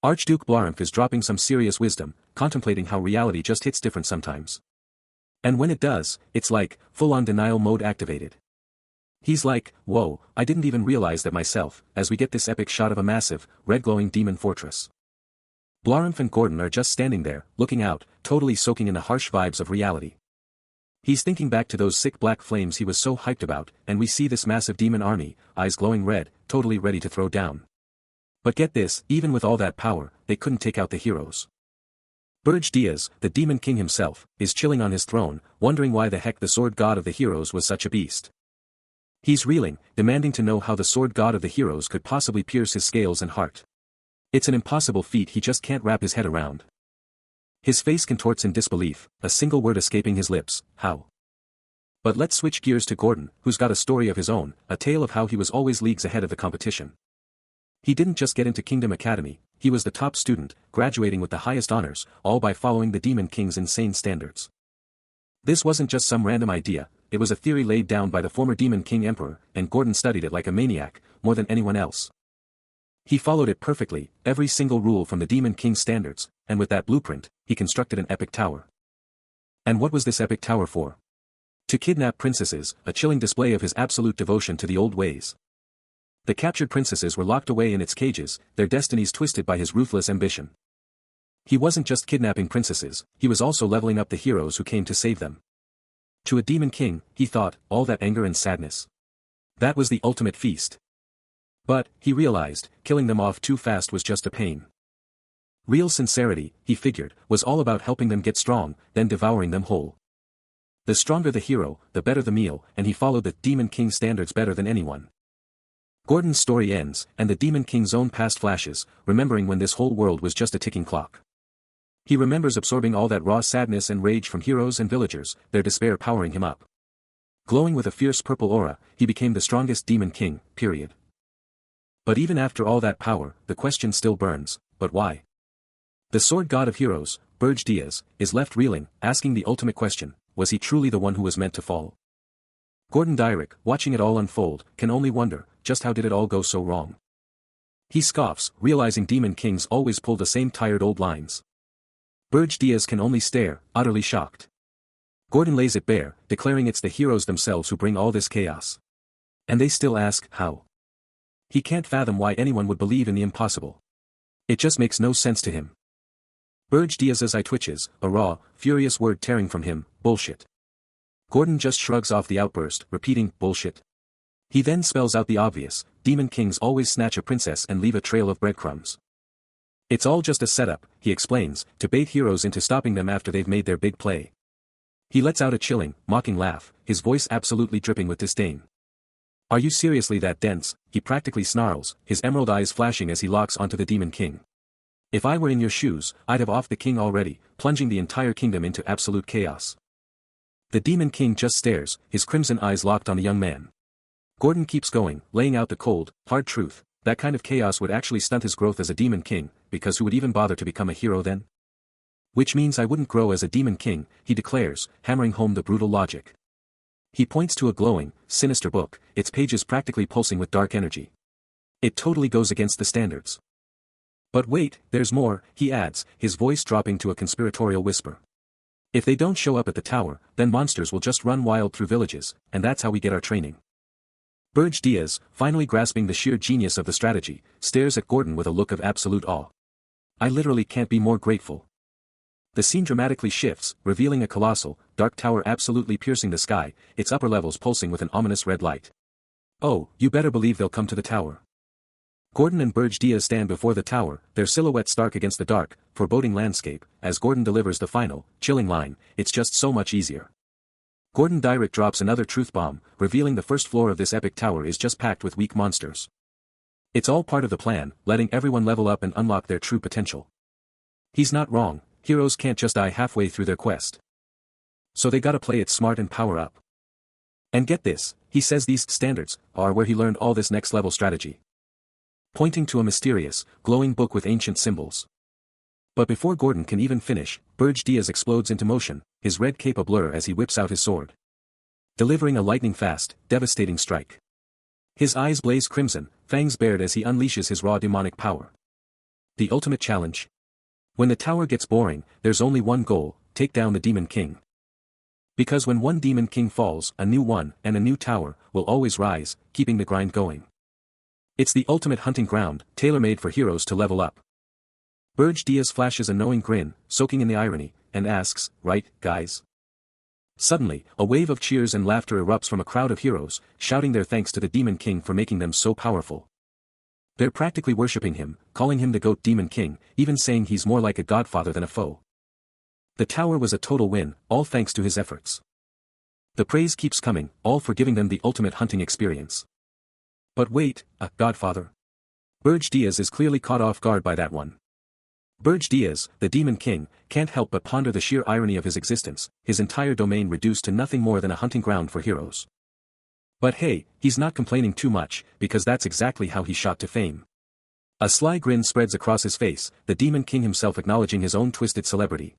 Archduke Blarumf is dropping some serious wisdom, contemplating how reality just hits different sometimes. And when it does, it's like, full-on denial mode activated. He's like, whoa, I didn't even realize that myself, as we get this epic shot of a massive, red-glowing demon fortress. Blarumf and Gordon are just standing there, looking out, totally soaking in the harsh vibes of reality. He's thinking back to those sick black flames he was so hyped about, and we see this massive demon army, eyes glowing red, totally ready to throw down. But get this, even with all that power, they couldn't take out the heroes. Burj Diaz, the demon king himself, is chilling on his throne, wondering why the heck the sword god of the heroes was such a beast. He's reeling, demanding to know how the sword god of the heroes could possibly pierce his scales and heart. It's an impossible feat he just can't wrap his head around. His face contorts in disbelief, a single word escaping his lips, how? But let's switch gears to Gordon, who's got a story of his own, a tale of how he was always leagues ahead of the competition. He didn't just get into Kingdom Academy, he was the top student, graduating with the highest honors, all by following the Demon King's insane standards. This wasn't just some random idea, it was a theory laid down by the former Demon King Emperor, and Gordon studied it like a maniac, more than anyone else. He followed it perfectly, every single rule from the Demon King's standards, and with that blueprint, he constructed an epic tower. And what was this epic tower for? To kidnap princesses, a chilling display of his absolute devotion to the old ways. The captured princesses were locked away in its cages, their destinies twisted by his ruthless ambition. He wasn't just kidnapping princesses, he was also leveling up the heroes who came to save them. To a demon king, he thought, all that anger and sadness. That was the ultimate feast. But, he realized, killing them off too fast was just a pain. Real sincerity, he figured, was all about helping them get strong, then devouring them whole. The stronger the hero, the better the meal, and he followed the Demon King's standards better than anyone. Gordon's story ends, and the Demon King's own past flashes, remembering when this whole world was just a ticking clock. He remembers absorbing all that raw sadness and rage from heroes and villagers, their despair powering him up. Glowing with a fierce purple aura, he became the strongest Demon King, period. But even after all that power, the question still burns, but why? The sword god of heroes, Burj Diaz, is left reeling, asking the ultimate question, was he truly the one who was meant to fall? Gordon Dyrek, watching it all unfold, can only wonder, just how did it all go so wrong? He scoffs, realizing Demon Kings always pull the same tired old lines. Burj Diaz can only stare, utterly shocked. Gordon lays it bare, declaring it's the heroes themselves who bring all this chaos. And they still ask, how? He can't fathom why anyone would believe in the impossible. It just makes no sense to him. Burj Diaz's eye twitches, a raw, furious word tearing from him, bullshit. Gordon just shrugs off the outburst, repeating, bullshit. He then spells out the obvious, Demon Kings always snatch a princess and leave a trail of breadcrumbs. It's all just a setup, he explains, to bait heroes into stopping them after they've made their big play. He lets out a chilling, mocking laugh, his voice absolutely dripping with disdain. Are you seriously that dense? He practically snarls, his emerald eyes flashing as he locks onto the Demon King. If I were in your shoes, I'd have offed the king already, plunging the entire kingdom into absolute chaos. The Demon King just stares, his crimson eyes locked on the young man. Gordon keeps going, laying out the cold, hard truth. That kind of chaos would actually stunt his growth as a Demon King, because who would even bother to become a hero then? Which means I wouldn't grow as a Demon King, he declares, hammering home the brutal logic. He points to a glowing, sinister book, its pages practically pulsing with dark energy. It totally goes against the standards. But wait, there's more, he adds, his voice dropping to a conspiratorial whisper. If they don't show up at the tower, then monsters will just run wild through villages, and that's how we get our training. Burj Diaz, finally grasping the sheer genius of the strategy, stares at Gordon with a look of absolute awe. I literally can't be more grateful. The scene dramatically shifts, revealing a colossal, dark tower absolutely piercing the sky, its upper levels pulsing with an ominous red light. Oh, you better believe they'll come to the tower. Gordon and Burj Diaz stand before the tower, their silhouettes stark against the dark, foreboding landscape, as Gordon delivers the final, chilling line, it's just so much easier. Gordon Dyrek drops another truth bomb, revealing the first floor of this epic tower is just packed with weak monsters. It's all part of the plan, letting everyone level up and unlock their true potential. He's not wrong, heroes can't just die halfway through their quest. So they gotta play it smart and power up. And get this, he says these standards are where he learned all this next level strategy. Pointing to a mysterious, glowing book with ancient symbols. But before Gordon can even finish, Burj Diaz explodes into motion, his red cape ablur as he whips out his sword. Delivering a lightning-fast, devastating strike. His eyes blaze crimson, fangs bared as he unleashes his raw demonic power. The ultimate challenge. When the tower gets boring, there's only one goal: take down the Demon King. Because when one Demon King falls, a new one, and a new tower, will always rise, keeping the grind going. It's the ultimate hunting ground, tailor-made for heroes to level up. Burge Diaz flashes a knowing grin, soaking in the irony, and asks, "Right, guys?" Suddenly, a wave of cheers and laughter erupts from a crowd of heroes, shouting their thanks to the Demon King for making them so powerful. They're practically worshipping him, calling him the GOAT Demon King, even saying he's more like a godfather than a foe. The tower was a total win, all thanks to his efforts. The praise keeps coming, all for giving them the ultimate hunting experience. But wait, a godfather? Burge Diaz is clearly caught off guard by that one. Burge Diaz, the Demon King, can't help but ponder the sheer irony of his existence, his entire domain reduced to nothing more than a hunting ground for heroes. But hey, he's not complaining too much, because that's exactly how he shot to fame. A sly grin spreads across his face, the Demon King himself acknowledging his own twisted celebrity.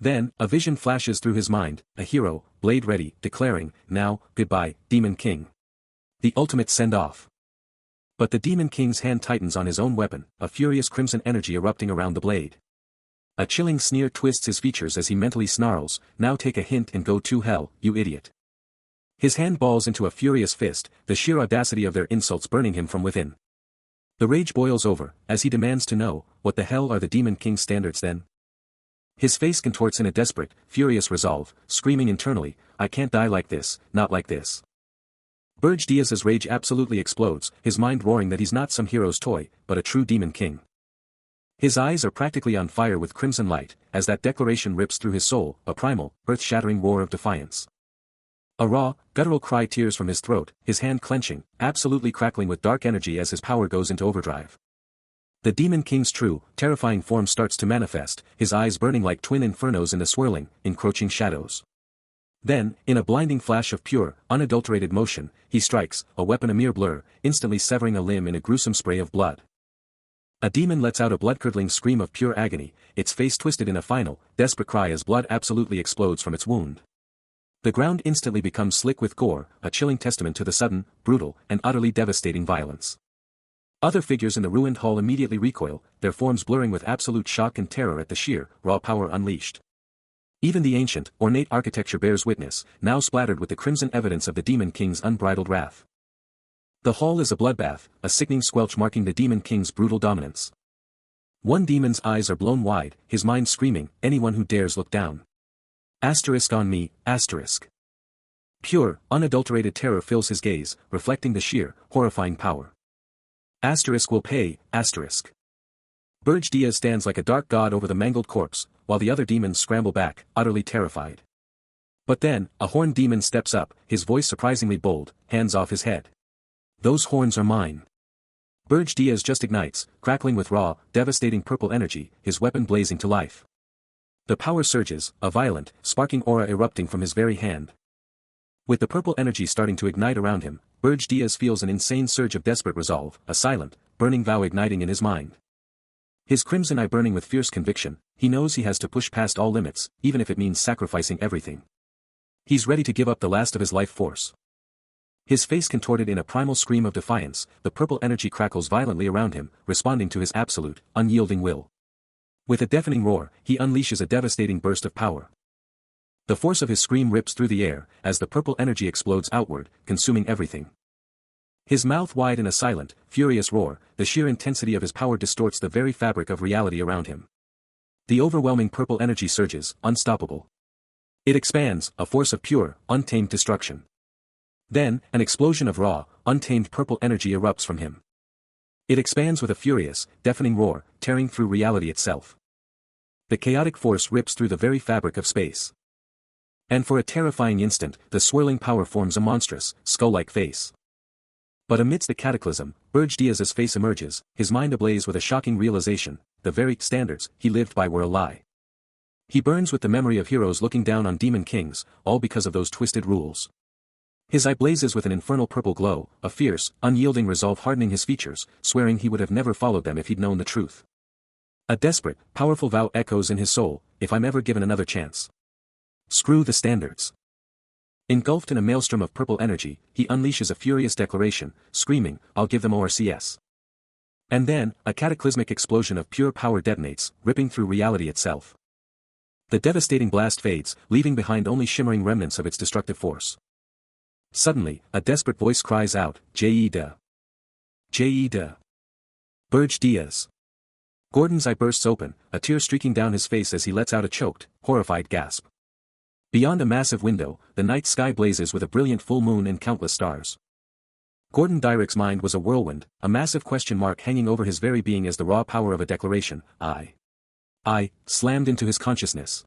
Then, a vision flashes through his mind, a hero, blade ready, declaring, "Now, goodbye, Demon King." The ultimate send-off. But the Demon King's hand tightens on his own weapon, a furious crimson energy erupting around the blade. A chilling sneer twists his features as he mentally snarls, "Now take a hint and go to hell, you idiot." His hand balls into a furious fist, the sheer audacity of their insults burning him from within. The rage boils over, as he demands to know, what the hell are the Demon King's standards then? His face contorts in a desperate, furious resolve, screaming internally, "I can't die like this, not like this." Burge Diaz's rage absolutely explodes, his mind roaring that he's not some hero's toy, but a true Demon King. His eyes are practically on fire with crimson light, as that declaration rips through his soul, a primal, earth-shattering roar of defiance. A raw, guttural cry tears from his throat, his hand clenching, absolutely crackling with dark energy as his power goes into overdrive. The Demon King's true, terrifying form starts to manifest, his eyes burning like twin infernos in the swirling, encroaching shadows. Then, in a blinding flash of pure, unadulterated motion, he strikes, a weapon a mere blur, instantly severing a limb in a gruesome spray of blood. A demon lets out a blood-curdling scream of pure agony, its face twisted in a final, desperate cry as blood absolutely explodes from its wound. The ground instantly becomes slick with gore, a chilling testament to the sudden, brutal, and utterly devastating violence. Other figures in the ruined hall immediately recoil, their forms blurring with absolute shock and terror at the sheer, raw power unleashed. Even the ancient, ornate architecture bears witness, now splattered with the crimson evidence of the Demon King's unbridled wrath. The hall is a bloodbath, a sickening squelch marking the Demon King's brutal dominance. One demon's eyes are blown wide, his mind screaming, "Anyone who dares look down. Asterisk on me, asterisk." Pure, unadulterated terror fills his gaze, reflecting the sheer, horrifying power. Asterisk will pay, asterisk. Burge Diaz stands like a dark god over the mangled corpse, while the other demons scramble back, utterly terrified. But then, a horned demon steps up, his voice surprisingly bold, hands off his head. "Those horns are mine." Burge Diaz just ignites, crackling with raw, devastating purple energy, his weapon blazing to life. The power surges, a violent, sparking aura erupting from his very hand. With the purple energy starting to ignite around him, Burge Diaz feels an insane surge of desperate resolve, a silent, burning vow igniting in his mind. His crimson eye burning with fierce conviction, he knows he has to push past all limits, even if it means sacrificing everything. He's ready to give up the last of his life force. His face contorted in a primal scream of defiance, the purple energy crackles violently around him, responding to his absolute, unyielding will. With a deafening roar, he unleashes a devastating burst of power. The force of his scream rips through the air, as the purple energy explodes outward, consuming everything. His mouth wide in a silent, furious roar, the sheer intensity of his power distorts the very fabric of reality around him. The overwhelming purple energy surges, unstoppable. It expands, a force of pure, untamed destruction. Then, an explosion of raw, untamed purple energy erupts from him. It expands with a furious, deafening roar, tearing through reality itself. The chaotic force rips through the very fabric of space. And for a terrifying instant, the swirling power forms a monstrous, skull-like face. But amidst the cataclysm, Burge Diaz's face emerges, his mind ablaze with a shocking realization, the very standards he lived by were a lie. He burns with the memory of heroes looking down on demon kings, all because of those twisted rules. His eye blazes with an infernal purple glow, a fierce, unyielding resolve hardening his features, swearing he would have never followed them if he'd known the truth. A desperate, powerful vow echoes in his soul, if I'm ever given another chance. Screw the standards. Engulfed in a maelstrom of purple energy, he unleashes a furious declaration, screaming, I'll give them ORCS. And then, a cataclysmic explosion of pure power detonates, ripping through reality itself. The devastating blast fades, leaving behind only shimmering remnants of its destructive force. Suddenly, a desperate voice cries out, J.E.D.A. J.E.D.A. Burge Diaz. Gordon's eye bursts open, a tear streaking down his face as he lets out a choked, horrified gasp. Beyond a massive window, the night sky blazes with a brilliant full moon and countless stars. Gordon Dyrick's mind was a whirlwind, a massive question mark hanging over his very being as the raw power of a declaration, I slammed into his consciousness.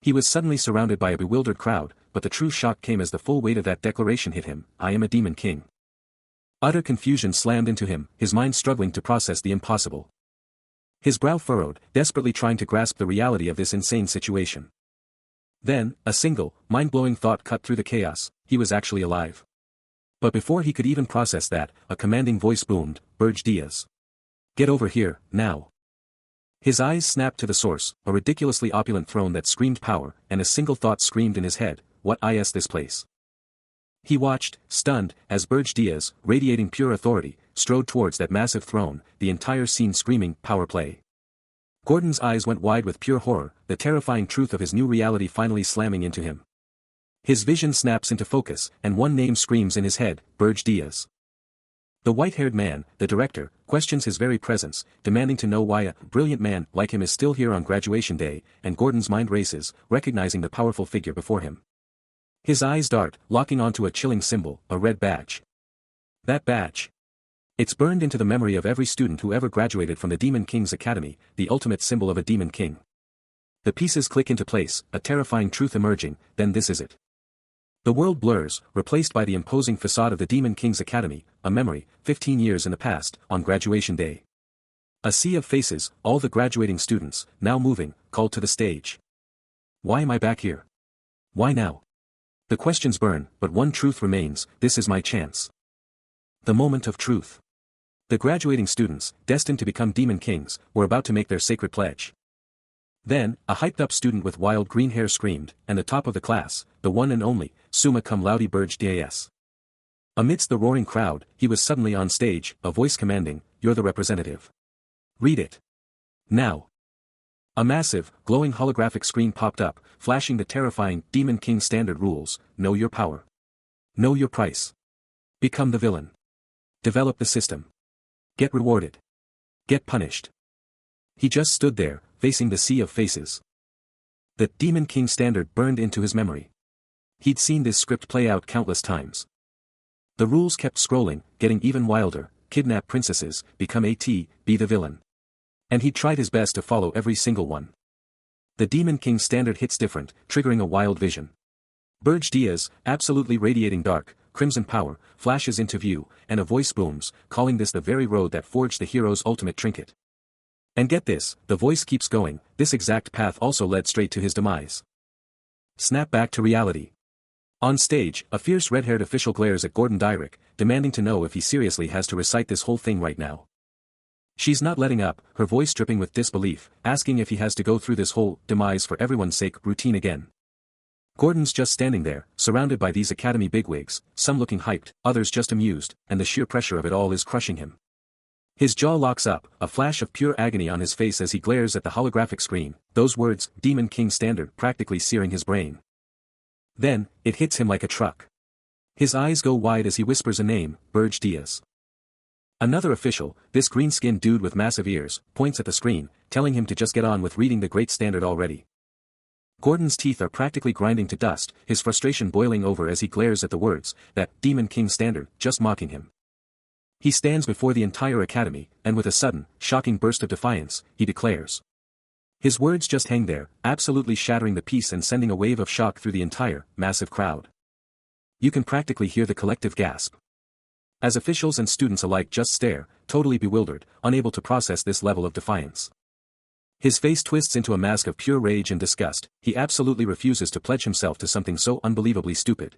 He was suddenly surrounded by a bewildered crowd, but the true shock came as the full weight of that declaration hit him, I am a demon king. Utter confusion slammed into him, his mind struggling to process the impossible. His brow furrowed, desperately trying to grasp the reality of this insane situation. Then, a single, mind-blowing thought cut through the chaos, he was actually alive. But before he could even process that, a commanding voice boomed, Burge Diaz. Get over here, now. His eyes snapped to the source, a ridiculously opulent throne that screamed power, and a single thought screamed in his head, what is this place? He watched, stunned, as Burge Diaz, radiating pure authority, strode towards that massive throne, the entire scene screaming, power play. Gordon's eyes went wide with pure horror, the terrifying truth of his new reality finally slamming into him. His vision snaps into focus, and one name screams in his head, Burge Diaz. The white-haired man, the director, questions his very presence, demanding to know why a brilliant man like him is still here on graduation day, and Gordon's mind races, recognizing the powerful figure before him. His eyes dart, locking onto a chilling symbol, a red badge. That badge. It's burned into the memory of every student who ever graduated from the Demon King's Academy, the ultimate symbol of a demon king. The pieces click into place, a terrifying truth emerging, then this is it. The world blurs, replaced by the imposing facade of the Demon King's Academy, a memory, 15 years in the past, on graduation day. A sea of faces, all the graduating students, now moving, called to the stage. Why am I back here? Why now? The questions burn, but one truth remains, this is my chance. The moment of truth. The graduating students, destined to become demon kings, were about to make their sacred pledge. Then, a hyped-up student with wild green hair screamed, and the top of the class, the one and only, summa cum laude Burge Diaz. Amidst the roaring crowd, he was suddenly on stage, a voice commanding, you're the representative. Read it. Now. A massive, glowing holographic screen popped up, flashing the terrifying Demon King standard rules, know your power. Know your price. Become the villain. Develop the system. Get rewarded. Get punished. He just stood there, facing the sea of faces. The Demon King standard burned into his memory. He'd seen this script play out countless times. The rules kept scrolling, getting even wilder, kidnap princesses, become be the villain. And he tried his best to follow every single one. The Demon King standard hits different, triggering a wild vision. Burge Diaz, absolutely radiating dark, crimson power, flashes into view, and a voice booms, calling this the very road that forged the hero's ultimate trinket. And get this, the voice keeps going, this exact path also led straight to his demise. Snap back to reality. On stage, a fierce red-haired official glares at Gordon Dyrick, demanding to know if he seriously has to recite this whole thing right now. She's not letting up, her voice dripping with disbelief, asking if he has to go through this whole demise for everyone's sake routine again. Gordon's just standing there, surrounded by these academy bigwigs, some looking hyped, others just amused, and the sheer pressure of it all is crushing him. His jaw locks up, a flash of pure agony on his face as he glares at the holographic screen, those words, Demon King standard, practically searing his brain. Then, it hits him like a truck. His eyes go wide as he whispers a name, Burge Diaz. Another official, this green-skinned dude with massive ears, points at the screen, telling him to just get on with reading the great standard already. Gordon's teeth are practically grinding to dust, his frustration boiling over as he glares at the words, that Demon King standard, just mocking him. He stands before the entire academy, and with a sudden, shocking burst of defiance, he declares. His words just hang there, absolutely shattering the peace and sending a wave of shock through the entire, massive crowd. You can practically hear the collective gasp. As officials and students alike just stare, totally bewildered, unable to process this level of defiance. His face twists into a mask of pure rage and disgust, he absolutely refuses to pledge himself to something so unbelievably stupid.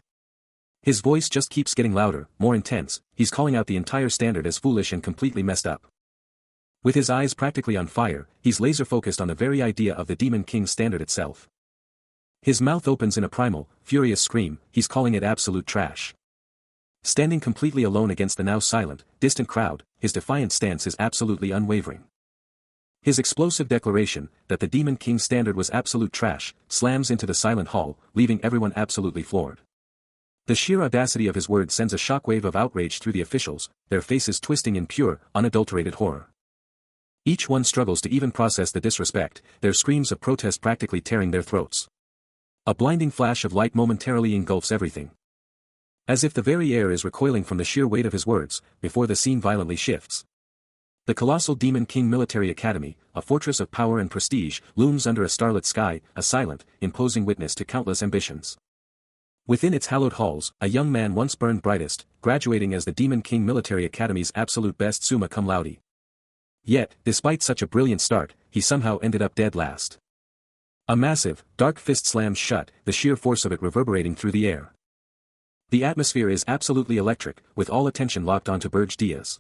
His voice just keeps getting louder, more intense, he's calling out the entire standard as foolish and completely messed up. With his eyes practically on fire, he's laser-focused on the very idea of the Demon King standard itself. His mouth opens in a primal, furious scream, he's calling it absolute trash. Standing completely alone against the now silent, distant crowd, his defiant stance is absolutely unwavering. His explosive declaration, that the Demon King's standard was absolute trash, slams into the silent hall, leaving everyone absolutely floored. The sheer audacity of his words sends a shockwave of outrage through the officials, their faces twisting in pure, unadulterated horror. Each one struggles to even process the disrespect, their screams of protest practically tearing their throats. A blinding flash of light momentarily engulfs everything. As if the very air is recoiling from the sheer weight of his words, before the scene violently shifts. The colossal Demon King Military Academy, a fortress of power and prestige, looms under a starlit sky, a silent, imposing witness to countless ambitions. Within its hallowed halls, a young man once burned brightest, graduating as the Demon King Military Academy's absolute best summa cum laude. Yet, despite such a brilliant start, he somehow ended up dead last. A massive, dark fist slams shut, the sheer force of it reverberating through the air. The atmosphere is absolutely electric, with all attention locked onto Burge Diaz.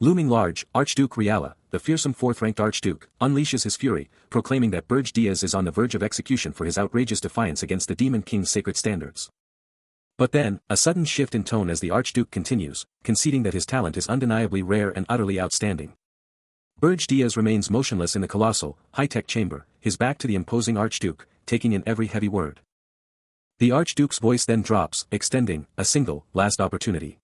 Looming large, Archduke Riala, the fearsome fourth-ranked Archduke, unleashes his fury, proclaiming that Burge Diaz is on the verge of execution for his outrageous defiance against the Demon King's sacred standards. But then, a sudden shift in tone as the Archduke continues, conceding that his talent is undeniably rare and utterly outstanding. Burge Diaz remains motionless in the colossal, high-tech chamber, his back to the imposing Archduke, taking in every heavy word. The Archduke's voice then drops, extending a single, last opportunity.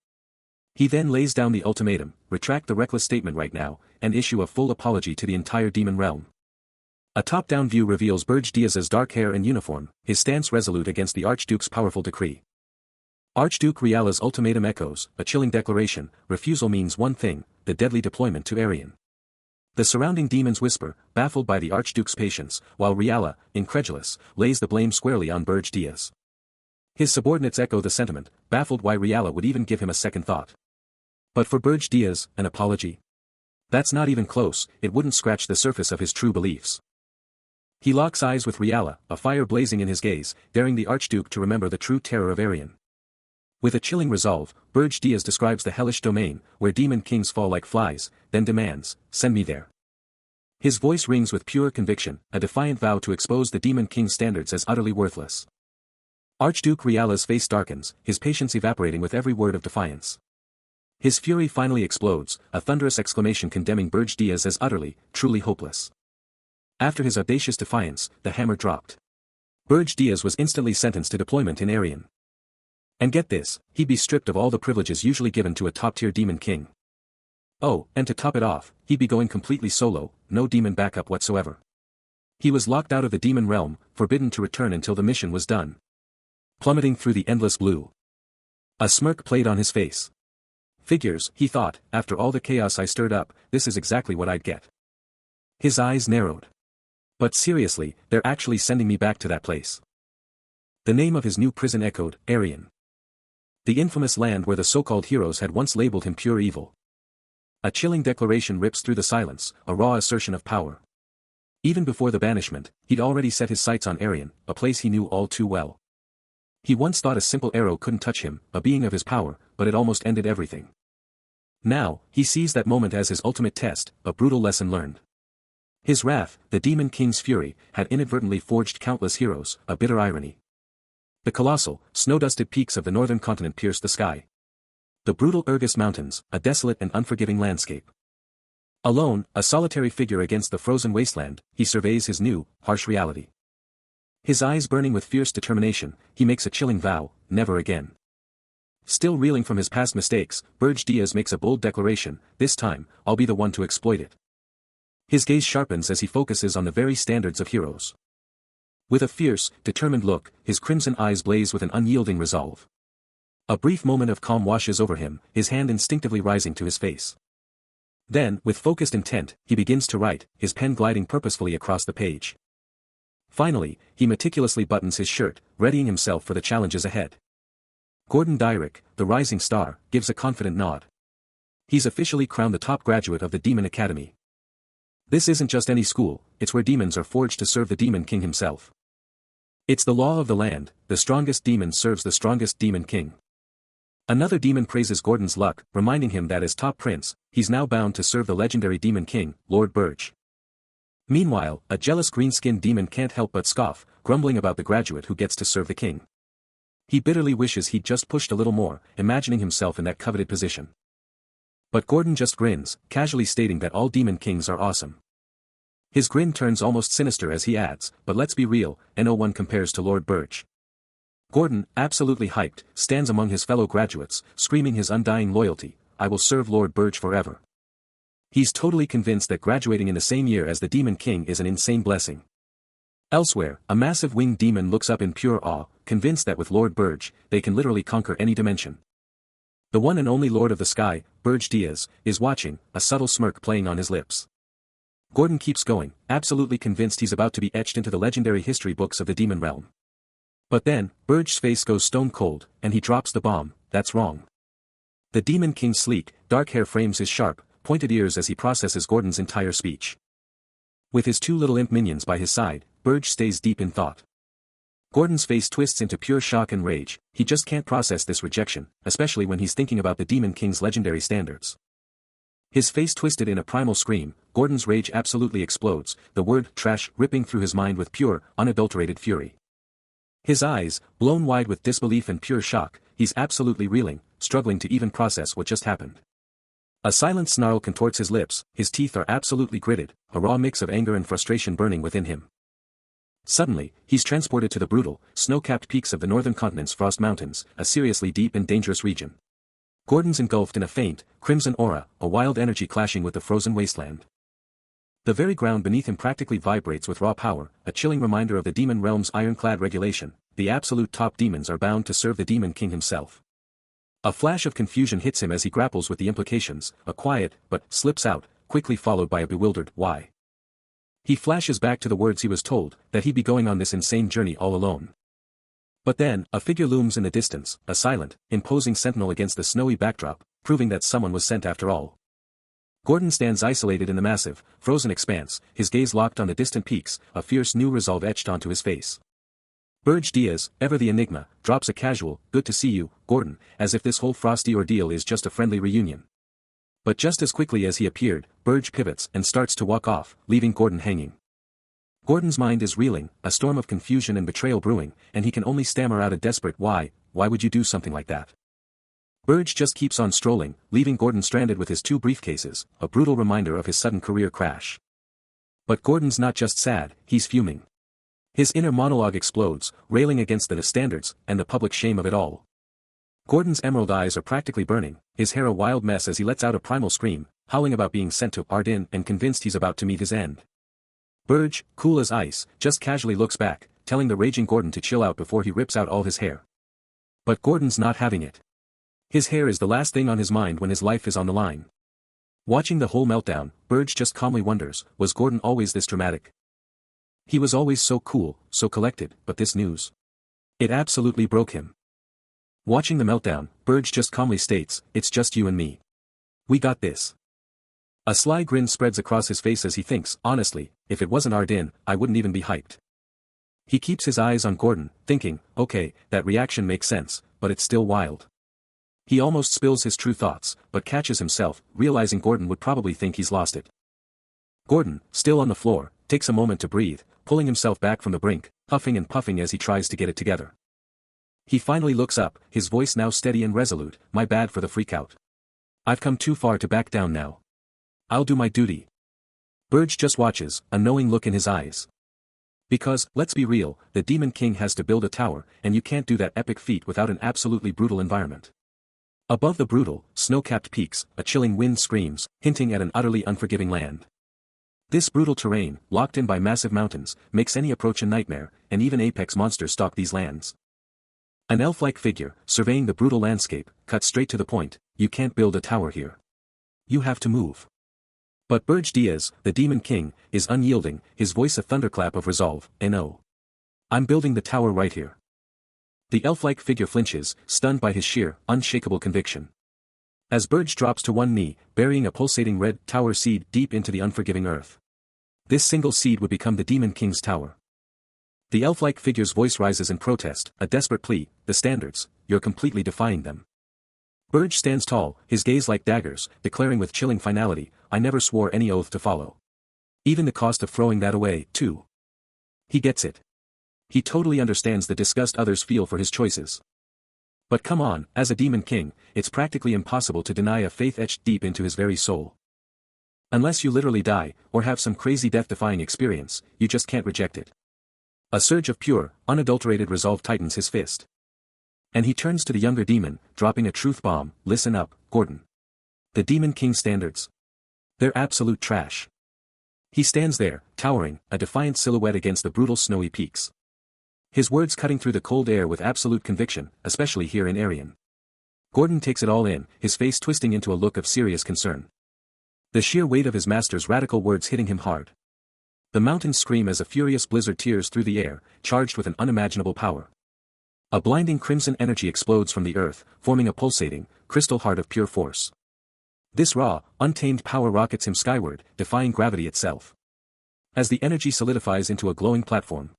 He then lays down the ultimatum, retract the reckless statement right now, and issue a full apology to the entire demon realm. A top-down view reveals Burge Diaz's dark hair and uniform, his stance resolute against the Archduke's powerful decree. Archduke Riala's ultimatum echoes, a chilling declaration, refusal means one thing, the deadly deployment to Arian. The surrounding demons whisper, baffled by the Archduke's patience, while Riala, incredulous, lays the blame squarely on Burge Diaz. His subordinates echo the sentiment, baffled why Riala would even give him a second thought. But for Burge Diaz, an apology? That's not even close, it wouldn't scratch the surface of his true beliefs. He locks eyes with Riala, a fire blazing in his gaze, daring the Archduke to remember the true terror of Arian. With a chilling resolve, Burge Diaz describes the hellish domain, where demon kings fall like flies, then demands, "Send me there." His voice rings with pure conviction, a defiant vow to expose the demon king's standards as utterly worthless. Archduke Riala's face darkens, his patience evaporating with every word of defiance. His fury finally explodes, a thunderous exclamation condemning Burge Diaz as utterly, truly hopeless. After his audacious defiance, the hammer dropped. Burge Diaz was instantly sentenced to deployment in Arian. And get this, he'd be stripped of all the privileges usually given to a top-tier demon king. Oh, and to top it off, he'd be going completely solo, no demon backup whatsoever. He was locked out of the demon realm, forbidden to return until the mission was done. Plummeting through the endless blue. A smirk played on his face. Figures, he thought, after all the chaos I stirred up, this is exactly what I'd get. His eyes narrowed. But seriously, they're actually sending me back to that place. The name of his new prison echoed, Arian. The infamous land where the so-called heroes had once labeled him pure evil. A chilling declaration rips through the silence, a raw assertion of power. Even before the banishment, he'd already set his sights on Arian, a place he knew all too well. He once thought a simple arrow couldn't touch him, a being of his power, but it almost ended everything. Now, he sees that moment as his ultimate test, a brutal lesson learned. His wrath, the Demon King's fury, had inadvertently forged countless heroes, a bitter irony. The colossal, snow-dusted peaks of the northern continent pierce the sky. The brutal Urgus Mountains, a desolate and unforgiving landscape. Alone, a solitary figure against the frozen wasteland, he surveys his new, harsh reality. His eyes burning with fierce determination, he makes a chilling vow, never again. Still reeling from his past mistakes, Burge Diaz makes a bold declaration, this time, I'll be the one to exploit it. His gaze sharpens as he focuses on the very standards of heroes. With a fierce, determined look, his crimson eyes blaze with an unyielding resolve. A brief moment of calm washes over him, his hand instinctively rising to his face. Then, with focused intent, he begins to write, his pen gliding purposefully across the page. Finally, he meticulously buttons his shirt, readying himself for the challenges ahead. Gordon Dyrick, the rising star, gives a confident nod. He's officially crowned the top graduate of the Demon Academy. This isn't just any school, it's where demons are forged to serve the Demon King himself. It's the law of the land, the strongest demon serves the strongest Demon King. Another demon praises Gordon's luck, reminding him that as top prince, he's now bound to serve the legendary Demon King, Lord Burge. Meanwhile, a jealous green-skinned demon can't help but scoff, grumbling about the graduate who gets to serve the king. He bitterly wishes he'd just pushed a little more, imagining himself in that coveted position. But Gordon just grins, casually stating that all demon kings are awesome. His grin turns almost sinister as he adds, but let's be real, no one compares to Lord Burge. Gordon, absolutely hyped, stands among his fellow graduates, screaming his undying loyalty, I will serve Lord Burge forever. He's totally convinced that graduating in the same year as the Demon King is an insane blessing. Elsewhere, a massive winged demon looks up in pure awe, convinced that with Lord Burge, they can literally conquer any dimension. The one and only Lord of the Sky, Burge Diaz, is watching, a subtle smirk playing on his lips. Gordon keeps going, absolutely convinced he's about to be etched into the legendary history books of the demon realm. But then, Burge's face goes stone cold, and he drops the bomb, that's wrong. The Demon King's sleek, dark hair frames his sharp, pointed ears as he processes Gordon's entire speech. With his two little imp minions by his side, Burge stays deep in thought. Gordon's face twists into pure shock and rage, he just can't process this rejection, especially when he's thinking about the Demon King's legendary standards. His face twisted in a primal scream, Gordon's rage absolutely explodes, the word trash ripping through his mind with pure, unadulterated fury. His eyes, blown wide with disbelief and pure shock, he's absolutely reeling, struggling to even process what just happened. A silent snarl contorts his lips, his teeth are absolutely gritted, a raw mix of anger and frustration burning within him. Suddenly, he's transported to the brutal, snow-capped peaks of the northern continent's Frost Mountains, a seriously deep and dangerous region. Gordon's engulfed in a faint, crimson aura, a wild energy clashing with the frozen wasteland. The very ground beneath him practically vibrates with raw power, a chilling reminder of the demon realm's ironclad regulation, the absolute top demons are bound to serve the Demon King himself. A flash of confusion hits him as he grapples with the implications, a quiet, but, slips out, quickly followed by a bewildered, why? He flashes back to the words he was told, that he'd be going on this insane journey all alone. But then, a figure looms in the distance, a silent, imposing sentinel against the snowy backdrop, proving that someone was sent after all. Gordon stands isolated in the massive, frozen expanse, his gaze locked on the distant peaks, a fierce new resolve etched onto his face. Burge Diaz, ever the enigma, drops a casual, good to see you, Gordon, as if this whole frosty ordeal is just a friendly reunion. But just as quickly as he appeared, Burge pivots and starts to walk off, leaving Gordon hanging. Gordon's mind is reeling, a storm of confusion and betrayal brewing, and he can only stammer out a desperate why would you do something like that? Burge just keeps on strolling, leaving Gordon stranded with his two briefcases, a brutal reminder of his sudden career crash. But Gordon's not just sad, he's fuming. His inner monologue explodes, railing against the standards, and the public shame of it all. Gordon's emerald eyes are practically burning, his hair a wild mess as he lets out a primal scream, howling about being sent to Ardin and convinced he's about to meet his end. Burge, cool as ice, just casually looks back, telling the raging Gordon to chill out before he rips out all his hair. But Gordon's not having it. His hair is the last thing on his mind when his life is on the line. Watching the whole meltdown, Burge just calmly wonders, was Gordon always this dramatic? He was always so cool, so collected, but this news. It absolutely broke him. Watching the meltdown, Burge just calmly states, it's just you and me. We got this. A sly grin spreads across his face as he thinks, honestly, if it wasn't Ardin, I wouldn't even be hyped. He keeps his eyes on Gordon, thinking, okay, that reaction makes sense, but it's still wild. He almost spills his true thoughts, but catches himself, realizing Gordon would probably think he's lost it. Gordon, still on the floor, takes a moment to breathe, pulling himself back from the brink, huffing and puffing as he tries to get it together. He finally looks up, his voice now steady and resolute, my bad for the freakout. I've come too far to back down now. I'll do my duty. Burge just watches, a knowing look in his eyes. Because, let's be real, the Demon King has to build a tower, and you can't do that epic feat without an absolutely brutal environment. Above the brutal, snow-capped peaks, a chilling wind screams, hinting at an utterly unforgiving land. This brutal terrain, locked in by massive mountains, makes any approach a nightmare, and even apex monsters stalk these lands. An elf-like figure, surveying the brutal landscape, cuts straight to the point, you can't build a tower here. You have to move. But Burge Diaz, the Demon King, is unyielding, his voice a thunderclap of resolve, no. I'm building the tower right here. The elf-like figure flinches, stunned by his sheer, unshakable conviction. As Burge drops to one knee, burying a pulsating red tower seed deep into the unforgiving earth. This single seed would become the Demon King's tower. The elf-like figure's voice rises in protest, a desperate plea, the standards, you're completely defying them. Burge stands tall, his gaze like daggers, declaring with chilling finality, I never swore any oath to follow. Even the cost of throwing that away, too. He gets it. He totally understands the disgust others feel for his choices. But come on, as a demon king, it's practically impossible to deny a faith etched deep into his very soul. Unless you literally die, or have some crazy death-defying experience, you just can't reject it. A surge of pure, unadulterated resolve tightens his fist. And he turns to the younger demon, dropping a truth bomb. Listen up, Gordon. The Demon King's standards. They're absolute trash. He stands there, towering, a defiant silhouette against the brutal snowy peaks. His words cutting through the cold air with absolute conviction, especially here in Arian. Gordon takes it all in, his face twisting into a look of serious concern. The sheer weight of his master's radical words hitting him hard. The mountains scream as a furious blizzard tears through the air, charged with an unimaginable power. A blinding crimson energy explodes from the earth, forming a pulsating, crystal heart of pure force. This raw, untamed power rockets him skyward, defying gravity itself. As the energy solidifies into a glowing platform.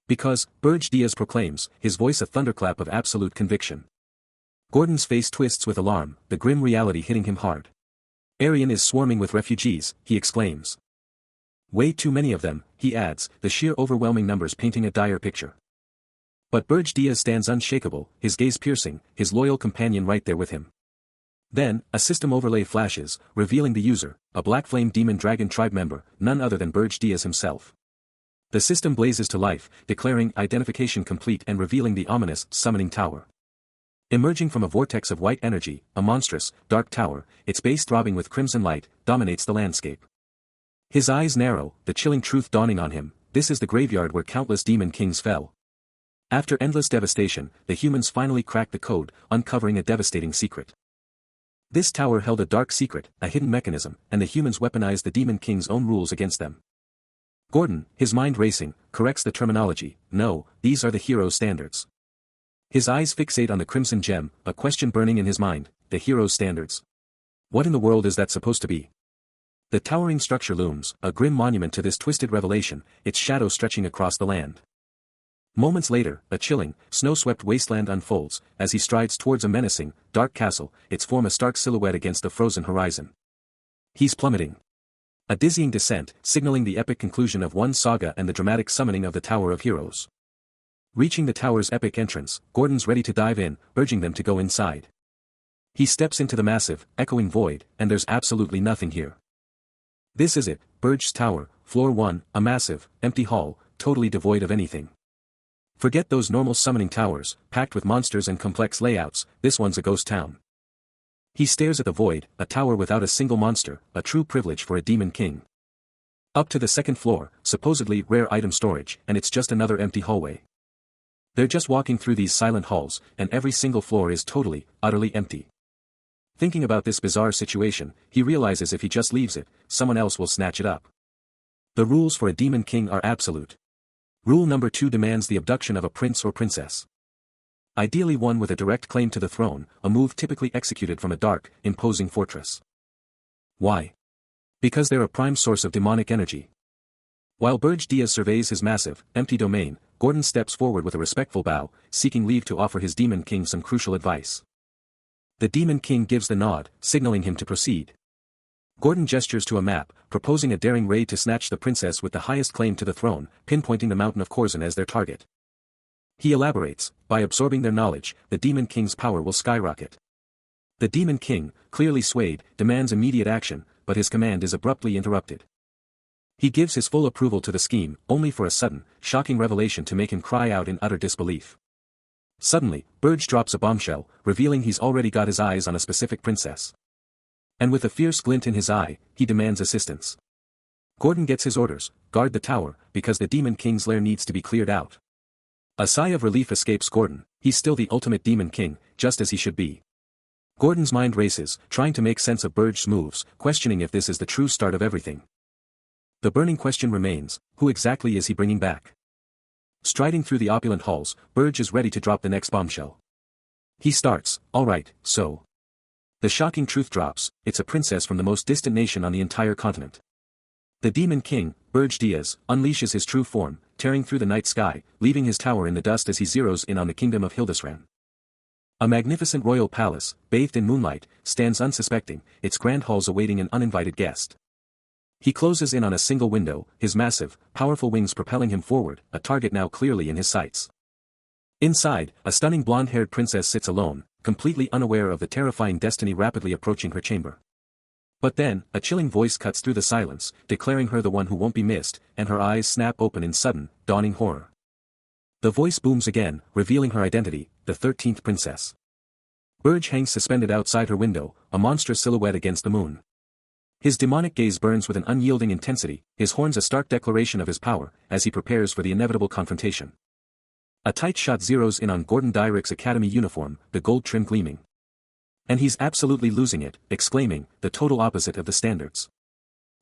Because, Burj Diaz proclaims, his voice a thunderclap of absolute conviction. Gordon's face twists with alarm, the grim reality hitting him hard. Arian is swarming with refugees, he exclaims. Way too many of them, he adds, the sheer overwhelming numbers painting a dire picture. But Burj Diaz stands unshakable, his gaze piercing, his loyal companion right there with him. Then, a system overlay flashes, revealing the user, a Black Flame Demon Dragon tribe member, none other than Burj Diaz himself. The system blazes to life, declaring identification complete and revealing the ominous summoning tower. Emerging from a vortex of white energy, a monstrous, dark tower, its base throbbing with crimson light, dominates the landscape. His eyes narrow, the chilling truth dawning on him, this is the graveyard where countless demon kings fell. After endless devastation, the humans finally cracked the code, uncovering a devastating secret. This tower held a dark secret, a hidden mechanism, and the humans weaponized the Demon King's own rules against them. Gordon, his mind racing, corrects the terminology. No, these are the hero's standards. His eyes fixate on the crimson gem, a question burning in his mind, the hero's standards. What in the world is that supposed to be? The towering structure looms, a grim monument to this twisted revelation, its shadow stretching across the land. Moments later, a chilling, snow-swept wasteland unfolds, as he strides towards a menacing, dark castle, its form a stark silhouette against the frozen horizon. He's plummeting. A dizzying descent, signaling the epic conclusion of one saga and the dramatic summoning of the Tower of Heroes. Reaching the tower's epic entrance, Gordon's ready to dive in, urging them to go inside. He steps into the massive, echoing void, and there's absolutely nothing here. This is it, Burj's Tower, Floor 1, a massive, empty hall, totally devoid of anything. Forget those normal summoning towers, packed with monsters and complex layouts, this one's a ghost town. He stares at the void, a tower without a single monster, a true privilege for a demon king. Up to the second floor, supposedly rare item storage, and it's just another empty hallway. They're just walking through these silent halls, and every single floor is totally, utterly empty. Thinking about this bizarre situation, he realizes if he just leaves it, someone else will snatch it up. The rules for a demon king are absolute. Rule number 2 demands the abduction of a prince or princess. Ideally one with a direct claim to the throne, a move typically executed from a dark, imposing fortress. Why? Because they're a prime source of demonic energy. While Burj Diaz surveys his massive, empty domain, Gordon steps forward with a respectful bow, seeking leave to offer his demon king some crucial advice. The demon king gives the nod, signaling him to proceed. Gordon gestures to a map, proposing a daring raid to snatch the princess with the highest claim to the throne, pinpointing the mountain of Corzin as their target. He elaborates, by absorbing their knowledge, the Demon King's power will skyrocket. The Demon King, clearly swayed, demands immediate action, but his command is abruptly interrupted. He gives his full approval to the scheme, only for a sudden, shocking revelation to make him cry out in utter disbelief. Suddenly, Burj drops a bombshell, revealing he's already got his eyes on a specific princess. And with a fierce glint in his eye, he demands assistance. Gordon gets his orders, guard the tower, because the Demon King's lair needs to be cleared out. A sigh of relief escapes Gordon, he's still the ultimate Demon King, just as he should be. Gordon's mind races, trying to make sense of Burj's moves, questioning if this is the true start of everything. The burning question remains, who exactly is he bringing back? Striding through the opulent halls, Burj is ready to drop the next bombshell. He starts, alright, so. The shocking truth drops, it's a princess from the most distant nation on the entire continent. The Demon King, Burj Diaz, unleashes his true form, tearing through the night sky, leaving his tower in the dust as he zeroes in on the kingdom of Hildesran. A magnificent royal palace, bathed in moonlight, stands unsuspecting, its grand halls awaiting an uninvited guest. He closes in on a single window, his massive, powerful wings propelling him forward, a target now clearly in his sights. Inside, a stunning blonde-haired princess sits alone, completely unaware of the terrifying destiny rapidly approaching her chamber. But then, a chilling voice cuts through the silence, declaring her the one who won't be missed, and her eyes snap open in sudden, dawning horror. The voice booms again, revealing her identity, the 13th princess. Burge hangs suspended outside her window, a monstrous silhouette against the moon. His demonic gaze burns with an unyielding intensity, his horns a stark declaration of his power, as he prepares for the inevitable confrontation. A tight shot zeroes in on Gordon Dyrick's academy uniform, the gold trim gleaming. And he's absolutely losing it, exclaiming, the total opposite of the standards.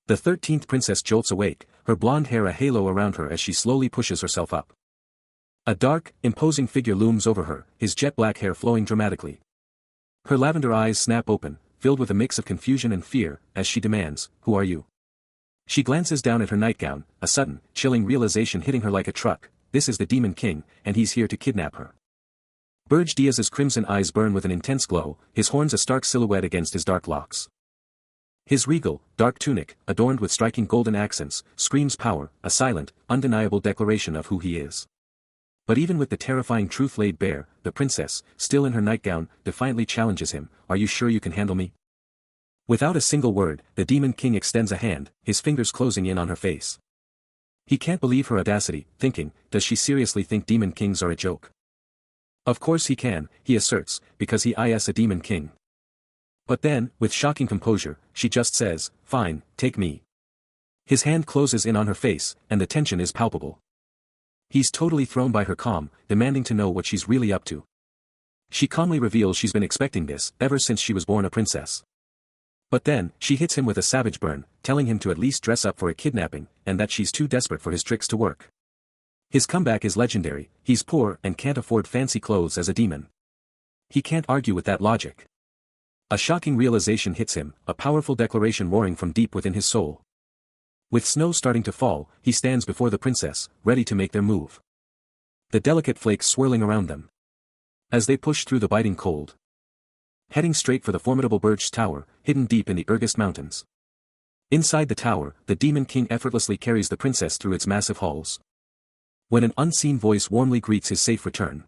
The 13th princess jolts awake, her blonde hair a halo around her as she slowly pushes herself up. A dark, imposing figure looms over her, his jet black hair flowing dramatically. Her lavender eyes snap open, filled with a mix of confusion and fear, as she demands, "Who are you?" She glances down at her nightgown, a sudden, chilling realization hitting her like a truck. This is the Demon King, and he's here to kidnap her. Burge Diaz's crimson eyes burn with an intense glow, his horns a stark silhouette against his dark locks. His regal, dark tunic, adorned with striking golden accents, screams power, a silent, undeniable declaration of who he is. But even with the terrifying truth laid bare, the princess, still in her nightgown, defiantly challenges him, "Are you sure you can handle me?" Without a single word, the Demon King extends a hand, his fingers closing in on her face. He can't believe her audacity, thinking, does she seriously think Demon Kings are a joke? Of course he can, he asserts, because he is a Demon King. But then, with shocking composure, she just says, "Fine, take me." His hand closes in on her face, and the tension is palpable. He's totally thrown by her calm, demanding to know what she's really up to. She calmly reveals she's been expecting this, ever since she was born a princess. But then, she hits him with a savage burn, telling him to at least dress up for a kidnapping, and that she's too desperate for his tricks to work. His comeback is legendary, he's poor and can't afford fancy clothes as a demon. He can't argue with that logic. A shocking realization hits him, a powerful declaration roaring from deep within his soul. With snow starting to fall, he stands before the princess, ready to make their move. The delicate flakes swirling around them. As they push through the biting cold. Heading straight for the formidable Birch Tower, hidden deep in the Urgest Mountains. Inside the tower, the Demon King effortlessly carries the princess through its massive halls. When an unseen voice warmly greets his safe return.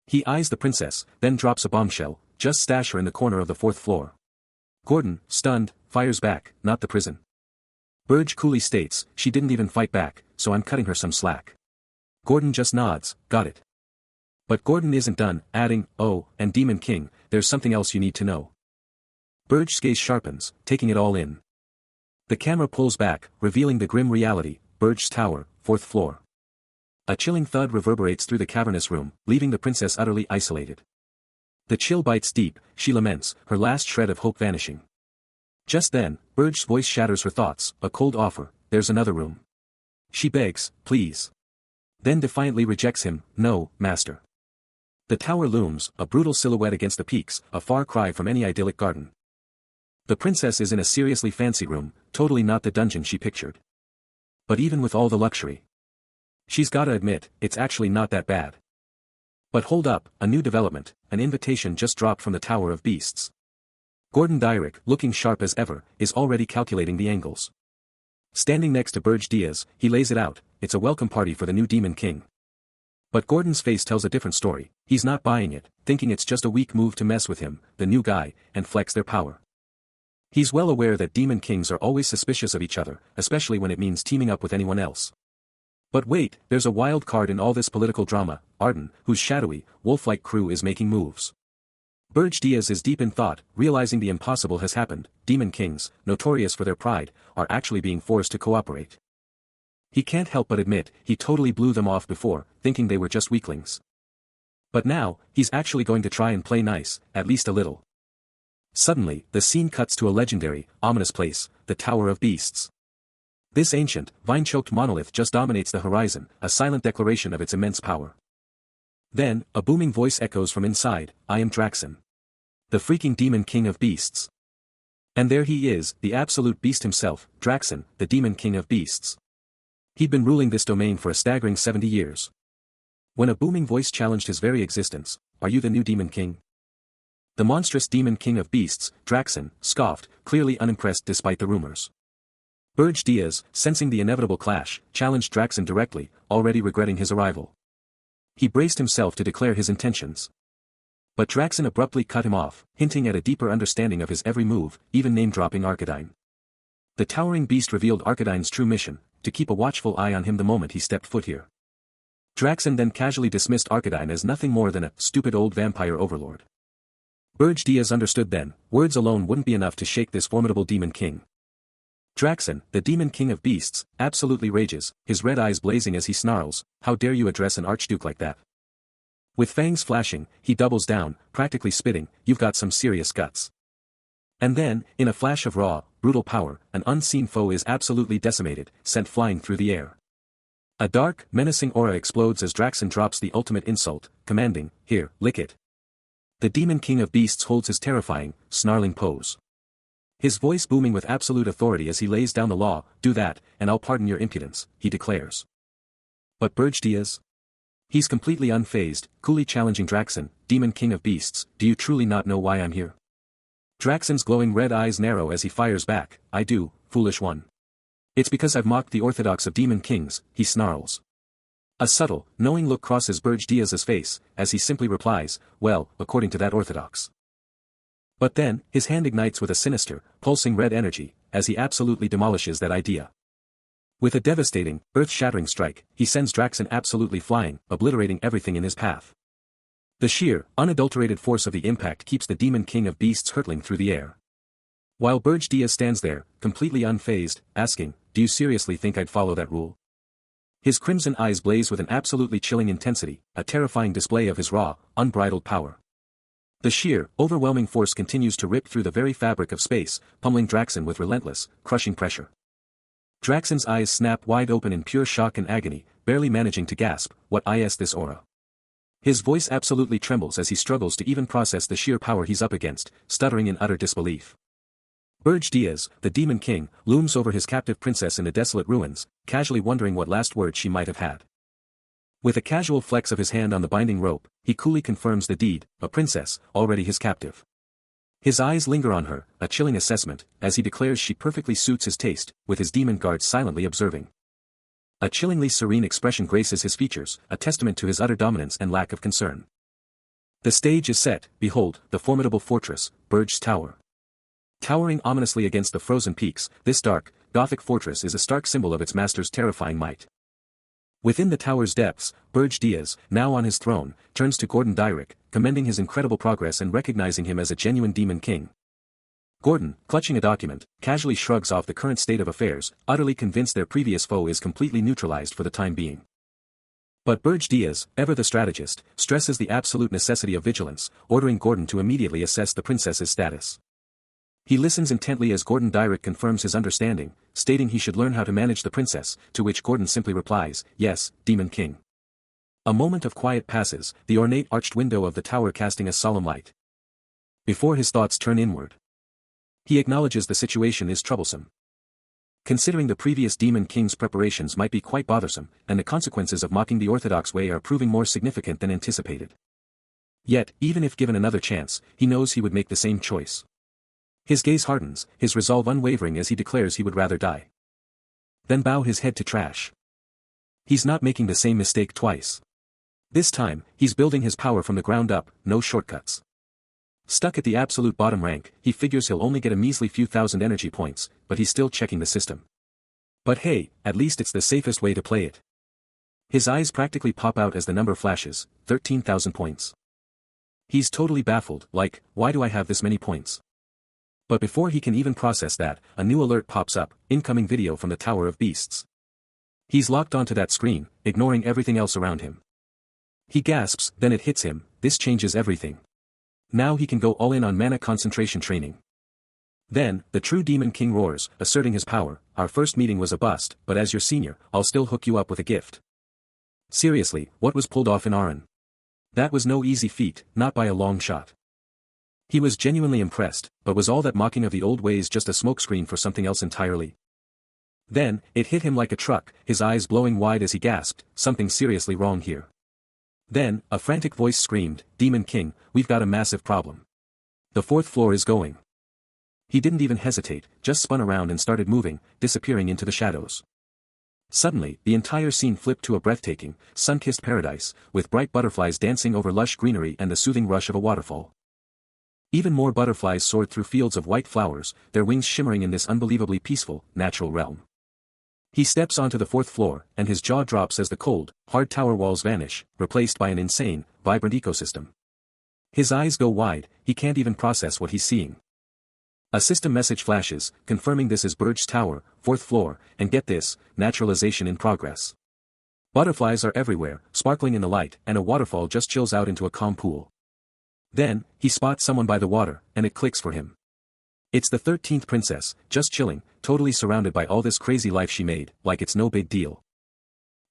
He eyes the princess, then drops a bombshell, "Just stash her in the corner of the 4th floor." Gordon, stunned, fires back, "Not the prison." Burge coolly states, "She didn't even fight back, so I'm cutting her some slack." Gordon just nods, "Got it." But Gordon isn't done, adding, "Oh, and Demon King, there's something else you need to know." Burge's gaze sharpens, taking it all in. The camera pulls back, revealing the grim reality, Burge's Tower, 4th floor. A chilling thud reverberates through the cavernous room, leaving the princess utterly isolated. The chill bites deep, she laments, her last shred of hope vanishing. Just then, Burge's voice shatters her thoughts, a cold offer, "There's another room." She begs, "Please." Then defiantly rejects him, "No, master." The tower looms, a brutal silhouette against the peaks, a far cry from any idyllic garden. The princess is in a seriously fancy room, totally not the dungeon she pictured. But even with all the luxury, she's gotta admit, it's actually not that bad. But hold up, a new development, an invitation just dropped from the Tower of Beasts. Gordon Dyrick, looking sharp as ever, is already calculating the angles. Standing next to Burge Diaz, he lays it out, it's a welcome party for the new Demon King. But Gordon's face tells a different story, he's not buying it, thinking it's just a weak move to mess with him, the new guy, and flex their power. He's well aware that Demon Kings are always suspicious of each other, especially when it means teaming up with anyone else. But wait, there's a wild card in all this political drama, Arden, whose shadowy, wolf-like crew is making moves. Burge Diaz is deep in thought, realizing the impossible has happened, Demon Kings, notorious for their pride, are actually being forced to cooperate. He can't help but admit, he totally blew them off before, thinking they were just weaklings. But now, he's actually going to try and play nice, at least a little. Suddenly, the scene cuts to a legendary, ominous place, the Tower of Beasts. This ancient, vine-choked monolith just dominates the horizon, a silent declaration of its immense power. Then, a booming voice echoes from inside, "I am Draxon. The freaking Demon King of Beasts." And there he is, the absolute beast himself, Draxon, the Demon King of Beasts. He'd been ruling this domain for a staggering 70 years. When a booming voice challenged his very existence, "Are you the new Demon King?" The monstrous Demon King of Beasts, Draxon, scoffed, clearly unimpressed despite the rumors. Burge Diaz, sensing the inevitable clash, challenged Draxon directly, already regretting his arrival. He braced himself to declare his intentions. But Draxen abruptly cut him off, hinting at a deeper understanding of his every move, even name-dropping Arcanine. The towering beast revealed Arcanine's true mission, to keep a watchful eye on him the moment he stepped foot here. Draxen then casually dismissed Arcanine as nothing more than a stupid old vampire overlord. Burge Diaz understood then, words alone wouldn't be enough to shake this formidable demon king. Draxen, the demon king of beasts, absolutely rages, his red eyes blazing as he snarls, "How dare you address an archduke like that?" With fangs flashing, he doubles down, practically spitting, "You've got some serious guts." And then, in a flash of raw, brutal power, an unseen foe is absolutely decimated, sent flying through the air. A dark, menacing aura explodes as Draxen drops the ultimate insult, commanding, "Here, lick it." The demon king of beasts holds his terrifying, snarling pose. His voice booming with absolute authority as he lays down the law, "Do that, and I'll pardon your impudence," he declares. But Burge Diaz? He's completely unfazed, coolly challenging Draxen, "Demon king of beasts, do you truly not know why I'm here?" Draxen's glowing red eyes narrow as he fires back, "I do, foolish one. It's because I've mocked the orthodox of demon kings," he snarls. A subtle, knowing look crosses Burge Diaz's face, as he simply replies, "Well, according to that orthodox." But then, his hand ignites with a sinister, pulsing red energy, as he absolutely demolishes that idea. With a devastating, earth-shattering strike, he sends Draxen absolutely flying, obliterating everything in his path. The sheer, unadulterated force of the impact keeps the demon king of beasts hurtling through the air. While Burge Diaz stands there, completely unfazed, asking, "Do you seriously think I'd follow that rule?" His crimson eyes blaze with an absolutely chilling intensity, a terrifying display of his raw, unbridled power. The sheer, overwhelming force continues to rip through the very fabric of space, pummeling Draxen with relentless, crushing pressure. Draxen's eyes snap wide open in pure shock and agony, barely managing to gasp, "What is this aura?" His voice absolutely trembles as he struggles to even process the sheer power he's up against, stuttering in utter disbelief. Burge Diaz, the demon king, looms over his captive princess in the desolate ruins, casually wondering what last words she might have had. With a casual flex of his hand on the binding rope, he coolly confirms the deed, a princess, already his captive. His eyes linger on her, a chilling assessment, as he declares she perfectly suits his taste, with his demon guards silently observing. A chillingly serene expression graces his features, a testament to his utter dominance and lack of concern. The stage is set, behold, the formidable fortress, Burge's Tower. Towering ominously against the frozen peaks, this dark, Gothic fortress is a stark symbol of its master's terrifying might. Within the tower's depths, Burge Diaz, now on his throne, turns to Gordon Dyrick, commending his incredible progress and recognizing him as a genuine demon king. Gordon, clutching a document, casually shrugs off the current state of affairs, utterly convinced their previous foe is completely neutralized for the time being. But Burge Diaz, ever the strategist, stresses the absolute necessity of vigilance, ordering Gordon to immediately assess the princess's status. He listens intently as Gordon Dyrick confirms his understanding, stating he should learn how to manage the princess, to which Gordon simply replies, "Yes, Demon King." A moment of quiet passes, the ornate arched window of the tower casting a solemn light. Before his thoughts turn inward, he acknowledges the situation is troublesome. Considering the previous Demon King's preparations might be quite bothersome, and the consequences of mocking the orthodox way are proving more significant than anticipated. Yet, even if given another chance, he knows he would make the same choice. His gaze hardens, his resolve unwavering as he declares he would rather die than bow his head to trash. He's not making the same mistake twice. This time, he's building his power from the ground up, no shortcuts. Stuck at the absolute bottom rank, he figures he'll only get a measly few thousand energy points, but he's still checking the system. But hey, at least it's the safest way to play it. His eyes practically pop out as the number flashes, 13,000 points. He's totally baffled, like, why do I have this many points? But before he can even process that, a new alert pops up, incoming video from the Tower of Beasts. He's locked onto that screen, ignoring everything else around him. He gasps, then it hits him, this changes everything. Now he can go all in on mana concentration training. Then, the true Demon King roars, asserting his power, "Our first meeting was a bust, but as your senior, I'll still hook you up with a gift." Seriously, what was pulled off in Aran? That was no easy feat, not by a long shot. He was genuinely impressed, but was all that mocking of the old ways just a smokescreen for something else entirely? Then, it hit him like a truck, his eyes blowing wide as he gasped, something seriously wrong here. Then, a frantic voice screamed, "Demon King, we've got a massive problem. The fourth floor is going." He didn't even hesitate, just spun around and started moving, disappearing into the shadows. Suddenly, the entire scene flipped to a breathtaking, sun-kissed paradise, with bright butterflies dancing over lush greenery and the soothing rush of a waterfall. Even more butterflies soared through fields of white flowers, their wings shimmering in this unbelievably peaceful, natural realm. He steps onto the 4th floor, and his jaw drops as the cold, hard tower walls vanish, replaced by an insane, vibrant ecosystem. His eyes go wide, he can't even process what he's seeing. A system message flashes, confirming this is Burj's tower, 4th floor, and get this, naturalization in progress. Butterflies are everywhere, sparkling in the light, and a waterfall just chills out into a calm pool. Then, he spots someone by the water, and it clicks for him. It's the 13th princess, just chilling, totally surrounded by all this crazy life she made, like it's no big deal.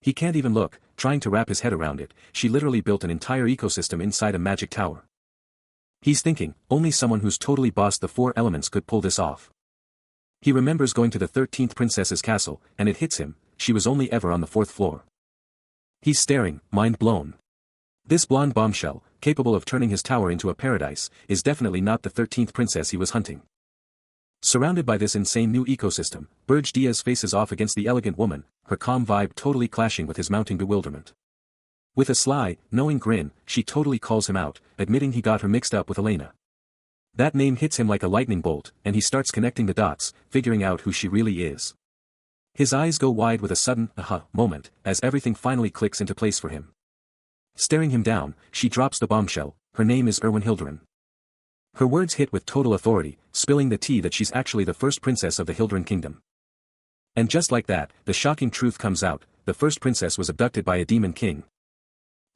He can't even look, trying to wrap his head around it, she literally built an entire ecosystem inside a magic tower. He's thinking, only someone who's totally bossed the 4 elements could pull this off. He remembers going to the 13th princess's castle, and it hits him, she was only ever on the 4th floor. He's staring, mind blown. This blonde bombshell, capable of turning his tower into a paradise, is definitely not the 13th princess he was hunting. Surrounded by this insane new ecosystem, Burj Diaz faces off against the elegant woman, her calm vibe totally clashing with his mounting bewilderment. With a sly, knowing grin, she totally calls him out, admitting he got her mixed up with Elena. That name hits him like a lightning bolt, and he starts connecting the dots, figuring out who she really is. His eyes go wide with a sudden, aha, moment, as everything finally clicks into place for him. Staring him down, she drops the bombshell, her name is Erwin Hilderin. Her words hit with total authority, spilling the tea that she's actually the first princess of the Hilderin kingdom. And just like that, the shocking truth comes out, the first princess was abducted by a demon king.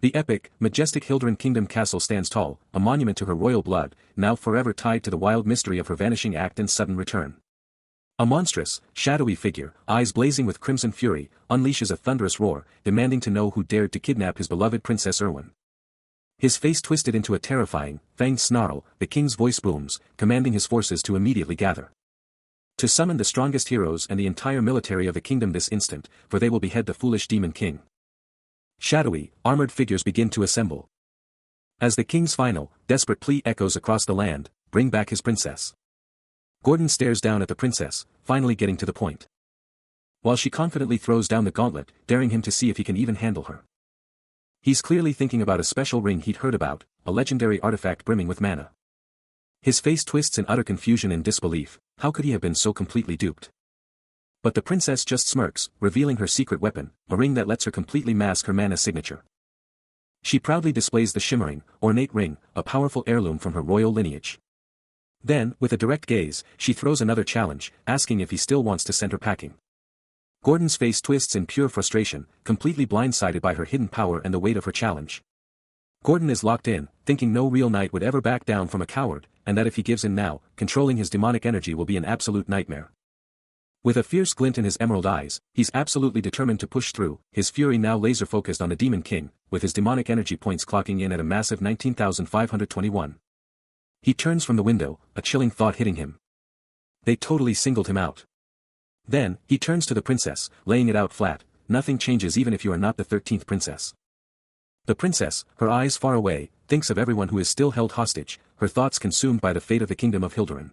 The epic, majestic Hilderin kingdom castle stands tall, a monument to her royal blood, now forever tied to the wild mystery of her vanishing act and sudden return. A monstrous, shadowy figure, eyes blazing with crimson fury, unleashes a thunderous roar, demanding to know who dared to kidnap his beloved Princess Erwin. His face twisted into a terrifying, fanged snarl, the king's voice booms, commanding his forces to immediately gather. To summon the strongest heroes and the entire military of the kingdom this instant, for they will behead the foolish demon king. Shadowy, armored figures begin to assemble. As the king's final, desperate plea echoes across the land, bring back his princess. Gordon stares down at the princess, finally getting to the point. While she confidently throws down the gauntlet, daring him to see if he can even handle her. He's clearly thinking about a special ring he'd heard about, a legendary artifact brimming with mana. His face twists in utter confusion and disbelief, how could he have been so completely duped? But the princess just smirks, revealing her secret weapon, a ring that lets her completely mask her mana signature. She proudly displays the shimmering, ornate ring, a powerful heirloom from her royal lineage. Then, with a direct gaze, she throws another challenge, asking if he still wants to send her packing. Gordon's face twists in pure frustration, completely blindsided by her hidden power and the weight of her challenge. Gordon is locked in, thinking no real knight would ever back down from a coward, and that if he gives in now, controlling his demonic energy will be an absolute nightmare. With a fierce glint in his emerald eyes, he's absolutely determined to push through, his fury now laser-focused on the Demon King, with his demonic energy points clocking in at a massive 19,521. He turns from the window, a chilling thought hitting him. They totally singled him out. Then, he turns to the princess, laying it out flat, nothing changes even if you are not the 13th princess. The princess, her eyes far away, thinks of everyone who is still held hostage, her thoughts consumed by the fate of the kingdom of Hilderin.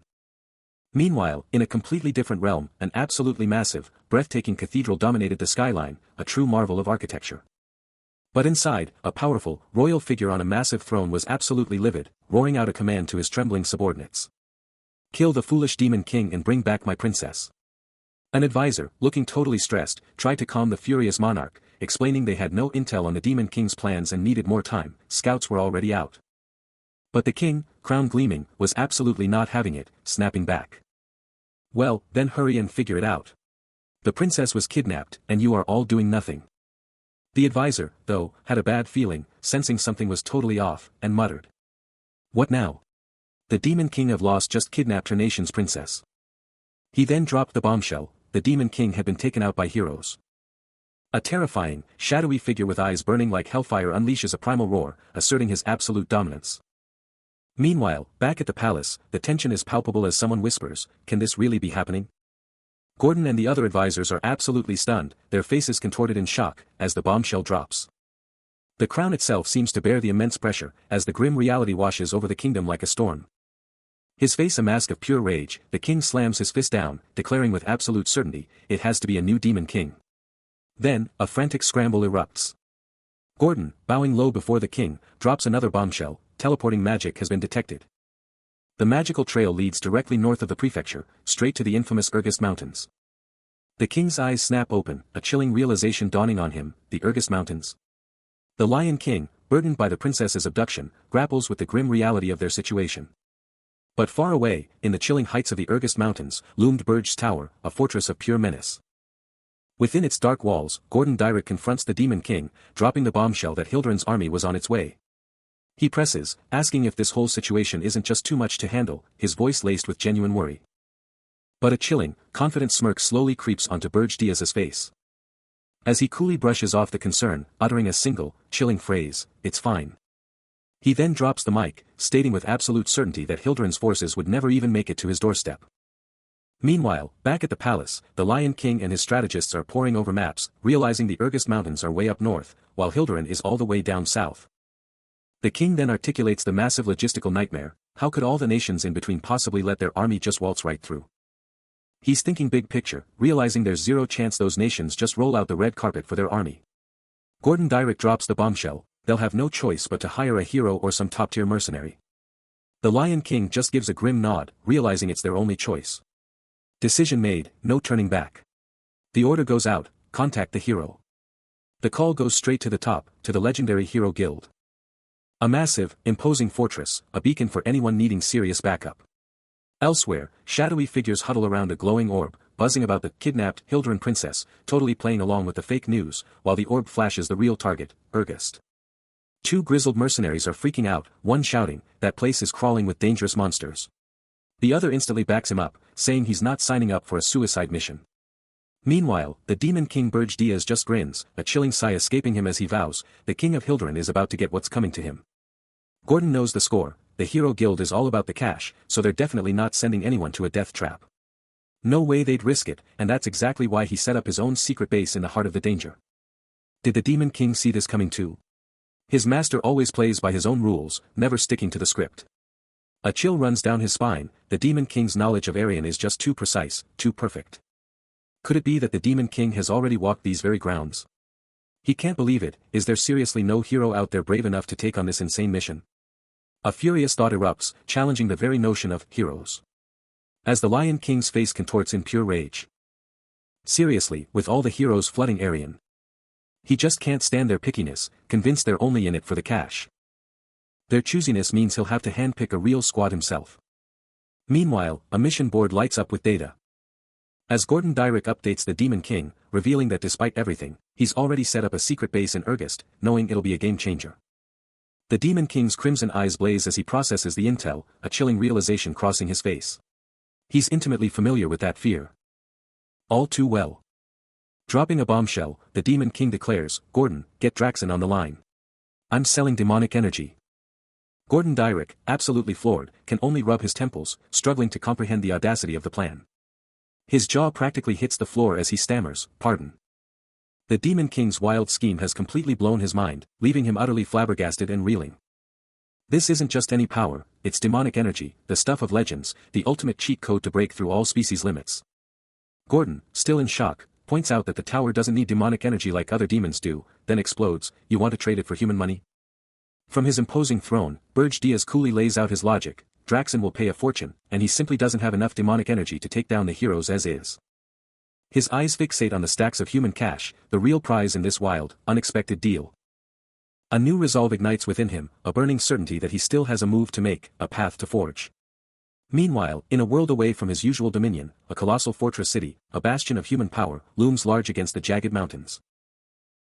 Meanwhile, in a completely different realm, an absolutely massive, breathtaking cathedral dominated the skyline, a true marvel of architecture. But inside, a powerful, royal figure on a massive throne was absolutely livid, roaring out a command to his trembling subordinates. Kill the foolish demon king and bring back my princess. An advisor, looking totally stressed, tried to calm the furious monarch, explaining they had no intel on the demon king's plans and needed more time, scouts were already out. But the king, crown gleaming, was absolutely not having it, snapping back. Well, then hurry and figure it out. The princess was kidnapped, and you are all doing nothing. The advisor, though, had a bad feeling, sensing something was totally off, and muttered. What now? The demon king of Lost just kidnapped her nation's princess. He then dropped the bombshell, the demon king had been taken out by heroes. A terrifying, shadowy figure with eyes burning like hellfire unleashes a primal roar, asserting his absolute dominance. Meanwhile, back at the palace, the tension is palpable as someone whispers, can this really be happening? Gordon and the other advisors are absolutely stunned, their faces contorted in shock, as the bombshell drops. The crown itself seems to bear the immense pressure, as the grim reality washes over the kingdom like a storm. His face a mask of pure rage, the king slams his fist down, declaring with absolute certainty, it has to be a new demon king. Then, a frantic scramble erupts. Gordon, bowing low before the king, drops another bombshell. Teleporting magic has been detected. The magical trail leads directly north of the prefecture, straight to the infamous Urgest Mountains. The king's eyes snap open, a chilling realization dawning on him: the Urgest Mountains. The Lion King, burdened by the princess's abduction, grapples with the grim reality of their situation. But far away, in the chilling heights of the Urgest Mountains, loomed Burge's Tower, a fortress of pure menace. Within its dark walls, Gordon Direct confronts the Demon King, dropping the bombshell that Hildurin's army was on its way. He presses, asking if this whole situation isn't just too much to handle, his voice laced with genuine worry. But a chilling, confident smirk slowly creeps onto Burge Diaz's face. As he coolly brushes off the concern, uttering a single, chilling phrase, "It's fine." He then drops the mic, stating with absolute certainty that Hildurin's forces would never even make it to his doorstep. Meanwhile, back at the palace, the Lion King and his strategists are poring over maps, realizing the Urgest Mountains are way up north, while Hildurin is all the way down south. The king then articulates the massive logistical nightmare: how could all the nations in between possibly let their army just waltz right through? He's thinking big picture, realizing there's zero chance those nations just roll out the red carpet for their army. Gordon Direct drops the bombshell: they'll have no choice but to hire a hero or some top-tier mercenary. The Lion King just gives a grim nod, realizing it's their only choice. Decision made, no turning back. The order goes out: contact the hero. The call goes straight to the top, to the legendary Hero Guild. A massive, imposing fortress, a beacon for anyone needing serious backup. Elsewhere, shadowy figures huddle around a glowing orb, buzzing about the kidnapped Hildurin princess, totally playing along with the fake news, while the orb flashes the real target, Urgest. Two grizzled mercenaries are freaking out, one shouting, "That place is crawling with dangerous monsters." The other instantly backs him up, saying he's not signing up for a suicide mission. Meanwhile, the Demon King Burge Diaz just grins, a chilling sigh escaping him as he vows, the king of Hildurin is about to get what's coming to him. Gordon knows the score: the Hero Guild is all about the cash, so they're definitely not sending anyone to a death trap. No way they'd risk it, and that's exactly why he set up his own secret base in the heart of the danger. Did the Demon King see this coming too? His master always plays by his own rules, never sticking to the script. A chill runs down his spine: the Demon King's knowledge of Aryan is just too precise, too perfect. Could it be that the Demon King has already walked these very grounds? He can't believe it: is there seriously no hero out there brave enough to take on this insane mission? A furious thought erupts, challenging the very notion of heroes. As the Lion King's face contorts in pure rage. Seriously, with all the heroes flooding Aryan. He just can't stand their pickiness, convinced they're only in it for the cash. Their choosiness means he'll have to handpick a real squad himself. Meanwhile, a mission board lights up with data. As Gordon Direct updates the Demon King, revealing that despite everything, he's already set up a secret base in Urgest, knowing it'll be a game changer. The Demon King's crimson eyes blaze as he processes the intel, a chilling realization crossing his face. He's intimately familiar with that fear. All too well. Dropping a bombshell, the Demon King declares, "Gordon, get Draxon on the line. I'm selling demonic energy." Gordon Direct, absolutely floored, can only rub his temples, struggling to comprehend the audacity of the plan. His jaw practically hits the floor as he stammers, "Pardon." The Demon King's wild scheme has completely blown his mind, leaving him utterly flabbergasted and reeling. This isn't just any power, it's demonic energy, the stuff of legends, the ultimate cheat code to break through all species limits. Gordon, still in shock, points out that the tower doesn't need demonic energy like other demons do, then explodes: "You want to trade it for human money?" From his imposing throne, Burge Diaz coolly lays out his logic: Draxon will pay a fortune, and he simply doesn't have enough demonic energy to take down the heroes as is. His eyes fixate on the stacks of human cash, the real prize in this wild, unexpected deal. A new resolve ignites within him, a burning certainty that he still has a move to make, a path to forge. Meanwhile, in a world away from his usual dominion, a colossal fortress city, a bastion of human power, looms large against the jagged mountains.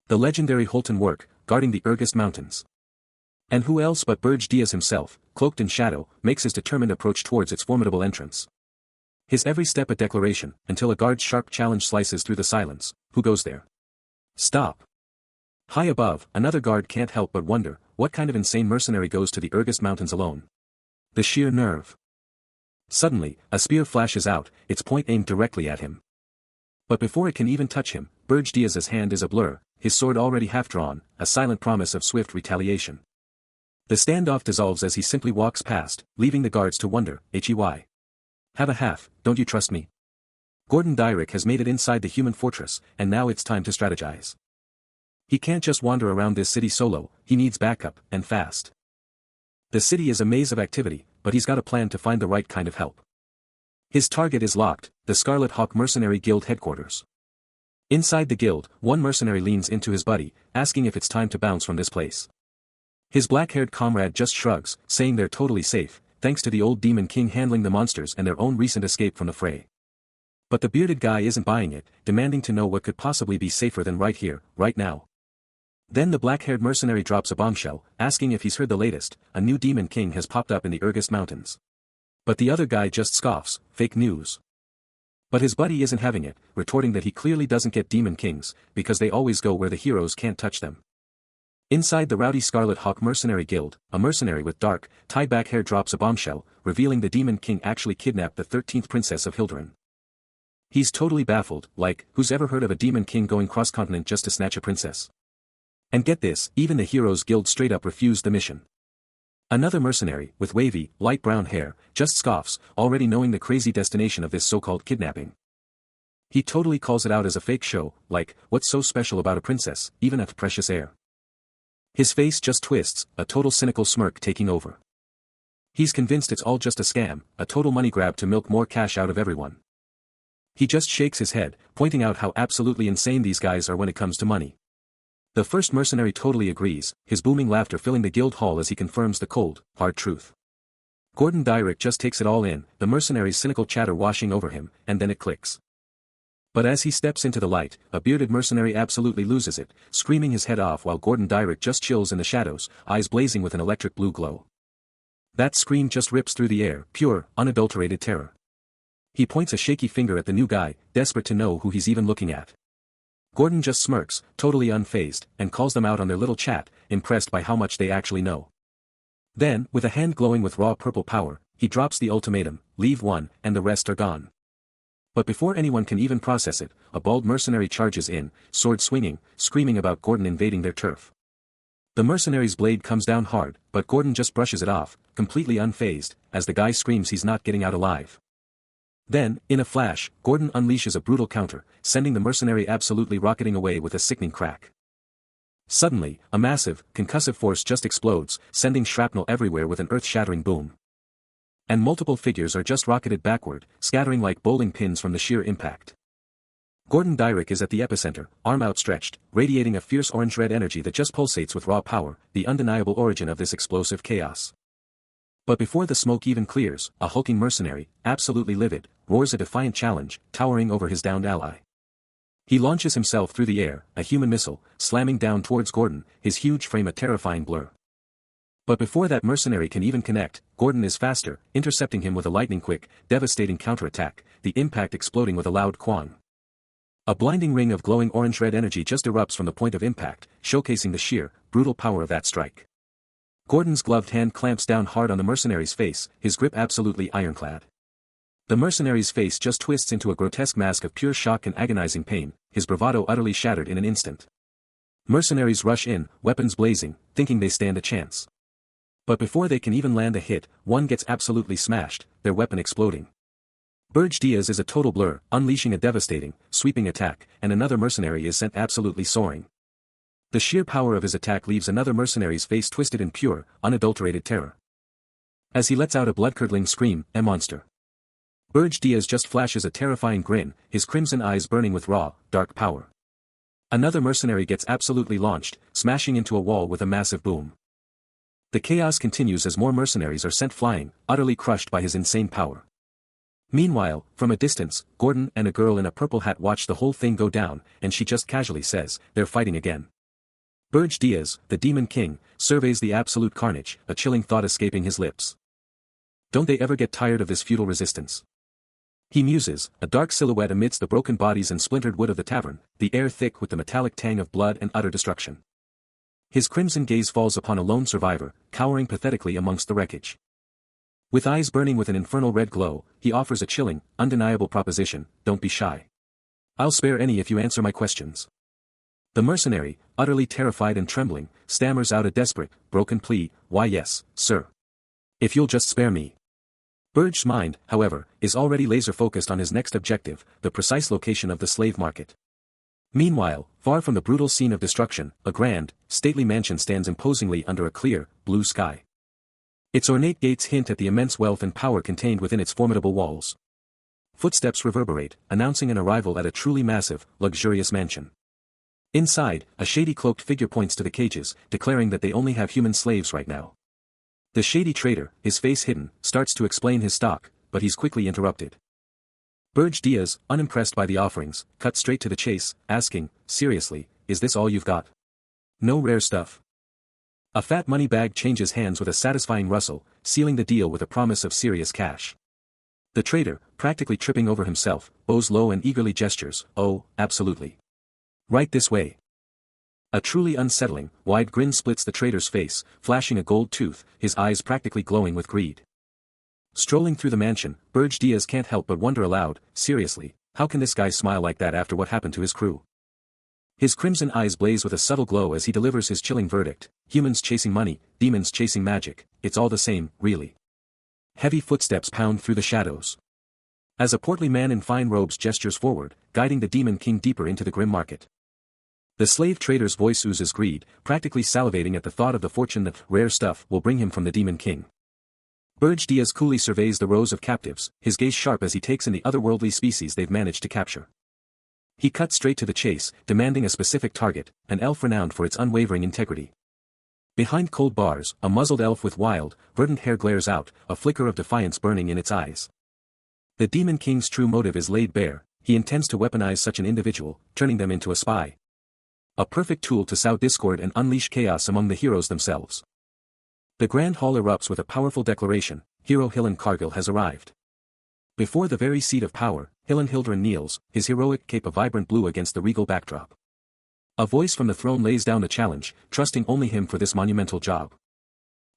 The legendary Holton Work, guarding the Urgest Mountains. And who else but Burge Diaz himself, cloaked in shadow, makes his determined approach towards its formidable entrance. His every step a declaration, until a guard's sharp challenge slices through the silence: "Who goes there?" "Stop." High above, another guard can't help but wonder, what kind of insane mercenary goes to the Urgest Mountains alone? The sheer nerve. Suddenly, a spear flashes out, its point aimed directly at him. But before it can even touch him, Burge Diaz's hand is a blur, his sword already half-drawn, a silent promise of swift retaliation. The standoff dissolves as he simply walks past, leaving the guards to wonder: "Hey, have a half, don't you trust me?" Gordon Dyrek has made it inside the human fortress, and now it's time to strategize. He can't just wander around this city solo, he needs backup, and fast. The city is a maze of activity, but he's got a plan to find the right kind of help. His target is locked, the Scarlet Hawk Mercenary Guild headquarters. Inside the guild, one mercenary leans into his buddy, asking if it's time to bounce from this place. His black-haired comrade just shrugs, saying they're totally safe, thanks to the old Demon King handling the monsters and their own recent escape from the fray. But the bearded guy isn't buying it, demanding to know what could possibly be safer than right here, right now. Then the black-haired mercenary drops a bombshell, asking if he's heard the latest, a new Demon King has popped up in the Urgist Mountains. But the other guy just scoffs, fake news. But his buddy isn't having it, retorting that he clearly doesn't get Demon Kings, because they always go where the heroes can't touch them. Inside the rowdy Scarlet Hawk Mercenary Guild, a mercenary with dark, tied-back hair drops a bombshell, revealing the Demon King actually kidnapped the 13th princess of Hilderin. He's totally baffled, like, who's ever heard of a Demon King going cross-continent just to snatch a princess? And get this, even the Heroes Guild straight up refused the mission. Another mercenary, with wavy, light brown hair, just scoffs, already knowing the crazy destination of this so-called kidnapping. He totally calls it out as a fake show, like, what's so special about a princess, even a precious heir? His face just twists, a total cynical smirk taking over. He's convinced it's all just a scam, a total money grab to milk more cash out of everyone. He just shakes his head, pointing out how absolutely insane these guys are when it comes to money. The first mercenary totally agrees, his booming laughter filling the guild hall as he confirms the cold, hard truth. Gordon Dyrek just takes it all in, the mercenary's cynical chatter washing over him, and then it clicks. But as he steps into the light, a bearded mercenary absolutely loses it, screaming his head off while Gordon Dyrek just chills in the shadows, eyes blazing with an electric blue glow. That scream just rips through the air, pure, unadulterated terror. He points a shaky finger at the new guy, desperate to know who he's even looking at. Gordon just smirks, totally unfazed, and calls them out on their little chat, impressed by how much they actually know. Then, with a hand glowing with raw purple power, he drops the ultimatum, leave one, and the rest are gone. But before anyone can even process it, a bald mercenary charges in, sword swinging, screaming about Gordon invading their turf. The mercenary's blade comes down hard, but Gordon just brushes it off, completely unfazed, as the guy screams he's not getting out alive. Then, in a flash, Gordon unleashes a brutal counter, sending the mercenary absolutely rocketing away with a sickening crack. Suddenly, a massive, concussive force just explodes, sending shrapnel everywhere with an earth-shattering boom. And multiple figures are just rocketed backward, scattering like bowling pins from the sheer impact. Gordon Dyrek is at the epicenter, arm outstretched, radiating a fierce orange-red energy that just pulsates with raw power, the undeniable origin of this explosive chaos. But before the smoke even clears, a hulking mercenary, absolutely livid, roars a defiant challenge, towering over his downed ally. He launches himself through the air, a human missile, slamming down towards Gordon, his huge frame a terrifying blur. But before that mercenary can even connect, Gordon is faster, intercepting him with a lightning-quick, devastating counterattack, the impact exploding with a loud quang. A blinding ring of glowing orange-red energy just erupts from the point of impact, showcasing the sheer, brutal power of that strike. Gordon's gloved hand clamps down hard on the mercenary's face, his grip absolutely ironclad. The mercenary's face just twists into a grotesque mask of pure shock and agonizing pain, his bravado utterly shattered in an instant. Mercenaries rush in, weapons blazing, thinking they stand a chance. But before they can even land a hit, one gets absolutely smashed, their weapon exploding. Burge Diaz is a total blur, unleashing a devastating, sweeping attack, and another mercenary is sent absolutely soaring. The sheer power of his attack leaves another mercenary's face twisted in pure, unadulterated terror. As he lets out a blood-curdling scream, a monster. Burge Diaz just flashes a terrifying grin, his crimson eyes burning with raw, dark power. Another mercenary gets absolutely launched, smashing into a wall with a massive boom. The chaos continues as more mercenaries are sent flying, utterly crushed by his insane power. Meanwhile, from a distance, Gordon and a girl in a purple hat watch the whole thing go down, and she just casually says, "They're fighting again." Burge Diaz, the Demon King, surveys the absolute carnage, a chilling thought escaping his lips. Don't they ever get tired of this futile resistance? He muses, a dark silhouette amidst the broken bodies and splintered wood of the tavern, the air thick with the metallic tang of blood and utter destruction. His crimson gaze falls upon a lone survivor, cowering pathetically amongst the wreckage. With eyes burning with an infernal red glow, he offers a chilling, undeniable proposition, "Don't be shy. I'll spare any if you answer my questions." The mercenary, utterly terrified and trembling, stammers out a desperate, broken plea, "Why yes, sir. If you'll just spare me." Burge's mind, however, is already laser-focused on his next objective, the precise location of the slave market. Meanwhile, far from the brutal scene of destruction, a grand, stately mansion stands imposingly under a clear, blue sky. Its ornate gates hint at the immense wealth and power contained within its formidable walls. Footsteps reverberate, announcing an arrival at a truly massive, luxurious mansion. Inside, a shady cloaked figure points to the cages, declaring that they only have human slaves right now. The shady trader, his face hidden, starts to explain his stock, but he's quickly interrupted. Burge Diaz, unimpressed by the offerings, cuts straight to the chase, asking, "Seriously, is this all you've got? No rare stuff?" A fat money bag changes hands with a satisfying rustle, sealing the deal with a promise of serious cash. The trader, practically tripping over himself, bows low and eagerly gestures, "Oh, absolutely. Right this way." A truly unsettling, wide grin splits the trader's face, flashing a gold tooth, his eyes practically glowing with greed. Strolling through the mansion, Burge Diaz can't help but wonder aloud, seriously, how can this guy smile like that after what happened to his crew? His crimson eyes blaze with a subtle glow as he delivers his chilling verdict, humans chasing money, demons chasing magic, it's all the same, really. Heavy footsteps pound through the shadows. As a portly man in fine robes gestures forward, guiding the Demon King deeper into the grim market. The slave trader's voice oozes greed, practically salivating at the thought of the fortune that rare stuff will bring him from the Demon King. Burge Diaz coolly surveys the rows of captives, his gaze sharp as he takes in the otherworldly species they've managed to capture. He cuts straight to the chase, demanding a specific target, an elf renowned for its unwavering integrity. Behind cold bars, a muzzled elf with wild, verdant hair glares out, a flicker of defiance burning in its eyes. The Demon King's true motive is laid bare, he intends to weaponize such an individual, turning them into a spy. A perfect tool to sow discord and unleash chaos among the heroes themselves. The Grand Hall erupts with a powerful declaration, Hero Hillen Cargill has arrived. Before the very seat of power, Hillen Hildren kneels, his heroic cape a vibrant blue against the regal backdrop. A voice from the throne lays down the challenge, trusting only him for this monumental job.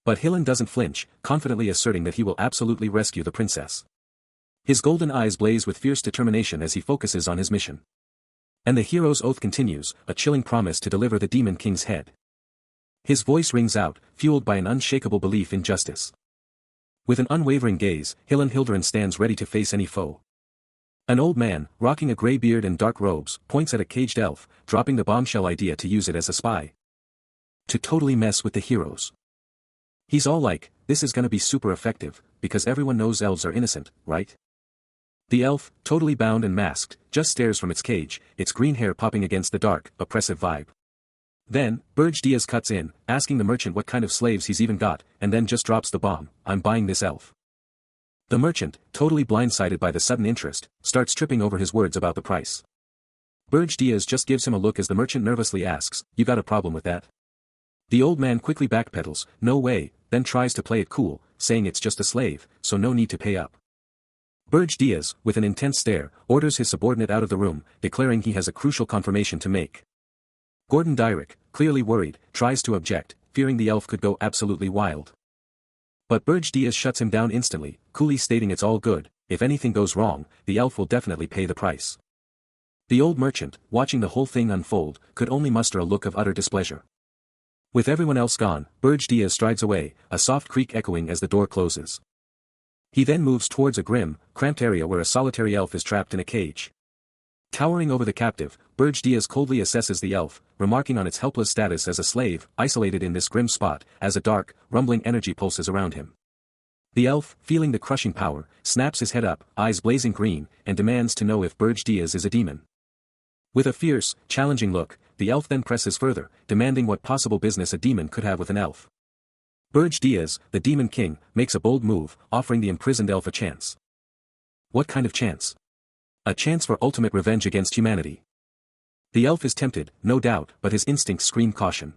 But Hillen doesn't flinch, confidently asserting that he will absolutely rescue the princess. His golden eyes blaze with fierce determination as he focuses on his mission. And the hero's oath continues, a chilling promise to deliver the Demon King's head. His voice rings out, fueled by an unshakable belief in justice. With an unwavering gaze, Hillen Hildren stands ready to face any foe. An old man, rocking a grey beard and dark robes, points at a caged elf, dropping the bombshell idea to use it as a spy. To totally mess with the heroes. He's all like, this is gonna be super effective, because everyone knows elves are innocent, right? The elf, totally bound and masked, just stares from its cage, its green hair popping against the dark, oppressive vibe. Then, Burge Diaz cuts in, asking the merchant what kind of slaves he's even got, and then just drops the bomb, "I'm buying this elf." The merchant, totally blindsided by the sudden interest, starts tripping over his words about the price. Burge Diaz just gives him a look as the merchant nervously asks, "You got a problem with that?" The old man quickly backpedals, "No way," then tries to play it cool, saying it's just a slave, so no need to pay up. Burge Diaz, with an intense stare, orders his subordinate out of the room, declaring he has a crucial confirmation to make. Gordon Dyrick, clearly worried, tries to object, fearing the elf could go absolutely wild. But Burge Diaz shuts him down instantly, coolly stating it's all good, if anything goes wrong, the elf will definitely pay the price. The old merchant, watching the whole thing unfold, could only muster a look of utter displeasure. With everyone else gone, Burge Diaz strides away, a soft creak echoing as the door closes. He then moves towards a grim, cramped area where a solitary elf is trapped in a cage. Towering over the captive, Burge Diaz coldly assesses the elf, remarking on its helpless status as a slave, isolated in this grim spot, as a dark, rumbling energy pulses around him. The elf, feeling the crushing power, snaps his head up, eyes blazing green, and demands to know if Burge Diaz is a demon. With a fierce, challenging look, the elf then presses further, demanding what possible business a demon could have with an elf. Burge Diaz, the Demon King, makes a bold move, offering the imprisoned elf a chance. What kind of chance? A chance for ultimate revenge against humanity. The elf is tempted, no doubt, but his instincts scream caution.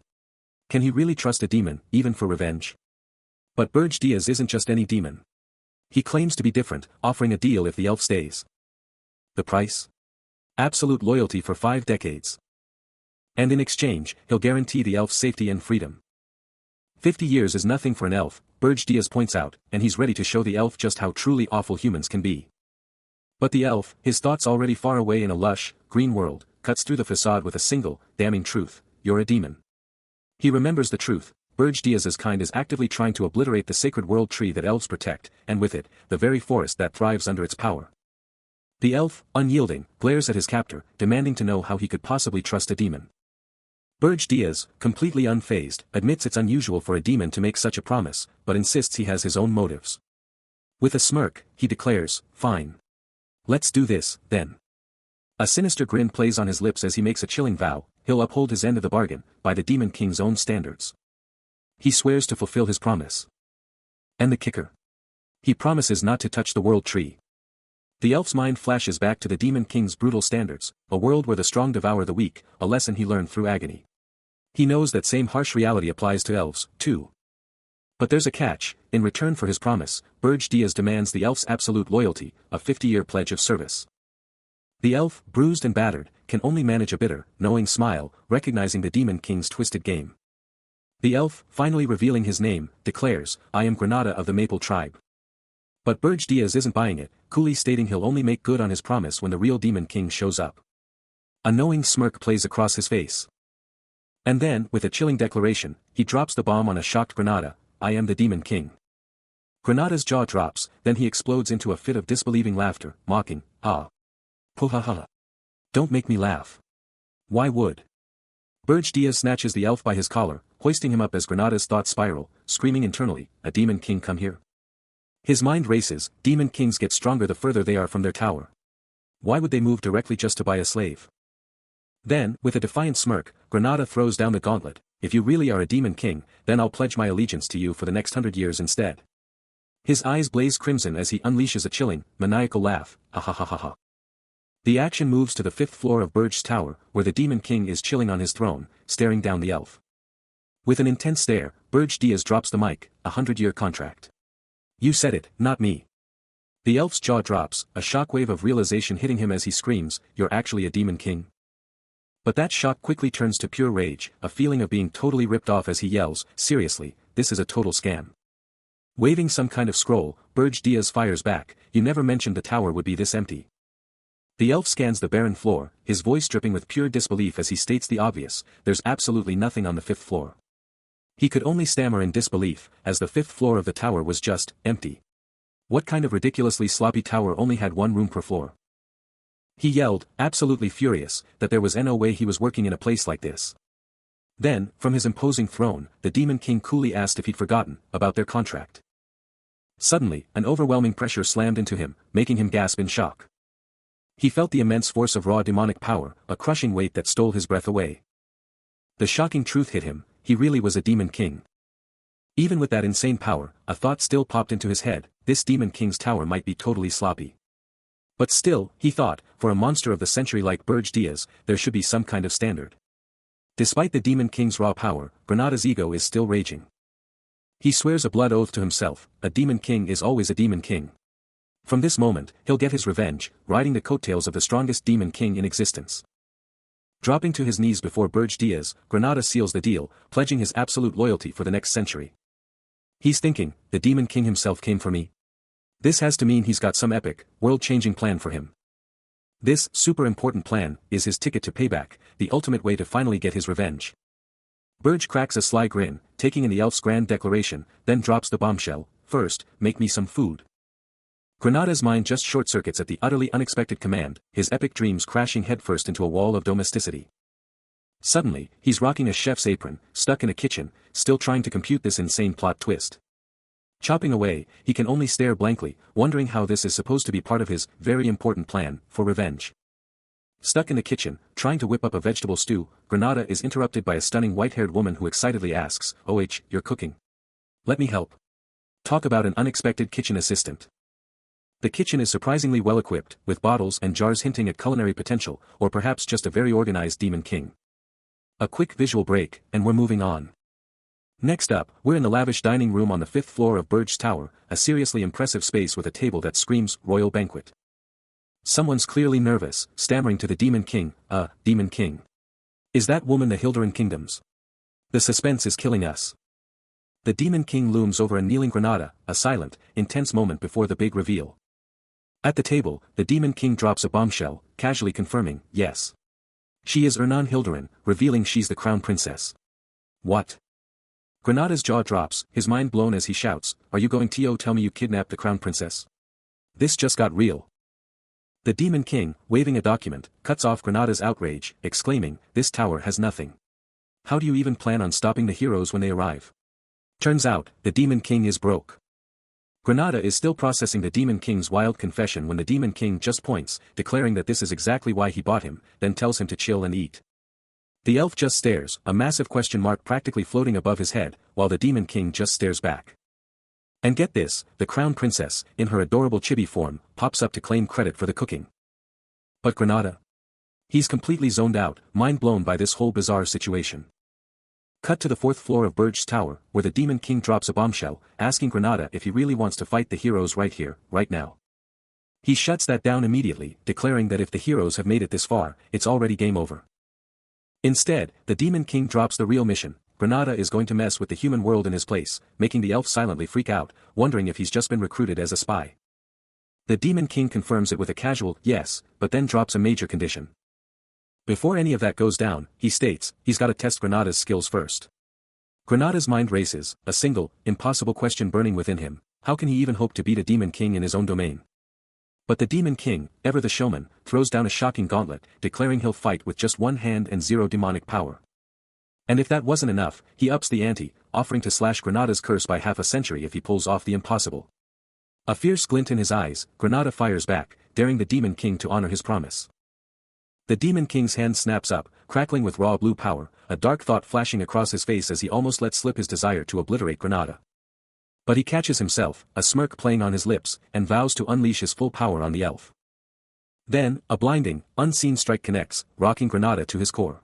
Can he really trust a demon, even for revenge? But Burge Diaz isn't just any demon. He claims to be different, offering a deal if the elf stays. The price? Absolute loyalty for 5 decades. And in exchange, he'll guarantee the elf's safety and freedom. 50 years is nothing for an elf, Burge Diaz points out, and he's ready to show the elf just how truly awful humans can be. But the elf, his thoughts already far away in a lush, green world, cuts through the facade with a single, damning truth, "You're a demon." He remembers the truth, Burge Diaz's kind is actively trying to obliterate the sacred world tree that elves protect, and with it, the very forest that thrives under its power. The elf, unyielding, glares at his captor, demanding to know how he could possibly trust a demon. Burge Diaz, completely unfazed, admits it's unusual for a demon to make such a promise, but insists he has his own motives. With a smirk, he declares, "Fine. Let's do this, then." A sinister grin plays on his lips as he makes a chilling vow: he'll uphold his end of the bargain, by the Demon King's own standards. He swears to fulfill his promise. And the kicker? He promises not to touch the world tree. The elf's mind flashes back to the Demon King's brutal standards, a world where the strong devour the weak, a lesson he learned through agony. He knows that same harsh reality applies to elves, too. But there's a catch: in return for his promise, Burge Diaz demands the elf's absolute loyalty, a 50-year pledge of service. The elf, bruised and battered, can only manage a bitter, knowing smile, recognizing the Demon King's twisted game. The elf, finally revealing his name, declares, "I am Granada of the Maple Tribe." But Burge Diaz isn't buying it, coolly stating he'll only make good on his promise when the real Demon King shows up. A knowing smirk plays across his face. And then, with a chilling declaration, he drops the bomb on a shocked Granada: "I am the Demon King." Granada's jaw drops, then he explodes into a fit of disbelieving laughter, mocking, "Ah. Puhaha. Don't make me laugh. Why would?" Burge Diaz snatches the elf by his collar, hoisting him up as Granada's thoughts spiral, screaming internally, "A Demon King come here?" His mind races. Demon Kings get stronger the further they are from their tower. Why would they move directly just to buy a slave? Then, with a defiant smirk, Granada throws down the gauntlet: "If you really are a Demon King, then I'll pledge my allegiance to you for the next 100 years instead." His eyes blaze crimson as he unleashes a chilling, maniacal laugh, "Ha ha ha ha ha." The action moves to the 5th floor of Burge's tower, where the Demon King is chilling on his throne, staring down the elf. With an intense stare, Burge Diaz drops the mic: "A 100-year contract. You said it, not me." The elf's jaw drops, a shockwave of realization hitting him as he screams, "You're actually a Demon King?" But that shock quickly turns to pure rage, a feeling of being totally ripped off as he yells, "Seriously, this is a total scam." Waving some kind of scroll, Burge Diaz fires back, "You never mentioned the tower would be this empty." The elf scans the barren floor, his voice dripping with pure disbelief as he states the obvious: "There's absolutely nothing on the 5th floor." He could only stammer in disbelief, as the 5th floor of the tower was just empty. What kind of ridiculously sloppy tower only had one room per floor? He yelled, absolutely furious, that there was no way he was working in a place like this. Then, from his imposing throne, the Demon King coolly asked if he'd forgotten about their contract. Suddenly, an overwhelming pressure slammed into him, making him gasp in shock. He felt the immense force of raw demonic power, a crushing weight that stole his breath away. The shocking truth hit him: he really was a Demon King. Even with that insane power, a thought still popped into his head: this Demon King's tower might be totally sloppy. But still, he thought, for a monster of the century like Burge Diaz, there should be some kind of standard. Despite the Demon King's raw power, Granada's ego is still raging. He swears a blood oath to himself: a Demon King is always a Demon King. From this moment, he'll get his revenge, riding the coattails of the strongest Demon King in existence. Dropping to his knees before Burge Diaz, Granada seals the deal, pledging his absolute loyalty for the next century. He's thinking, the Demon King himself came for me. This has to mean he's got some epic, world-changing plan for him. This super important plan is his ticket to payback, the ultimate way to finally get his revenge. Burge cracks a sly grin, taking in the elf's grand declaration, then drops the bombshell: "First, make me some food." Granada's mind just short-circuits at the utterly unexpected command, his epic dreams crashing headfirst into a wall of domesticity. Suddenly, he's rocking a chef's apron, stuck in a kitchen, still trying to compute this insane plot twist. Chopping away, he can only stare blankly, wondering how this is supposed to be part of his very important plan for revenge. Stuck in the kitchen, trying to whip up a vegetable stew, Granada is interrupted by a stunning white-haired woman who excitedly asks, "Oh, you're cooking? Let me help." Talk about an unexpected kitchen assistant. The kitchen is surprisingly well equipped, with bottles and jars hinting at culinary potential, or perhaps just a very organized Demon King. A quick visual break, and we're moving on. Next up, we're in the lavish dining room on the 5th floor of Burge's tower, a seriously impressive space with a table that screams royal banquet. Someone's clearly nervous, stammering to the Demon King, Demon King. Is that woman the Hilderan Kingdoms? The suspense is killing us. The Demon King looms over a kneeling Granada, a silent, intense moment before the big reveal. At the table, the Demon King drops a bombshell, casually confirming, yes. She is Ernan Hilderan, revealing she's the crown princess. What? Granada's jaw drops, his mind blown as he shouts, "Are you going to tell me you kidnapped the crown princess? This just got real." The Demon King, waving a document, cuts off Granada's outrage, exclaiming, "This tower has nothing. How do you even plan on stopping the heroes when they arrive?" Turns out, the Demon King is broke. Granada is still processing the Demon King's wild confession when the Demon King just points, declaring that this is exactly why he bought him, then tells him to chill and eat. The elf just stares, a massive question mark practically floating above his head, while the Demon King just stares back. And get this, the crown princess, in her adorable chibi form, pops up to claim credit for the cooking. But Granada? He's completely zoned out, mind blown by this whole bizarre situation. Cut to the 4th floor of Burge's tower, where the Demon King drops a bombshell, asking Granada if he really wants to fight the heroes right here, right now. He shuts that down immediately, declaring that if the heroes have made it this far, it's already game over. Instead, the Demon King drops the real mission. Granada is going to mess with the human world in his place, making the elf silently freak out, wondering if he's just been recruited as a spy. The Demon King confirms it with a casual yes, but then drops a major condition. Before any of that goes down, he states, he's got to test Granada's skills first. Granada's mind races, a single, impossible question burning within him: how can he even hope to beat a Demon King in his own domain? But the Demon King, ever the showman, throws down a shocking gauntlet, declaring he'll fight with just one hand and 0 demonic power. And if that wasn't enough, he ups the ante, offering to slash Granada's curse by half a century if he pulls off the impossible. A fierce glint in his eyes, Granada fires back, daring the Demon King to honor his promise. The Demon King's hand snaps up, crackling with raw blue power, a dark thought flashing across his face as he almost lets slip his desire to obliterate Granada. But he catches himself, a smirk playing on his lips, and vows to unleash his full power on the elf. Then, a blinding, unseen strike connects, rocking Granada to his core.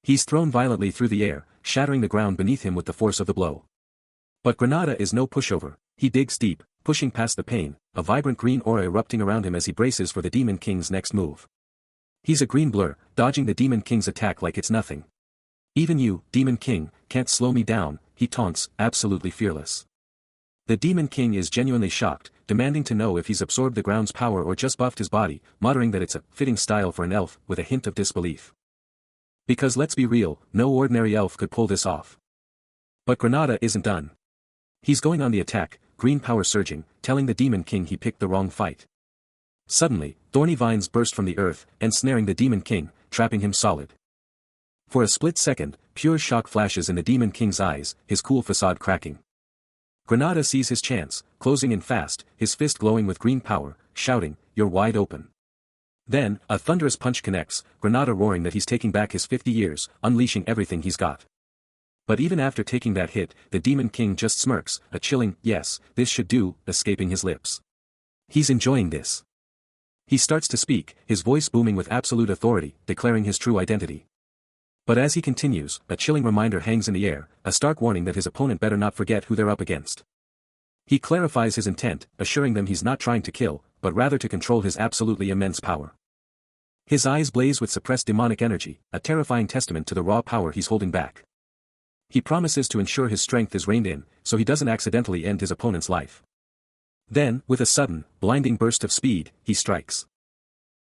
He's thrown violently through the air, shattering the ground beneath him with the force of the blow. But Granada is no pushover, he digs deep, pushing past the pain, a vibrant green aura erupting around him as he braces for the Demon King's next move. He's a green blur, dodging the Demon King's attack like it's nothing. "Even you, Demon King, can't slow me down," he taunts, absolutely fearless. The Demon King is genuinely shocked, demanding to know if he's absorbed the ground's power or just buffed his body, muttering that it's a fitting style for an elf, with a hint of disbelief. Because let's be real, no ordinary elf could pull this off. But Granada isn't done. He's going on the attack, green power surging, telling the Demon King he picked the wrong fight. Suddenly, thorny vines burst from the earth, ensnaring the Demon King, trapping him solid. For a split second, pure shock flashes in the Demon King's eyes, his cool facade cracking. Granada sees his chance, closing in fast, his fist glowing with green power, shouting, "You're wide open." Then, a thunderous punch connects, Granada roaring that he's taking back his 50 years, unleashing everything he's got. But even after taking that hit, the Demon King just smirks, a chilling, "Yes, this should do," escaping his lips. He's enjoying this. He starts to speak, his voice booming with absolute authority, declaring his true identity. But as he continues, a chilling reminder hangs in the air, a stark warning that his opponent better not forget who they're up against. He clarifies his intent, assuring them he's not trying to kill, but rather to control his absolutely immense power. His eyes blaze with suppressed demonic energy, a terrifying testament to the raw power he's holding back. He promises to ensure his strength is reined in, so he doesn't accidentally end his opponent's life. Then, with a sudden, blinding burst of speed, he strikes.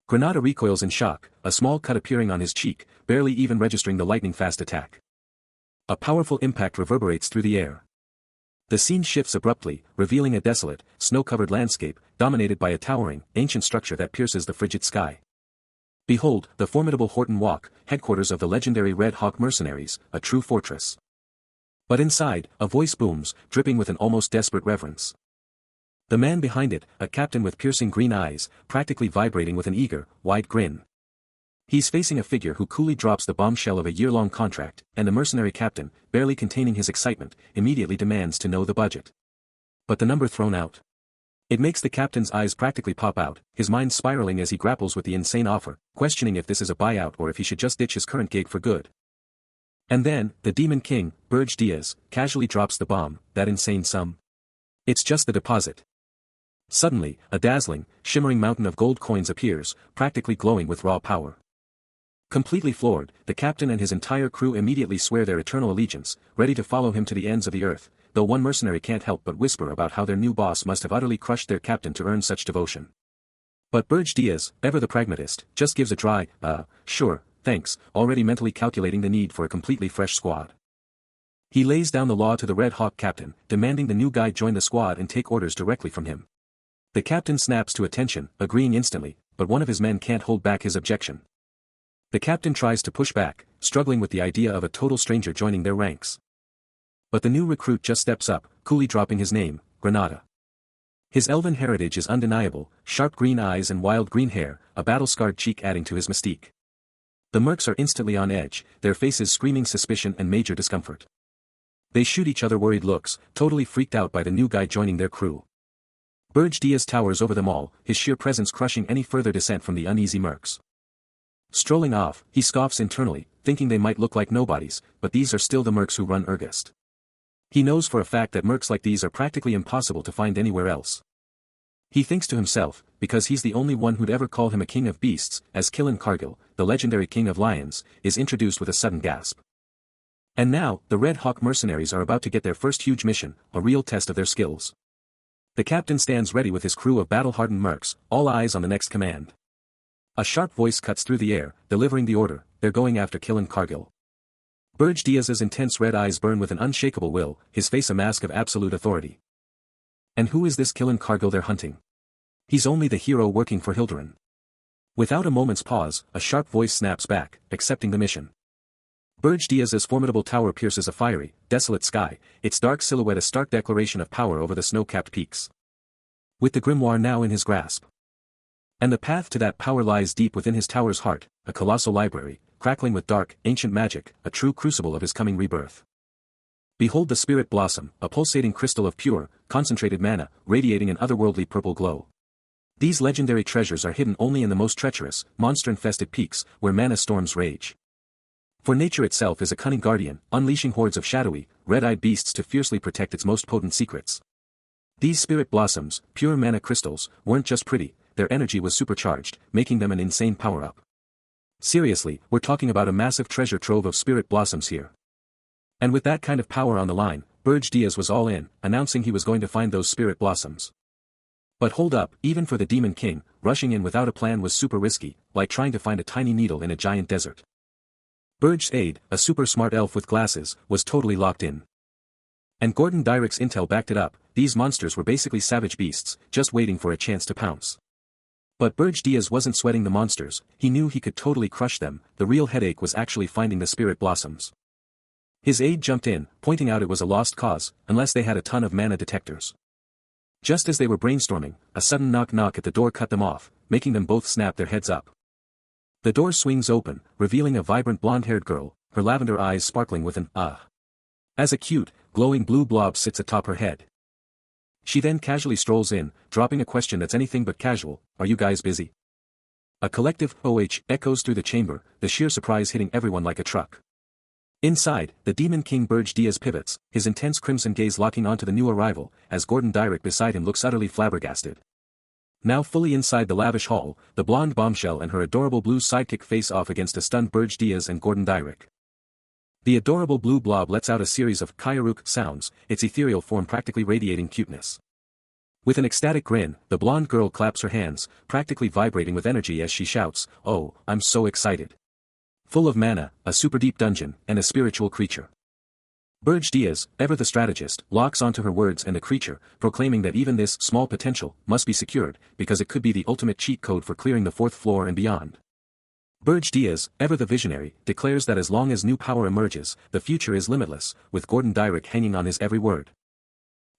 Granada recoils in shock, a small cut appearing on his cheek, barely even registering the lightning-fast attack. A powerful impact reverberates through the air. The scene shifts abruptly, revealing a desolate, snow-covered landscape, dominated by a towering, ancient structure that pierces the frigid sky. Behold, the formidable Horton Walk, headquarters of the legendary Red Hawk mercenaries, a true fortress. But inside, a voice booms, dripping with an almost desperate reverence. The man behind it, a captain with piercing green eyes, practically vibrating with an eager, wide grin. He's facing a figure who coolly drops the bombshell of a year-long contract, and the mercenary captain, barely containing his excitement, immediately demands to know the budget. But the number thrown out. It makes the captain's eyes practically pop out, his mind spiraling as he grapples with the insane offer, questioning if this is a buyout or if he should just ditch his current gig for good. And then, the Demon King, Burge Diaz, casually drops the bomb, that insane sum. It's just the deposit. Suddenly, a dazzling, shimmering mountain of gold coins appears, practically glowing with raw power. Completely floored, the captain and his entire crew immediately swear their eternal allegiance, ready to follow him to the ends of the earth, though one mercenary can't help but whisper about how their new boss must have utterly crushed their captain to earn such devotion. But Burge Diaz, ever the pragmatist, just gives a dry, sure, thanks, already mentally calculating the need for a completely fresh squad. He lays down the law to the Red Hawk captain, demanding the new guy join the squad and take orders directly from him. The captain snaps to attention, agreeing instantly, but one of his men can't hold back his objection. The captain tries to push back, struggling with the idea of a total stranger joining their ranks. But the new recruit just steps up, coolly dropping his name, Granada. His elven heritage is undeniable, sharp green eyes and wild green hair, a battle-scarred cheek adding to his mystique. The mercs are instantly on edge, their faces screaming suspicion and major discomfort. They shoot each other worried looks, totally freaked out by the new guy joining their crew. Burge Diaz towers over them all, his sheer presence crushing any further dissent from the uneasy mercs. Strolling off, he scoffs internally, thinking they might look like nobodies, but these are still the mercs who run Urgest. He knows for a fact that mercs like these are practically impossible to find anywhere else. He thinks to himself, because he's the only one who'd ever call him a king of beasts, as Killen Cargill, the legendary king of lions, is introduced with a sudden gasp. And now, the Red Hawk mercenaries are about to get their first huge mission, a real test of their skills. The captain stands ready with his crew of battle-hardened mercs, all eyes on the next command. A sharp voice cuts through the air, delivering the order, they're going after Killen Cargill. Burge Diaz's intense red eyes burn with an unshakable will, his face a mask of absolute authority. And who is this Killen Cargill they're hunting? He's only the hero working for Hildurin. Without a moment's pause, a sharp voice snaps back, accepting the mission. Burge Diaz's formidable tower pierces a fiery, desolate sky, its dark silhouette a stark declaration of power over the snow-capped peaks. With the grimoire now in his grasp. And the path to that power lies deep within his tower's heart, a colossal library, crackling with dark, ancient magic, a true crucible of his coming rebirth. Behold the spirit blossom, a pulsating crystal of pure, concentrated mana, radiating an otherworldly purple glow. These legendary treasures are hidden only in the most treacherous, monster-infested peaks, where mana storms rage. For nature itself is a cunning guardian, unleashing hordes of shadowy, red-eyed beasts to fiercely protect its most potent secrets. These spirit blossoms, pure mana crystals, weren't just pretty, their energy was supercharged, making them an insane power-up. Seriously, we're talking about a massive treasure trove of spirit blossoms here. And with that kind of power on the line, Burge Diaz was all in, announcing he was going to find those spirit blossoms. But hold up, even for the Demon King, rushing in without a plan was super risky, like trying to find a tiny needle in a giant desert. Burge's aide, a super smart elf with glasses, was totally locked in. And Gordon Dyrick's intel backed it up, these monsters were basically savage beasts, just waiting for a chance to pounce. But Burge Diaz wasn't sweating the monsters, he knew he could totally crush them, the real headache was actually finding the spirit blossoms. His aide jumped in, pointing out it was a lost cause, unless they had a ton of mana detectors. Just as they were brainstorming, a sudden knock-knock at the door cut them off, making them both snap their heads up. The door swings open, revealing a vibrant blonde-haired girl, her lavender eyes sparkling with an ah. As a cute, glowing blue blob sits atop her head. She then casually strolls in, dropping a question that's anything but casual, "Are you guys busy?" A collective "OH" echoes through the chamber, the sheer surprise hitting everyone like a truck. Inside, the Demon King Burge Diaz pivots, his intense crimson gaze locking onto the new arrival, as Gordon Dyrick beside him looks utterly flabbergasted. Now fully inside the lavish hall, the blonde bombshell and her adorable blue sidekick face off against a stunned Burge Diaz and Gordon Dyrick. The adorable blue blob lets out a series of Kyaruk sounds, its ethereal form practically radiating cuteness. With an ecstatic grin, the blonde girl claps her hands, practically vibrating with energy as she shouts, "Oh, I'm so excited. Full of mana, a super deep dungeon, and a spiritual creature." Burge Diaz, ever the strategist, locks onto her words and the creature, proclaiming that even this small potential must be secured, because it could be the ultimate cheat code for clearing the fourth floor and beyond. Burge Diaz, ever the visionary, declares that as long as new power emerges, the future is limitless, with Gordon Dyrick hanging on his every word.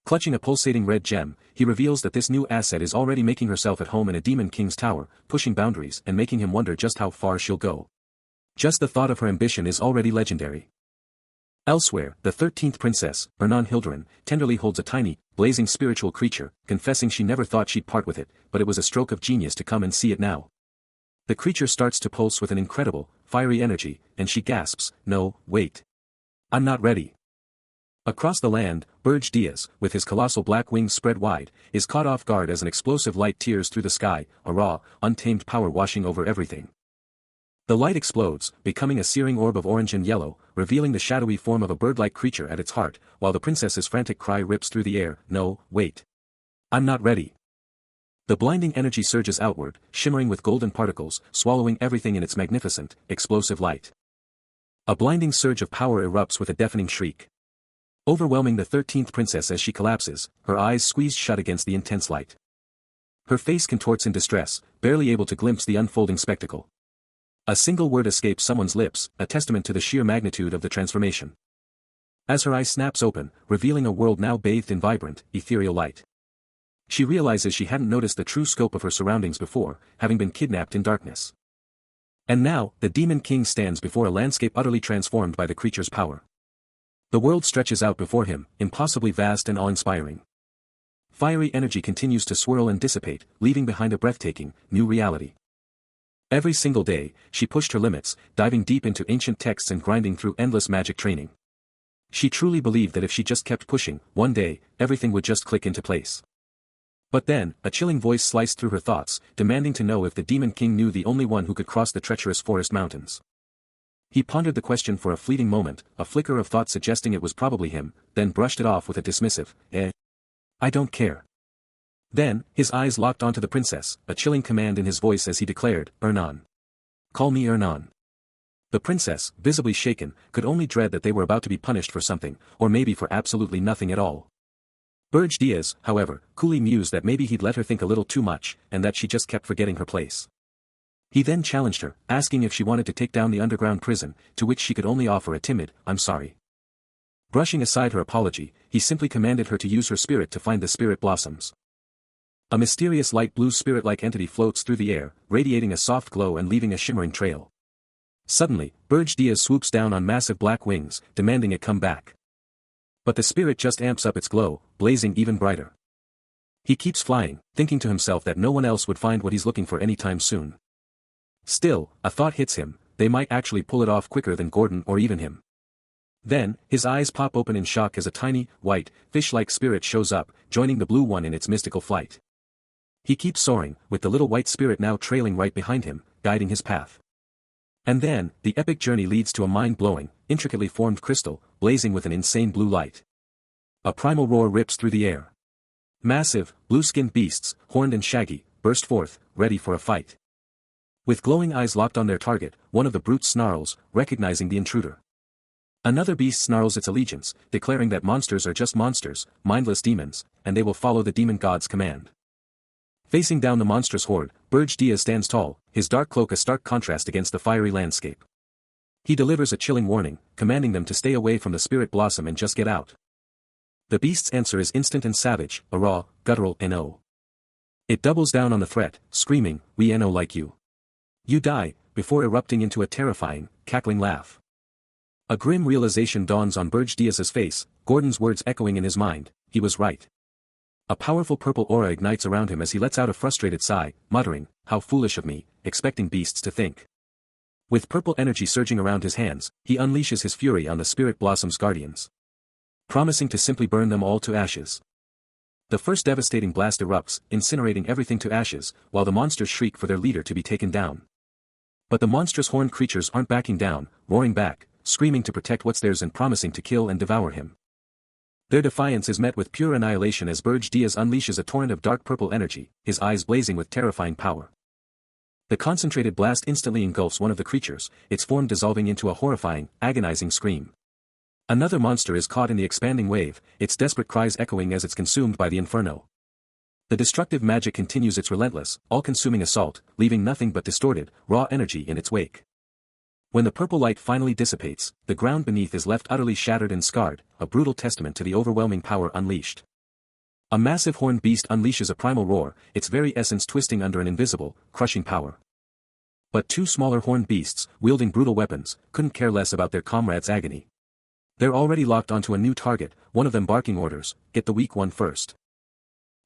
Clutching a pulsating red gem, he reveals that this new asset is already making herself at home in a Demon King's tower, pushing boundaries and making him wonder just how far she'll go. Just the thought of her ambition is already legendary. Elsewhere, the 13th princess, Ernan Hildurin, tenderly holds a tiny, blazing spiritual creature, confessing she never thought she'd part with it, but it was a stroke of genius to come and see it now. The creature starts to pulse with an incredible, fiery energy, and she gasps, "No, wait. I'm not ready." Across the land, Burge Diaz, with his colossal black wings spread wide, is caught off guard as an explosive light tears through the sky, a raw, untamed power washing over everything. The light explodes, becoming a searing orb of orange and yellow, revealing the shadowy form of a bird-like creature at its heart, while the princess's frantic cry rips through the air, "No, wait. I'm not ready." The blinding energy surges outward, shimmering with golden particles, swallowing everything in its magnificent, explosive light. A blinding surge of power erupts with a deafening shriek. overwhelming the 13th princess as she collapses, her eyes squeezed shut against the intense light. Her face contorts in distress, barely able to glimpse the unfolding spectacle. A single word escapes someone's lips, a testament to the sheer magnitude of the transformation. As her eyes snaps open, revealing a world now bathed in vibrant, ethereal light. She realizes she hadn't noticed the true scope of her surroundings before, having been kidnapped in darkness. And now, the Demon King stands before a landscape utterly transformed by the creature's power. The world stretches out before him, impossibly vast and awe-inspiring. Fiery energy continues to swirl and dissipate, leaving behind a breathtaking, new reality. Every single day, she pushed her limits, diving deep into ancient texts and grinding through endless magic training. She truly believed that if she just kept pushing, one day, everything would just click into place. But then, a chilling voice sliced through her thoughts, demanding to know if the Demon King knew the only one who could cross the treacherous forest mountains. He pondered the question for a fleeting moment, a flicker of thought suggesting it was probably him, then brushed it off with a dismissive, I don't care. Then, his eyes locked onto the princess, a chilling command in his voice as he declared, Ernan. Call me Ernan. The princess, visibly shaken, could only dread that they were about to be punished for something, or maybe for absolutely nothing at all. Burge Diaz, however, coolly mused that maybe he'd let her think a little too much, and that she just kept forgetting her place. He then challenged her, asking if she wanted to take down the underground prison, to which she could only offer a timid, I'm sorry. Brushing aside her apology, he simply commanded her to use her spirit to find the spirit blossoms. A mysterious light blue spirit-like entity floats through the air, radiating a soft glow and leaving a shimmering trail. Suddenly, Burge Diaz swoops down on massive black wings, demanding it come back. But the spirit just amps up its glow, blazing even brighter. He keeps flying, thinking to himself that no one else would find what he's looking for anytime soon. Still, a thought hits him, they might actually pull it off quicker than Gordon or even him. Then, his eyes pop open in shock as a tiny, white, fish-like spirit shows up, joining the blue one in its mystical flight. He keeps soaring, with the little white spirit now trailing right behind him, guiding his path. And then, the epic journey leads to a mind-blowing, intricately formed crystal, blazing with an insane blue light. A primal roar rips through the air. Massive, blue-skinned beasts, horned and shaggy, burst forth, ready for a fight. With glowing eyes locked on their target, one of the brutes snarls, recognizing the intruder. Another beast snarls its allegiance, declaring that monsters are just monsters, mindless demons, and they will follow the demon god's command. Facing down the monstrous horde, Burge Diaz stands tall, his dark cloak a stark contrast against the fiery landscape. He delivers a chilling warning, commanding them to stay away from the spirit blossom and just get out. The beast's answer is instant and savage, a raw, guttural "no." It doubles down on the threat, screaming, "We no like you. You die," before erupting into a terrifying, cackling laugh. A grim realization dawns on Burge Diaz's face, Gordon's words echoing in his mind, he was right. A powerful purple aura ignites around him as he lets out a frustrated sigh, muttering, "How foolish of me," expecting beasts to think. With purple energy surging around his hands, he unleashes his fury on the Spirit Blossom's guardians. Promising to simply burn them all to ashes. The first devastating blast erupts, incinerating everything to ashes, while the monsters shriek for their leader to be taken down. But the monstrous horned creatures aren't backing down, roaring back, screaming to protect what's theirs and promising to kill and devour him. Their defiance is met with pure annihilation as Burge Diaz unleashes a torrent of dark purple energy, his eyes blazing with terrifying power. The concentrated blast instantly engulfs one of the creatures, its form dissolving into a horrifying, agonizing scream. Another monster is caught in the expanding wave, its desperate cries echoing as it's consumed by the inferno. The destructive magic continues its relentless, all-consuming assault, leaving nothing but distorted, raw energy in its wake. When the purple light finally dissipates, the ground beneath is left utterly shattered and scarred, a brutal testament to the overwhelming power unleashed. A massive horned beast unleashes a primal roar, its very essence twisting under an invisible, crushing power. But two smaller horned beasts, wielding brutal weapons, couldn't care less about their comrades' agony. They're already locked onto a new target, one of them barking orders, "Get the weak one first."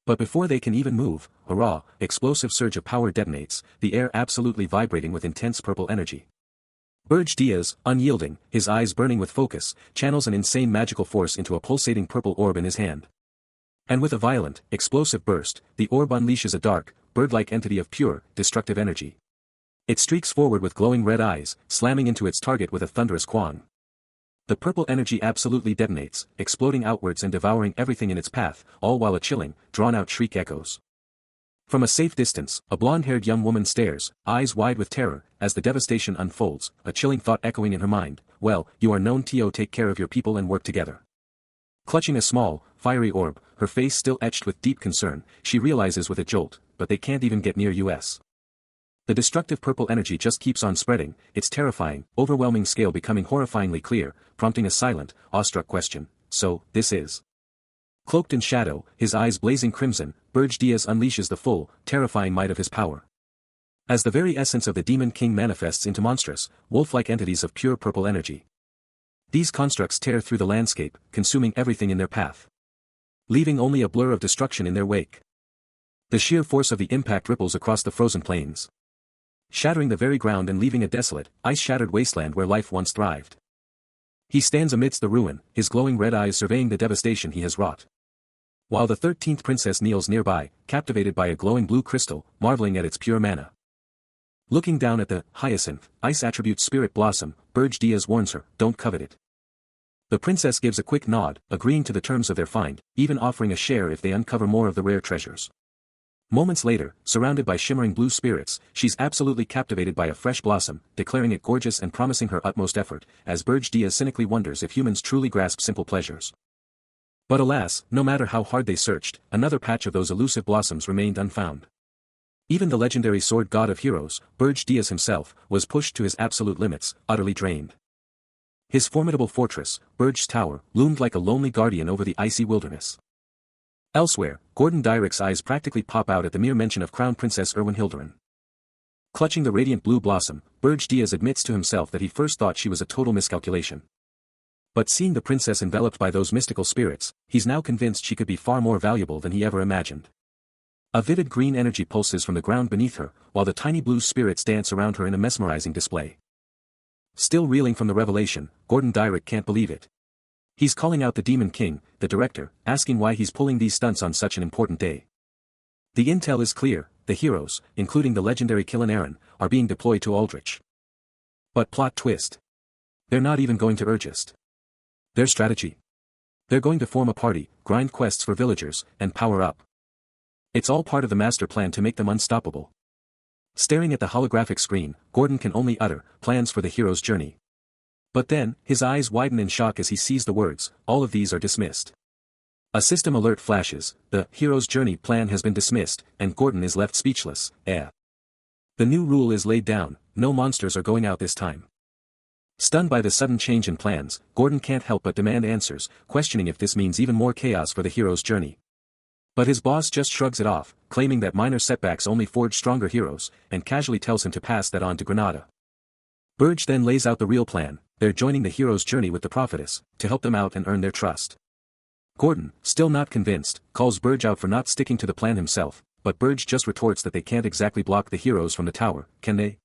But before they can even move, a raw, explosive surge of power detonates, the air absolutely vibrating with intense purple energy. Burge Diaz, unyielding, his eyes burning with focus, channels an insane magical force into a pulsating purple orb in his hand. And with a violent, explosive burst, the orb unleashes a dark, bird-like entity of pure, destructive energy. It streaks forward with glowing red eyes, slamming into its target with a thunderous quang. The purple energy absolutely detonates, exploding outwards and devouring everything in its path, all while a chilling, drawn-out shriek echoes. From a safe distance, a blonde-haired young woman stares, eyes wide with terror, as the devastation unfolds, a chilling thought echoing in her mind, "Well, you are known to take care of your people and work together." Clutching a small, fiery orb, her face still etched with deep concern, she realizes with a jolt, but they can't even get near us. The destructive purple energy just keeps on spreading, its terrifying, overwhelming scale becoming horrifyingly clear, prompting a silent, awestruck question. So, this is. Cloaked in shadow, his eyes blazing crimson, Burj Diaz unleashes the full, terrifying might of his power. As the very essence of the Demon King manifests into monstrous, wolf-like entities of pure purple energy. These constructs tear through the landscape, consuming everything in their path, leaving only a blur of destruction in their wake. The sheer force of the impact ripples across the frozen plains, shattering the very ground and leaving a desolate, ice-shattered wasteland where life once thrived. He stands amidst the ruin, his glowing red eyes surveying the devastation he has wrought. While the 13th princess kneels nearby, captivated by a glowing blue crystal, marveling at its pure mana. Looking down at the hyacinth, ice attribute spirit blossom, Burj Diaz warns her, don't covet it. The princess gives a quick nod, agreeing to the terms of their find, even offering a share if they uncover more of the rare treasures. Moments later, surrounded by shimmering blue spirits, she's absolutely captivated by a fresh blossom, declaring it gorgeous and promising her utmost effort, as Burj Diaz cynically wonders if humans truly grasp simple pleasures. But alas, no matter how hard they searched, another patch of those elusive blossoms remained unfound. Even the legendary sword god of heroes, Burj Diaz himself, was pushed to his absolute limits, utterly drained. His formidable fortress, Burj's Tower, loomed like a lonely guardian over the icy wilderness. Elsewhere, Gordon Dyrick's eyes practically pop out at the mere mention of Crown Princess Erwin Hilderin. Clutching the radiant blue blossom, Burj Diaz admits to himself that he first thought she was a total miscalculation. But seeing the princess enveloped by those mystical spirits, he's now convinced she could be far more valuable than he ever imagined. A vivid green energy pulses from the ground beneath her, while the tiny blue spirits dance around her in a mesmerizing display. Still reeling from the revelation, Gordon Dyrick can't believe it. He's calling out the Demon King, the director, asking why he's pulling these stunts on such an important day. The intel is clear, the heroes, including the legendary Killen Aaron, are being deployed to Aldrich. But plot twist. They're not even going to Urgist. Their strategy. They're going to form a party, grind quests for villagers, and power up. It's all part of the master plan to make them unstoppable. Staring at the holographic screen, Gordon can only utter, plans for the hero's journey. But then, his eyes widen in shock as he sees the words, all of these are dismissed. A system alert flashes, the hero's journey plan has been dismissed, and Gordon is left speechless. The new rule is laid down, no monsters are going out this time. Stunned by the sudden change in plans, Gordon can't help but demand answers, questioning if this means even more chaos for the hero's journey. But his boss just shrugs it off, claiming that minor setbacks only forge stronger heroes, and casually tells him to pass that on to Granada. Burj then lays out the real plan. They're joining the hero's journey with the prophetess, to help them out and earn their trust. Gordon, still not convinced, calls Burj out for not sticking to the plan himself, but Burj just retorts that they can't exactly block the heroes from the tower, can they?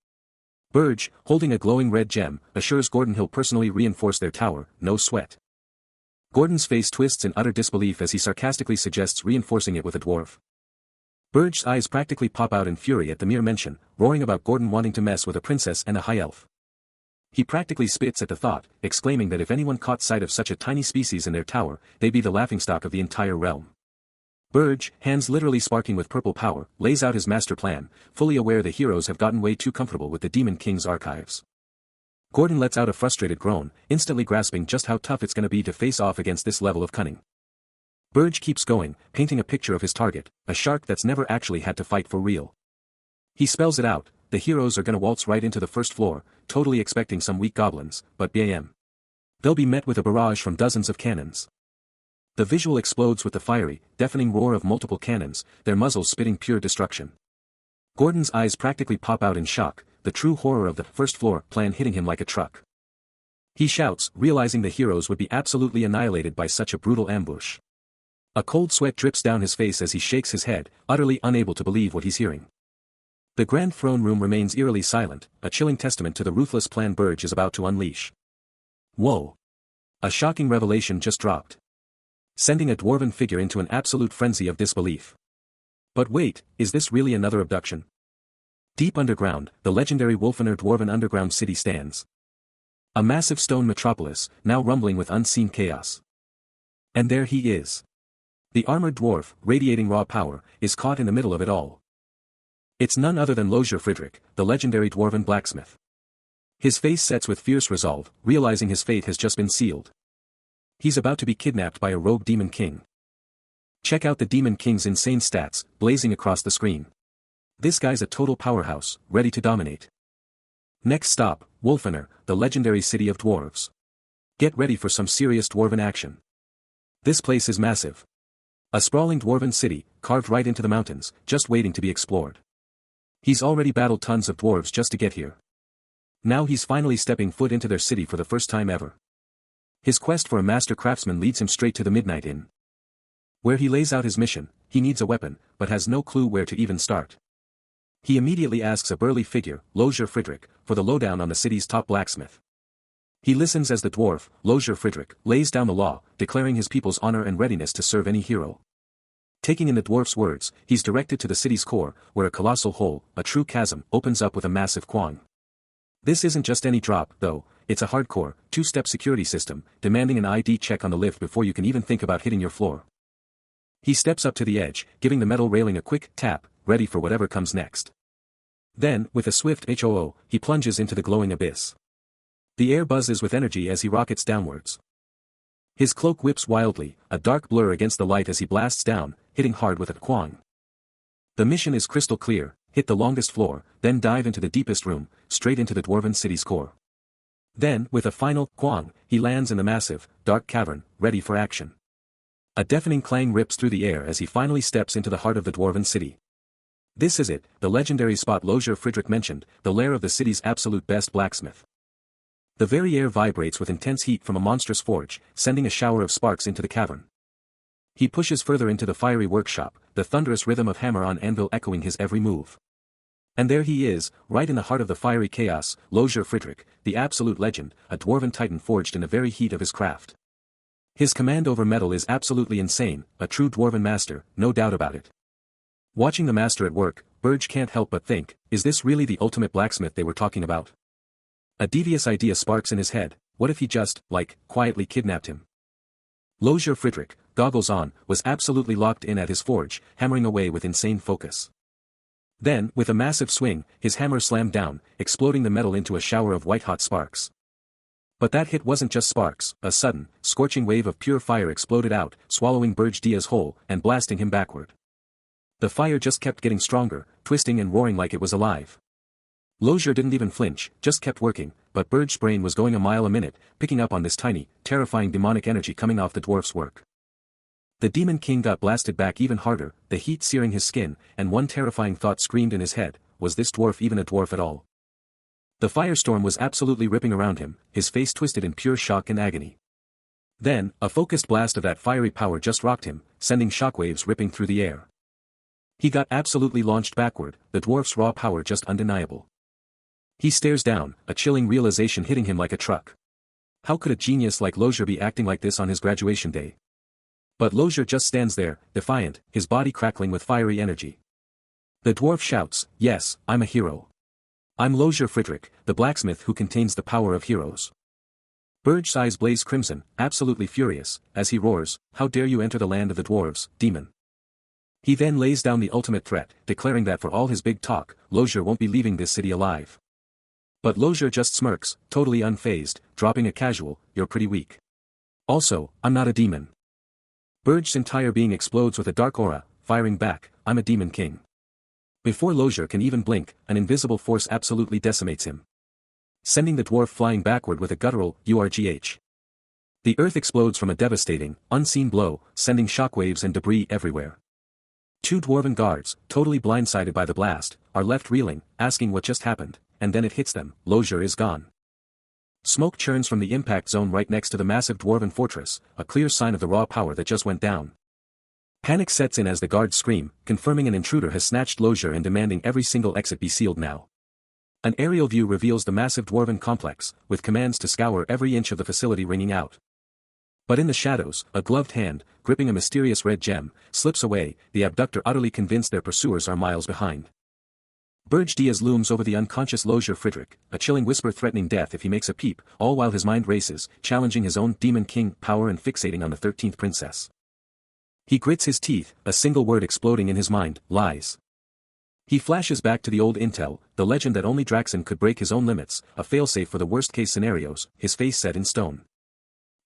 Burj, holding a glowing red gem, assures Gordon he'll personally reinforce their tower, no sweat. Gordon's face twists in utter disbelief as he sarcastically suggests reinforcing it with a dwarf. Burj's eyes practically pop out in fury at the mere mention, roaring about Gordon wanting to mess with a princess and a high elf. He practically spits at the thought, exclaiming that if anyone caught sight of such a tiny species in their tower, they'd be the laughingstock of the entire realm. Burj, hands literally sparking with purple power, lays out his master plan, fully aware the heroes have gotten way too comfortable with the Demon King's archives. Gordon lets out a frustrated groan, instantly grasping just how tough it's gonna be to face off against this level of cunning. Burj keeps going, painting a picture of his target, a shark that's never actually had to fight for real. He spells it out, the heroes are gonna waltz right into the first floor, totally expecting some weak goblins, but bam. They'll be met with a barrage from dozens of cannons. The visual explodes with the fiery, deafening roar of multiple cannons, their muzzles spitting pure destruction. Gordon's eyes practically pop out in shock, the true horror of the first floor plan hitting him like a truck. He shouts, realizing the heroes would be absolutely annihilated by such a brutal ambush. A cold sweat drips down his face as he shakes his head, utterly unable to believe what he's hearing. The grand throne room remains eerily silent, a chilling testament to the ruthless plan Burj is about to unleash. Whoa! A shocking revelation just dropped, sending a dwarven figure into an absolute frenzy of disbelief. But wait, is this really another abduction? Deep underground, the legendary Wolfener dwarven underground city stands. A massive stone metropolis, now rumbling with unseen chaos. And there he is. The armored dwarf, radiating raw power, is caught in the middle of it all. It's none other than Lozier Friedrich, the legendary dwarven blacksmith. His face sets with fierce resolve, realizing his fate has just been sealed. He's about to be kidnapped by a rogue demon king. Check out the demon king's insane stats, blazing across the screen. This guy's a total powerhouse, ready to dominate. Next stop, Wolfener, the legendary city of dwarves. Get ready for some serious dwarven action. This place is massive. A sprawling dwarven city, carved right into the mountains, just waiting to be explored. He's already battled tons of dwarves just to get here. Now he's finally stepping foot into their city for the first time ever. His quest for a master craftsman leads him straight to the Midnight Inn, where he lays out his mission. He needs a weapon, but has no clue where to even start. He immediately asks a burly figure, Lozier Friedrich, for the lowdown on the city's top blacksmith. He listens as the dwarf, Lozier Friedrich, lays down the law, declaring his people's honor and readiness to serve any hero. Taking in the dwarf's words, he's directed to the city's core, where a colossal hole, a true chasm, opens up with a massive quang. This isn't just any drop, though. It's a hardcore, two-step security system, demanding an ID check on the lift before you can even think about hitting your floor. He steps up to the edge, giving the metal railing a quick tap, ready for whatever comes next. Then, with a swift HOO, he plunges into the glowing abyss. The air buzzes with energy as he rockets downwards. His cloak whips wildly, a dark blur against the light as he blasts down, hitting hard with a quang. The mission is crystal clear: hit the longest floor, then dive into the deepest room, straight into the dwarven city's core. Then, with a final quang, he lands in the massive, dark cavern, ready for action. A deafening clang rips through the air as he finally steps into the heart of the dwarven city. This is it, the legendary spot Lozier Friedrich mentioned, the lair of the city's absolute best blacksmith. The very air vibrates with intense heat from a monstrous forge, sending a shower of sparks into the cavern. He pushes further into the fiery workshop, the thunderous rhythm of hammer on anvil echoing his every move. And there he is, right in the heart of the fiery chaos, Lozier Friedrich, the absolute legend, a dwarven titan forged in the very heat of his craft. His command over metal is absolutely insane, a true dwarven master, no doubt about it. Watching the master at work, Burge can't help but think, is this really the ultimate blacksmith they were talking about? A devious idea sparks in his head: what if he just, quietly kidnapped him? Lozier Friedrich, goggles on, was absolutely locked in at his forge, hammering away with insane focus. Then, with a massive swing, his hammer slammed down, exploding the metal into a shower of white-hot sparks. But that hit wasn't just sparks. A sudden, scorching wave of pure fire exploded out, swallowing Burge Diaz whole, and blasting him backward. The fire just kept getting stronger, twisting and roaring like it was alive. Lozier didn't even flinch, just kept working, but Burge's brain was going a mile a minute, picking up on this tiny, terrifying demonic energy coming off the dwarf's work. The Demon King got blasted back even harder, the heat searing his skin, and one terrifying thought screamed in his head: was this dwarf even a dwarf at all? The firestorm was absolutely ripping around him, his face twisted in pure shock and agony. Then, a focused blast of that fiery power just rocked him, sending shockwaves ripping through the air. He got absolutely launched backward, the dwarf's raw power just undeniable. He stares down, a chilling realization hitting him like a truck. How could a genius like Lozier be acting like this on his graduation day? But Lozier just stands there, defiant, his body crackling with fiery energy. The dwarf shouts, "Yes, I'm a hero. I'm Lozier Friedrich, the blacksmith who contains the power of heroes." Burge's eyes blaze crimson, absolutely furious, as he roars, "How dare you enter the land of the dwarves, demon!" He then lays down the ultimate threat, declaring that for all his big talk, Lozier won't be leaving this city alive. But Lozier just smirks, totally unfazed, dropping a casual, "You're pretty weak. Also, I'm not a demon." Burge's entire being explodes with a dark aura, firing back, "I'm a demon king." Before Lozier can even blink, an invisible force absolutely decimates him, sending the dwarf flying backward with a guttural, "URGH." The earth explodes from a devastating, unseen blow, sending shockwaves and debris everywhere. Two dwarven guards, totally blindsided by the blast, are left reeling, asking what just happened, and then it hits them: Lozier is gone. Smoke churns from the impact zone right next to the massive dwarven fortress, a clear sign of the raw power that just went down. Panic sets in as the guards scream, confirming an intruder has snatched Lozier and demanding every single exit be sealed now. An aerial view reveals the massive dwarven complex, with commands to scour every inch of the facility ringing out. But in the shadows, a gloved hand, gripping a mysterious red gem, slips away, the abductor utterly convinced their pursuers are miles behind. Burge Diaz looms over the unconscious Lozier Friedrich, a chilling whisper threatening death if he makes a peep, all while his mind races, challenging his own Demon King power and fixating on the 13th princess. He grits his teeth, a single word exploding in his mind: lies. He flashes back to the old intel, the legend that only Draxon could break his own limits, a failsafe for the worst-case scenarios, his face set in stone.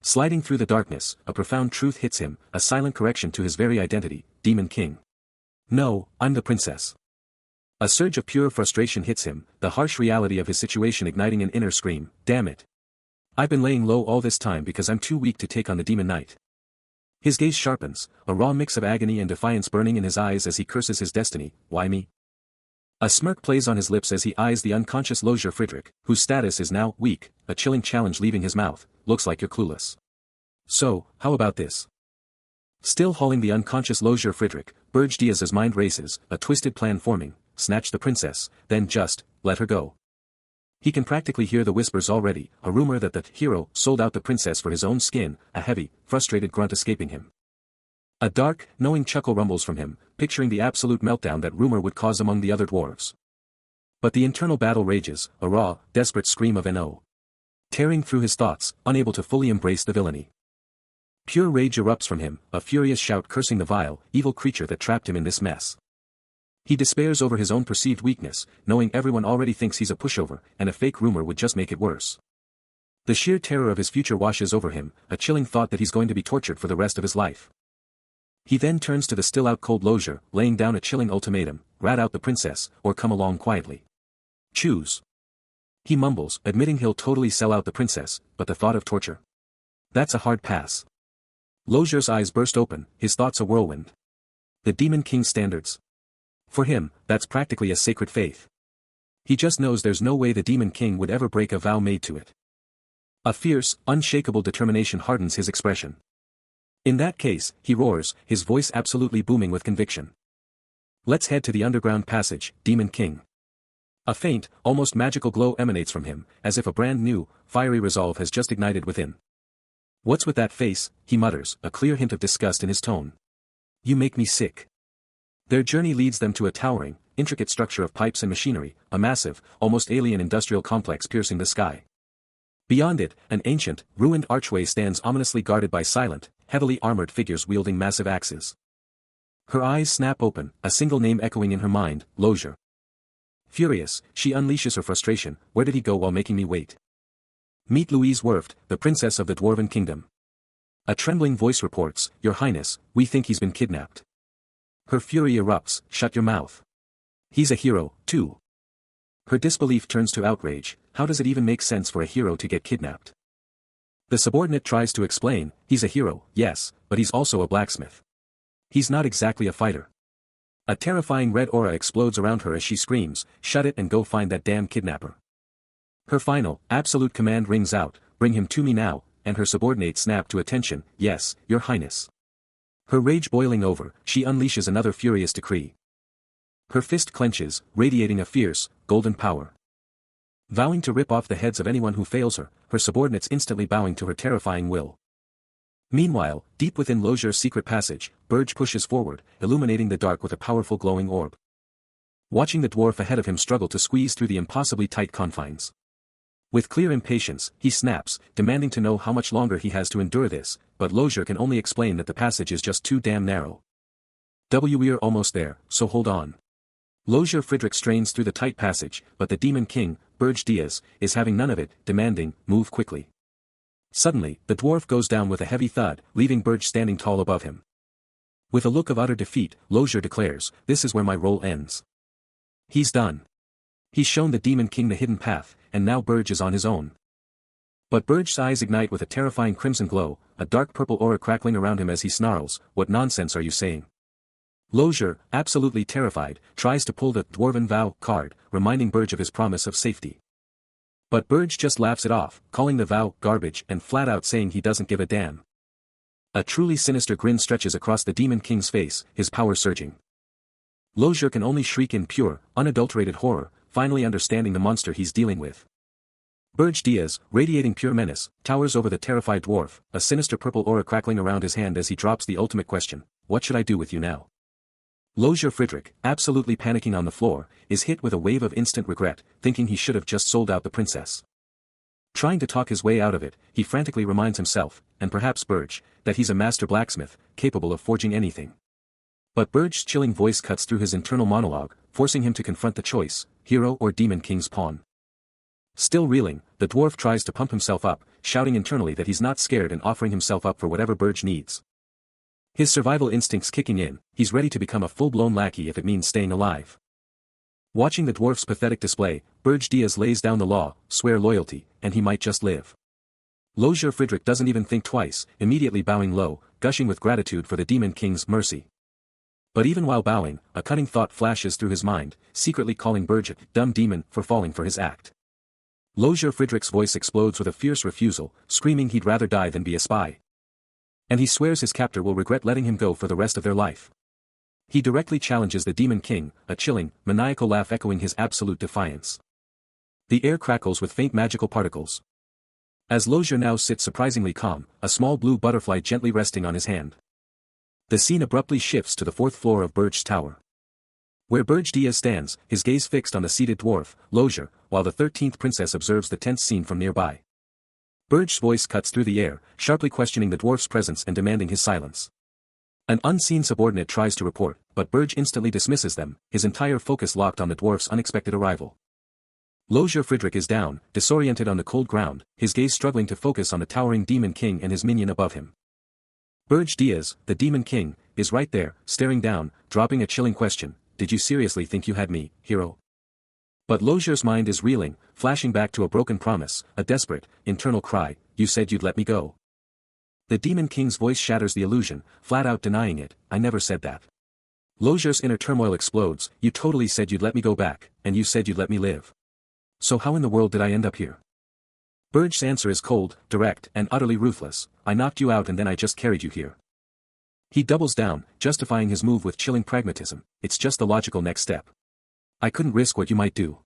Sliding through the darkness, a profound truth hits him, a silent correction to his very identity, Demon King. No, I'm the princess. A surge of pure frustration hits him, the harsh reality of his situation igniting an inner scream, damn it. I've been laying low all this time because I'm too weak to take on the demon knight. His gaze sharpens, a raw mix of agony and defiance burning in his eyes as he curses his destiny, why me? A smirk plays on his lips as he eyes the unconscious Lozier Friedrich, whose status is now weak, a chilling challenge leaving his mouth, looks like you're clueless. So, how about this? Still hauling the unconscious Lozier Friedrich, Burge Diaz's mind races, a twisted plan forming, snatch the princess, then just, let her go. He can practically hear the whispers already, a rumor that the hero sold out the princess for his own skin, a heavy, frustrated grunt escaping him. A dark, knowing chuckle rumbles from him, picturing the absolute meltdown that rumor would cause among the other dwarves. But the internal battle rages, a raw, desperate scream of NO. Tearing through his thoughts, unable to fully embrace the villainy. Pure rage erupts from him, a furious shout cursing the vile, evil creature that trapped him in this mess. He despairs over his own perceived weakness, knowing everyone already thinks he's a pushover, and a fake rumor would just make it worse. The sheer terror of his future washes over him, a chilling thought that he's going to be tortured for the rest of his life. He then turns to the still-out-cold Lozier, laying down a chilling ultimatum, rat out the princess, or come along quietly. Choose. He mumbles, admitting he'll totally sell out the princess, but the thought of torture. That's a hard pass. Lozier's eyes burst open, his thoughts a whirlwind. The Demon King's standards. For him, that's practically a sacred faith. He just knows there's no way the Demon King would ever break a vow made to it. A fierce, unshakable determination hardens his expression. In that case, he roars, his voice absolutely booming with conviction. Let's head to the underground passage, Demon King. A faint, almost magical glow emanates from him, as if a brand new, fiery resolve has just ignited within. What's with that face, he mutters, a clear hint of disgust in his tone. You make me sick. Their journey leads them to a towering, intricate structure of pipes and machinery, a massive, almost alien industrial complex piercing the sky. Beyond it, an ancient, ruined archway stands ominously guarded by silent, heavily armored figures wielding massive axes. Her eyes snap open, a single name echoing in her mind, Lozier. Furious, she unleashes her frustration, where did he go while making me wait? Meet Louise Werft, the princess of the Dwarven Kingdom. A trembling voice reports, Your Highness, we think he's been kidnapped. Her fury erupts, shut your mouth. He's a hero, too. Her disbelief turns to outrage, how does it even make sense for a hero to get kidnapped? The subordinate tries to explain, he's a hero, yes, but he's also a blacksmith. He's not exactly a fighter. A terrifying red aura explodes around her as she screams, shut it and go find that damn kidnapper. Her final, absolute command rings out, bring him to me now, and her subordinates snap to attention, yes, Your Highness. Her rage boiling over, she unleashes another furious decree. Her fist clenches, radiating a fierce, golden power. Vowing to rip off the heads of anyone who fails her, her subordinates instantly bowing to her terrifying will. Meanwhile, deep within Lozier's secret passage, Burge pushes forward, illuminating the dark with a powerful glowing orb. Watching the dwarf ahead of him struggle to squeeze through the impossibly tight confines. With clear impatience, he snaps, demanding to know how much longer he has to endure this, but Lozier can only explain that the passage is just too damn narrow. We're almost there, so hold on. Lozier Friedrich strains through the tight passage, but the Demon King, Burge Diaz, is having none of it, demanding, move quickly. Suddenly, the dwarf goes down with a heavy thud, leaving Burge standing tall above him. With a look of utter defeat, Lozier declares, this is where my role ends. He's done. He's shown the Demon King the hidden path, and now Burge is on his own. But Burge's eyes ignite with a terrifying crimson glow, a dark purple aura crackling around him as he snarls, what nonsense are you saying? Lozier, absolutely terrified, tries to pull the Dwarven Vow card, reminding Burge of his promise of safety. But Burge just laughs it off, calling the vow garbage and flat out saying he doesn't give a damn. A truly sinister grin stretches across the Demon King's face, his power surging. Lozier can only shriek in pure, unadulterated horror, finally understanding the monster he's dealing with. Burge Diaz, radiating pure menace, towers over the terrified dwarf, a sinister purple aura crackling around his hand as he drops the ultimate question, what should I do with you now? Lozier Friedrich, absolutely panicking on the floor, is hit with a wave of instant regret, thinking he should have just sold out the princess. Trying to talk his way out of it, he frantically reminds himself, and perhaps Burge, that he's a master blacksmith, capable of forging anything. But Burge's chilling voice cuts through his internal monologue, forcing him to confront the choice, hero or Demon King's pawn. Still reeling, the dwarf tries to pump himself up, shouting internally that he's not scared and offering himself up for whatever Burge needs. His survival instincts kicking in, he's ready to become a full-blown lackey if it means staying alive. Watching the dwarf's pathetic display, Burge Diaz lays down the law, swear loyalty, and he might just live. Lozier Friedrich doesn't even think twice, immediately bowing low, gushing with gratitude for the Demon King's mercy. But even while bowing, a cunning thought flashes through his mind, secretly calling Burge a dumb demon for falling for his act. Lozier Friedrich's voice explodes with a fierce refusal, screaming he'd rather die than be a spy. And he swears his captor will regret letting him go for the rest of their life. He directly challenges the Demon King, a chilling, maniacal laugh echoing his absolute defiance. The air crackles with faint magical particles. As Lozier now sits surprisingly calm, a small blue butterfly gently resting on his hand. The scene abruptly shifts to the 4th floor of Burge's tower. Where Burge Diaz stands, his gaze fixed on the seated dwarf, Lozier, while the 13th princess observes the tense scene from nearby. Burge's voice cuts through the air, sharply questioning the dwarf's presence and demanding his silence. An unseen subordinate tries to report, but Burge instantly dismisses them, his entire focus locked on the dwarf's unexpected arrival. Lozier Friedrich is down, disoriented on the cold ground, his gaze struggling to focus on the towering Demon King and his minion above him. Burge Diaz, the Demon King, is right there, staring down, dropping a chilling question, "Did you seriously think you had me, hero?" But Lozier's mind is reeling, flashing back to a broken promise, a desperate, internal cry, "You said you'd let me go." The Demon King's voice shatters the illusion, flat out denying it, "I never said that." Lozier's inner turmoil explodes, "You totally said you'd let me go back, and you said you'd let me live. So how in the world did I end up here?" Burge's answer is cold, direct, and utterly ruthless, "I knocked you out and then I just carried you here." He doubles down, justifying his move with chilling pragmatism, "It's just the logical next step. I couldn't risk what you might do."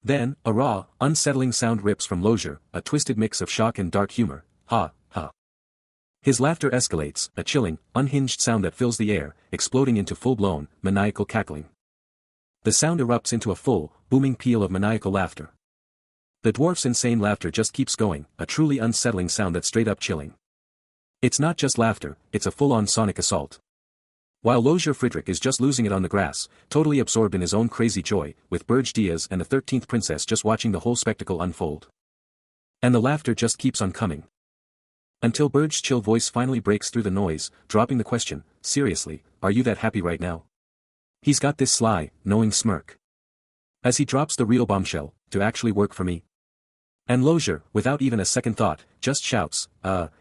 Then, a raw, unsettling sound rips from Lozier, a twisted mix of shock and dark humor, "Ha, ha." His laughter escalates, a chilling, unhinged sound that fills the air, exploding into full-blown, maniacal cackling. The sound erupts into a full, booming peal of maniacal laughter. The dwarf's insane laughter just keeps going, a truly unsettling sound that's straight-up chilling. It's not just laughter, it's a full-on sonic assault. While Lozier Friedrich is just losing it on the grass, totally absorbed in his own crazy joy, with Burge Diaz and the 13th princess just watching the whole spectacle unfold. And the laughter just keeps on coming. Until Burge's chill voice finally breaks through the noise, dropping the question, "Seriously, are you that happy right now?" He's got this sly, knowing smirk. As he drops the real bombshell, "To actually work for me?" And Lozier, without even a second thought, just shouts,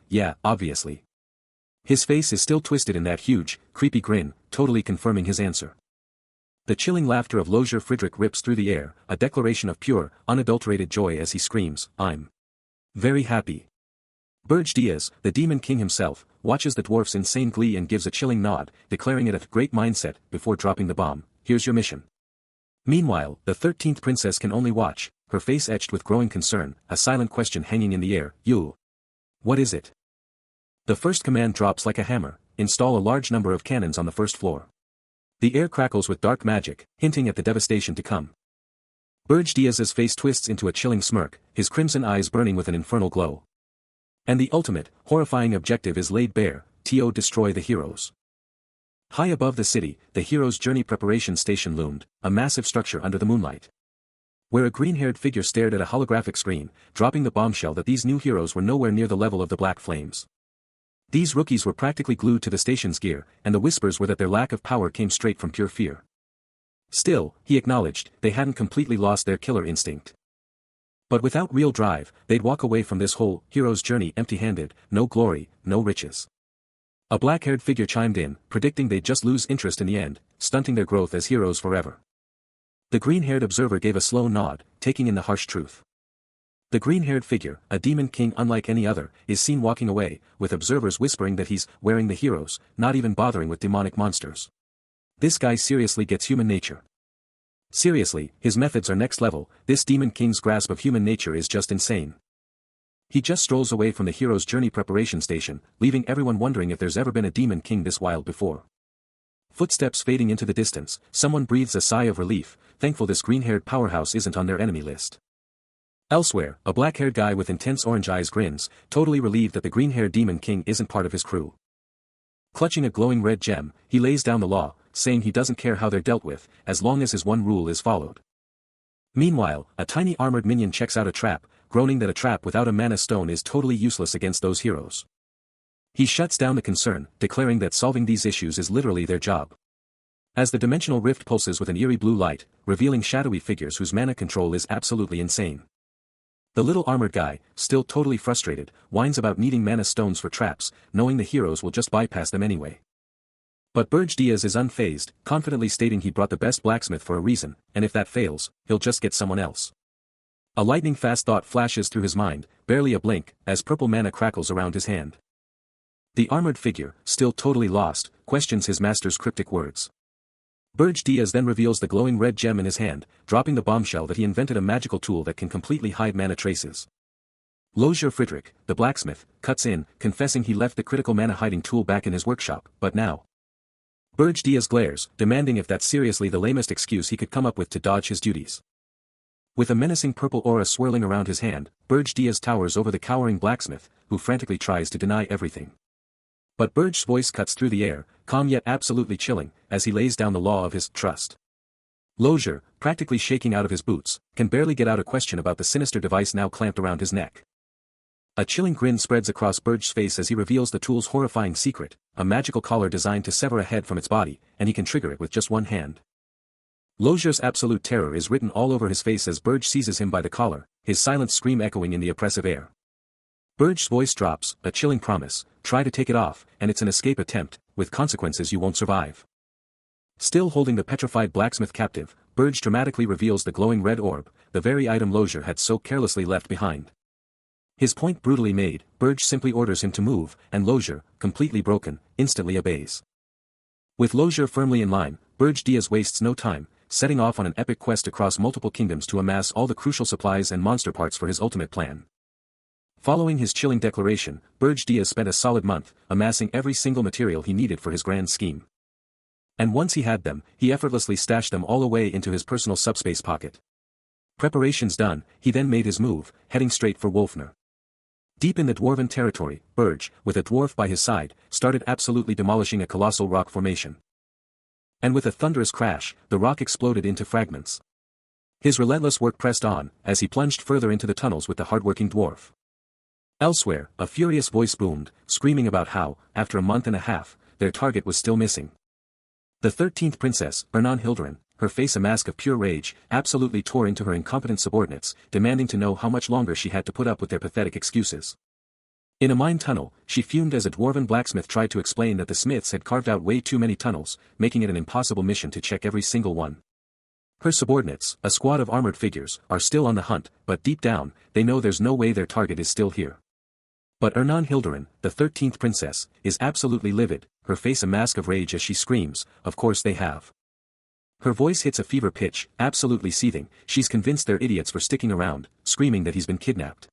yeah, obviously." His face is still twisted in that huge, creepy grin, totally confirming his answer. The chilling laughter of Lozier Friedrich rips through the air, a declaration of pure, unadulterated joy as he screams, "I'm very happy." Burge Diaz, the Demon King himself, watches the dwarf's insane glee and gives a chilling nod, declaring it a great mindset, before dropping the bomb, "Here's your mission." Meanwhile, the 13th princess can only watch, her face etched with growing concern, a silent question hanging in the air, "You. What is it?" The first command drops like a hammer, "Install a large number of cannons on the 1st floor." The air crackles with dark magic, hinting at the devastation to come. Burge Diaz's face twists into a chilling smirk, his crimson eyes burning with an infernal glow. And the ultimate, horrifying objective is laid bare, to destroy the heroes. High above the city, the heroes' journey preparation station loomed, a massive structure under the moonlight. Where a green-haired figure stared at a holographic screen, dropping the bombshell that these new heroes were nowhere near the level of the Black Flames. These rookies were practically glued to the station's gear, and the whispers were that their lack of power came straight from pure fear. Still, he acknowledged, they hadn't completely lost their killer instinct. But without real drive, they'd walk away from this whole hero's journey empty-handed, no glory, no riches. A black-haired figure chimed in, predicting they'd just lose interest in the end, stunting their growth as heroes forever. The green-haired observer gave a slow nod, taking in the harsh truth. The green-haired figure, a demon king unlike any other, is seen walking away, with observers whispering that he's wearing the heroes, not even bothering with demonic monsters. This guy seriously gets human nature. Seriously, his methods are next level, this demon king's grasp of human nature is just insane. He just strolls away from the hero's journey preparation station, leaving everyone wondering if there's ever been a demon king this wild before. Footsteps fading into the distance, someone breathes a sigh of relief, thankful this green-haired powerhouse isn't on their enemy list. Elsewhere, a black-haired guy with intense orange eyes grins, totally relieved that the green-haired demon king isn't part of his crew. Clutching a glowing red gem, he lays down the law, saying he doesn't care how they're dealt with, as long as his one rule is followed. Meanwhile, a tiny armored minion checks out a trap, groaning that a trap without a mana stone is totally useless against those heroes. He shuts down the concern, declaring that solving these issues is literally their job. As the dimensional rift pulses with an eerie blue light, revealing shadowy figures whose mana control is absolutely insane. The little armored guy, still totally frustrated, whines about needing mana stones for traps, knowing the heroes will just bypass them anyway. But Burge Diaz is unfazed, confidently stating he brought the best blacksmith for a reason, and if that fails, he'll just get someone else. A lightning-fast thought flashes through his mind, barely a blink, as purple mana crackles around his hand. The armored figure, still totally lost, questions his master's cryptic words. Burge Diaz then reveals the glowing red gem in his hand, dropping the bombshell that he invented a magical tool that can completely hide mana traces. Lozier Friedrich, the blacksmith, cuts in, confessing he left the critical mana hiding tool back in his workshop, but now. Burge Diaz glares, demanding if that's seriously the lamest excuse he could come up with to dodge his duties. With a menacing purple aura swirling around his hand, Burge Diaz towers over the cowering blacksmith, who frantically tries to deny everything. But Burge's voice cuts through the air, calm yet absolutely chilling, as he lays down the law of his trust. Lozier, practically shaking out of his boots, can barely get out a question about the sinister device now clamped around his neck. A chilling grin spreads across Burge's face as he reveals the tool's horrifying secret, a magical collar designed to sever a head from its body, and he can trigger it with just one hand. Lozier's absolute terror is written all over his face as Burge seizes him by the collar, his silent scream echoing in the oppressive air. Burge's voice drops, a chilling promise, try to take it off, and it's an escape attempt, with consequences you won't survive. Still holding the petrified blacksmith captive, Burge dramatically reveals the glowing red orb, the very item Lozier had so carelessly left behind. His point brutally made, Burge simply orders him to move, and Lozier, completely broken, instantly obeys. With Lozier firmly in line, Burge Diaz wastes no time, setting off on an epic quest across multiple kingdoms to amass all the crucial supplies and monster parts for his ultimate plan. Following his chilling declaration, Burge Diaz spent a solid month, amassing every single material he needed for his grand scheme. And once he had them, he effortlessly stashed them all away into his personal subspace pocket. Preparations done, he then made his move, heading straight for Wolfner. Deep in the dwarven territory, Burge, with a dwarf by his side, started absolutely demolishing a colossal rock formation. And with a thunderous crash, the rock exploded into fragments. His relentless work pressed on, as he plunged further into the tunnels with the hardworking dwarf. Elsewhere, a furious voice boomed, screaming about how, after a month and a half, their target was still missing. The 13th princess, Ernan Hilderin, her face a mask of pure rage, absolutely tore into her incompetent subordinates, demanding to know how much longer she had to put up with their pathetic excuses. In a mine tunnel, she fumed as a dwarven blacksmith tried to explain that the smiths had carved out way too many tunnels, making it an impossible mission to check every single one. Her subordinates, a squad of armored figures, are still on the hunt, but deep down, they know there's no way their target is still here. But Ernan Hilderin, the 13th princess, is absolutely livid, her face a mask of rage as she screams, of course they have. Her voice hits a fever pitch, absolutely seething, she's convinced they're idiots for sticking around, screaming that he's been kidnapped.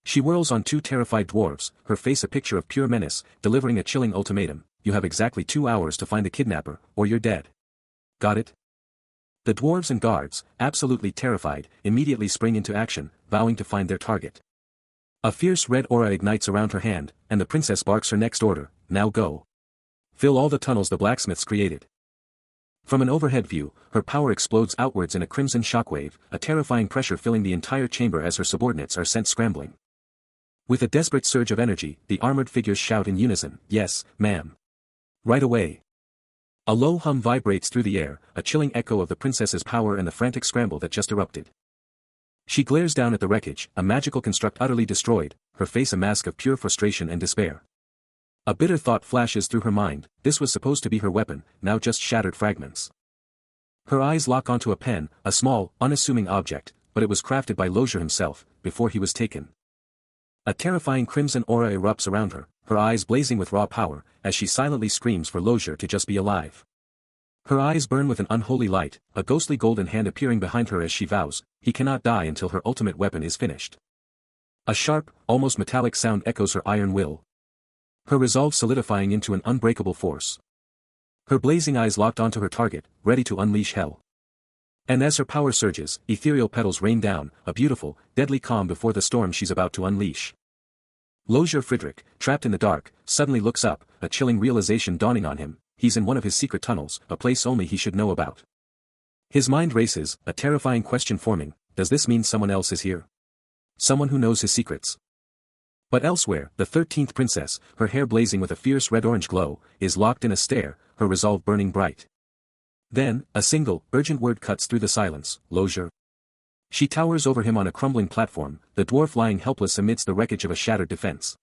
She whirls on two terrified dwarves, her face a picture of pure menace, delivering a chilling ultimatum, you have exactly 2 hours to find the kidnapper, or you're dead. Got it? The dwarves and guards, absolutely terrified, immediately spring into action, vowing to find their target. A fierce red aura ignites around her hand, and the princess barks her next order, now go. Fill all the tunnels the blacksmiths created. From an overhead view, her power explodes outwards in a crimson shockwave, a terrifying pressure filling the entire chamber as her subordinates are sent scrambling. With a desperate surge of energy, the armored figures shout in unison, yes, ma'am. Right away. A low hum vibrates through the air, a chilling echo of the princess's power and the frantic scramble that just erupted. She glares down at the wreckage, a magical construct utterly destroyed, her face a mask of pure frustration and despair. A bitter thought flashes through her mind, this was supposed to be her weapon, now just shattered fragments. Her eyes lock onto a pen, a small, unassuming object, but it was crafted by Lozier himself, before he was taken. A terrifying crimson aura erupts around her, her eyes blazing with raw power, as she silently screams for Lozier to just be alive. Her eyes burn with an unholy light, a ghostly golden hand appearing behind her as she vows, he cannot die until her ultimate weapon is finished. A sharp, almost metallic sound echoes her iron will. Her resolve solidifying into an unbreakable force. Her blazing eyes locked onto her target, ready to unleash hell. And as her power surges, ethereal petals rain down, a beautiful, deadly calm before the storm she's about to unleash. Lozier Friedrich, trapped in the dark, suddenly looks up, a chilling realization dawning on him, he's in one of his secret tunnels, a place only he should know about. His mind races, a terrifying question forming, does this mean someone else is here? someone who knows his secrets. But elsewhere, the 13th princess, her hair blazing with a fierce red-orange glow, is locked in a stare, her resolve burning bright. Then, a single, urgent word cuts through the silence, Losier. She towers over him on a crumbling platform, the dwarf lying helpless amidst the wreckage of a shattered defense.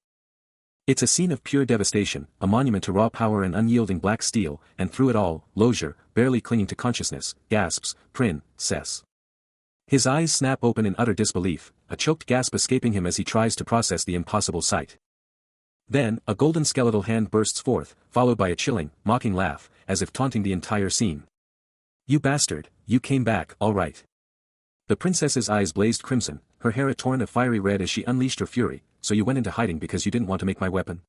It's a scene of pure devastation, a monument to raw power and unyielding black steel, and through it all, Losier, barely clinging to consciousness, gasps, Princess. His eyes snap open in utter disbelief, a choked gasp escaping him as he tries to process the impossible sight. Then, a golden skeletal hand bursts forth, followed by a chilling, mocking laugh, as if taunting the entire scene. You bastard, you came back, all right. The princess's eyes blazed crimson, her hair a torrent of fiery red as she unleashed her fury. So you went into hiding because you didn't want to make my weapon?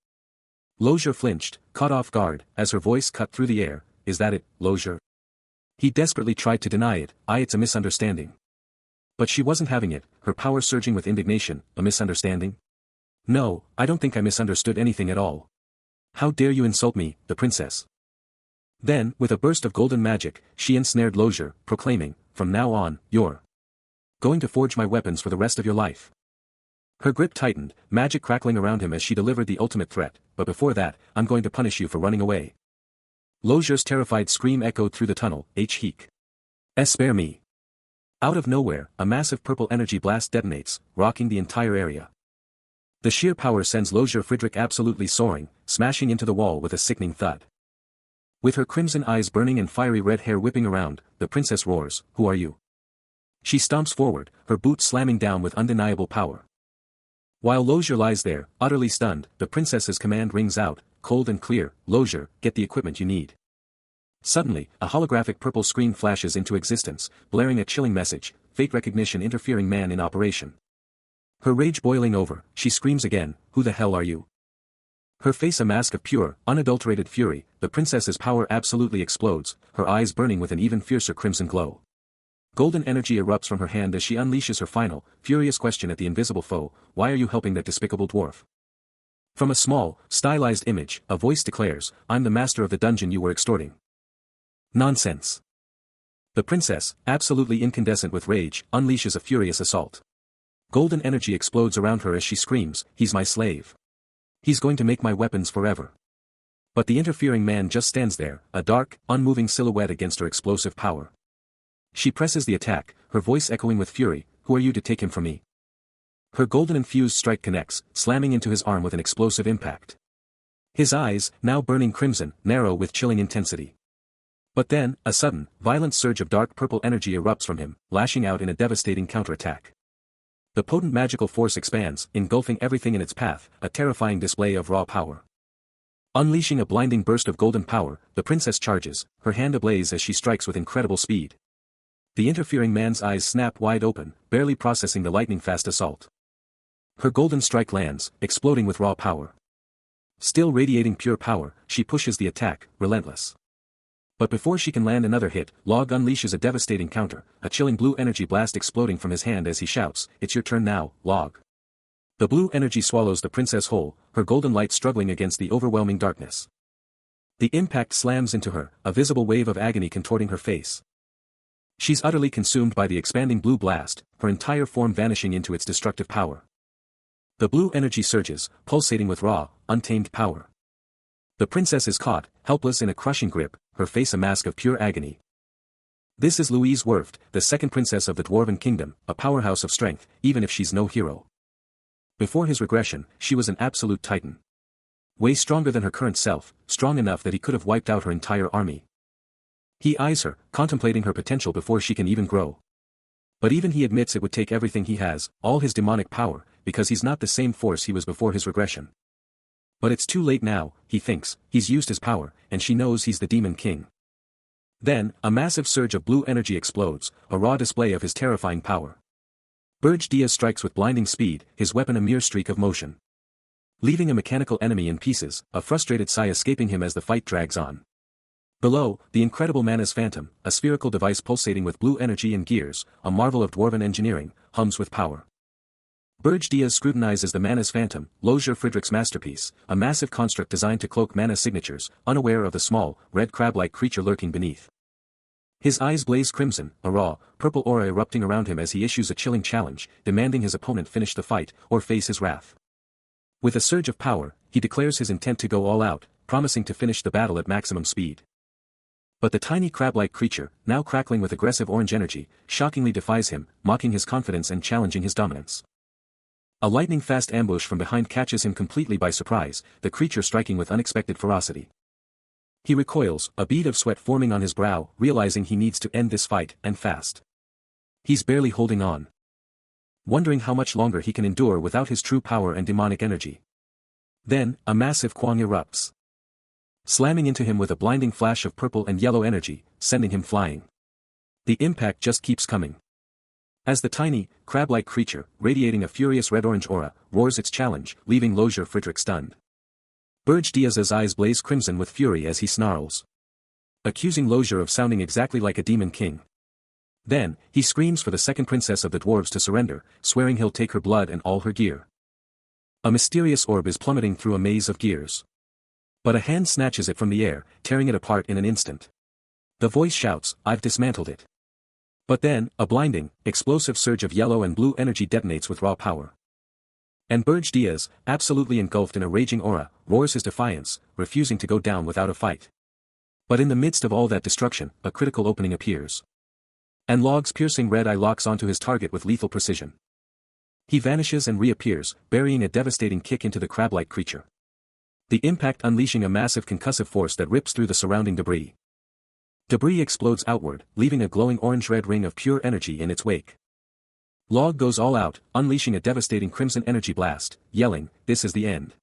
Losier flinched, caught off guard, as her voice cut through the air. Is that it, Losier? He desperately tried to deny it. It's a misunderstanding. But she wasn't having it, her power surging with indignation. A misunderstanding? No, I don't think I misunderstood anything at all. How dare you insult me, the princess? Then, with a burst of golden magic, she ensnared Losier, proclaiming, from now on, you're going to forge my weapons for the rest of your life. Her grip tightened, magic crackling around him as she delivered the ultimate threat, but before that, I'm going to punish you for running away. Losier's terrified scream echoed through the tunnel, Heek. Spare me. Out of nowhere, a massive purple energy blast detonates, rocking the entire area. The sheer power sends Losier Friedrich absolutely soaring, smashing into the wall with a sickening thud. With her crimson eyes burning and fiery red hair whipping around, the princess roars, Who are you? She stomps forward, her boots slamming down with undeniable power. While Losier lies there, utterly stunned, the princess's command rings out, cold and clear, Losier, get the equipment you need. Suddenly, a holographic purple screen flashes into existence, blaring a chilling message, fate recognition interfering man in operation. Her rage boiling over, she screams again, Who the hell are you? Her face a mask of pure, unadulterated fury, the princess's power absolutely explodes, her eyes burning with an even fiercer crimson glow. Golden energy erupts from her hand as she unleashes her final, furious question at the invisible foe, Why are you helping that despicable dwarf? From a small, stylized image, a voice declares, I'm the master of the dungeon you were extorting. Nonsense. The princess, absolutely incandescent with rage, unleashes a furious assault. Golden energy explodes around her as she screams, He's my slave. He's going to make my weapons forever. But the interfering man just stands there, a dark, unmoving silhouette against her explosive power. She presses the attack, her voice echoing with fury, Who are you to take him from me? Her golden-infused strike connects, slamming into his arm with an explosive impact. His eyes, now burning crimson, narrow with chilling intensity. But then, a sudden, violent surge of dark purple energy erupts from him, lashing out in a devastating counterattack. The potent magical force expands, engulfing everything in its path, a terrifying display of raw power. Unleashing a blinding burst of golden power, the princess charges, her hand ablaze as she strikes with incredible speed. The interfering man's eyes snap wide open, barely processing the lightning-fast assault. Her golden strike lands, exploding with raw power. Still radiating pure power, she pushes the attack, relentless. But before she can land another hit, Log unleashes a devastating counter, a chilling blue energy blast exploding from his hand as he shouts, It's your turn now, Log. The blue energy swallows the princess whole, her golden light struggling against the overwhelming darkness. The impact slams into her, a visible wave of agony contorting her face. She's utterly consumed by the expanding blue blast, her entire form vanishing into its destructive power. The blue energy surges, pulsating with raw, untamed power. The princess is caught, helpless in a crushing grip, her face a mask of pure agony. This is Louise Werft, the second princess of the Dwarven Kingdom, a powerhouse of strength, even if she's no hero. Before his regression, she was an absolute titan. Way stronger than her current self, strong enough that he could have wiped out her entire army. He eyes her, contemplating her potential before she can even grow. But even he admits it would take everything he has, all his demonic power, because he's not the same force he was before his regression. But it's too late now, he thinks, he's used his power, and she knows he's the Demon King. Then, a massive surge of blue energy explodes, a raw display of his terrifying power. Burj Diaz strikes with blinding speed, his weapon a mere streak of motion. Leaving a mechanical enemy in pieces, a frustrated sigh escaping him as the fight drags on. Below, the incredible Mana's Phantom, a spherical device pulsating with blue energy and gears, a marvel of dwarven engineering, hums with power. Burj Diaz scrutinizes the Mana's Phantom, Losier Friedrich's masterpiece, a massive construct designed to cloak Mana's signatures, unaware of the small, red crab-like creature lurking beneath. His eyes blaze crimson, a raw, purple aura erupting around him as he issues a chilling challenge, demanding his opponent finish the fight, or face his wrath. With a surge of power, he declares his intent to go all out, promising to finish the battle at maximum speed. But the tiny crab-like creature, now crackling with aggressive orange energy, shockingly defies him, mocking his confidence and challenging his dominance. A lightning-fast ambush from behind catches him completely by surprise, the creature striking with unexpected ferocity. He recoils, a bead of sweat forming on his brow, realizing he needs to end this fight, and fast. He's barely holding on, wondering how much longer he can endure without his true power and demonic energy. Then, a massive Kwang erupts, slamming into him with a blinding flash of purple and yellow energy, sending him flying. The impact just keeps coming. As the tiny, crab-like creature, radiating a furious red-orange aura, roars its challenge, leaving Lozier Friedrich stunned. Burge Diaz's eyes blaze crimson with fury as he snarls, accusing Lozier of sounding exactly like a demon king. Then, he screams for the second princess of the dwarves to surrender, swearing he'll take her blood and all her gear. A mysterious orb is plummeting through a maze of gears. But a hand snatches it from the air, tearing it apart in an instant. The voice shouts, "I've dismantled it." But then, a blinding, explosive surge of yellow and blue energy detonates with raw power. And Burge Diaz, absolutely engulfed in a raging aura, roars his defiance, refusing to go down without a fight. But in the midst of all that destruction, a critical opening appears. And Log's piercing red eye locks onto his target with lethal precision. He vanishes and reappears, burying a devastating kick into the crab-like creature. The impact unleashing a massive concussive force that rips through the surrounding debris. Debris explodes outward, leaving a glowing orange-red ring of pure energy in its wake. Log goes all out, unleashing a devastating crimson energy blast, yelling, "This is the end."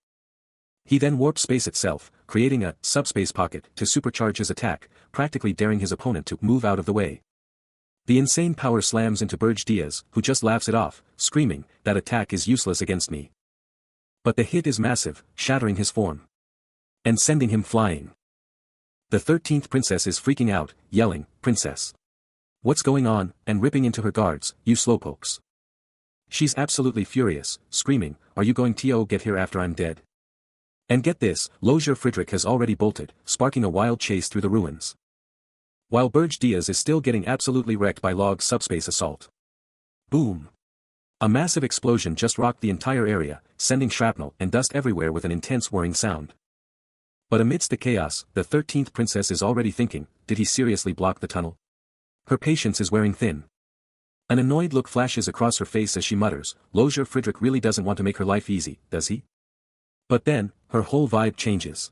He then warps space itself, creating a subspace pocket to supercharge his attack, practically daring his opponent to move out of the way. The insane power slams into Burge Diaz, who just laughs it off, screaming, "That attack is useless against me." But the hit is massive, shattering his form and sending him flying. The 13th princess is freaking out, yelling, "Princess! What's going on?" and ripping into her guards, "You slowpokes." She's absolutely furious, screaming, "Are you going to get here after I'm dead?" And get this, Lozier Friedrich has already bolted, sparking a wild chase through the ruins. While Burge Diaz is still getting absolutely wrecked by Log's subspace assault. Boom! A massive explosion just rocked the entire area, sending shrapnel and dust everywhere with an intense whirring sound. But amidst the chaos, the 13th princess is already thinking, did he seriously block the tunnel? Her patience is wearing thin. An annoyed look flashes across her face as she mutters, Lozier Friedrich really doesn't want to make her life easy, does he? But then, her whole vibe changes.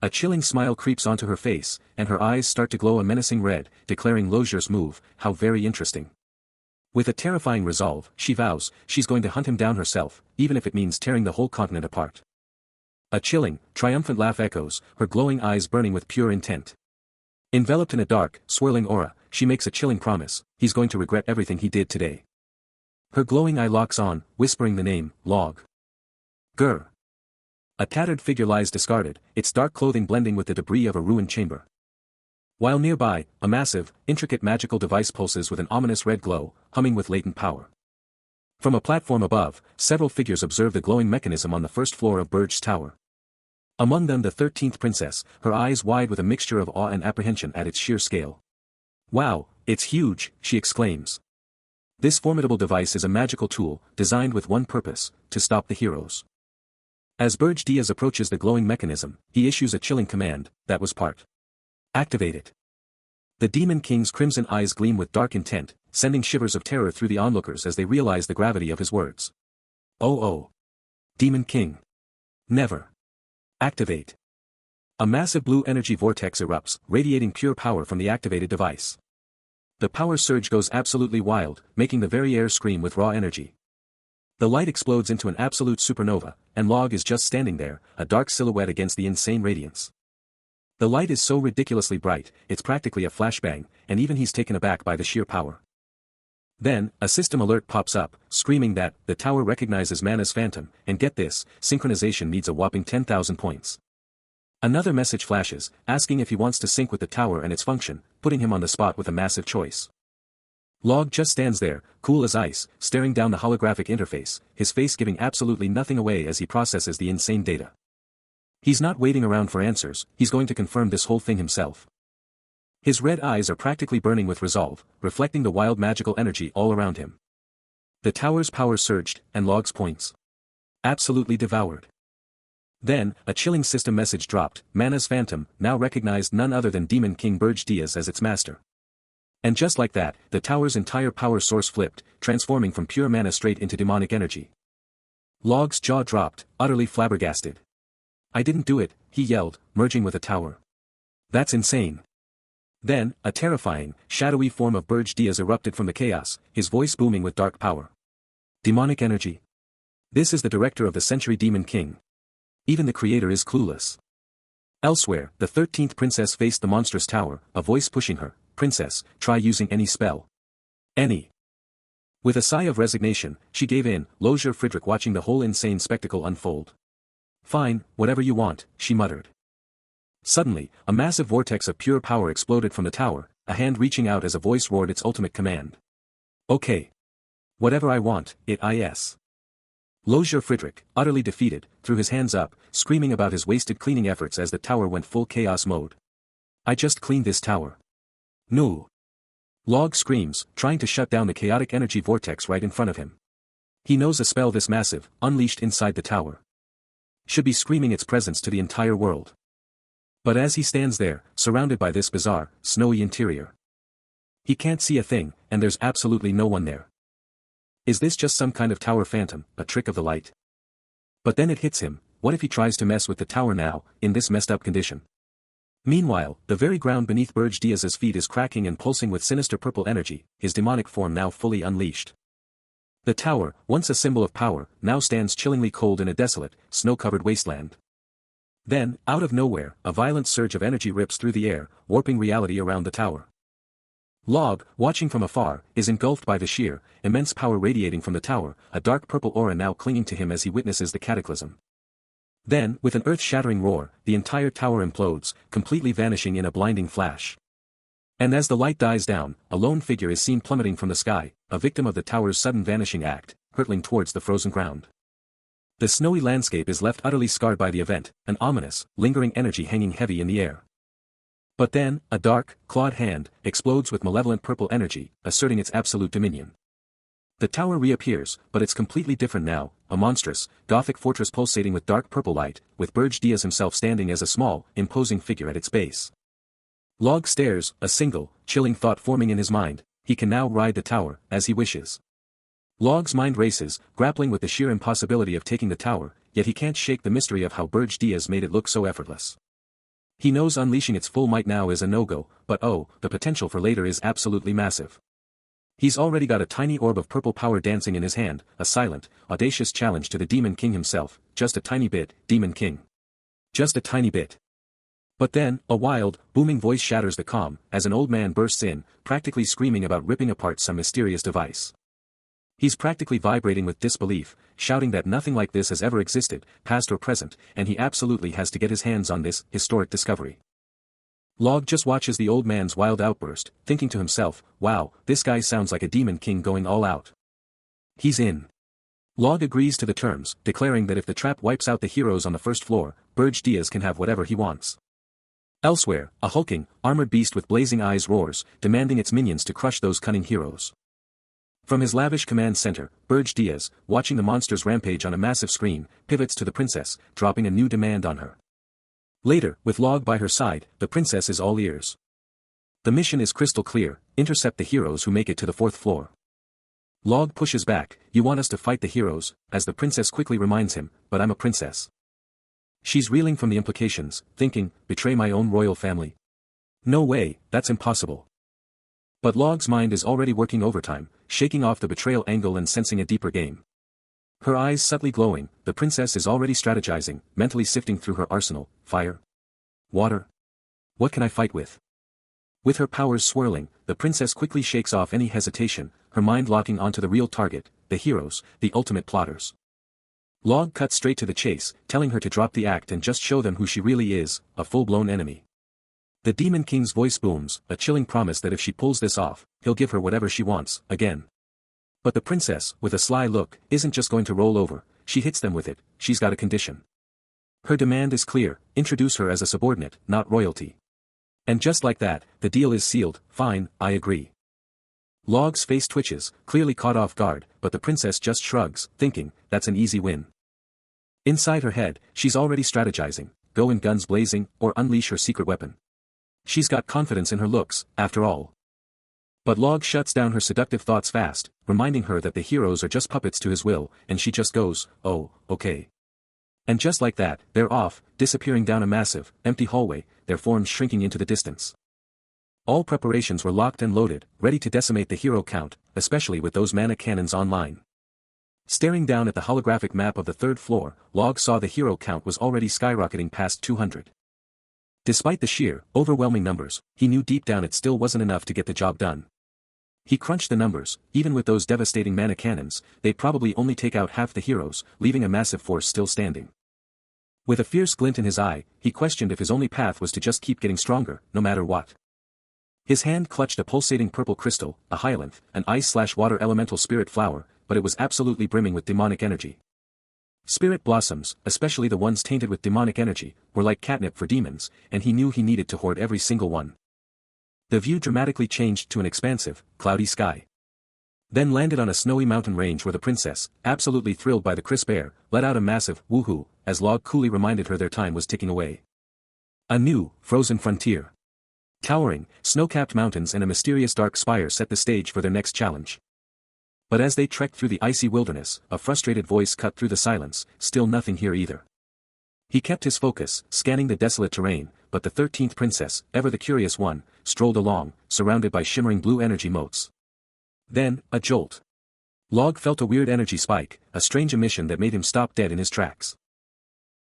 A chilling smile creeps onto her face, and her eyes start to glow a menacing red, declaring Lozier's move, how very interesting. With a terrifying resolve, she vows, she's going to hunt him down herself, even if it means tearing the whole continent apart. A chilling, triumphant laugh echoes, her glowing eyes burning with pure intent. Enveloped in a dark, swirling aura, she makes a chilling promise, he's going to regret everything he did today. Her glowing eye locks on, whispering the name, Log. Grr. A tattered figure lies discarded, its dark clothing blending with the debris of a ruined chamber. While nearby, a massive, intricate magical device pulses with an ominous red glow, humming with latent power. From a platform above, several figures observe the glowing mechanism on the first floor of Burge's tower. Among them the 13th princess, her eyes wide with a mixture of awe and apprehension at its sheer scale. "Wow, it's huge," she exclaims. This formidable device is a magical tool, designed with one purpose, to stop the heroes. As Burge Diaz approaches the glowing mechanism, he issues a chilling command, that was part. Activate it. The Demon King's crimson eyes gleam with dark intent, sending shivers of terror through the onlookers as they realize the gravity of his words. Oh. Demon King. Never. Activate. A massive blue energy vortex erupts, radiating pure power from the activated device. The power surge goes absolutely wild, making the very air scream with raw energy. The light explodes into an absolute supernova, and Log is just standing there, a dark silhouette against the insane radiance. The light is so ridiculously bright, it's practically a flashbang, and even he's taken aback by the sheer power. Then, a system alert pops up, screaming that, the tower recognizes Mana's phantom, and get this, synchronization needs a whopping 10,000 points. Another message flashes, asking if he wants to sync with the tower and its function, putting him on the spot with a massive choice. Log just stands there, cool as ice, staring down the holographic interface, his face giving absolutely nothing away as he processes the insane data. He's not waiting around for answers, he's going to confirm this whole thing himself. His red eyes are practically burning with resolve, reflecting the wild magical energy all around him. The tower's power surged, and Log's points absolutely devoured. Then, a chilling system message dropped. Mana's phantom now recognized none other than Demon King Burge Diaz as its master. And just like that, the tower's entire power source flipped, transforming from pure mana straight into demonic energy. Log's jaw dropped, utterly flabbergasted. "I didn't do it," he yelled, merging with a tower. "That's insane." Then, a terrifying, shadowy form of Burge Diaz erupted from the chaos, his voice booming with dark power. "Demonic energy. This is the director of the Century Demon King. Even the creator is clueless." Elsewhere, the 13th princess faced the monstrous tower, a voice pushing her, "Princess, try using any spell." "Any." With a sigh of resignation, she gave in, Lozier Friedrich watching the whole insane spectacle unfold. "Fine, whatever you want," she muttered. Suddenly, a massive vortex of pure power exploded from the tower, a hand reaching out as a voice roared its ultimate command. "Okay. Whatever I want, it is." Lozier Friedrich, utterly defeated, threw his hands up, screaming about his wasted cleaning efforts as the tower went full chaos mode. "I just cleaned this tower." "No." Log screams, trying to shut down the chaotic energy vortex right in front of him. He knows a spell this massive, unleashed inside the tower, should be screaming its presence to the entire world. But as he stands there, surrounded by this bizarre, snowy interior, he can't see a thing, and there's absolutely no one there. Is this just some kind of tower phantom, a trick of the light? But then it hits him, what if he tries to mess with the tower now, in this messed up condition? Meanwhile, the very ground beneath Burge Diaz's feet is cracking and pulsing with sinister purple energy, his demonic form now fully unleashed. The tower, once a symbol of power, now stands chillingly cold in a desolate, snow-covered wasteland. Then, out of nowhere, a violent surge of energy rips through the air, warping reality around the tower. Log, watching from afar, is engulfed by the sheer, immense power radiating from the tower, a dark purple aura now clinging to him as he witnesses the cataclysm. Then, with an earth-shattering roar, the entire tower implodes, completely vanishing in a blinding flash. And as the light dies down, a lone figure is seen plummeting from the sky, a victim of the tower's sudden vanishing act, hurtling towards the frozen ground. The snowy landscape is left utterly scarred by the event, an ominous, lingering energy hanging heavy in the air. But then, a dark, clawed hand, explodes with malevolent purple energy, asserting its absolute dominion. The tower reappears, but it's completely different now, a monstrous, gothic fortress pulsating with dark purple light, with Burge Diaz himself standing as a small, imposing figure at its base. Log stares, a single, chilling thought forming in his mind, he can now ride the tower, as he wishes. Log's mind races, grappling with the sheer impossibility of taking the tower, yet he can't shake the mystery of how Burge Diaz made it look so effortless. He knows unleashing its full might now is a no-go, but oh, the potential for later is absolutely massive. He's already got a tiny orb of purple power dancing in his hand, a silent, audacious challenge to the Demon King himself, just a tiny bit, Demon King. Just a tiny bit. But then, a wild, booming voice shatters the calm, as an old man bursts in, practically screaming about ripping apart some mysterious device. He's practically vibrating with disbelief, shouting that nothing like this has ever existed, past or present, and he absolutely has to get his hands on this historic discovery. Log just watches the old man's wild outburst, thinking to himself, wow, this guy sounds like a Demon King going all out. He's in. Log agrees to the terms, declaring that if the trap wipes out the heroes on the first floor, Burge Diaz can have whatever he wants. Elsewhere, a hulking, armored beast with blazing eyes roars, demanding its minions to crush those cunning heroes. From his lavish command center, Burge Diaz, watching the monsters rampage on a massive screen, pivots to the princess, dropping a new demand on her. Later, with Log by her side, the princess is all ears. The mission is crystal clear, intercept the heroes who make it to the 4th floor. Log pushes back, you want us to fight the heroes, as the princess quickly reminds him, but I'm a princess. She's reeling from the implications, thinking, betray my own royal family. No way, that's impossible. But Log's mind is already working overtime, shaking off the betrayal angle and sensing a deeper game. Her eyes subtly glowing, the princess is already strategizing, mentally sifting through her arsenal, fire. Water. What can I fight with? With her powers swirling, the princess quickly shakes off any hesitation, her mind locking onto the real target, the heroes, the ultimate plotters. Log cuts straight to the chase, telling her to drop the act and just show them who she really is, a full-blown enemy. The Demon King's voice booms, a chilling promise that if she pulls this off, he'll give her whatever she wants, again. But the princess, with a sly look, isn't just going to roll over, she hits them with it, she's got a condition. Her demand is clear, introduce her as a subordinate, not royalty. And just like that, the deal is sealed. Fine, I agree. Log's face twitches, clearly caught off guard, but the princess just shrugs, thinking, that's an easy win. Inside her head, she's already strategizing, go in guns blazing, or unleash her secret weapon. She's got confidence in her looks, after all. But Log shuts down her seductive thoughts fast, reminding her that the heroes are just puppets to his will, and she just goes, oh, okay. And just like that, they're off, disappearing down a massive, empty hallway, their forms shrinking into the distance. All preparations were locked and loaded, ready to decimate the hero count, especially with those mana cannons online. Staring down at the holographic map of the third floor, Log saw the hero count was already skyrocketing past 200. Despite the sheer, overwhelming numbers, he knew deep down it still wasn't enough to get the job done. He crunched the numbers, even with those devastating mana cannons, they'd probably only take out half the heroes, leaving a massive force still standing. With a fierce glint in his eye, he questioned if his only path was to just keep getting stronger, no matter what. His hand clutched a pulsating purple crystal, a hyalinth, an ice/water elemental spirit flower, but it was absolutely brimming with demonic energy. Spirit blossoms, especially the ones tainted with demonic energy, were like catnip for demons, and he knew he needed to hoard every single one. The view dramatically changed to an expansive, cloudy sky. Then landed on a snowy mountain range where the princess, absolutely thrilled by the crisp air, let out a massive woohoo, as Log coolly reminded her their time was ticking away. A new, frozen frontier. Towering, snow-capped mountains and a mysterious dark spire set the stage for their next challenge. But as they trekked through the icy wilderness, a frustrated voice cut through the silence, still nothing here either. He kept his focus, scanning the desolate terrain, but the 13th princess, ever the curious one, strolled along, surrounded by shimmering blue energy motes. Then, a jolt. Log felt a weird energy spike, a strange emission that made him stop dead in his tracks.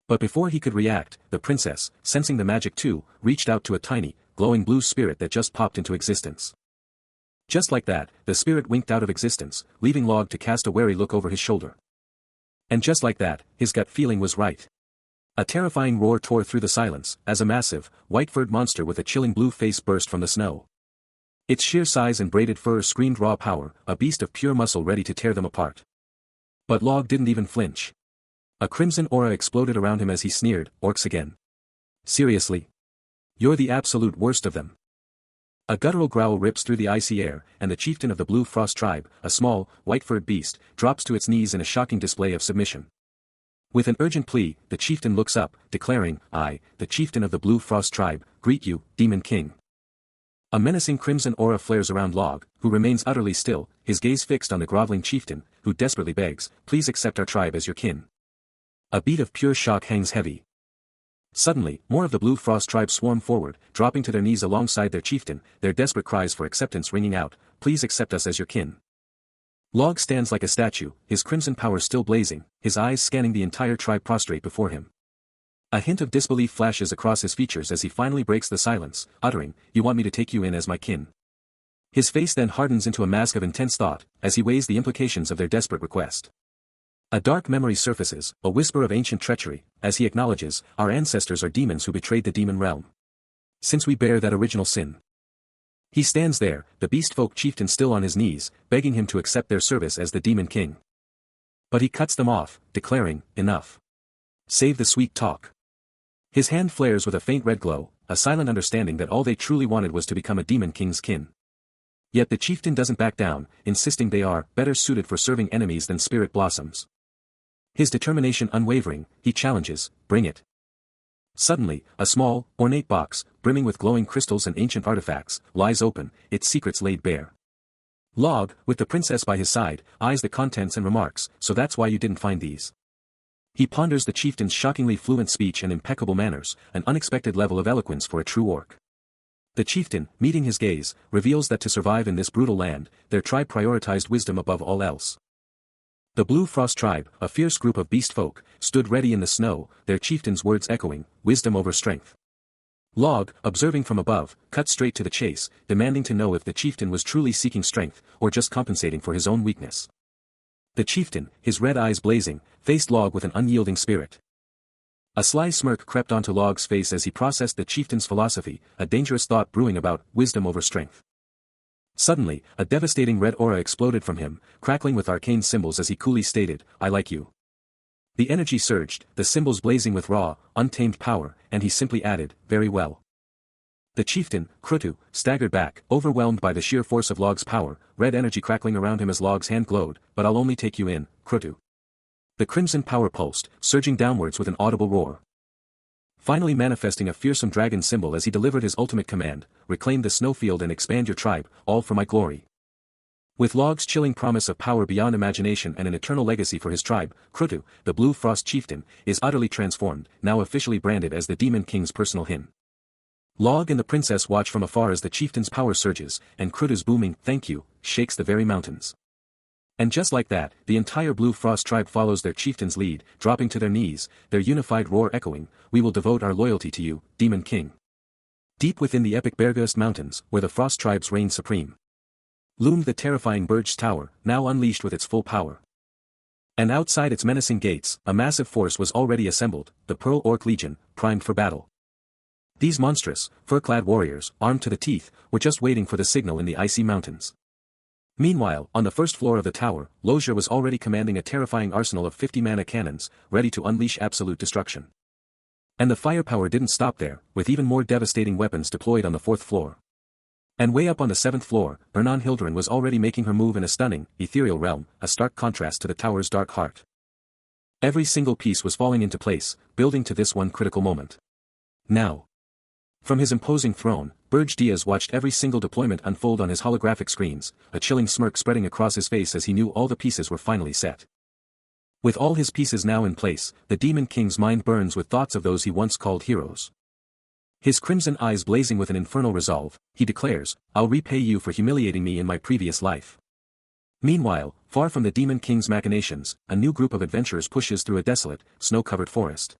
But before he could react, the princess, sensing the magic too, reached out to a tiny, glowing blue spirit that just popped into existence. Just like that, the spirit winked out of existence, leaving Log to cast a wary look over his shoulder. And just like that, his gut feeling was right. A terrifying roar tore through the silence, as a massive, white-furred monster with a chilling blue face burst from the snow. Its sheer size and braided fur screamed raw power, a beast of pure muscle ready to tear them apart. But Log didn't even flinch. A crimson aura exploded around him as he sneered, orcs again. Seriously? You're the absolute worst of them. A guttural growl rips through the icy air, and the chieftain of the Blue Frost tribe, a small, white-furred beast, drops to its knees in a shocking display of submission. With an urgent plea, the chieftain looks up, declaring, I, the chieftain of the Blue Frost tribe, greet you, Demon King. A menacing crimson aura flares around Log, who remains utterly still, his gaze fixed on the groveling chieftain, who desperately begs, please accept our tribe as your kin. A beat of pure shock hangs heavy. Suddenly, more of the Blue Frost tribe swarm forward, dropping to their knees alongside their chieftain, their desperate cries for acceptance ringing out, please accept us as your kin. Log stands like a statue, his crimson power still blazing, his eyes scanning the entire tribe prostrate before him. A hint of disbelief flashes across his features as he finally breaks the silence, uttering, you want me to take you in as my kin. His face then hardens into a mask of intense thought, as he weighs the implications of their desperate request. A dark memory surfaces, a whisper of ancient treachery, as he acknowledges, our ancestors are demons who betrayed the demon realm. Since we bear that original sin. He stands there, the beast folk chieftain still on his knees, begging him to accept their service as the demon king. But he cuts them off, declaring, enough. Save the sweet talk. His hand flares with a faint red glow, a silent understanding that all they truly wanted was to become a demon king's kin. Yet the chieftain doesn't back down, insisting they are better suited for serving enemies than spirit blossoms. His determination unwavering, he challenges, bring it. Suddenly, a small, ornate box, brimming with glowing crystals and ancient artifacts, lies open, its secrets laid bare. Log, with the princess by his side, eyes the contents and remarks, so that's why you didn't find these. He ponders the chieftain's shockingly fluent speech and impeccable manners, an unexpected level of eloquence for a true orc. The chieftain, meeting his gaze, reveals that to survive in this brutal land, their tribe prioritized wisdom above all else. The Blue Frost tribe, a fierce group of beast folk, stood ready in the snow, their chieftain's words echoing, wisdom over strength. Log, observing from above, cut straight to the chase, demanding to know if the chieftain was truly seeking strength, or just compensating for his own weakness. The chieftain, his red eyes blazing, faced Log with an unyielding spirit. A sly smirk crept onto Log's face as he processed the chieftain's philosophy, a dangerous thought brewing about wisdom over strength. Suddenly, a devastating red aura exploded from him, crackling with arcane symbols as he coolly stated, I like you. The energy surged, the symbols blazing with raw, untamed power, and he simply added, very well. The chieftain, Krutu, staggered back, overwhelmed by the sheer force of Log's power, red energy crackling around him as Log's hand glowed, but I'll only take you in, Krutu. The crimson power pulsed, surging downwards with an audible roar. Finally manifesting a fearsome dragon symbol as he delivered his ultimate command, reclaim the snowfield and expand your tribe, all for my glory. With Log's chilling promise of power beyond imagination and an eternal legacy for his tribe, Krutu, the Blue Frost chieftain, is utterly transformed, now officially branded as the Demon King's personal hin. Log and the princess watch from afar as the chieftain's power surges, and Krutu's booming "thank you" shakes the very mountains. And just like that, the entire Blue Frost tribe follows their chieftain's lead, dropping to their knees, their unified roar echoing, "We will devote our loyalty to you, Demon King." Deep within the epic Bergust Mountains, where the Frost tribes reign supreme, loomed the terrifying Burg's Tower, now unleashed with its full power. And outside its menacing gates, a massive force was already assembled, the Pearl Orc Legion, primed for battle. These monstrous, fur-clad warriors, armed to the teeth, were just waiting for the signal in the icy mountains. Meanwhile, on the first floor of the tower, Lozier was already commanding a terrifying arsenal of 50 mana cannons, ready to unleash absolute destruction. And the firepower didn't stop there, with even more devastating weapons deployed on the fourth floor. And way up on the seventh floor, Ernan Hildren was already making her move in a stunning, ethereal realm, a stark contrast to the tower's dark heart. Every single piece was falling into place, building to this one critical moment. Now. From his imposing throne, Burj Diaz watched every single deployment unfold on his holographic screens, a chilling smirk spreading across his face as he knew all the pieces were finally set. With all his pieces now in place, the Demon King's mind burns with thoughts of those he once called heroes. His crimson eyes blazing with an infernal resolve, he declares, "I'll repay you for humiliating me in my previous life." Meanwhile, far from the Demon King's machinations, a new group of adventurers pushes through a desolate, snow-covered forest.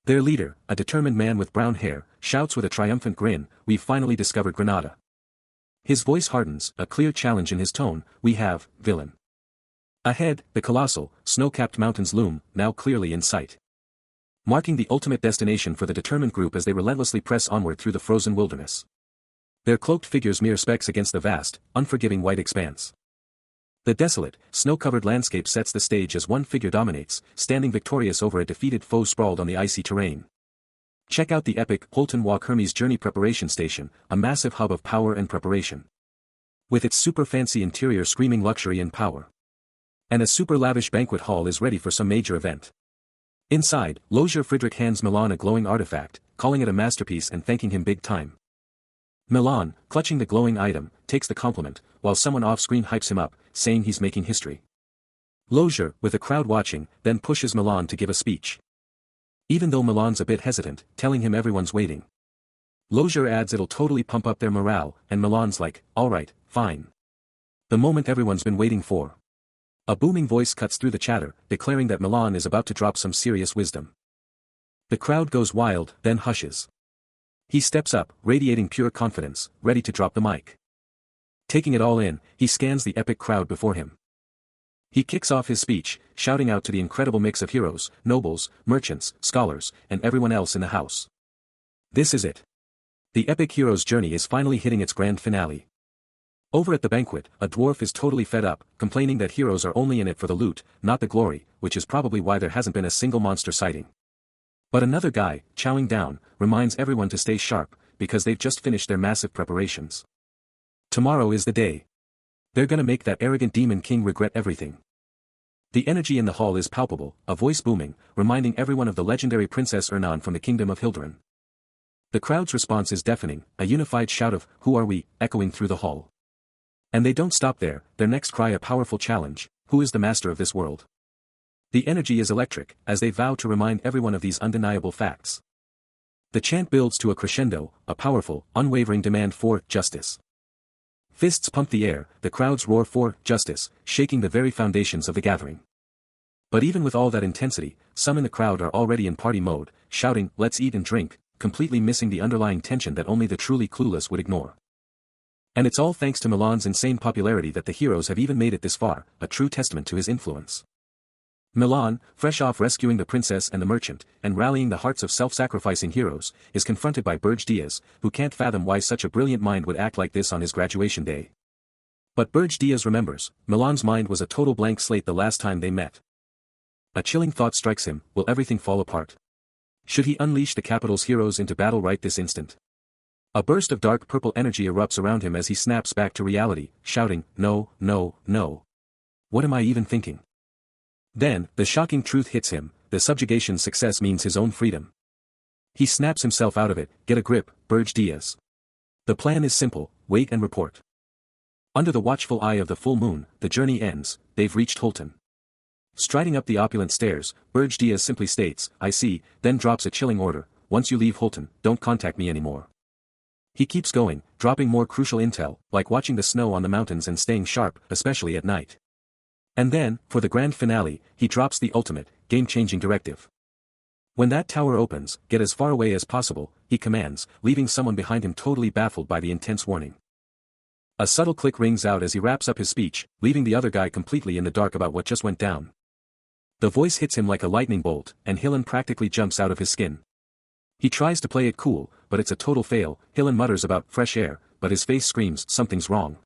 Their leader, a determined man with brown hair, shouts with a triumphant grin, "We've finally discovered Granada." His voice hardens, a clear challenge in his tone, "We have, villain." Ahead, the colossal, snow-capped mountains loom, now clearly in sight. Marking the ultimate destination for the determined group as they relentlessly press onward through the frozen wilderness. Their cloaked figures mere specks against the vast, unforgiving white expanse. The desolate, snow-covered landscape sets the stage as one figure dominates, standing victorious over a defeated foe sprawled on the icy terrain. Check out the epic Holton Walk Hermes Journey Preparation Station, a massive hub of power and preparation. With its super fancy interior screaming luxury and power. And a super lavish banquet hall is ready for some major event. Inside, Lozier Friedrich hands Milan a glowing artifact, calling it a masterpiece and thanking him big time. Milan, clutching the glowing item, takes the compliment, while someone off-screen hypes him up, saying he's making history. Lozier, with the crowd watching, then pushes Milan to give a speech. Even though Milan's a bit hesitant, telling him everyone's waiting. Lozier adds it'll totally pump up their morale, and Milan's like, "Alright, fine." The moment everyone's been waiting for. A booming voice cuts through the chatter, declaring that Milan is about to drop some serious wisdom. The crowd goes wild, then hushes. He steps up, radiating pure confidence, ready to drop the mic. Taking it all in, he scans the epic crowd before him. He kicks off his speech, shouting out to the incredible mix of heroes, nobles, merchants, scholars, and everyone else in the house. This is it. The epic hero's journey is finally hitting its grand finale. Over at the banquet, a dwarf is totally fed up, complaining that heroes are only in it for the loot, not the glory, which is probably why there hasn't been a single monster sighting. But another guy, chowing down, reminds everyone to stay sharp, because they've just finished their massive preparations. Tomorrow is the day. They're gonna make that arrogant Demon King regret everything. The energy in the hall is palpable, a voice booming, reminding everyone of the legendary Princess Ernan from the Kingdom of Hildren. The crowd's response is deafening, a unified shout of, "Who are we?" echoing through the hall. And they don't stop there, their next cry a powerful challenge, "Who is the master of this world?" The energy is electric, as they vow to remind everyone of these undeniable facts. The chant builds to a crescendo, a powerful, unwavering demand for justice. Fists pump the air, the crowds roar for justice, shaking the very foundations of the gathering. But even with all that intensity, some in the crowd are already in party mode, shouting, "Let's eat and drink," completely missing the underlying tension that only the truly clueless would ignore. And it's all thanks to Milan's insane popularity that the heroes have even made it this far, a true testament to his influence. Milan, fresh off rescuing the princess and the merchant, and rallying the hearts of self-sacrificing heroes, is confronted by Burj Diaz, who can't fathom why such a brilliant mind would act like this on his graduation day. But Burj Diaz remembers, Milan's mind was a total blank slate the last time they met. A chilling thought strikes him, will everything fall apart? Should he unleash the capital's heroes into battle right this instant? A burst of dark purple energy erupts around him as he snaps back to reality, shouting, "No, no, no. What am I even thinking?" Then, the shocking truth hits him, the subjugation's success means his own freedom. He snaps himself out of it. Get a grip, Burge Diaz. The plan is simple, wait and report. Under the watchful eye of the full moon, the journey ends, they've reached Holton. Striding up the opulent stairs, Burge Diaz simply states, "I see," then drops a chilling order, "Once you leave Holton, don't contact me anymore." He keeps going, dropping more crucial intel, like watching the snow on the mountains and staying sharp, especially at night. And then, for the grand finale, he drops the ultimate, game-changing directive. When that tower opens, get as far away as possible, he commands, leaving someone behind him totally baffled by the intense warning. A subtle click rings out as he wraps up his speech, leaving the other guy completely in the dark about what just went down. The voice hits him like a lightning bolt, and Hillen practically jumps out of his skin. He tries to play it cool, but it's a total fail. Hillen mutters about fresh air, but his face screams, something's wrong.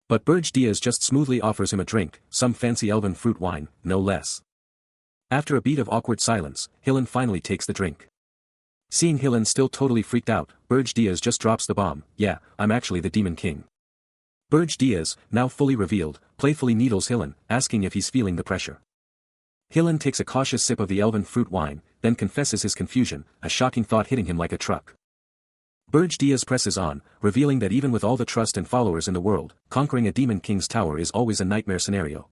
But Burge Diaz just smoothly offers him a drink, some fancy elven fruit wine, no less. After a beat of awkward silence, Hillen finally takes the drink. Seeing Hillen still totally freaked out, Burge Diaz just drops the bomb, "Yeah, I'm actually the Demon King." Burge Diaz, now fully revealed, playfully needles Hillen, asking if he's feeling the pressure. Hillen takes a cautious sip of the elven fruit wine, then confesses his confusion, a shocking thought hitting him like a truck. Burge Diaz presses on, revealing that even with all the trust and followers in the world, conquering a Demon King's tower is always a nightmare scenario.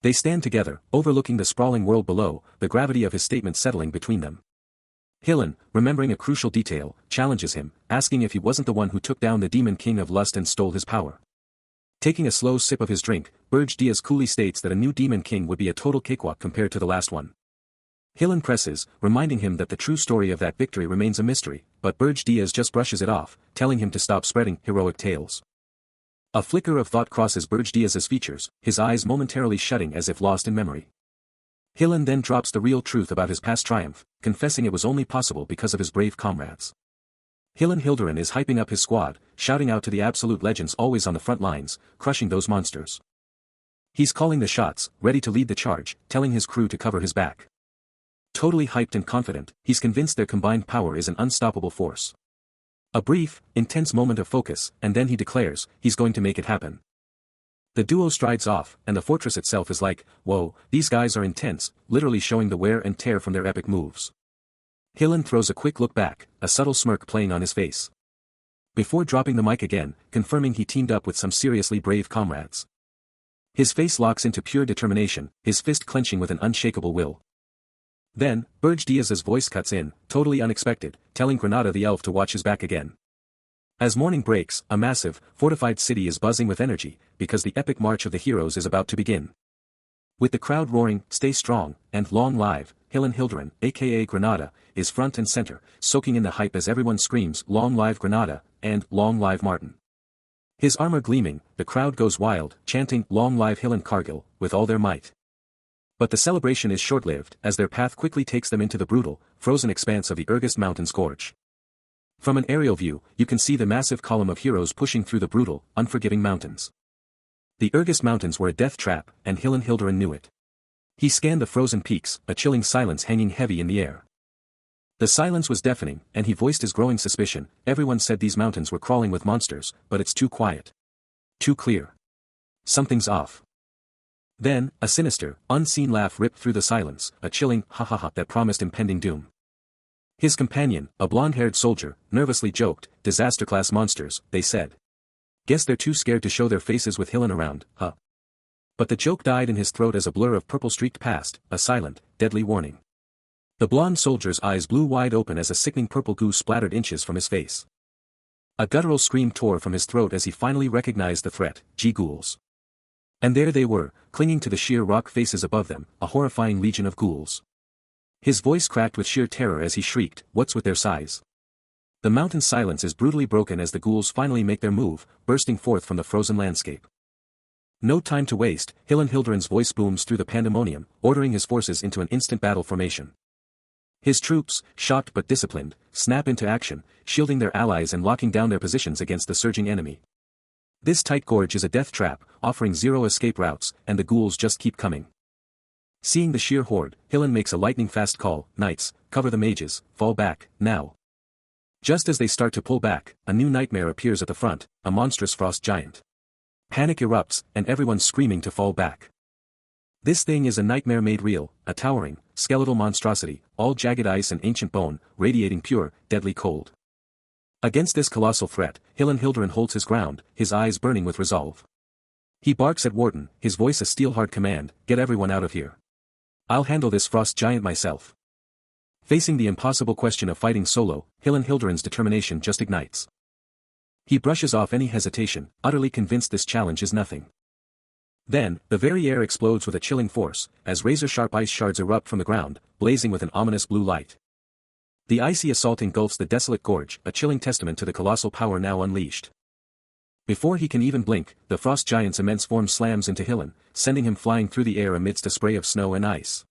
They stand together, overlooking the sprawling world below, the gravity of his statement settling between them. Hillen, remembering a crucial detail, challenges him, asking if he wasn't the one who took down the Demon King of Lust and stole his power. Taking a slow sip of his drink, Burge Diaz coolly states that a new Demon King would be a total cakewalk compared to the last one. Hillen presses, reminding him that the true story of that victory remains a mystery, but Burge Diaz just brushes it off, telling him to stop spreading heroic tales. A flicker of thought crosses Burge Diaz's features, his eyes momentarily shutting as if lost in memory. Hillen then drops the real truth about his past triumph, confessing it was only possible because of his brave comrades. Hillen is hyping up his squad, shouting out to the absolute legends always on the front lines, crushing those monsters. He's calling the shots, ready to lead the charge, telling his crew to cover his back. Totally hyped and confident, he's convinced their combined power is an unstoppable force. A brief, intense moment of focus, and then he declares, he's going to make it happen. The duo strides off, and the fortress itself is like, whoa, these guys are intense, literally showing the wear and tear from their epic moves. Hillen throws a quick look back, a subtle smirk playing on his face. Before dropping the mic again, confirming he teamed up with some seriously brave comrades. His face locks into pure determination, his fist clenching with an unshakable will. Then, Burge Diaz's voice cuts in, totally unexpected, telling Granada the elf to watch his back again. As morning breaks, a massive, fortified city is buzzing with energy, because the epic march of the heroes is about to begin. With the crowd roaring, "Stay strong," and "Long live," Hillen, aka Granada, is front and center, soaking in the hype as everyone screams, "Long live Granada," and "Long live Martin." His armor gleaming, the crowd goes wild, chanting, "Long live Hillen Cargill," with all their might. But the celebration is short-lived, as their path quickly takes them into the brutal, frozen expanse of the Urgest Mountains Gorge. From an aerial view, you can see the massive column of heroes pushing through the brutal, unforgiving mountains. The Urgest Mountains were a death trap, and Hillen knew it. He scanned the frozen peaks, a chilling silence hanging heavy in the air. The silence was deafening, and he voiced his growing suspicion. Everyone said these mountains were crawling with monsters, but it's too quiet. Too clear. Something's off. Then, a sinister, unseen laugh ripped through the silence, a chilling ha-ha-ha that promised impending doom. His companion, a blonde-haired soldier, nervously joked, "Disaster-class monsters," they said. "Guess they're too scared to show their faces with Hillen around, huh?" But the joke died in his throat as a blur of purple streaked past, a silent, deadly warning. The blonde soldier's eyes blew wide open as a sickening purple goo splattered inches from his face. A guttural scream tore from his throat as he finally recognized the threat, G-ghouls. And there they were, clinging to the sheer rock faces above them, a horrifying legion of ghouls. His voice cracked with sheer terror as he shrieked, "What's with their size?" The mountain's silence is brutally broken as the ghouls finally make their move, bursting forth from the frozen landscape. No time to waste, Hillen's voice booms through the pandemonium, ordering his forces into an instant battle formation. His troops, shocked but disciplined, snap into action, shielding their allies and locking down their positions against the surging enemy. This tight gorge is a death trap, offering zero escape routes, and the ghouls just keep coming. Seeing the sheer horde, Hillen makes a lightning-fast call, "Knights, cover the mages, fall back, now." Just as they start to pull back, a new nightmare appears at the front, a monstrous frost giant. Panic erupts, and everyone's screaming to fall back. This thing is a nightmare made real, a towering, skeletal monstrosity, all jagged ice and ancient bone, radiating pure, deadly cold. Against this colossal threat, Hillenhildren holds his ground, his eyes burning with resolve. He barks at Warden, his voice a steel-hard command, "Get everyone out of here. I'll handle this frost giant myself." Facing the impossible question of fighting solo, Hillenhildren's determination just ignites. He brushes off any hesitation, utterly convinced this challenge is nothing. Then, the very air explodes with a chilling force, as razor-sharp ice shards erupt from the ground, blazing with an ominous blue light. The icy assault engulfs the desolate gorge, a chilling testament to the colossal power now unleashed. Before he can even blink, the frost giant's immense form slams into Hillen, sending him flying through the air amidst a spray of snow and ice.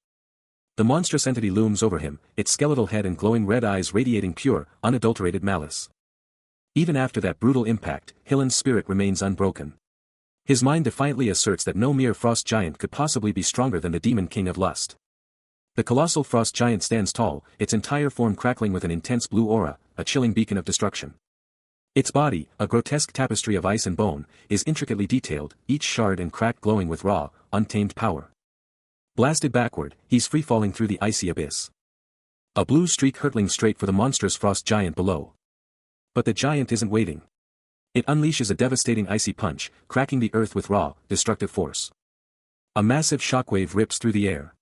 The monstrous entity looms over him, its skeletal head and glowing red eyes radiating pure, unadulterated malice. Even after that brutal impact, Hillen's spirit remains unbroken. His mind defiantly asserts that no mere frost giant could possibly be stronger than the demon king of lust. The colossal frost giant stands tall, its entire form crackling with an intense blue aura, a chilling beacon of destruction. Its body, a grotesque tapestry of ice and bone, is intricately detailed, each shard and crack glowing with raw, untamed power. Blasted backward, he's free-falling through the icy abyss. A blue streak hurtling straight for the monstrous frost giant below. But the giant isn't waiting. It unleashes a devastating icy punch, cracking the earth with raw, destructive force. A massive shockwave rips through the air.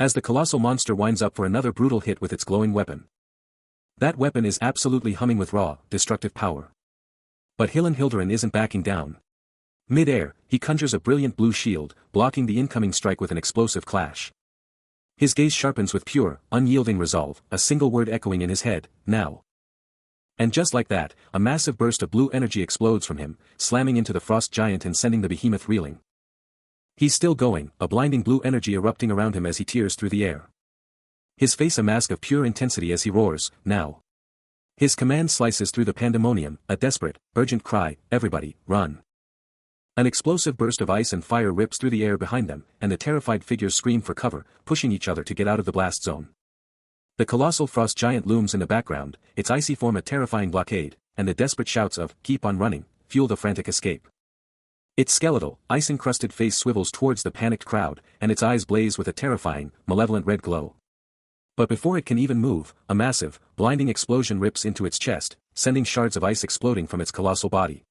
As the colossal monster winds up for another brutal hit with its glowing weapon. That weapon is absolutely humming with raw, destructive power. But Hillenhildren isn't backing down. Mid-air, he conjures a brilliant blue shield, blocking the incoming strike with an explosive clash. His gaze sharpens with pure, unyielding resolve, a single word echoing in his head, "Now." And just like that, a massive burst of blue energy explodes from him, slamming into the frost giant and sending the behemoth reeling. He's still going, a blinding blue energy erupting around him as he tears through the air. His face a mask of pure intensity as he roars, "Now." His command slices through the pandemonium, a desperate, urgent cry, "Everybody, run." An explosive burst of ice and fire rips through the air behind them, and the terrified figures scream for cover, pushing each other to get out of the blast zone. The colossal frost giant looms in the background, its icy form a terrifying blockade, and the desperate shouts of, "Keep on running," fuel the frantic escape. Its skeletal, ice-encrusted face swivels towards the panicked crowd, and its eyes blaze with a terrifying, malevolent red glow. But before it can even move, a massive, blinding explosion rips into its chest, sending shards of ice exploding from its colossal body.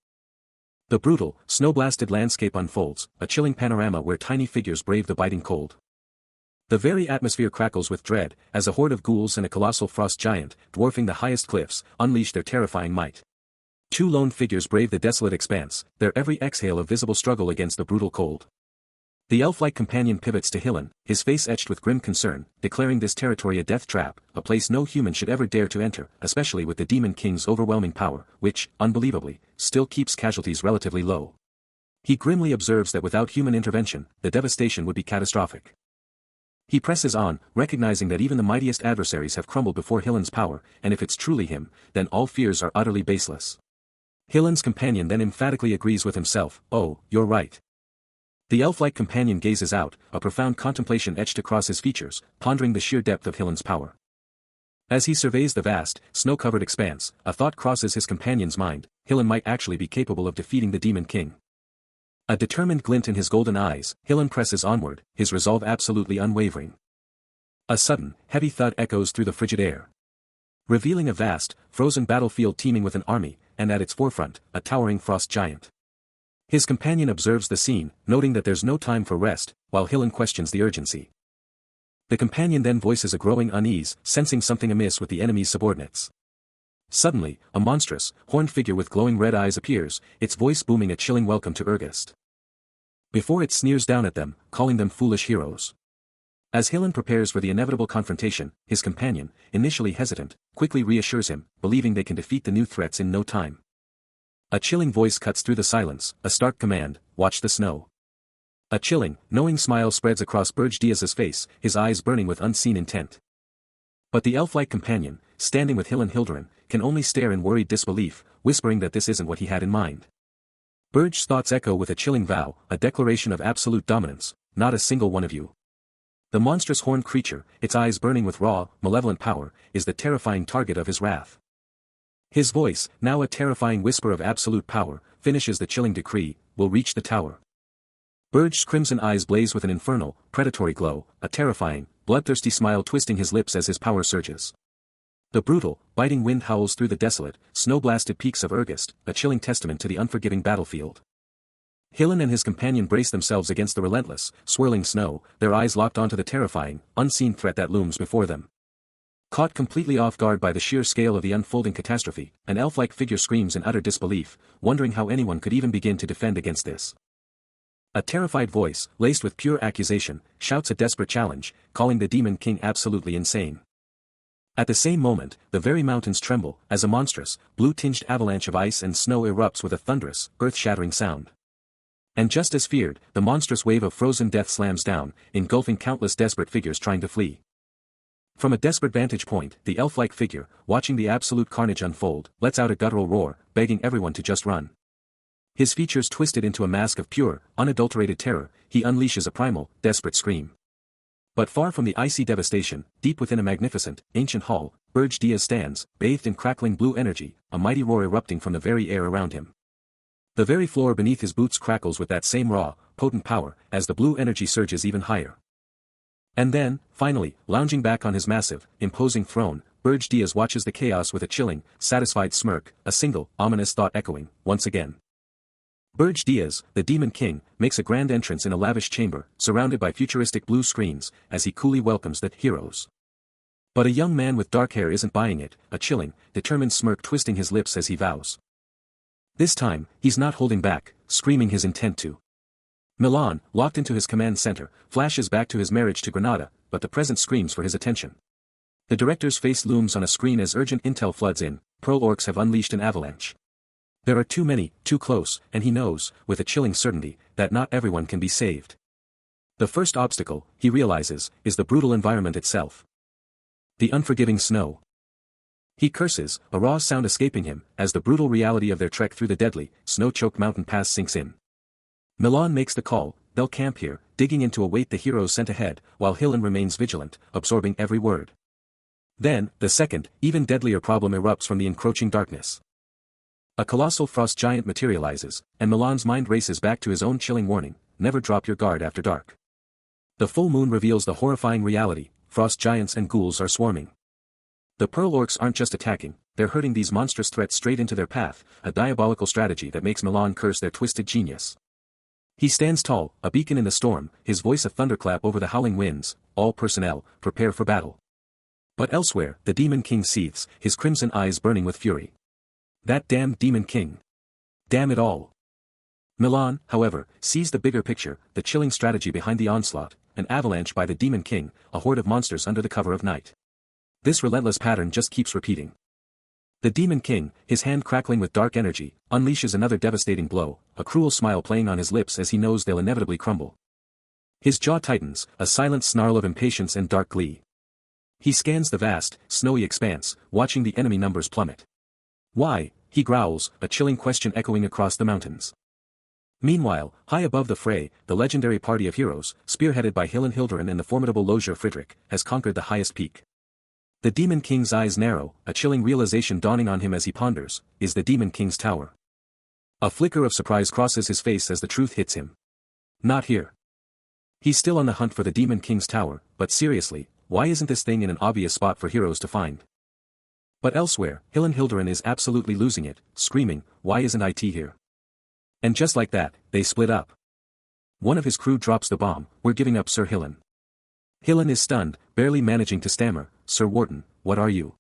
The brutal, snow-blasted landscape unfolds, a chilling panorama where tiny figures brave the biting cold. The very atmosphere crackles with dread, as a horde of ghouls and a colossal frost giant, dwarfing the highest cliffs, unleash their terrifying might. Two lone figures brave the desolate expanse, their every exhale a visible struggle against the brutal cold. The elf-like companion pivots to Hillen, his face etched with grim concern, declaring this territory a death trap, a place no human should ever dare to enter, especially with the Demon King's overwhelming power, which, unbelievably, still keeps casualties relatively low. He grimly observes that without human intervention, the devastation would be catastrophic. He presses on, recognizing that even the mightiest adversaries have crumbled before Hillen's power, and if it's truly him, then all fears are utterly baseless. Hillen's companion then emphatically agrees with himself, "Oh, you're right." The elf-like companion gazes out, a profound contemplation etched across his features, pondering the sheer depth of Hillen's power. As he surveys the vast, snow-covered expanse, a thought crosses his companion's mind: Hillen might actually be capable of defeating the Demon King. A determined glint in his golden eyes, Hillen presses onward, his resolve absolutely unwavering. A sudden, heavy thud echoes through the frigid air, revealing a vast, frozen battlefield teeming with an army, and at its forefront, a towering frost giant. His companion observes the scene, noting that there's no time for rest, while Hillen questions the urgency. The companion then voices a growing unease, sensing something amiss with the enemy's subordinates. Suddenly, a monstrous, horned figure with glowing red eyes appears, its voice booming a chilling welcome to Urgest. Before it sneers down at them, calling them foolish heroes. As Hillen prepares for the inevitable confrontation, his companion, initially hesitant, quickly reassures him, believing they can defeat the new threats in no time. A chilling voice cuts through the silence, a stark command: "Watch the snow." A chilling, knowing smile spreads across Burj Diaz's face, his eyes burning with unseen intent. But the elf-like companion, standing with Hillenhildren, can only stare in worried disbelief, whispering that this isn't what he had in mind. Burj's thoughts echo with a chilling vow, a declaration of absolute dominance: "Not a single one of you." The monstrous horned creature, its eyes burning with raw, malevolent power, is the terrifying target of his wrath. His voice, now a terrifying whisper of absolute power, finishes the chilling decree, will reach the tower. Burge's crimson eyes blaze with an infernal, predatory glow, a terrifying, bloodthirsty smile twisting his lips as his power surges. The brutal, biting wind howls through the desolate, snow-blasted peaks of Urgest, a chilling testament to the unforgiving battlefield. Hillen and his companion brace themselves against the relentless, swirling snow, their eyes locked onto the terrifying, unseen threat that looms before them. Caught completely off guard by the sheer scale of the unfolding catastrophe, an elf-like figure screams in utter disbelief, wondering how anyone could even begin to defend against this. A terrified voice, laced with pure accusation, shouts a desperate challenge, calling the Demon King absolutely insane. At the same moment, the very mountains tremble, as a monstrous, blue-tinged avalanche of ice and snow erupts with a thunderous, earth-shattering sound. And just as feared, the monstrous wave of frozen death slams down, engulfing countless desperate figures trying to flee. From a desperate vantage point, the elf-like figure, watching the absolute carnage unfold, lets out a guttural roar, begging everyone to just run. His features twisted into a mask of pure, unadulterated terror, he unleashes a primal, desperate scream. But far from the icy devastation, deep within a magnificent, ancient hall, Burge Diaz stands, bathed in crackling blue energy, a mighty roar erupting from the very air around him. The very floor beneath his boots crackles with that same raw, potent power, as the blue energy surges even higher. And then, finally, lounging back on his massive, imposing throne, Burge Diaz watches the chaos with a chilling, satisfied smirk, a single, ominous thought echoing, once again. Burge Diaz, the Demon King, makes a grand entrance in a lavish chamber, surrounded by futuristic blue screens, as he coolly welcomes the heroes. But a young man with dark hair isn't buying it, a chilling, determined smirk twisting his lips as he vows. This time, he's not holding back, screaming his intent to. Milan, locked into his command center, flashes back to his marriage to Granada, but the present screams for his attention. The director's face looms on a screen as urgent intel floods in. Pearl Orcs have unleashed an avalanche. There are too many, too close, and he knows, with a chilling certainty, that not everyone can be saved. The first obstacle, he realizes, is the brutal environment itself. The unforgiving snow. He curses, a raw sound escaping him, as the brutal reality of their trek through the deadly, snow-choked mountain pass sinks in. Milan makes the call, they'll camp here, digging in to await the heroes sent ahead, while Hillen remains vigilant, absorbing every word. Then, the second, even deadlier problem erupts from the encroaching darkness. A colossal frost giant materializes, and Milan's mind races back to his own chilling warning, never drop your guard after dark. The full moon reveals the horrifying reality, frost giants and ghouls are swarming. The Pearl Orcs aren't just attacking, they're herding these monstrous threats straight into their path, a diabolical strategy that makes Milan curse their twisted genius. He stands tall, a beacon in the storm, his voice a thunderclap over the howling winds, all personnel, prepare for battle. But elsewhere, the Demon King seethes, his crimson eyes burning with fury. That damned Demon King. Damn it all. Milan, however, sees the bigger picture, the chilling strategy behind the onslaught, an avalanche by the Demon King, a horde of monsters under the cover of night. This relentless pattern just keeps repeating. The Demon King, his hand crackling with dark energy, unleashes another devastating blow, a cruel smile playing on his lips as he knows they'll inevitably crumble. His jaw tightens, a silent snarl of impatience and dark glee. He scans the vast, snowy expanse, watching the enemy numbers plummet. Why, he growls, a chilling question echoing across the mountains. Meanwhile, high above the fray, the legendary party of heroes, spearheaded by Hillen Hilderin and the formidable Lozier Friedrich, has conquered the highest peak. The Demon King's eyes narrow, a chilling realization dawning on him as he ponders, is the Demon King's tower. A flicker of surprise crosses his face as the truth hits him. Not here. He's still on the hunt for the Demon King's tower, but seriously, why isn't this thing in an obvious spot for heroes to find? But elsewhere, Hillen Hilderin is absolutely losing it, screaming, why isn't it here? And just like that, they split up. One of his crew drops the bomb, we're giving up Sir Hillen. Hillen is stunned, barely managing to stammer, Sir Warden, what are you?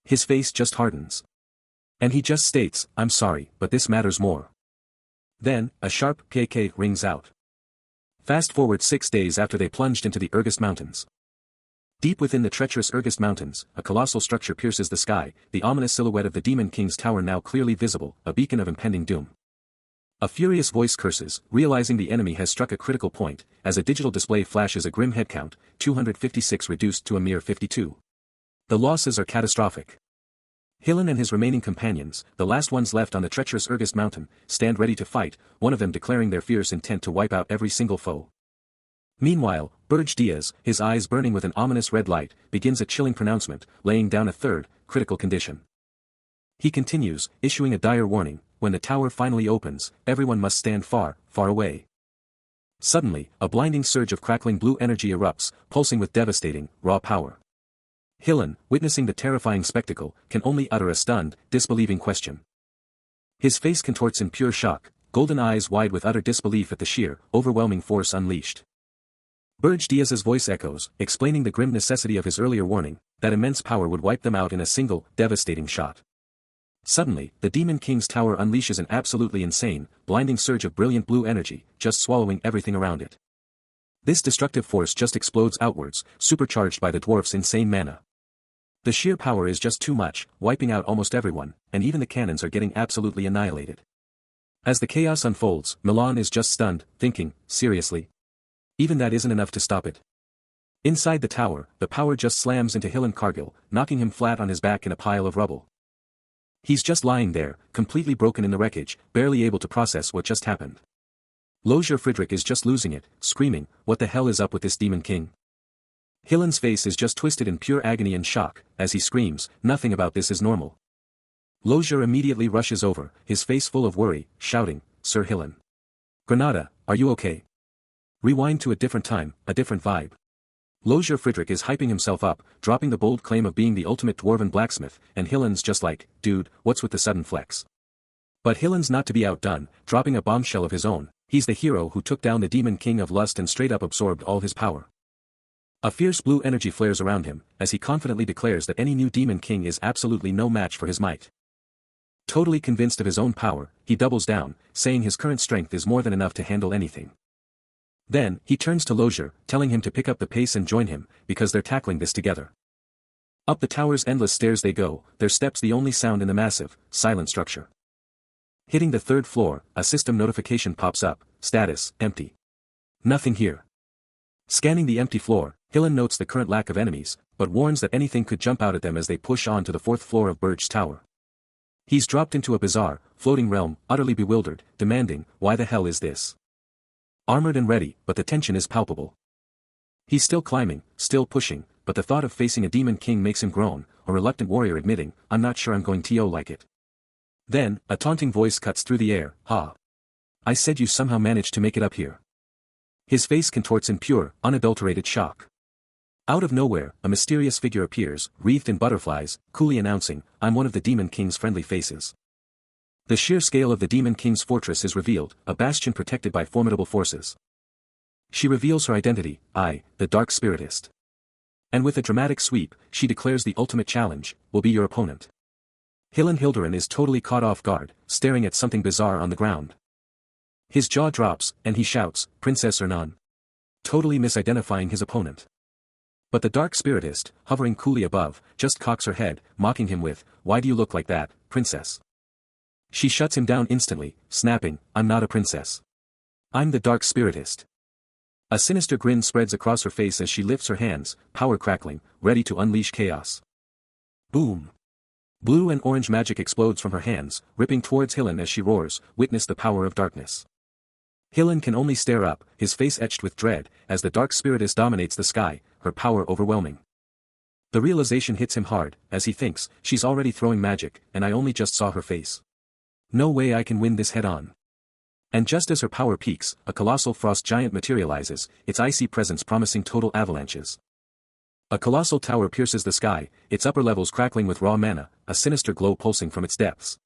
His face just hardens. And he just states, I'm sorry, but this matters more. Then, a sharp KK rings out. Fast forward 6 days after they plunged into the Urgest Mountains. Deep within the treacherous Urgest Mountains, a colossal structure pierces the sky, the ominous silhouette of the Demon King's tower now clearly visible, a beacon of impending doom. A furious voice curses, realizing the enemy has struck a critical point, as a digital display flashes a grim headcount, 256 reduced to a mere 52. The losses are catastrophic. Hillen and his remaining companions, the last ones left on the treacherous Urgest Mountain, stand ready to fight, one of them declaring their fierce intent to wipe out every single foe. Meanwhile, Burge Diaz, his eyes burning with an ominous red light, begins a chilling pronouncement, laying down a third, critical condition. He continues, issuing a dire warning, when the tower finally opens, everyone must stand far, far away. Suddenly, a blinding surge of crackling blue energy erupts, pulsing with devastating, raw power. Hillen, witnessing the terrifying spectacle, can only utter a stunned, disbelieving question. His face contorts in pure shock, golden eyes wide with utter disbelief at the sheer, overwhelming force unleashed. Burj Diaz's voice echoes, explaining the grim necessity of his earlier warning, that immense power would wipe them out in a single, devastating shot. Suddenly, the Demon King's tower unleashes an absolutely insane, blinding surge of brilliant blue energy, just swallowing everything around it. This destructive force just explodes outwards, supercharged by the dwarf's insane mana. The sheer power is just too much, wiping out almost everyone, and even the cannons are getting absolutely annihilated. As the chaos unfolds, Milan is just stunned, thinking, seriously? Even that isn't enough to stop it. Inside the tower, the power just slams into Hillen Cargill, knocking him flat on his back in a pile of rubble. He's just lying there, completely broken in the wreckage, barely able to process what just happened. Lozier Friedrich is just losing it, screaming, what the hell is up with this Demon King? Hillen's face is just twisted in pure agony and shock, as he screams, nothing about this is normal. Lozier immediately rushes over, his face full of worry, shouting, Sir Hillen. Granada, are you okay? Rewind to a different time, a different vibe. Lozier Friedrich is hyping himself up, dropping the bold claim of being the ultimate dwarven blacksmith, and Hillen's just like, dude, what's with the sudden flex? But Hillen's not to be outdone, dropping a bombshell of his own, he's the hero who took down the Demon King of Lust and straight up absorbed all his power. A fierce blue energy flares around him, as he confidently declares that any new Demon King is absolutely no match for his might. Totally convinced of his own power, he doubles down, saying his current strength is more than enough to handle anything. Then, he turns to Lozier, telling him to pick up the pace and join him, because they're tackling this together. Up the tower's endless stairs they go, their steps the only sound in the massive, silent structure. Hitting the third floor, a system notification pops up, status, empty. Nothing here. Scanning the empty floor, Hillen notes the current lack of enemies, but warns that anything could jump out at them as they push on to the fourth floor of Burj's tower. He's dropped into a bizarre, floating realm, utterly bewildered, demanding, why the hell is this? Armored and ready, but the tension is palpable. He's still climbing, still pushing, but the thought of facing a Demon King makes him groan, a reluctant warrior admitting, I'm not sure I'm going to like it. Then, a taunting voice cuts through the air, ha. I said you somehow managed to make it up here. His face contorts in pure, unadulterated shock. Out of nowhere, a mysterious figure appears, wreathed in butterflies, coolly announcing, I'm one of the Demon King's friendly faces. The sheer scale of the Demon King's fortress is revealed, a bastion protected by formidable forces. She reveals her identity, I, the Dark Spiritist. And with a dramatic sweep, she declares the ultimate challenge, will be your opponent. Hillen Hilderin is totally caught off guard, staring at something bizarre on the ground. His jaw drops, and he shouts, Princess or none. Totally misidentifying his opponent. But the Dark Spiritist, hovering coolly above, just cocks her head, mocking him with, why do you look like that, princess? She shuts him down instantly, snapping, I'm not a princess. I'm the Dark Spiritist. A sinister grin spreads across her face as she lifts her hands, power crackling, ready to unleash chaos. Boom. Blue and orange magic explodes from her hands, ripping towards Hillen as she roars, witness the power of darkness. Hillen can only stare up, his face etched with dread, as the Dark Spiritist dominates the sky, her power overwhelming. The realization hits him hard, as he thinks, she's already throwing magic, and I only just saw her face. No way I can win this head-on. And just as her power peaks, a colossal frost giant materializes, its icy presence promising total avalanches. A colossal tower pierces the sky, its upper levels crackling with raw mana, a sinister glow pulsing from its depths.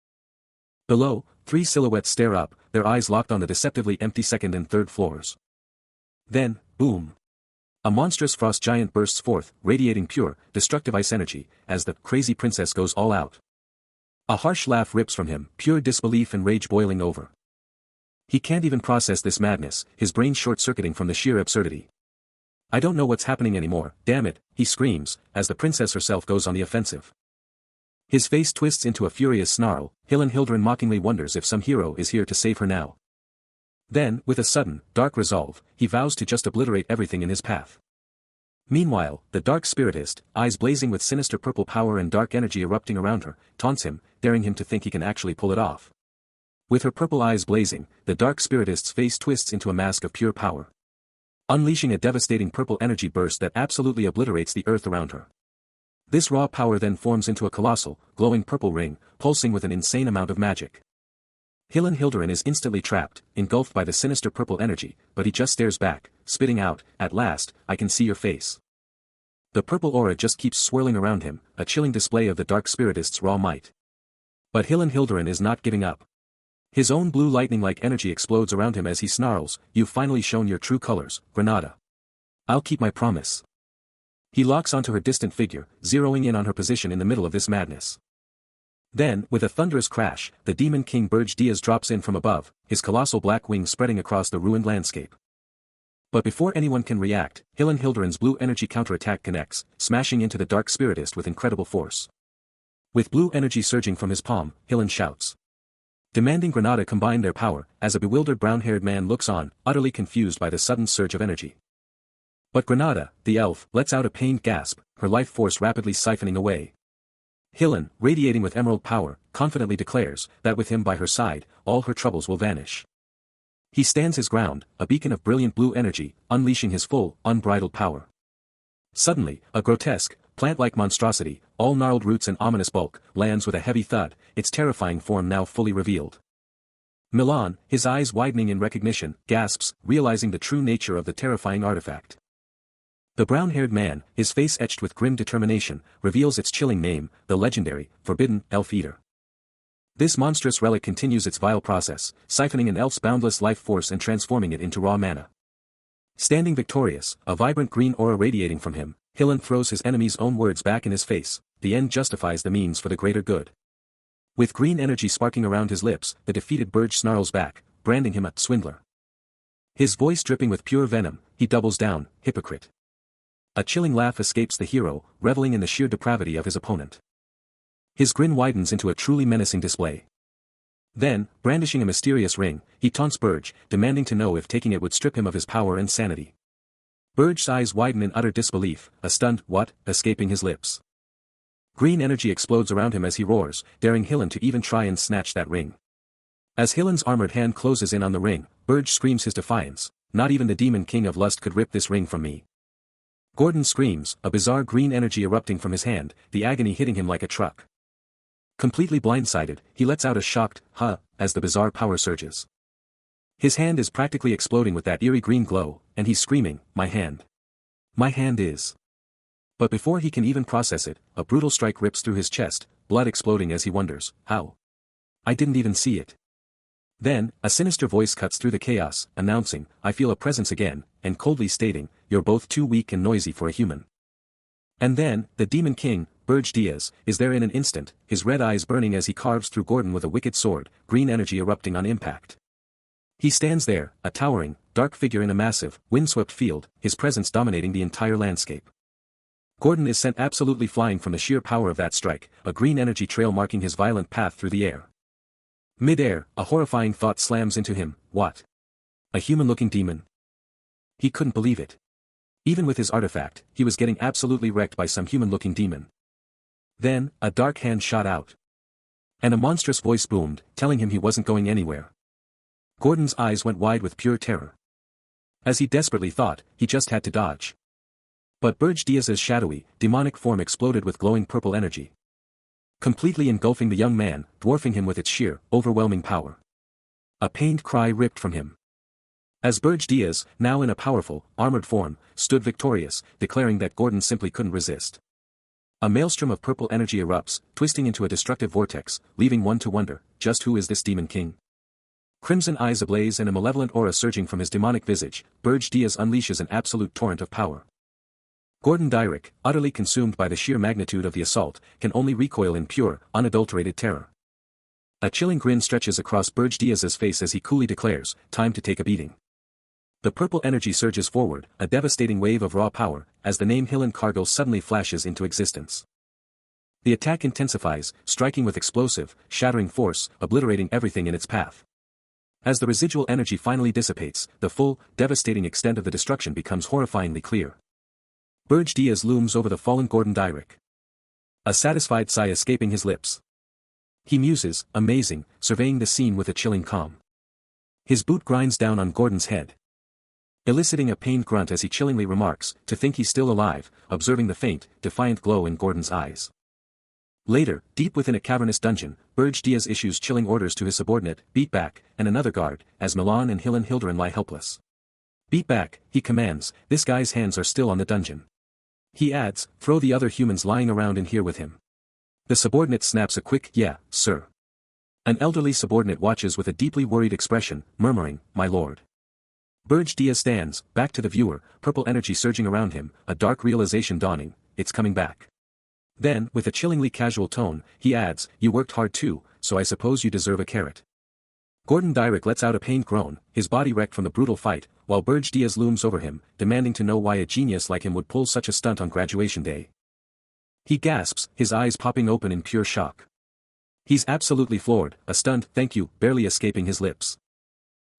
Below, three silhouettes stare up, their eyes locked on the deceptively empty second and third floors. Then, boom. A monstrous frost giant bursts forth, radiating pure, destructive ice energy, as the crazy princess goes all out. A harsh laugh rips from him, pure disbelief and rage boiling over. He can't even process this madness, his brain short-circuiting from the sheer absurdity. I don't know what's happening anymore, damn it, he screams, as the princess herself goes on the offensive. His face twists into a furious snarl, Hillen Hilderin mockingly wonders if some hero is here to save her now. Then, with a sudden, dark resolve, he vows to just obliterate everything in his path. Meanwhile, the Dark Spiritist, eyes blazing with sinister purple power and dark energy erupting around her, taunts him, daring him to think he can actually pull it off. With her purple eyes blazing, the Dark Spiritist's face twists into a mask of pure power, unleashing a devastating purple energy burst that absolutely obliterates the earth around her. This raw power then forms into a colossal, glowing purple ring, pulsing with an insane amount of magic. Hillenhilderen is instantly trapped, engulfed by the sinister purple energy, but he just stares back, spitting out, "At last, I can see your face." The purple aura just keeps swirling around him, a chilling display of the dark spiritist's raw might. But Hillenhilderen is not giving up. His own blue lightning-like energy explodes around him as he snarls, "You've finally shown your true colors, Granada. I'll keep my promise." He locks onto her distant figure, zeroing in on her position in the middle of this madness. Then, with a thunderous crash, the Demon King Burj Diaz drops in from above, his colossal black wings spreading across the ruined landscape. But before anyone can react, Hillenhilderen's blue energy counterattack connects, smashing into the dark spiritist with incredible force. With blue energy surging from his palm, Hillen shouts, demanding Granada combine their power, as a bewildered brown-haired man looks on, utterly confused by the sudden surge of energy. But Granada, the elf, lets out a pained gasp, her life force rapidly siphoning away. Hillen, radiating with emerald power, confidently declares that with him by her side, all her troubles will vanish. He stands his ground, a beacon of brilliant blue energy, unleashing his full, unbridled power. Suddenly, a grotesque, plant-like monstrosity, all gnarled roots and ominous bulk, lands with a heavy thud, its terrifying form now fully revealed. Milan, his eyes widening in recognition, gasps, realizing the true nature of the terrifying artifact. The brown-haired man, his face etched with grim determination, reveals its chilling name, the legendary, forbidden, Elf-Eater. This monstrous relic continues its vile process, siphoning an elf's boundless life force and transforming it into raw mana. Standing victorious, a vibrant green aura radiating from him, Hillen throws his enemy's own words back in his face, the end justifies the means for the greater good. With green energy sparking around his lips, the defeated Burj snarls back, branding him a swindler. His voice dripping with pure venom, he doubles down, hypocrite. A chilling laugh escapes the hero, reveling in the sheer depravity of his opponent. His grin widens into a truly menacing display. Then, brandishing a mysterious ring, he taunts Burj, demanding to know if taking it would strip him of his power and sanity. Burj's eyes widen in utter disbelief, a stunned "what" escaping his lips. Green energy explodes around him as he roars, daring Hillen to even try and snatch that ring. As Hillen's armored hand closes in on the ring, Burj screams his defiance, "Not even the Demon King of Lust could rip this ring from me." Gordon screams, a bizarre green energy erupting from his hand, the agony hitting him like a truck. Completely blindsided, he lets out a shocked, "huh," as the bizarre power surges. His hand is practically exploding with that eerie green glow, and he's screaming, "My hand. My hand is." But before he can even process it, a brutal strike rips through his chest, blood exploding as he wonders, "How? I didn't even see it." Then, a sinister voice cuts through the chaos, announcing, "I feel a presence again," and coldly stating, "You're both too weak and noisy for a human." And then, the Demon King, Burj Diaz, is there in an instant, his red eyes burning as he carves through Gordon with a wicked sword, green energy erupting on impact. He stands there, a towering, dark figure in a massive, windswept field, his presence dominating the entire landscape. Gordon is sent absolutely flying from the sheer power of that strike, a green energy trail marking his violent path through the air. Mid-air, a horrifying thought slams into him, what? A human-looking demon? He couldn't believe it. Even with his artifact, he was getting absolutely wrecked by some human-looking demon. Then, a dark hand shot out. And a monstrous voice boomed, telling him he wasn't going anywhere. Gordon's eyes went wide with pure terror. As he desperately thought, he just had to dodge. But Burj Diaz's shadowy, demonic form exploded with glowing purple energy, completely engulfing the young man, dwarfing him with its sheer, overwhelming power. A pained cry ripped from him. As Burj Diaz, now in a powerful, armored form, stood victorious, declaring that Gordon simply couldn't resist. A maelstrom of purple energy erupts, twisting into a destructive vortex, leaving one to wonder, just who is this Demon King? Crimson eyes ablaze and a malevolent aura surging from his demonic visage, Burj Diaz unleashes an absolute torrent of power. Gordon Dyrek, utterly consumed by the sheer magnitude of the assault, can only recoil in pure, unadulterated terror. A chilling grin stretches across Burj Diaz's face as he coolly declares, "Time to take a beating." The purple energy surges forward, a devastating wave of raw power, as the name Hillen Cargill suddenly flashes into existence. The attack intensifies, striking with explosive, shattering force, obliterating everything in its path. As the residual energy finally dissipates, the full, devastating extent of the destruction becomes horrifyingly clear. Burj Diaz looms over the fallen Gordon Dyrek. A satisfied sigh escaping his lips. He muses, amazing, surveying the scene with a chilling calm. His boot grinds down on Gordon's head. eliciting a pained grunt as he chillingly remarks, to think he's still alive, observing the faint, defiant glow in Gordon's eyes. Later, deep within a cavernous dungeon, Burge Diaz issues chilling orders to his subordinate, Beat Back, and another guard, as Milan and Hilden lie helpless. Beat back, he commands, this guy's hands are still on the dungeon. He adds, throw the other humans lying around in here with him. The subordinate snaps a quick, yeah, sir. An elderly subordinate watches with a deeply worried expression, murmuring, my lord. Burge Diaz stands, back to the viewer, purple energy surging around him, a dark realization dawning, it's coming back. Then, with a chillingly casual tone, he adds, you worked hard too, so I suppose you deserve a carrot. Gordon Direct lets out a pained groan, his body wrecked from the brutal fight, while Burge Diaz looms over him, demanding to know why a genius like him would pull such a stunt on graduation day. He gasps, his eyes popping open in pure shock. He's absolutely floored, a stunned thank you barely escaping his lips.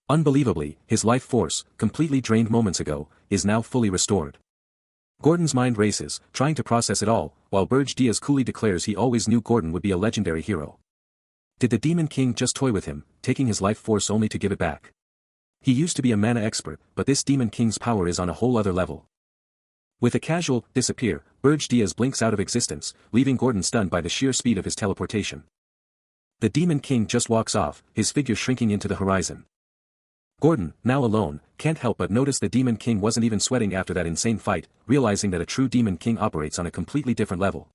Unbelievably, his life force, completely drained moments ago, is now fully restored. Gordon's mind races, trying to process it all, while Burge Diaz coolly declares he always knew Gordon would be a legendary hero. Did the Demon King just toy with him, taking his life force only to give it back? He used to be a mana expert, but this Demon King's power is on a whole other level. With a casual disappear, Burge Diaz blinks out of existence, leaving Gordon stunned by the sheer speed of his teleportation. The Demon King just walks off, his figure shrinking into the horizon. Gordon, now alone, can't help but notice the Demon King wasn't even sweating after that insane fight, realizing that a true Demon King operates on a completely different level.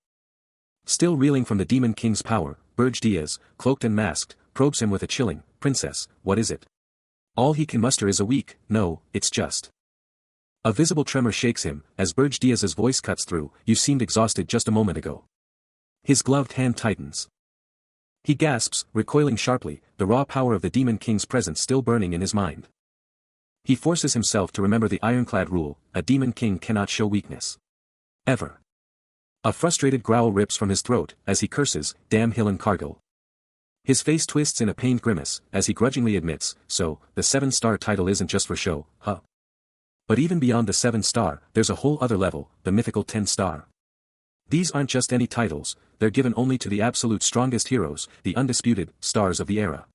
Still reeling from the Demon King's power, Burge Diaz, cloaked and masked, probes him with a chilling, princess, what is it? All he can muster is a weak, no, it's just. A visible tremor shakes him, as Burge Diaz's voice cuts through, you seemed exhausted just a moment ago. His gloved hand tightens. He gasps, recoiling sharply, the raw power of the Demon King's presence still burning in his mind. He forces himself to remember the ironclad rule, a Demon King cannot show weakness. Ever. A frustrated growl rips from his throat, as he curses, damn Hillen Cargill. His face twists in a pained grimace, as he grudgingly admits, so, the 7-star title isn't just for show, huh? But even beyond the 7-star, there's a whole other level, the mythical 10-star. These aren't just any titles, they're given only to the absolute strongest heroes, the undisputed stars of the era.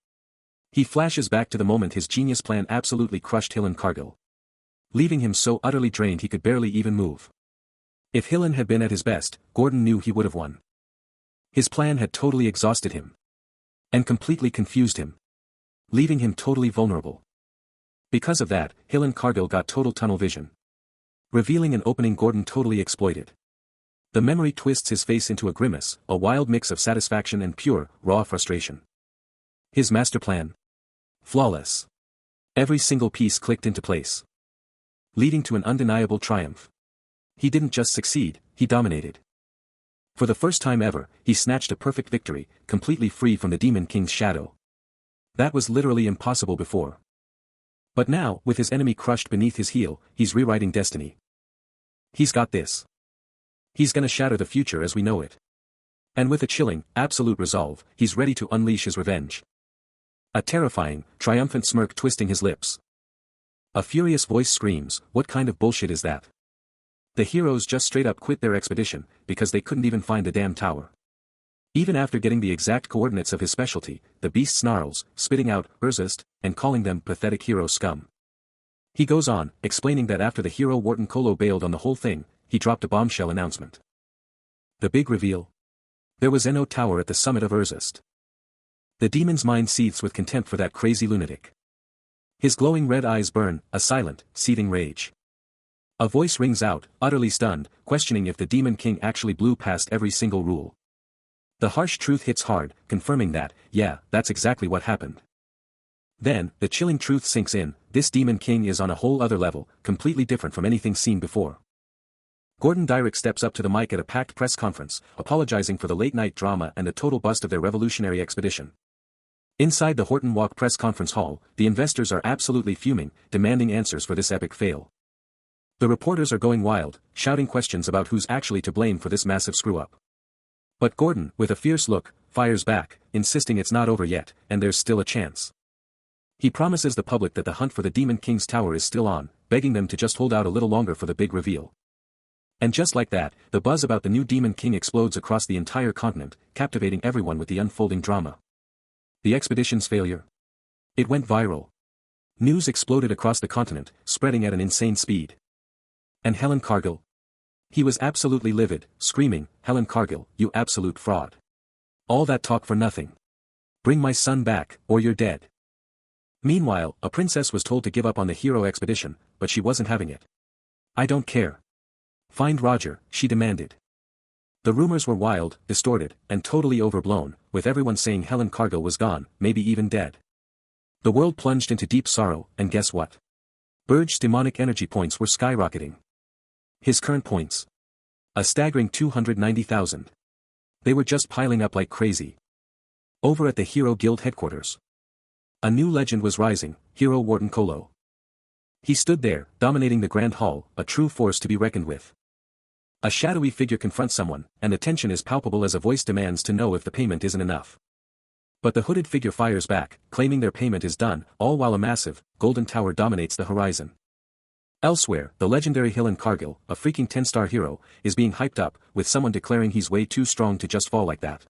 He flashes back to the moment his genius plan absolutely crushed Hillen Cargill, leaving him so utterly drained he could barely even move. If Hillen had been at his best, Gordon knew he would have won. His plan had totally exhausted him. And completely confused him. Leaving him totally vulnerable. Because of that, Hillen Cargill got total tunnel vision. Revealing an opening Gordon totally exploited. The memory twists his face into a grimace, a wild mix of satisfaction and pure, raw frustration. His master plan? Flawless. Every single piece clicked into place. Leading to an undeniable triumph. He didn't just succeed, he dominated. For the first time ever, he snatched a perfect victory, completely free from the Demon King's shadow. That was literally impossible before. But now, with his enemy crushed beneath his heel, he's rewriting destiny. He's got this. He's gonna shatter the future as we know it. And with a chilling, absolute resolve, he's ready to unleash his revenge. A terrifying, triumphant smirk twisting his lips. A furious voice screams, what kind of bullshit is that? The heroes just straight up quit their expedition, because they couldn't even find the damn tower. Even after getting the exact coordinates of his specialty, the beast snarls, spitting out, Urzist, and calling them pathetic hero scum. He goes on, explaining that after the hero Wharton Kolo bailed on the whole thing, he dropped a bombshell announcement. The big reveal? There was no tower at the summit of Urzist. The demon's mind seethes with contempt for that crazy lunatic. His glowing red eyes burn, a silent, seething rage. A voice rings out, utterly stunned, questioning if the Demon King actually blew past every single rule. The harsh truth hits hard, confirming that, yeah, that's exactly what happened. Then, the chilling truth sinks in, this Demon King is on a whole other level, completely different from anything seen before. Gordon Direct steps up to the mic at a packed press conference, apologizing for the late-night drama and the total bust of their revolutionary expedition. Inside the Horton Walk press conference hall, the investors are absolutely fuming, demanding answers for this epic fail. The reporters are going wild, shouting questions about who's actually to blame for this massive screw-up. But Gordon, with a fierce look, fires back, insisting it's not over yet, and there's still a chance. He promises the public that the hunt for the Demon King's tower is still on, begging them to just hold out a little longer for the big reveal. And just like that, the buzz about the new Demon King explodes across the entire continent, captivating everyone with the unfolding drama. The expedition's failure? It went viral. News exploded across the continent, spreading at an insane speed. And Helen Cargill? He was absolutely livid, screaming, "Helen Cargill, you absolute fraud. All that talk for nothing. Bring my son back, or you're dead." Meanwhile, a princess was told to give up on the hero expedition, but she wasn't having it. "I don't care. Find Roger," she demanded. The rumors were wild, distorted, and totally overblown, with everyone saying Helen Cargill was gone, maybe even dead. The world plunged into deep sorrow, and guess what? Burge's demonic energy points were skyrocketing. His current points? A staggering 290,000. They were just piling up like crazy. Over at the Hero Guild headquarters, a new legend was rising, Hero Warden Kolo. He stood there, dominating the Grand Hall, a true force to be reckoned with. A shadowy figure confronts someone, and the tension is palpable as a voice demands to know if the payment isn't enough. But the hooded figure fires back, claiming their payment is done, all while a massive, golden tower dominates the horizon. Elsewhere, the legendary Helen Cargill, a freaking 10-star hero, is being hyped up, with someone declaring he's way too strong to just fall like that.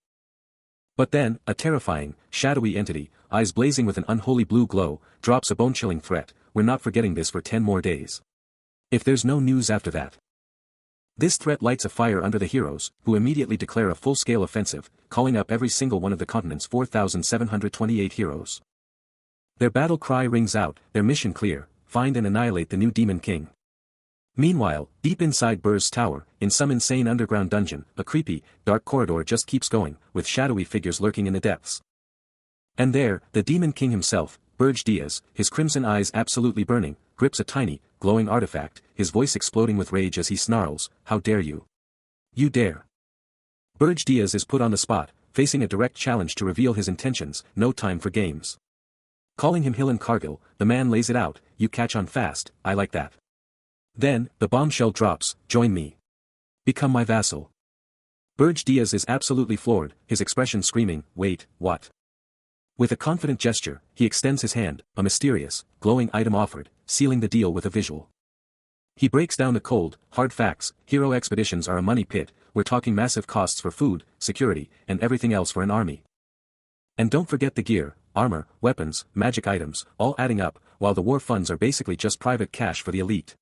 But then, a terrifying, shadowy entity, eyes blazing with an unholy blue glow, drops a bone-chilling threat, "We're not forgetting this for 10 more days. If there's no news after that." This threat lights a fire under the heroes, who immediately declare a full-scale offensive, calling up every single one of the continent's 4,728 heroes. Their battle cry rings out, their mission clear: find and annihilate the new Demon King. Meanwhile, deep inside Burr's tower, in some insane underground dungeon, a creepy, dark corridor just keeps going, with shadowy figures lurking in the depths. And there, the Demon King himself, Burge Diaz, his crimson eyes absolutely burning, grips a tiny, glowing artifact, his voice exploding with rage as he snarls, "How dare you? You dare!" Burge Diaz is put on the spot, facing a direct challenge to reveal his intentions, no time for games. Calling him Helen Cargill, the man lays it out, "You catch on fast, I like that." Then, the bombshell drops, "Join me. Become my vassal." Burge Diaz is absolutely floored, his expression screaming, "Wait, what?" With a confident gesture, he extends his hand, a mysterious, glowing item offered, sealing the deal with a visual. He breaks down the cold, hard facts: hero expeditions are a money pit, we're talking massive costs for food, security, and everything else for an army. And don't forget the gear, armor, weapons, magic items, all adding up, while the war funds are basically just private cash for the elite.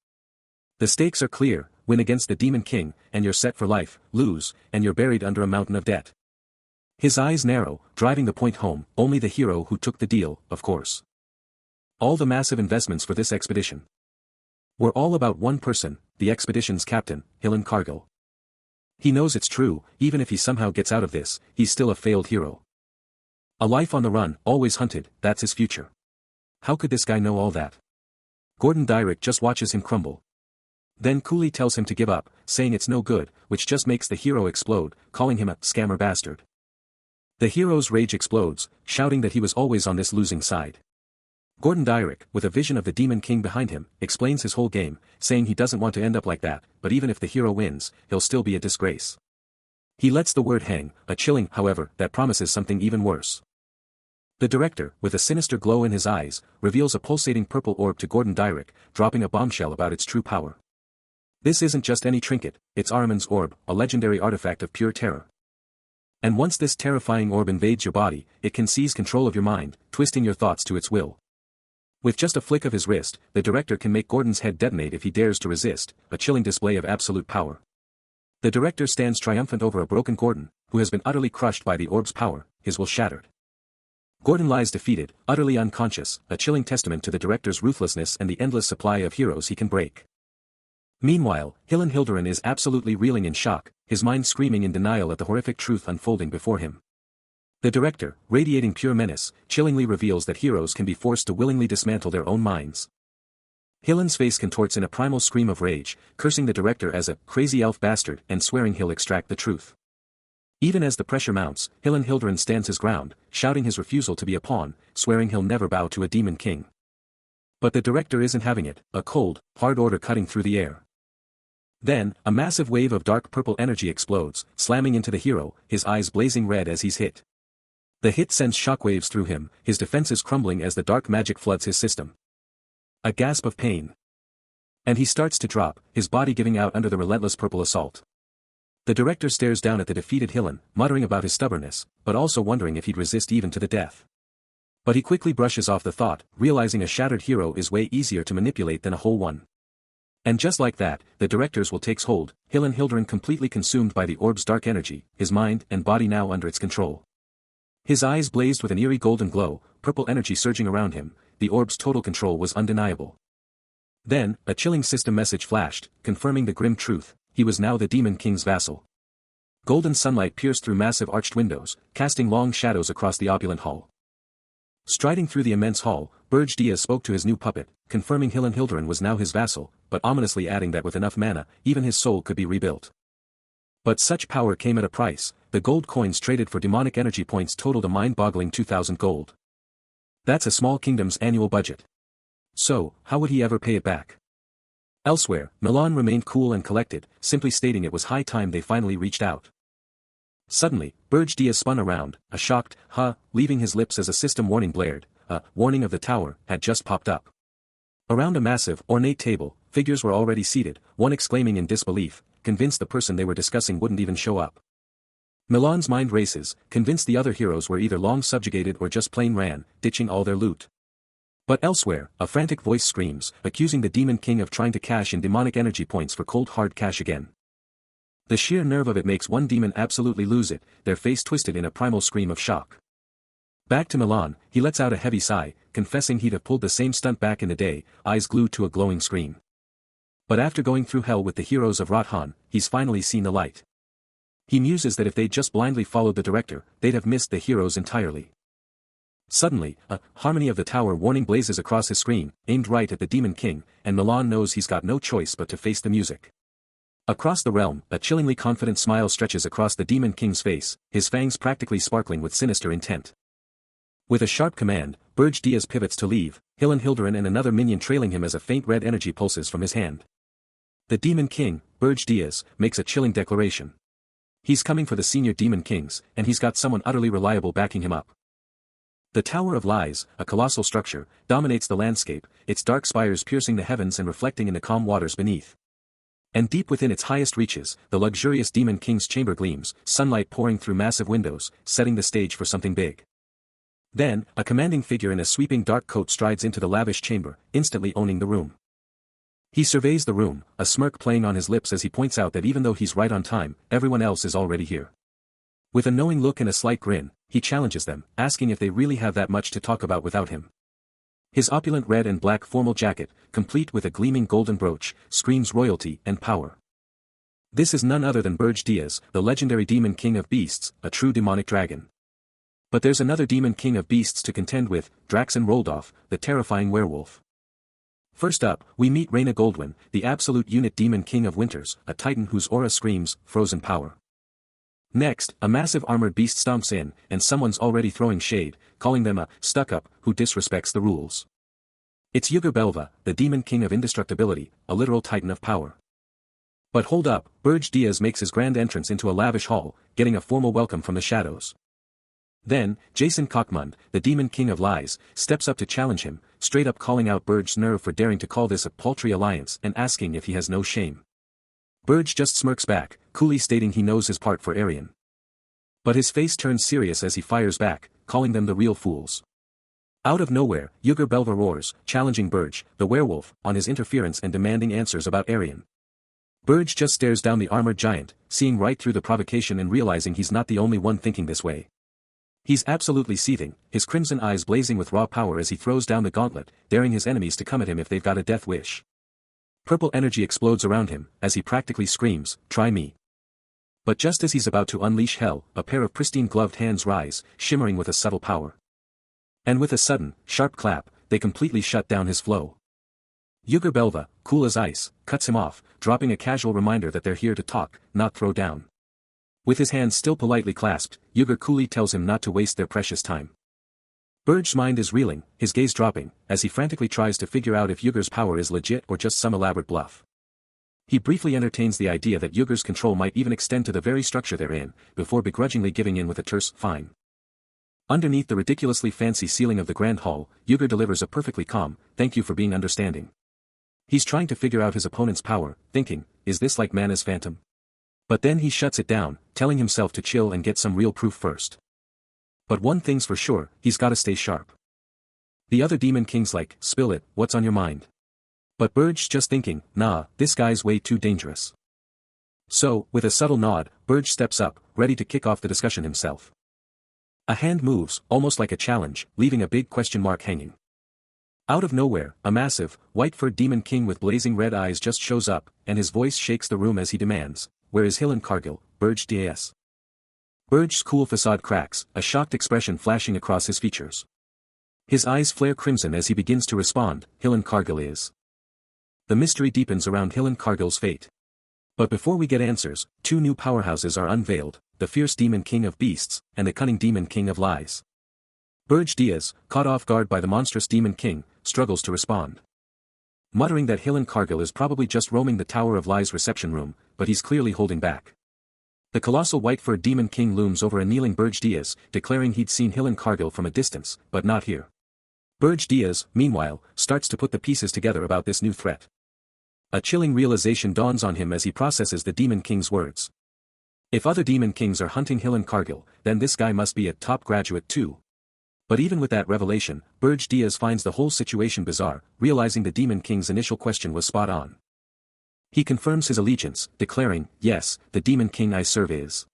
The stakes are clear: win against the Demon King, and you're set for life; lose, and you're buried under a mountain of debt. His eyes narrow, driving the point home, only the hero who took the deal, of course. All the massive investments for this expedition were all about one person, the expedition's captain, Helen Cargill. He knows it's true, even if he somehow gets out of this, he's still a failed hero. A life on the run, always hunted, that's his future. How could this guy know all that? Gordon Dyrek just watches him crumble. Then coolly tells him to give up, saying it's no good, which just makes the hero explode, calling him a scammer bastard. The hero's rage explodes, shouting that he was always on this losing side. Gordon Dyrek, with a vision of the Demon King behind him, explains his whole game, saying he doesn't want to end up like that, but even if the hero wins, he'll still be a disgrace. He lets the word hang, a chilling, however, that promises something even worse. The director, with a sinister glow in his eyes, reveals a pulsating purple orb to Gordon Dyrek, dropping a bombshell about its true power. This isn't just any trinket, it's Ahriman's orb, a legendary artifact of pure terror. And once this terrifying orb invades your body, it can seize control of your mind, twisting your thoughts to its will. With just a flick of his wrist, the director can make Gordon's head detonate if he dares to resist, a chilling display of absolute power. The director stands triumphant over a broken Gordon, who has been utterly crushed by the orb's power, his will shattered. Gordon lies defeated, utterly unconscious, a chilling testament to the director's ruthlessness and the endless supply of heroes he can break. Meanwhile, Helen Hilderin is absolutely reeling in shock, his mind screaming in denial at the horrific truth unfolding before him. The director, radiating pure menace, chillingly reveals that heroes can be forced to willingly dismantle their own minds. Helen's face contorts in a primal scream of rage, cursing the director as a crazy elf bastard and swearing he'll extract the truth. Even as the pressure mounts, Helen Hilderin stands his ground, shouting his refusal to be a pawn, swearing he'll never bow to a Demon King. But the director isn't having it, a cold, hard order cutting through the air. Then, a massive wave of dark purple energy explodes, slamming into the hero, his eyes blazing red as he's hit. The hit sends shockwaves through him, his defenses crumbling as the dark magic floods his system. A gasp of pain. And he starts to drop, his body giving out under the relentless purple assault. The director stares down at the defeated Helen, muttering about his stubbornness, but also wondering if he'd resist even to the death. But he quickly brushes off the thought, realizing a shattered hero is way easier to manipulate than a whole one. And just like that, the director's will takes hold, Hilden completely consumed by the orb's dark energy, his mind and body now under its control. His eyes blazed with an eerie golden glow, purple energy surging around him, the orb's total control was undeniable. Then, a chilling system message flashed, confirming the grim truth, he was now the Demon King's vassal. Golden sunlight pierced through massive arched windows, casting long shadows across the opulent hall. Striding through the immense hall, Burj Diaz spoke to his new puppet, confirming Hilden was now his vassal, but ominously adding that with enough mana, even his soul could be rebuilt. But such power came at a price, the gold coins traded for demonic energy points totaled a mind-boggling 2,000 gold. That's a small kingdom's annual budget. So, how would he ever pay it back? Elsewhere, Milan remained cool and collected, simply stating it was high time they finally reached out. Suddenly, Burj Diaz spun around, a shocked, leaving his lips as a system warning blared, a warning of the tower had just popped up. Around a massive, ornate table, figures were already seated, one exclaiming in disbelief, convinced the person they were discussing wouldn't even show up. Milan's mind races, convinced the other heroes were either long subjugated or just plain ran, ditching all their loot. But elsewhere, a frantic voice screams, accusing the Demon King of trying to cash in demonic energy points for cold hard cash again. The sheer nerve of it makes one demon absolutely lose it, their face twisted in a primal scream of shock. Back to Milan, he lets out a heavy sigh, confessing he'd have pulled the same stunt back in the day, eyes glued to a glowing screen. But after going through hell with the heroes of Rathan, he's finally seen the light. He muses that if they'd just blindly followed the director, they'd have missed the heroes entirely. Suddenly, a harmony of the tower warning blazes across his screen, aimed right at the Demon King, and Milan knows he's got no choice but to face the music. Across the realm, a chillingly confident smile stretches across the Demon King's face, his fangs practically sparkling with sinister intent. With a sharp command, Burj Diaz pivots to leave, Hilden and another minion trailing him as a faint red energy pulses from his hand. The Demon King, Burj Diaz, makes a chilling declaration. He's coming for the senior Demon Kings, and he's got someone utterly reliable backing him up. The Tower of Lies, a colossal structure, dominates the landscape, its dark spires piercing the heavens and reflecting in the calm waters beneath. And deep within its highest reaches, the luxurious Demon King's chamber gleams, sunlight pouring through massive windows, setting the stage for something big. Then, a commanding figure in a sweeping dark coat strides into the lavish chamber, instantly owning the room. He surveys the room, a smirk playing on his lips as he points out that even though he's right on time, everyone else is already here. With a knowing look and a slight grin, he challenges them, asking if they really have that much to talk about without him. His opulent red and black formal jacket, complete with a gleaming golden brooch, screams royalty and power. This is none other than Burj Diaz, the legendary Demon King of Beasts, a true demonic dragon. But there's another Demon King of Beasts to contend with, Draxen Roldorf, the terrifying werewolf. First up, we meet Reyna Goldwyn, the absolute unit Demon King of Winters, a titan whose aura screams, frozen power. Next, a massive armored beast stomps in, and someone's already throwing shade, calling them a stuck-up who disrespects the rules. It's Yugur Belva, the Demon King of Indestructibility, a literal titan of power. But hold up, Burj Diaz makes his grand entrance into a lavish hall, getting a formal welcome from the shadows. Then, Jason Kochmund, the Demon King of Lies, steps up to challenge him, straight up calling out Burj's nerve for daring to call this a paltry alliance and asking if he has no shame. Burj just smirks back, coolly stating he knows his part for Aryan. But his face turns serious as he fires back, calling them the real fools. Out of nowhere, Yugur Belva roars, challenging Burj, the werewolf, on his interference and demanding answers about Aryan. Burj just stares down the armored giant, seeing right through the provocation and realizing he's not the only one thinking this way. He's absolutely seething, his crimson eyes blazing with raw power as he throws down the gauntlet, daring his enemies to come at him if they've got a death wish. Purple energy explodes around him, as he practically screams, "Try me." But just as he's about to unleash hell, a pair of pristine gloved hands rise, shimmering with a subtle power. And with a sudden, sharp clap, they completely shut down his flow. Yugur Belva, cool as ice, cuts him off, dropping a casual reminder that they're here to talk, not throw down. With his hands still politely clasped, Yugur coolly tells him not to waste their precious time. Burj's mind is reeling, his gaze dropping, as he frantically tries to figure out if Yugur's power is legit or just some elaborate bluff. He briefly entertains the idea that Yugur's control might even extend to the very structure they're in, before begrudgingly giving in with a terse, "Fine." Underneath the ridiculously fancy ceiling of the Grand Hall, Yugur delivers a perfectly calm, "Thank you for being understanding." He's trying to figure out his opponent's power, thinking, is this like Mana's phantom? But then he shuts it down, telling himself to chill and get some real proof first. But one thing's for sure, he's gotta stay sharp. The other Demon King's like, spill it, what's on your mind? But Burge's just thinking, nah, this guy's way too dangerous. So, with a subtle nod, Burge steps up, ready to kick off the discussion himself. A hand moves, almost like a challenge, leaving a big question mark hanging. Out of nowhere, a massive, white-furred Demon King with blazing red eyes just shows up, and his voice shakes the room as he demands, "Where is Hillen Cargill, Burge Das?" Burge's cool facade cracks, a shocked expression flashing across his features. His eyes flare crimson as he begins to respond, "Hillen Cargill is." The mystery deepens around Hillen Cargill's fate. But before we get answers, two new powerhouses are unveiled, the fierce Demon King of Beasts, and the cunning Demon King of Lies. Burge Diaz, caught off guard by the monstrous Demon King, struggles to respond. Muttering that Hillen Cargill is probably just roaming the Tower of Lies reception room, but he's clearly holding back. The colossal white-furred Demon King looms over a kneeling Burge Diaz, declaring he'd seen Hillen Cargill from a distance, but not here. Burge Diaz, meanwhile, starts to put the pieces together about this new threat. A chilling realization dawns on him as he processes the Demon King's words. If other Demon Kings are hunting Hillen Cargill, then this guy must be a top graduate too. But even with that revelation, Burge Diaz finds the whole situation bizarre, realizing the Demon King's initial question was spot on. He confirms his allegiance, declaring, "Yes, the Demon King I serve is."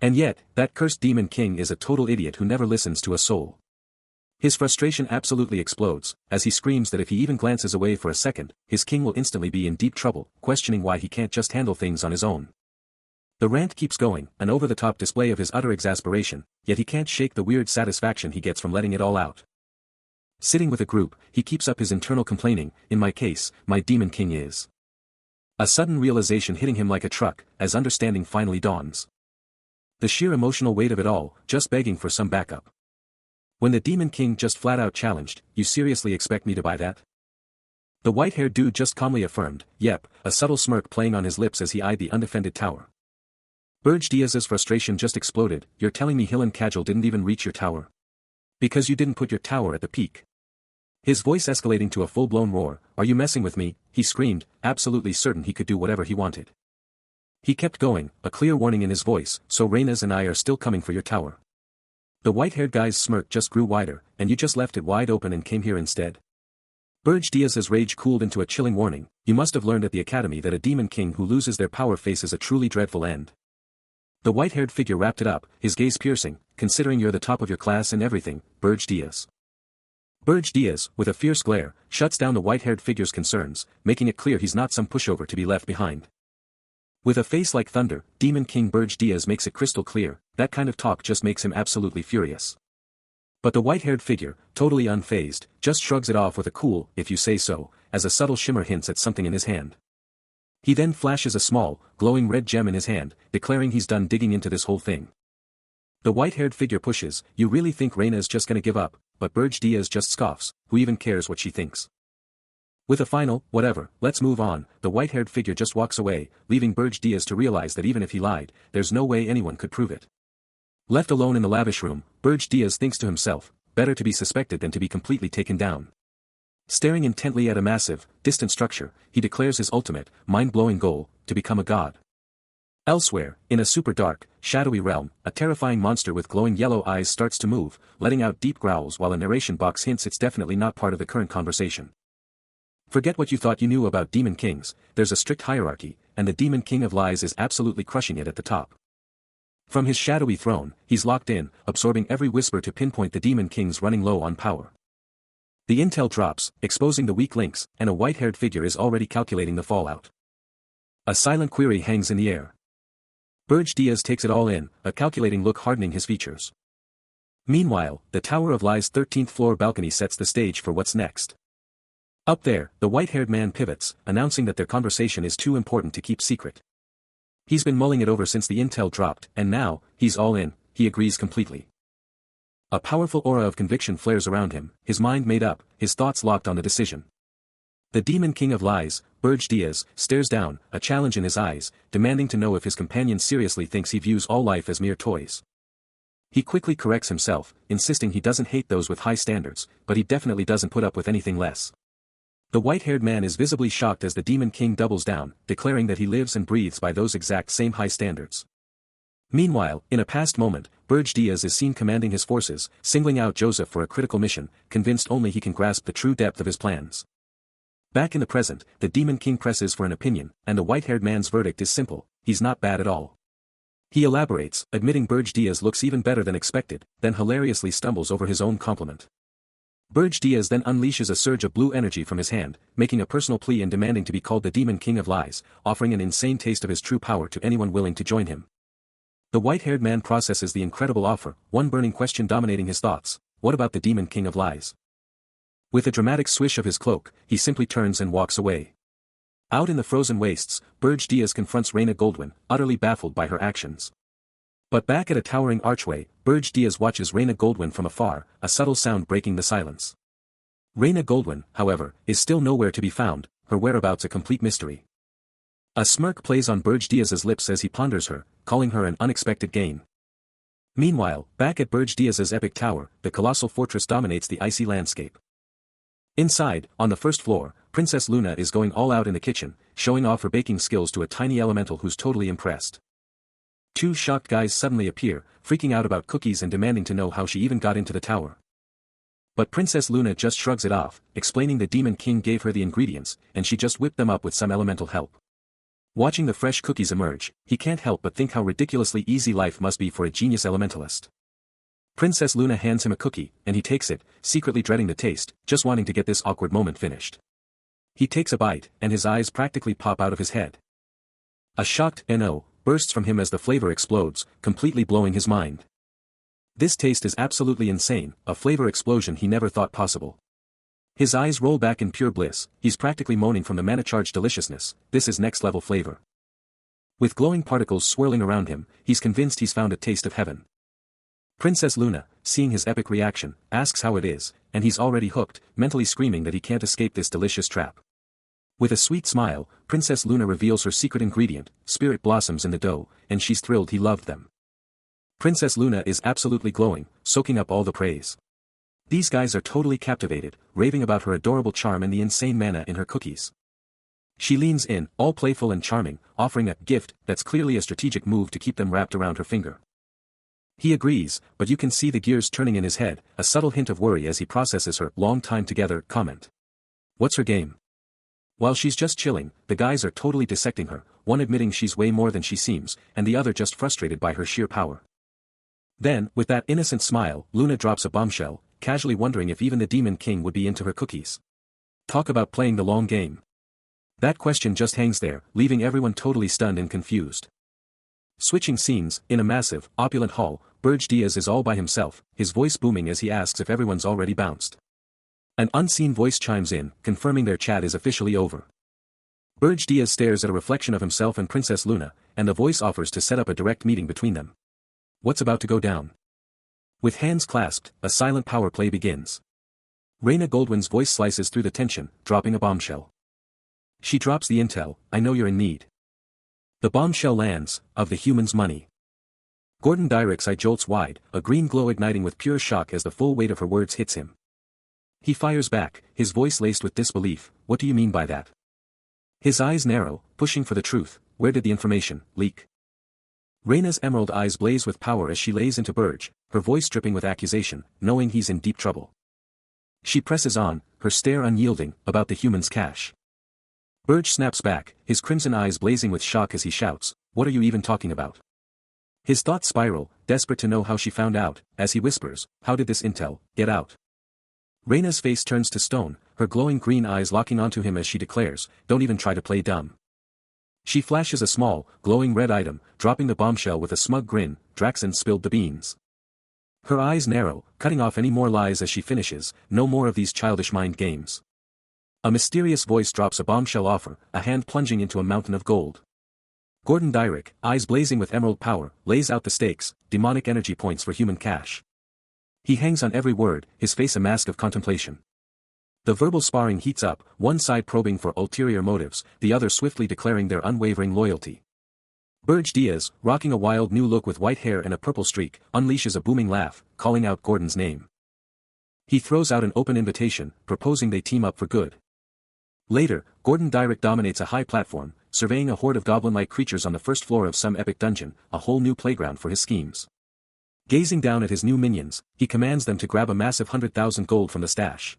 And yet, that cursed Demon King is a total idiot who never listens to a soul. His frustration absolutely explodes, as he screams that if he even glances away for a second, his king will instantly be in deep trouble, questioning why he can't just handle things on his own. The rant keeps going, an over-the-top display of his utter exasperation, yet he can't shake the weird satisfaction he gets from letting it all out. Sitting with a group, he keeps up his internal complaining, "In my case, my Demon King is." A sudden realization hitting him like a truck, as understanding finally dawns. The sheer emotional weight of it all, just begging for some backup. When the Demon King just flat-out challenged, "You seriously expect me to buy that?" The white-haired dude just calmly affirmed, "Yep," a subtle smirk playing on his lips as he eyed the undefended tower. Burge Diaz's frustration just exploded, "You're telling me Hillen Cargill didn't even reach your tower? Because you didn't put your tower at the peak?" His voice escalating to a full-blown roar, "Are you messing with me?" he screamed, absolutely certain he could do whatever he wanted. He kept going, a clear warning in his voice, "So Reyna's and I are still coming for your tower." The white-haired guy's smirk just grew wider, "And you just left it wide open and came here instead?" Burge Diaz's rage cooled into a chilling warning, "You must have learned at the academy that a Demon King who loses their power faces a truly dreadful end." The white-haired figure wrapped it up, his gaze piercing, "Considering you're the top of your class and everything, Burge Diaz." Burge Diaz, with a fierce glare, shuts down the white-haired figure's concerns, making it clear he's not some pushover to be left behind. With a face like thunder, Demon King Burge Diaz makes it crystal clear, that kind of talk just makes him absolutely furious. But the white-haired figure, totally unfazed, just shrugs it off with a cool, "If you say so," as a subtle shimmer hints at something in his hand. He then flashes a small, glowing red gem in his hand, declaring he's done digging into this whole thing. The white-haired figure pushes, "You really think Reyna is just gonna give up?" But Burge Diaz just scoffs, "Who even cares what she thinks?" With a final, "Whatever, let's move on," the white-haired figure just walks away, leaving Burge Diaz to realize that even if he lied, there's no way anyone could prove it. Left alone in the lavish room, Burge Diaz thinks to himself, better to be suspected than to be completely taken down. Staring intently at a massive, distant structure, he declares his ultimate, mind-blowing goal, to become a god. Elsewhere, in a super dark, shadowy realm, a terrifying monster with glowing yellow eyes starts to move, letting out deep growls while a narration box hints it's definitely not part of the current conversation. Forget what you thought you knew about Demon Kings, there's a strict hierarchy, and the Demon King of Lies is absolutely crushing it at the top. From his shadowy throne, he's locked in, absorbing every whisper to pinpoint the Demon Kings running low on power. The intel drops, exposing the weak links, and a white-haired figure is already calculating the fallout. A silent query hangs in the air. Burge Diaz takes it all in, a calculating look hardening his features. Meanwhile, the Tower of Lies' 13th floor balcony sets the stage for what's next. Up there, the white-haired man pivots, announcing that their conversation is too important to keep secret. He's been mulling it over since the intel dropped, and now, he's all in, he agrees completely. A powerful aura of conviction flares around him, his mind made up, his thoughts locked on the decision. The Demon King of Lies, Burge Diaz, stares down, a challenge in his eyes, demanding to know if his companion seriously thinks he views all life as mere toys. He quickly corrects himself, insisting he doesn't hate those with high standards, but he definitely doesn't put up with anything less. The white-haired man is visibly shocked as the Demon King doubles down, declaring that he lives and breathes by those exact same high standards. Meanwhile, in a past moment, Burge Diaz is seen commanding his forces, singling out Joseph for a critical mission, convinced only he can grasp the true depth of his plans. Back in the present, the Demon King presses for an opinion, and the white-haired man's verdict is simple: he's not bad at all. He elaborates, admitting Burge Diaz looks even better than expected, then hilariously stumbles over his own compliment. Burge Diaz then unleashes a surge of blue energy from his hand, making a personal plea and demanding to be called the Demon King of Lies, offering an insane taste of his true power to anyone willing to join him. The white-haired man processes the incredible offer, one burning question dominating his thoughts: what about the Demon King of Lies? With a dramatic swish of his cloak, he simply turns and walks away. Out in the frozen wastes, Burge Diaz confronts Reina Goldwyn, utterly baffled by her actions. But back at a towering archway, Burge Diaz watches Reina Goldwyn from afar, a subtle sound breaking the silence. Reina Goldwyn, however, is still nowhere to be found, her whereabouts a complete mystery. A smirk plays on Burge Diaz's lips as he ponders her, calling her an unexpected gain. Meanwhile, back at Burge Diaz's epic tower, the colossal fortress dominates the icy landscape. Inside, on the first floor, Princess Luna is going all out in the kitchen, showing off her baking skills to a tiny elemental who's totally impressed. Two shocked guys suddenly appear, freaking out about cookies and demanding to know how she even got into the tower. But Princess Luna just shrugs it off, explaining the Demon King gave her the ingredients, and she just whipped them up with some elemental help. Watching the fresh cookies emerge, he can't help but think how ridiculously easy life must be for a genius elementalist. Princess Luna hands him a cookie, and he takes it, secretly dreading the taste, just wanting to get this awkward moment finished. He takes a bite, and his eyes practically pop out of his head. A shocked "no" bursts from him as the flavor explodes, completely blowing his mind. This taste is absolutely insane, a flavor explosion he never thought possible. His eyes roll back in pure bliss, he's practically moaning from the mana-charged deliciousness. This is next-level flavor. With glowing particles swirling around him, he's convinced he's found a taste of heaven. Princess Luna, seeing his epic reaction, asks how it is, and he's already hooked, mentally screaming that he can't escape this delicious trap. With a sweet smile, Princess Luna reveals her secret ingredient: spirit blossoms in the dough, and she's thrilled he loved them. Princess Luna is absolutely glowing, soaking up all the praise. These guys are totally captivated, raving about her adorable charm and the insane mana in her cookies. She leans in, all playful and charming, offering a gift that's clearly a strategic move to keep them wrapped around her finger. He agrees, but you can see the gears turning in his head, a subtle hint of worry as he processes her "long time together" comment. What's her game? While she's just chilling, the guys are totally dissecting her, one admitting she's way more than she seems, and the other just frustrated by her sheer power. Then, with that innocent smile, Luna drops a bombshell, casually wondering if even the Demon King would be into her cookies. Talk about playing the long game. That question just hangs there, leaving everyone totally stunned and confused. Switching scenes, in a massive, opulent hall, Burge Diaz is all by himself, his voice booming as he asks if everyone's already bounced. An unseen voice chimes in, confirming their chat is officially over. Burge Diaz stares at a reflection of himself and Princess Luna, and the voice offers to set up a direct meeting between them. What's about to go down? With hands clasped, a silent power play begins. Reina Goldwyn's voice slices through the tension, dropping a bombshell. She drops the intel: I know you're in need. The bombshell lands, of the human's money. Gordon Dyrick's eye jolts wide, a green glow igniting with pure shock as the full weight of her words hits him. He fires back, his voice laced with disbelief: what do you mean by that? His eyes narrow, pushing for the truth. Where did the information leak? Reina's emerald eyes blaze with power as she lays into Burge, her voice dripping with accusation, knowing he's in deep trouble. She presses on, her stare unyielding, about the human's cash. Burge snaps back, his crimson eyes blazing with shock as he shouts, what are you even talking about? His thoughts spiral, desperate to know how she found out, as he whispers, how did this intel get out? Reina's face turns to stone, her glowing green eyes locking onto him as she declares, don't even try to play dumb. She flashes a small, glowing red item, dropping the bombshell with a smug grin. Draxon spilled the beans. Her eyes narrow, cutting off any more lies as she finishes, no more of these childish mind games. A mysterious voice drops a bombshell offer, a hand plunging into a mountain of gold. Gordon Dyrick, eyes blazing with emerald power, lays out the stakes: demonic energy points for human cash. He hangs on every word, his face a mask of contemplation. The verbal sparring heats up, one side probing for ulterior motives, the other swiftly declaring their unwavering loyalty. Burge Diaz, rocking a wild new look with white hair and a purple streak, unleashes a booming laugh, calling out Gordon's name. He throws out an open invitation, proposing they team up for good. Later, Gordon Dyrick dominates a high platform, surveying a horde of goblin-like creatures on the first floor of some epic dungeon, a whole new playground for his schemes. Gazing down at his new minions, he commands them to grab a massive 100,000 gold from the stash.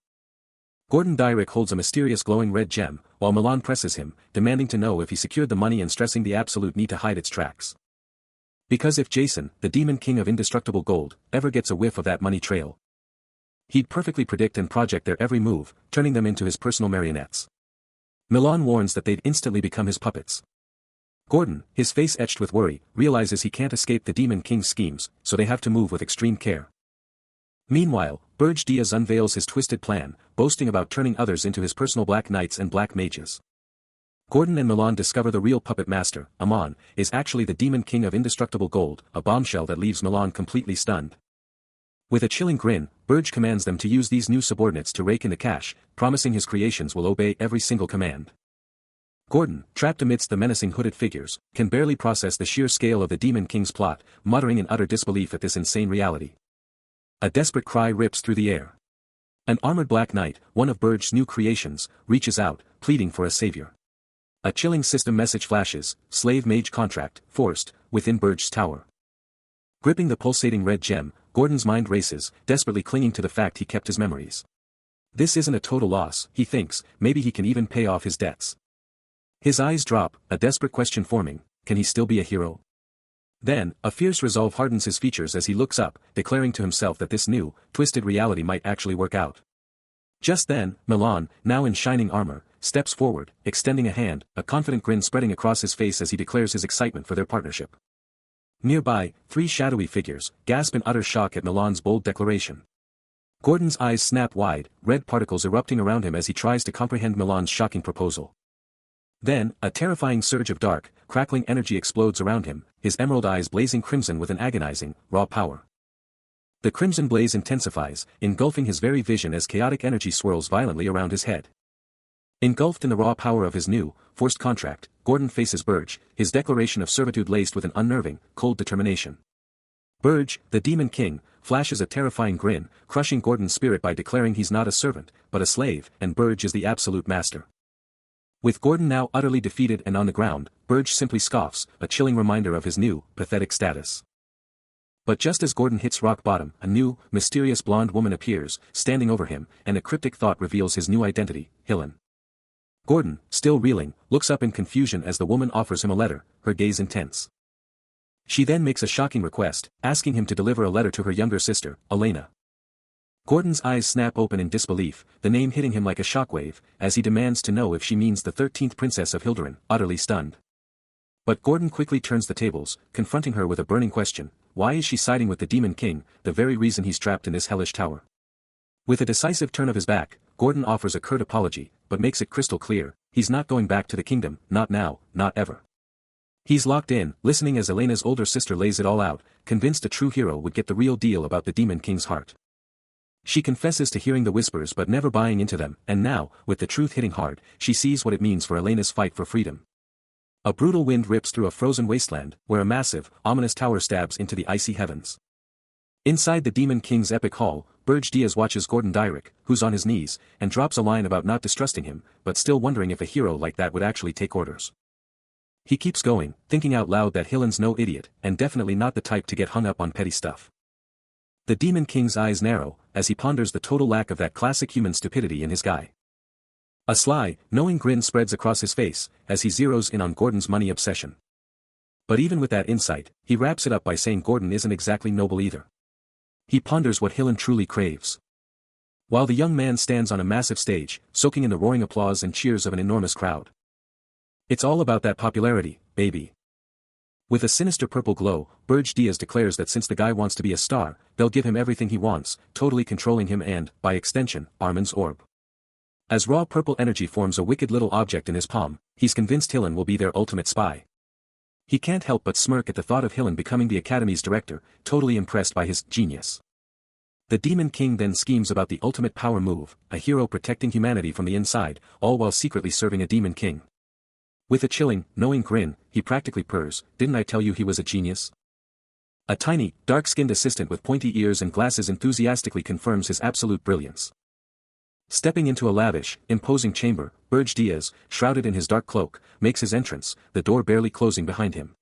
Gordon Dyrick holds a mysterious glowing red gem, while Milan presses him, demanding to know if he secured the money and stressing the absolute need to hide its tracks. Because if Jason, the demon king of indestructible gold, ever gets a whiff of that money trail, he'd perfectly predict and project their every move, turning them into his personal marionettes. Milan warns that they'd instantly become his puppets. Gordon, his face etched with worry, realizes he can't escape the demon king's schemes, so they have to move with extreme care. Meanwhile, Burge Diaz unveils his twisted plan, boasting about turning others into his personal black knights and black mages. Gordon and Milan discover the real puppet master, Amon, is actually the demon king of indestructible gold, a bombshell that leaves Milan completely stunned. With a chilling grin, Burge commands them to use these new subordinates to rake in the cash, promising his creations will obey every single command. Gordon, trapped amidst the menacing hooded figures, can barely process the sheer scale of the demon king's plot, muttering in utter disbelief at this insane reality. A desperate cry rips through the air. An armored black knight, one of Burge's new creations, reaches out, pleading for a savior. A chilling system message flashes, slave mage contract, forced, within Burge's tower. Gripping the pulsating red gem, Gordon's mind races, desperately clinging to the fact he kept his memories. This isn't a total loss, he thinks, maybe he can even pay off his debts. His eyes drop, a desperate question forming, can he still be a hero? Then, a fierce resolve hardens his features as he looks up, declaring to himself that this new, twisted reality might actually work out. Just then, Milan, now in shining armor, steps forward, extending a hand, a confident grin spreading across his face as he declares his excitement for their partnership. Nearby, three shadowy figures, gasp in utter shock at Milan's bold declaration. Gordon's eyes snap wide, red particles erupting around him as he tries to comprehend Milan's shocking proposal. Then, a terrifying surge of dark, crackling energy explodes around him, his emerald eyes blazing crimson with an agonizing, raw power. The crimson blaze intensifies, engulfing his very vision as chaotic energy swirls violently around his head. Engulfed in the raw power of his new, forced contract, Gordon faces Burge, his declaration of servitude laced with an unnerving, cold determination. Burge, the demon king, flashes a terrifying grin, crushing Gordon's spirit by declaring he's not a servant, but a slave, and Burge is the absolute master. With Gordon now utterly defeated and on the ground, Burge simply scoffs, a chilling reminder of his new, pathetic status. But just as Gordon hits rock bottom, a new, mysterious blonde woman appears, standing over him, and a cryptic thought reveals his new identity, Helen. Gordon, still reeling, looks up in confusion as the woman offers him a letter, her gaze intense. She then makes a shocking request, asking him to deliver a letter to her younger sister, Elena. Gordon's eyes snap open in disbelief, the name hitting him like a shockwave, as he demands to know if she means the 13th princess of Hilderin, utterly stunned. But Gordon quickly turns the tables, confronting her with a burning question, why is she siding with the demon king, the very reason he's trapped in this hellish tower? With a decisive turn of his back, Gordon offers a curt apology, but makes it crystal clear, he's not going back to the kingdom, not now, not ever. He's locked in, listening as Elena's older sister lays it all out, convinced a true hero would get the real deal about the demon king's heart. She confesses to hearing the whispers but never buying into them, and now, with the truth hitting hard, she sees what it means for Elena's fight for freedom. A brutal wind rips through a frozen wasteland, where a massive, ominous tower stabs into the icy heavens. Inside the Demon King's epic hall, Burge Diaz watches Gordon Dyrick, who's on his knees, and drops a line about not distrusting him, but still wondering if a hero like that would actually take orders. He keeps going, thinking out loud that Helen's no idiot, and definitely not the type to get hung up on petty stuff. The Demon King's eyes narrow, as he ponders the total lack of that classic human stupidity in his guy. A sly, knowing grin spreads across his face, as he zeroes in on Gordon's money obsession. But even with that insight, he wraps it up by saying Gordon isn't exactly noble either. He ponders what Helen truly craves. While the young man stands on a massive stage, soaking in the roaring applause and cheers of an enormous crowd. It's all about that popularity, baby. With a sinister purple glow, Burge Diaz declares that since the guy wants to be a star, they'll give him everything he wants, totally controlling him and, by extension, Armin's orb. As raw purple energy forms a wicked little object in his palm, he's convinced Helen will be their ultimate spy. He can't help but smirk at the thought of Helen becoming the Academy's director, totally impressed by his genius. The Demon King then schemes about the ultimate power move, a hero protecting humanity from the inside, all while secretly serving a Demon King. With a chilling, knowing grin, he practically purrs, "Didn't I tell you he was a genius?" A tiny, dark-skinned assistant with pointy ears and glasses enthusiastically confirms his absolute brilliance. Stepping into a lavish, imposing chamber, Burj Diaz, shrouded in his dark cloak, makes his entrance, the door barely closing behind him.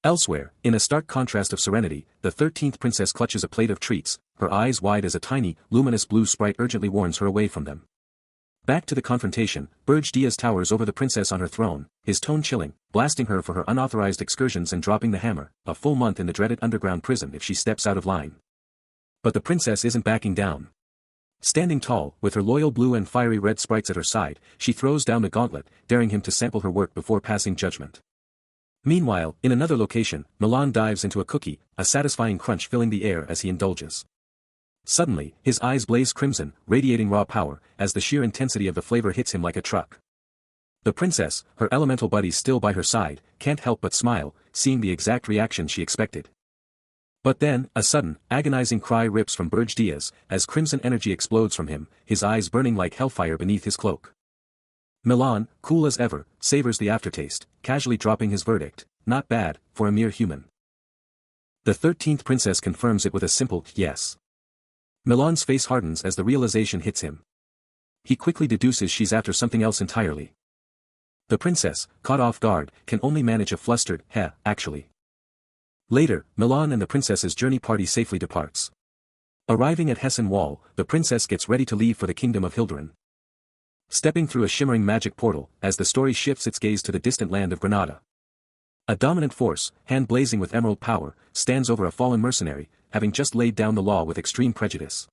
Elsewhere, in a stark contrast of serenity, the 13th princess clutches a plate of treats, her eyes wide as a tiny, luminous blue sprite urgently warns her away from them. Back to the confrontation, Burj Diaz towers over the princess on her throne, his tone chilling, blasting her for her unauthorized excursions and dropping the hammer, a full month in the dreaded underground prison if she steps out of line. But the princess isn't backing down. Standing tall, with her loyal blue and fiery red sprites at her side, she throws down the gauntlet, daring him to sample her work before passing judgment. Meanwhile, in another location, Milan dives into a cookie, a satisfying crunch filling the air as he indulges. Suddenly, his eyes blaze crimson, radiating raw power, as the sheer intensity of the flavor hits him like a truck. The princess, her elemental buddies still by her side, can't help but smile, seeing the exact reaction she expected. But then, a sudden, agonizing cry rips from Burj Diaz, as crimson energy explodes from him, his eyes burning like hellfire beneath his cloak. Milan, cool as ever, savors the aftertaste, casually dropping his verdict, not bad, for a mere human. The 13th princess confirms it with a simple, yes. Milan's face hardens as the realization hits him. He quickly deduces she's after something else entirely. The princess, caught off guard, can only manage a flustered, heh, actually. Later, Milan and the princess's journey party safely departs. Arriving at Hessen Wall, the princess gets ready to leave for the kingdom of Hilderin. Stepping through a shimmering magic portal, as the story shifts its gaze to the distant land of Granada. A dominant force, hand blazing with emerald power, stands over a fallen mercenary, having just laid down the law with extreme prejudice.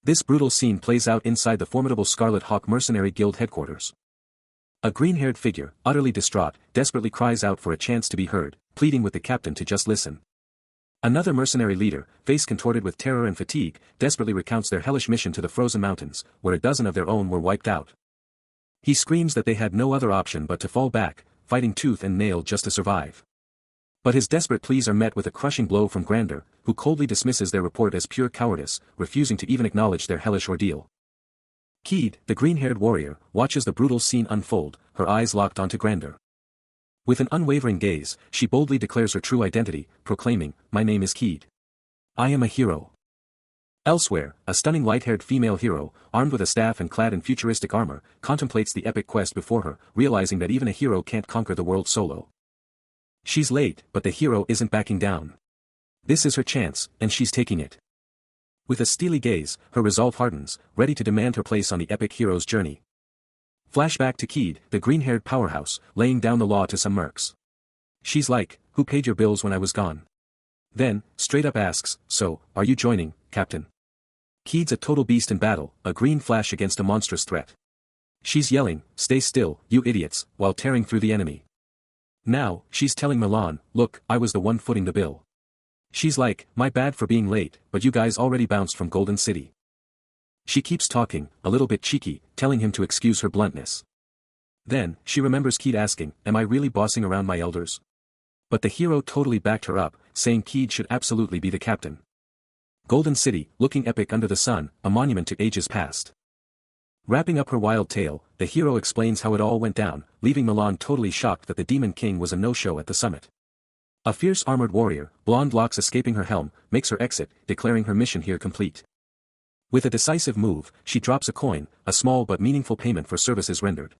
This brutal scene plays out inside the formidable Scarlet Hawk Mercenary Guild headquarters. A green-haired figure, utterly distraught, desperately cries out for a chance to be heard, pleading with the captain to just listen. Another mercenary leader, face contorted with terror and fatigue, desperately recounts their hellish mission to the frozen mountains, where a dozen of their own were wiped out. He screams that they had no other option but to fall back, fighting tooth and nail just to survive. But his desperate pleas are met with a crushing blow from Grander, who coldly dismisses their report as pure cowardice, refusing to even acknowledge their hellish ordeal. Keed, the green-haired warrior, watches the brutal scene unfold, her eyes locked onto Grander. With an unwavering gaze, she boldly declares her true identity, proclaiming, "My name is Keed. I am a hero." Elsewhere, a stunning light-haired female hero, armed with a staff and clad in futuristic armor, contemplates the epic quest before her, realizing that even a hero can't conquer the world solo. She's late, but the hero isn't backing down. This is her chance, and she's taking it. With a steely gaze, her resolve hardens, ready to demand her place on the epic hero's journey. Flashback to Keed, the green-haired powerhouse, laying down the law to some mercs. She's like, "Who paid your bills when I was gone?" Then, straight up asks, "So, are you joining, Captain?" Keed's a total beast in battle, a green flash against a monstrous threat. She's yelling, "Stay still, you idiots," while tearing through the enemy. Now, she's telling Milan, "Look, I was the one footing the bill." She's like, "My bad for being late, but you guys already bounced from Golden City." She keeps talking, a little bit cheeky, telling him to excuse her bluntness. Then, she remembers Keed asking, "Am I really bossing around my elders?" But the hero totally backed her up, saying Keed should absolutely be the captain. Golden City, looking epic under the sun, a monument to ages past. Wrapping up her wild tale, the hero explains how it all went down, leaving Milan totally shocked that the Demon King was a no-show at the summit. A fierce armored warrior, blonde locks escaping her helm, makes her exit, declaring her mission here complete. With a decisive move, she drops a coin, a small but meaningful payment for services rendered.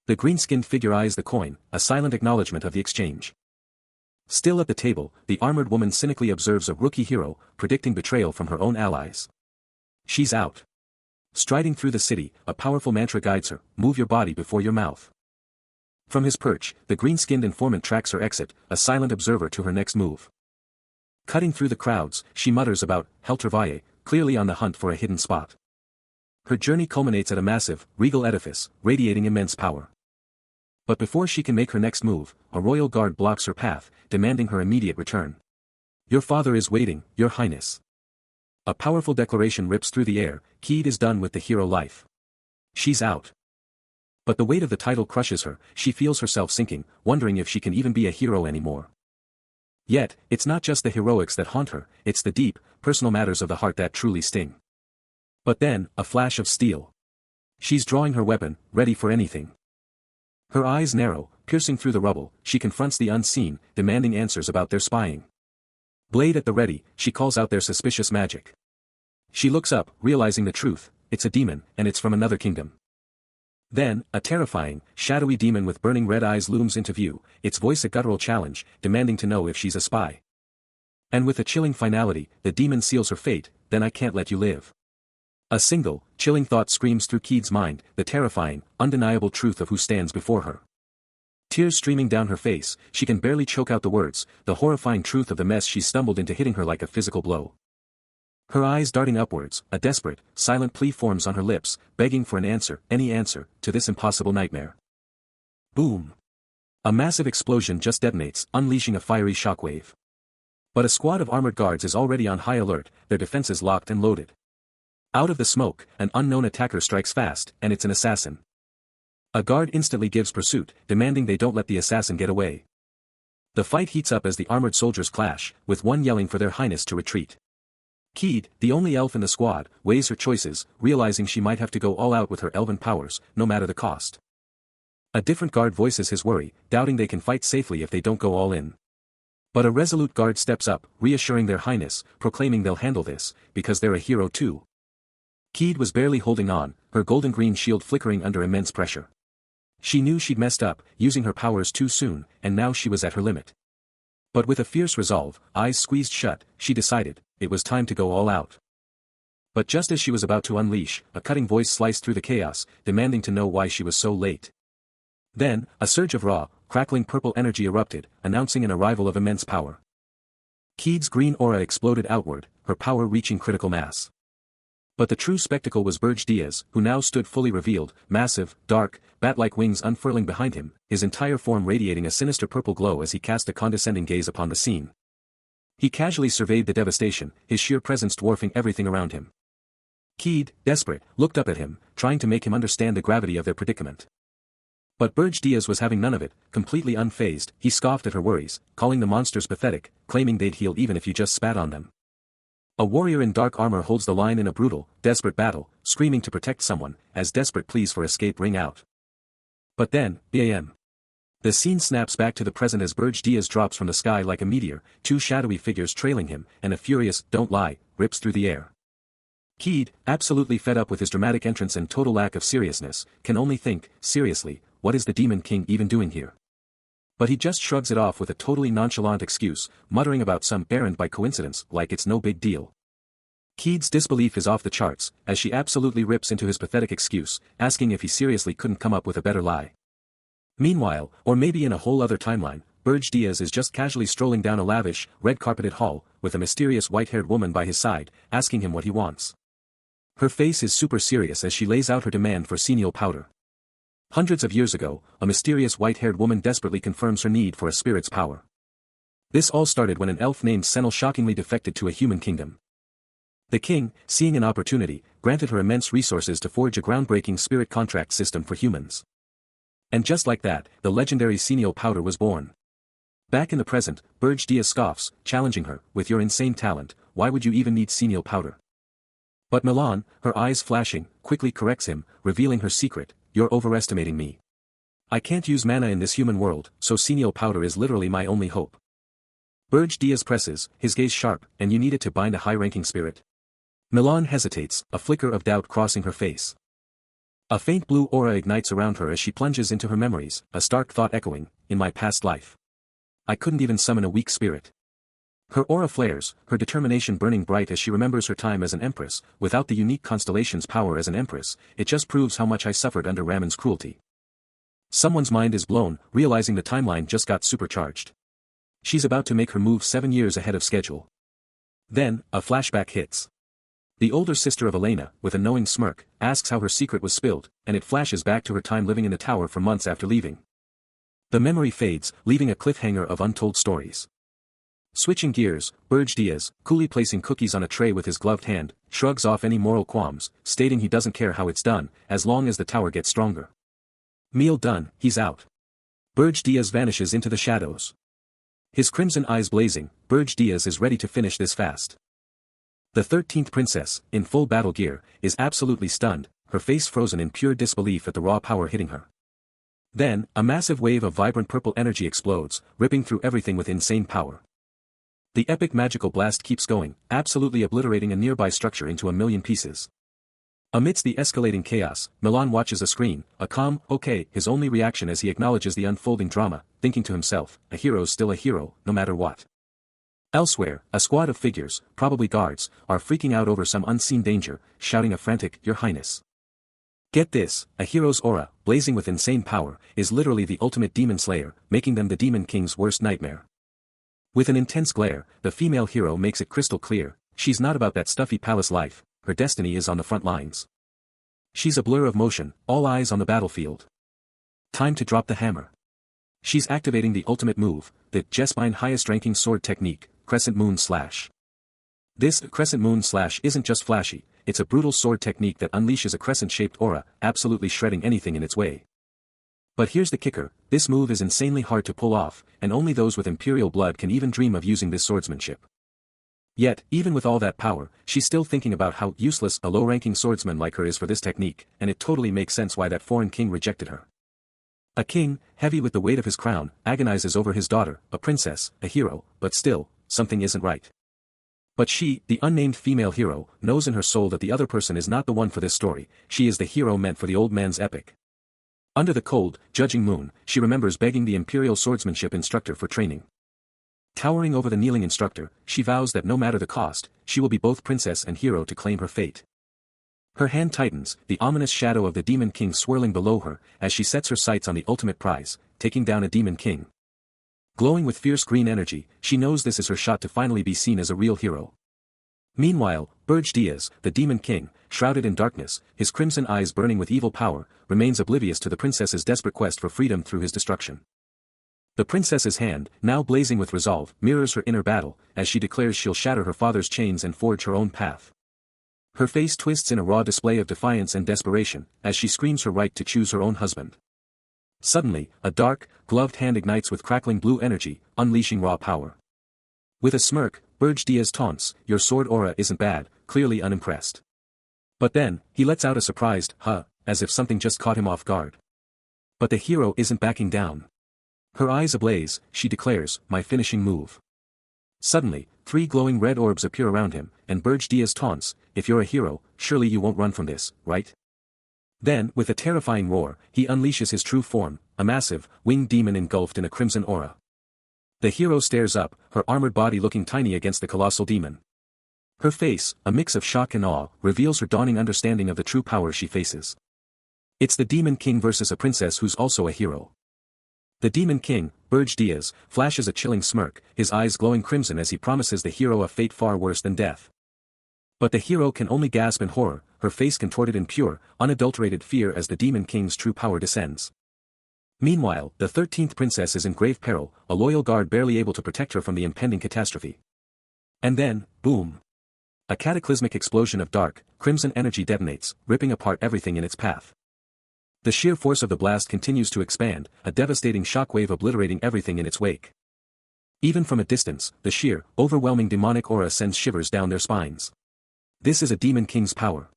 The green-skinned figure eyes the coin, a silent acknowledgement of the exchange. Still at the table, the armored woman cynically observes a rookie hero, predicting betrayal from her own allies. She's out. Striding through the city, a powerful mantra guides her, "Move your body before your mouth." From his perch, the green-skinned informant tracks her exit, a silent observer to her next move. Cutting through the crowds, she mutters about Heltervalle, clearly on the hunt for a hidden spot. Her journey culminates at a massive, regal edifice, radiating immense power. But before she can make her next move, a royal guard blocks her path, demanding her immediate return. "Your father is waiting, Your Highness." A powerful declaration rips through the air, Keed is done with the hero life. She's out. But the weight of the title crushes her, she feels herself sinking, wondering if she can even be a hero anymore. Yet, it's not just the heroics that haunt her, it's the deep, personal matters of the heart that truly sting. But then, a flash of steel. She's drawing her weapon, ready for anything. Her eyes narrow, piercing through the rubble, she confronts the unseen, demanding answers about their spying. Blade at the ready, she calls out their suspicious magic. She looks up, realizing the truth, it's a demon, and it's from another kingdom. Then, a terrifying, shadowy demon with burning red eyes looms into view, its voice a guttural challenge, demanding to know if she's a spy. And with a chilling finality, the demon seals her fate, then I can't let you live. A single, chilling thought screams through Keed's mind, the terrifying, undeniable truth of who stands before her. Tears streaming down her face, she can barely choke out the words, the horrifying truth of the mess she stumbled into hitting her like a physical blow. Her eyes darting upwards, a desperate, silent plea forms on her lips, begging for an answer, any answer, to this impossible nightmare. Boom! A massive explosion just detonates, unleashing a fiery shockwave. But a squad of armored guards is already on high alert, their defenses locked and loaded. Out of the smoke, an unknown attacker strikes fast, and it's an assassin. A guard instantly gives pursuit, demanding they don't let the assassin get away. The fight heats up as the armored soldiers clash, with one yelling for their highness to retreat. Keed, the only elf in the squad, weighs her choices, realizing she might have to go all out with her elven powers, no matter the cost. A different guard voices his worry, doubting they can fight safely if they don't go all in. But a resolute guard steps up, reassuring their highness, proclaiming they'll handle this, because they're a hero too. Keed was barely holding on, her golden-green shield flickering under immense pressure. She knew she'd messed up, using her powers too soon, and now she was at her limit. But with a fierce resolve, eyes squeezed shut, she decided, it was time to go all out. But just as she was about to unleash, a cutting voice sliced through the chaos, demanding to know why she was so late. Then, a surge of raw, crackling purple energy erupted, announcing an arrival of immense power. Keed's green aura exploded outward, her power reaching critical mass. But the true spectacle was Burge Diaz, who now stood fully revealed, massive, dark, bat-like wings unfurling behind him, his entire form radiating a sinister purple glow as he cast a condescending gaze upon the scene. He casually surveyed the devastation, his sheer presence dwarfing everything around him. Keed, desperate, looked up at him, trying to make him understand the gravity of their predicament. But Burge Diaz was having none of it, completely unfazed, he scoffed at her worries, calling the monsters pathetic, claiming they'd heal even if you just spat on them. A warrior in dark armor holds the line in a brutal, desperate battle, screaming to protect someone, as desperate pleas for escape ring out. But then, bam! The scene snaps back to the present as Burge Diaz drops from the sky like a meteor, two shadowy figures trailing him, and a furious, "Don't lie," rips through the air. Keed, absolutely fed up with his dramatic entrance and total lack of seriousness, can only think, seriously, what is the Demon King even doing here? But he just shrugs it off with a totally nonchalant excuse, muttering about some errand by coincidence, like it's no big deal. Keed's disbelief is off the charts, as she absolutely rips into his pathetic excuse, asking if he seriously couldn't come up with a better lie. Meanwhile, or maybe in a whole other timeline, Burge Diaz is just casually strolling down a lavish, red-carpeted hall, with a mysterious white-haired woman by his side, asking him what he wants. Her face is super serious as she lays out her demand for senile powder. Hundreds of years ago, a mysterious white-haired woman desperately confirms her need for a spirit's power. This all started when an elf named Senel shockingly defected to a human kingdom. The king, seeing an opportunity, granted her immense resources to forge a groundbreaking spirit contract system for humans. And just like that, the legendary senile powder was born. Back in the present, Burge Diaz scoffs, challenging her, with your insane talent, why would you even need senile powder? But Milan, her eyes flashing, quickly corrects him, revealing her secret. You're overestimating me. I can't use mana in this human world, so senile powder is literally my only hope. Burge Diaz presses, his gaze sharp, and you need it to bind a high-ranking spirit. Milan hesitates, a flicker of doubt crossing her face. A faint blue aura ignites around her as she plunges into her memories, a stark thought echoing, in my past life. I couldn't even summon a weak spirit. Her aura flares, her determination burning bright as she remembers her time as an empress. Without the unique constellation's power as an empress, it just proves how much I suffered under Ramon's cruelty. Someone's mind is blown, realizing the timeline just got supercharged. She's about to make her move 7 years ahead of schedule. Then, a flashback hits. The older sister of Elena, with a knowing smirk, asks how her secret was spilled, and it flashes back to her time living in the tower for months after leaving. The memory fades, leaving a cliffhanger of untold stories. Switching gears, Burge Diaz, coolly placing cookies on a tray with his gloved hand, shrugs off any moral qualms, stating he doesn't care how it's done, as long as the tower gets stronger. Meal done, he's out. Burge Diaz vanishes into the shadows. His crimson eyes blazing, Burge Diaz is ready to finish this fast. The 13th princess, in full battle gear, is absolutely stunned, her face frozen in pure disbelief at the raw power hitting her. Then, a massive wave of vibrant purple energy explodes, ripping through everything with insane power. The epic magical blast keeps going, absolutely obliterating a nearby structure into a million pieces. Amidst the escalating chaos, Milan watches a screen, a calm, okay, his only reaction as he acknowledges the unfolding drama, thinking to himself, a hero's still a hero, no matter what. Elsewhere, a squad of figures, probably guards, are freaking out over some unseen danger, shouting a frantic, Your Highness. Get this, a hero's aura, blazing with insane power, is literally the ultimate demon slayer, making them the demon king's worst nightmare. With an intense glare, the female hero makes it crystal clear, she's not about that stuffy palace life, her destiny is on the front lines. She's a blur of motion, all eyes on the battlefield. Time to drop the hammer. She's activating the ultimate move, the Jesbine highest-ranking sword technique, Crescent Moon Slash. This Crescent Moon Slash isn't just flashy, it's a brutal sword technique that unleashes a crescent-shaped aura, absolutely shredding anything in its way. But here's the kicker, this move is insanely hard to pull off, and only those with imperial blood can even dream of using this swordsmanship. Yet, even with all that power, she's still thinking about how useless a low-ranking swordsman like her is for this technique, and it totally makes sense why that foreign king rejected her. A king, heavy with the weight of his crown, agonizes over his daughter, a princess, a hero, but still, something isn't right. But she, the unnamed female hero, knows in her soul that the other person is not the one for this story, she is the hero meant for the old man's epic. Under the cold, judging moon, she remembers begging the imperial swordsmanship instructor for training. Towering over the kneeling instructor, she vows that no matter the cost, she will be both princess and hero to claim her fate. Her hand tightens, the ominous shadow of the demon king swirling below her, as she sets her sights on the ultimate prize, taking down a demon king. Glowing with fierce green energy, she knows this is her shot to finally be seen as a real hero. Meanwhile, Burj Diaz, the demon king, shrouded in darkness, his crimson eyes burning with evil power, remains oblivious to the princess's desperate quest for freedom through his destruction. The princess's hand, now blazing with resolve, mirrors her inner battle, as she declares she'll shatter her father's chains and forge her own path. Her face twists in a raw display of defiance and desperation, as she screams her right to choose her own husband. Suddenly, a dark, gloved hand ignites with crackling blue energy, unleashing raw power. With a smirk, Burj Diaz taunts, Your sword aura isn't bad, clearly unimpressed. But then, he lets out a surprised, huh, as if something just caught him off guard. But the hero isn't backing down. Her eyes ablaze, she declares, my finishing move. Suddenly, 3 glowing red orbs appear around him, and Burj Diaz taunts, if you're a hero, surely you won't run from this, right? Then, with a terrifying roar, he unleashes his true form, a massive, winged demon engulfed in a crimson aura. The hero stares up, her armored body looking tiny against the colossal demon. Her face, a mix of shock and awe, reveals her dawning understanding of the true power she faces. It's the demon king versus a princess who's also a hero. The demon king, Burj Diaz, flashes a chilling smirk, his eyes glowing crimson as he promises the hero a fate far worse than death. But the hero can only gasp in horror, her face contorted in pure, unadulterated fear as the demon king's true power descends. Meanwhile, the 13th princess is in grave peril, a loyal guard barely able to protect her from the impending catastrophe. And then, boom! A cataclysmic explosion of dark, crimson energy detonates, ripping apart everything in its path. The sheer force of the blast continues to expand, a devastating shockwave obliterating everything in its wake. Even from a distance, the sheer, overwhelming demonic aura sends shivers down their spines. This is a demon king's power.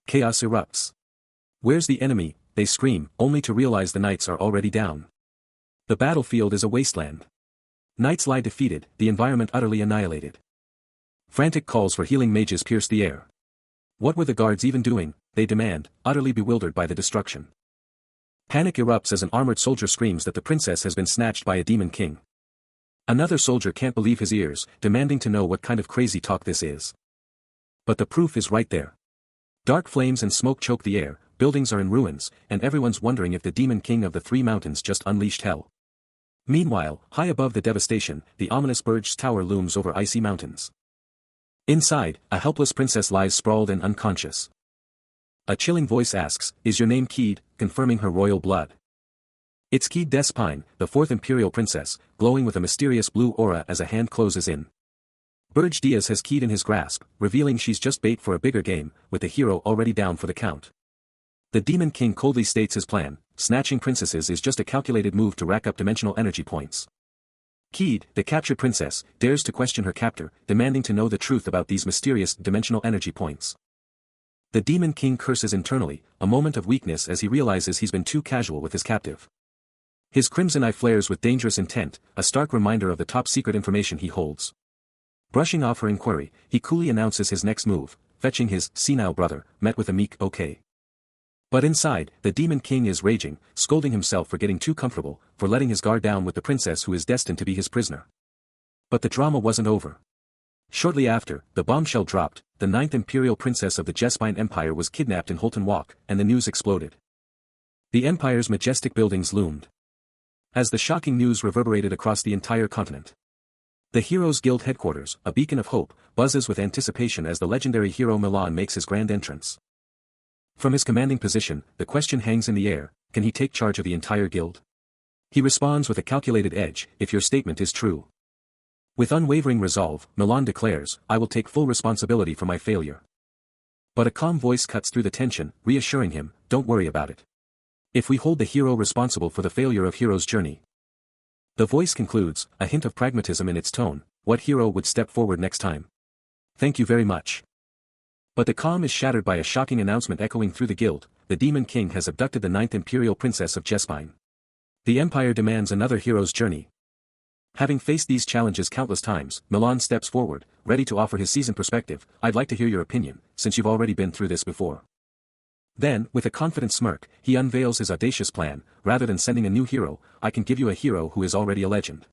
Chaos erupts. Where's the enemy? They scream, only to realize the knights are already down. The battlefield is a wasteland. Knights lie defeated, the environment utterly annihilated. Frantic calls for healing mages pierce the air. What were the guards even doing, they demand, utterly bewildered by the destruction. Panic erupts as an armored soldier screams that the princess has been snatched by a demon king. Another soldier can't believe his ears, demanding to know what kind of crazy talk this is. But the proof is right there. Dark flames and smoke choke the air, buildings are in ruins, and everyone's wondering if the demon king of the 3 mountains just unleashed hell. Meanwhile, high above the devastation, the ominous Burj Tower looms over icy mountains. Inside, a helpless princess lies sprawled and unconscious. A chilling voice asks, is your name Keed, confirming her royal blood. It's Keed Despine, the 4th imperial princess, glowing with a mysterious blue aura as a hand closes in. Burj Diaz has Keed in his grasp, revealing she's just bait for a bigger game, with the hero already down for the count. The demon king coldly states his plan, snatching princesses is just a calculated move to rack up dimensional energy points. Keed, the captured princess, dares to question her captor, demanding to know the truth about these mysterious dimensional energy points. The demon king curses internally, a moment of weakness as he realizes he's been too casual with his captive. His crimson eye flares with dangerous intent, a stark reminder of the top secret information he holds. Brushing off her inquiry, he coolly announces his next move, fetching his senile brother, met with a meek okay. But inside, the Demon King is raging, scolding himself for getting too comfortable, for letting his guard down with the princess who is destined to be his prisoner. But the drama wasn't over. Shortly after, the bombshell dropped, the 9th imperial princess of the Jespine Empire was kidnapped in Holton Walk, and the news exploded. The empire's majestic buildings loomed. As the shocking news reverberated across the entire continent. The Heroes Guild headquarters, a beacon of hope, buzzes with anticipation as the legendary hero Milan makes his grand entrance. From his commanding position, the question hangs in the air, can he take charge of the entire guild? He responds with a calculated edge, if your statement is true. With unwavering resolve, Milan declares, I will take full responsibility for my failure. But a calm voice cuts through the tension, reassuring him, don't worry about it. If we hold the hero responsible for the failure of Hero's journey. The voice concludes, a hint of pragmatism in its tone, what hero would step forward next time? Thank you very much. But the calm is shattered by a shocking announcement echoing through the guild, the Demon King has abducted the 9th imperial princess of Jespine. The empire demands another hero's journey. Having faced these challenges countless times, Milan steps forward, ready to offer his seasoned perspective, I'd like to hear your opinion, since you've already been through this before. Then, with a confident smirk, he unveils his audacious plan, rather than sending a new hero, I can give you a hero who is already a legend.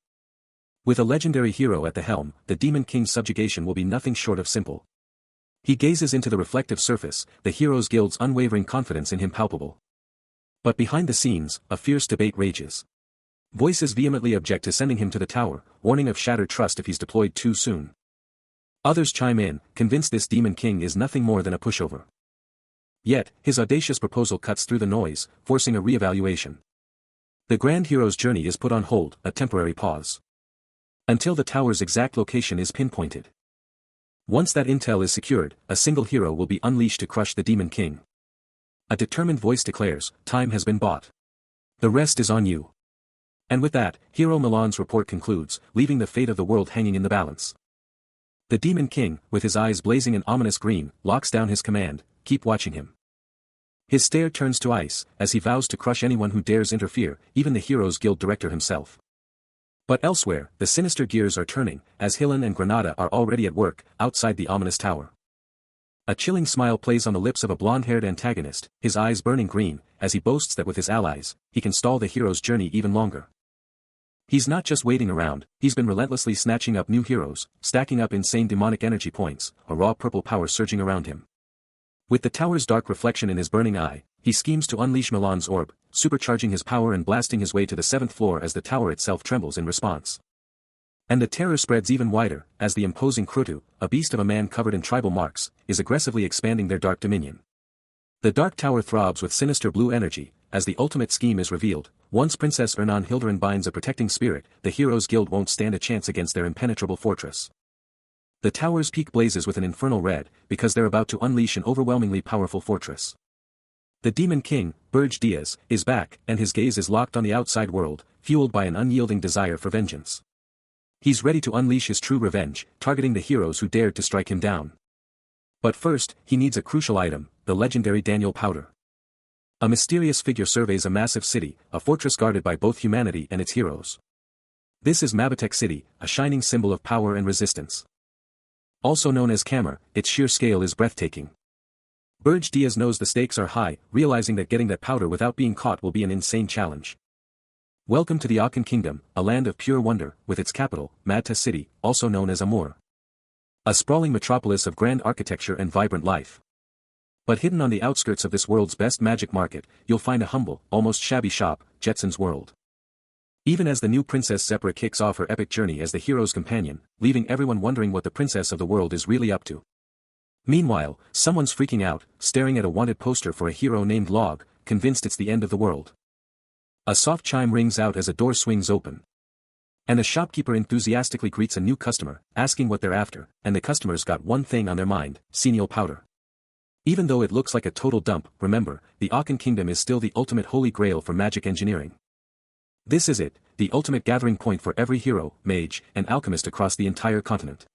With a legendary hero at the helm, the Demon King's subjugation will be nothing short of simple. He gazes into the reflective surface, the Heroes Guild's unwavering confidence in him palpable. But behind the scenes, a fierce debate rages. Voices vehemently object to sending him to the tower, warning of shattered trust if he's deployed too soon. Others chime in, convinced this Demon King is nothing more than a pushover. Yet, his audacious proposal cuts through the noise, forcing a re-evaluation. The grand hero's journey is put on hold, a temporary pause. Until the tower's exact location is pinpointed. Once that intel is secured, a single hero will be unleashed to crush the Demon King. A determined voice declares, time has been bought. The rest is on you. And with that, Hero Milan's report concludes, leaving the fate of the world hanging in the balance. The Demon King, with his eyes blazing an ominous green, locks down his command, keep watching him. His stare turns to ice, as he vows to crush anyone who dares interfere, even the Heroes Guild director himself. But elsewhere, the sinister gears are turning, as Hillen and Granada are already at work, outside the ominous tower. A chilling smile plays on the lips of a blonde-haired antagonist, his eyes burning green, as he boasts that with his allies, he can stall the hero's journey even longer. He's not just waiting around, he's been relentlessly snatching up new heroes, stacking up insane demonic energy points, a raw purple power surging around him. With the tower's dark reflection in his burning eye, he schemes to unleash Milan's orb, supercharging his power and blasting his way to the 7th floor as the tower itself trembles in response. And the terror spreads even wider, as the imposing Krutu, a beast of a man covered in tribal marks, is aggressively expanding their dark dominion. The dark tower throbs with sinister blue energy, as the ultimate scheme is revealed. Once Princess Ernan Hilderin binds a protecting spirit, the Heroes Guild won't stand a chance against their impenetrable fortress. The tower's peak blazes with an infernal red, because they're about to unleash an overwhelmingly powerful fortress. The Demon King, Burj Diaz, is back, and his gaze is locked on the outside world, fueled by an unyielding desire for vengeance. He's ready to unleash his true revenge, targeting the heroes who dared to strike him down. But first, he needs a crucial item, the legendary Daniel Powder. A mysterious figure surveys a massive city, a fortress guarded by both humanity and its heroes. This is Mabatek City, a shining symbol of power and resistance. Also known as Kammer, its sheer scale is breathtaking. Burj Diaz knows the stakes are high, realizing that getting that powder without being caught will be an insane challenge. Welcome to the Akan Kingdom, a land of pure wonder, with its capital, Madta City, also known as Amur. A sprawling metropolis of grand architecture and vibrant life. But hidden on the outskirts of this world's best magic market, you'll find a humble, almost shabby shop, Jetson's World. Even as the new Princess Zephyra kicks off her epic journey as the hero's companion, leaving everyone wondering what the princess of the world is really up to. Meanwhile, someone's freaking out, staring at a wanted poster for a hero named Log, convinced it's the end of the world. A soft chime rings out as a door swings open. And a shopkeeper enthusiastically greets a new customer, asking what they're after, and the customer's got one thing on their mind, Senile Powder. Even though it looks like a total dump, remember, the Akan Kingdom is still the ultimate holy grail for magic engineering. This is it, the ultimate gathering point for every hero, mage, and alchemist across the entire continent.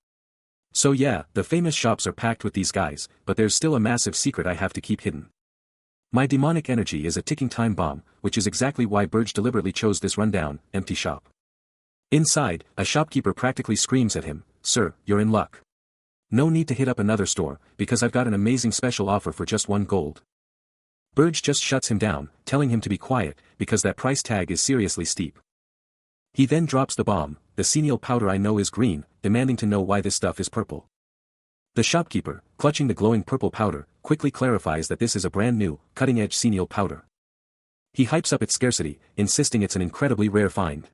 So yeah, the famous shops are packed with these guys, but there's still a massive secret I have to keep hidden. My demonic energy is a ticking time bomb, which is exactly why Burj deliberately chose this rundown, empty shop. Inside, a shopkeeper practically screams at him, "Sir, you're in luck. No need to hit up another store, because I've got an amazing special offer for just 1 gold. Burge just shuts him down, telling him to be quiet, because that price tag is seriously steep. He then drops the bomb, the senile powder I know is green, demanding to know why this stuff is purple. The shopkeeper, clutching the glowing purple powder, quickly clarifies that this is a brand new, cutting-edge senile powder. He hypes up its scarcity, insisting it's an incredibly rare find.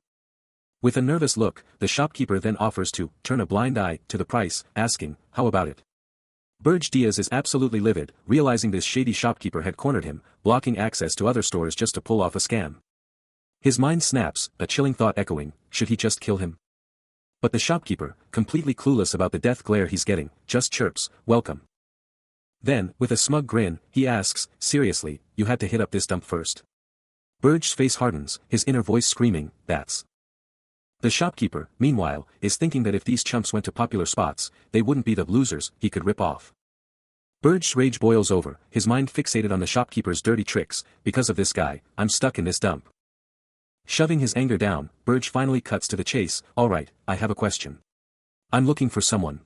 With a nervous look, the shopkeeper then offers to turn a blind eye to the price, asking, how about it? Burge Diaz is absolutely livid, realizing this shady shopkeeper had cornered him, blocking access to other stores just to pull off a scam. His mind snaps, a chilling thought echoing, should he just kill him? But the shopkeeper, completely clueless about the death glare he's getting, just chirps, welcome. Then, with a smug grin, he asks, seriously, you had to hit up this dump first. Burge's face hardens, his inner voice screaming, that's. The shopkeeper, meanwhile, is thinking that if these chumps went to popular spots, they wouldn't be the losers he could rip off. Burge's rage boils over, his mind fixated on the shopkeeper's dirty tricks, because of this guy, I'm stuck in this dump. Shoving his anger down, Burge finally cuts to the chase, alright, I have a question. I'm looking for someone.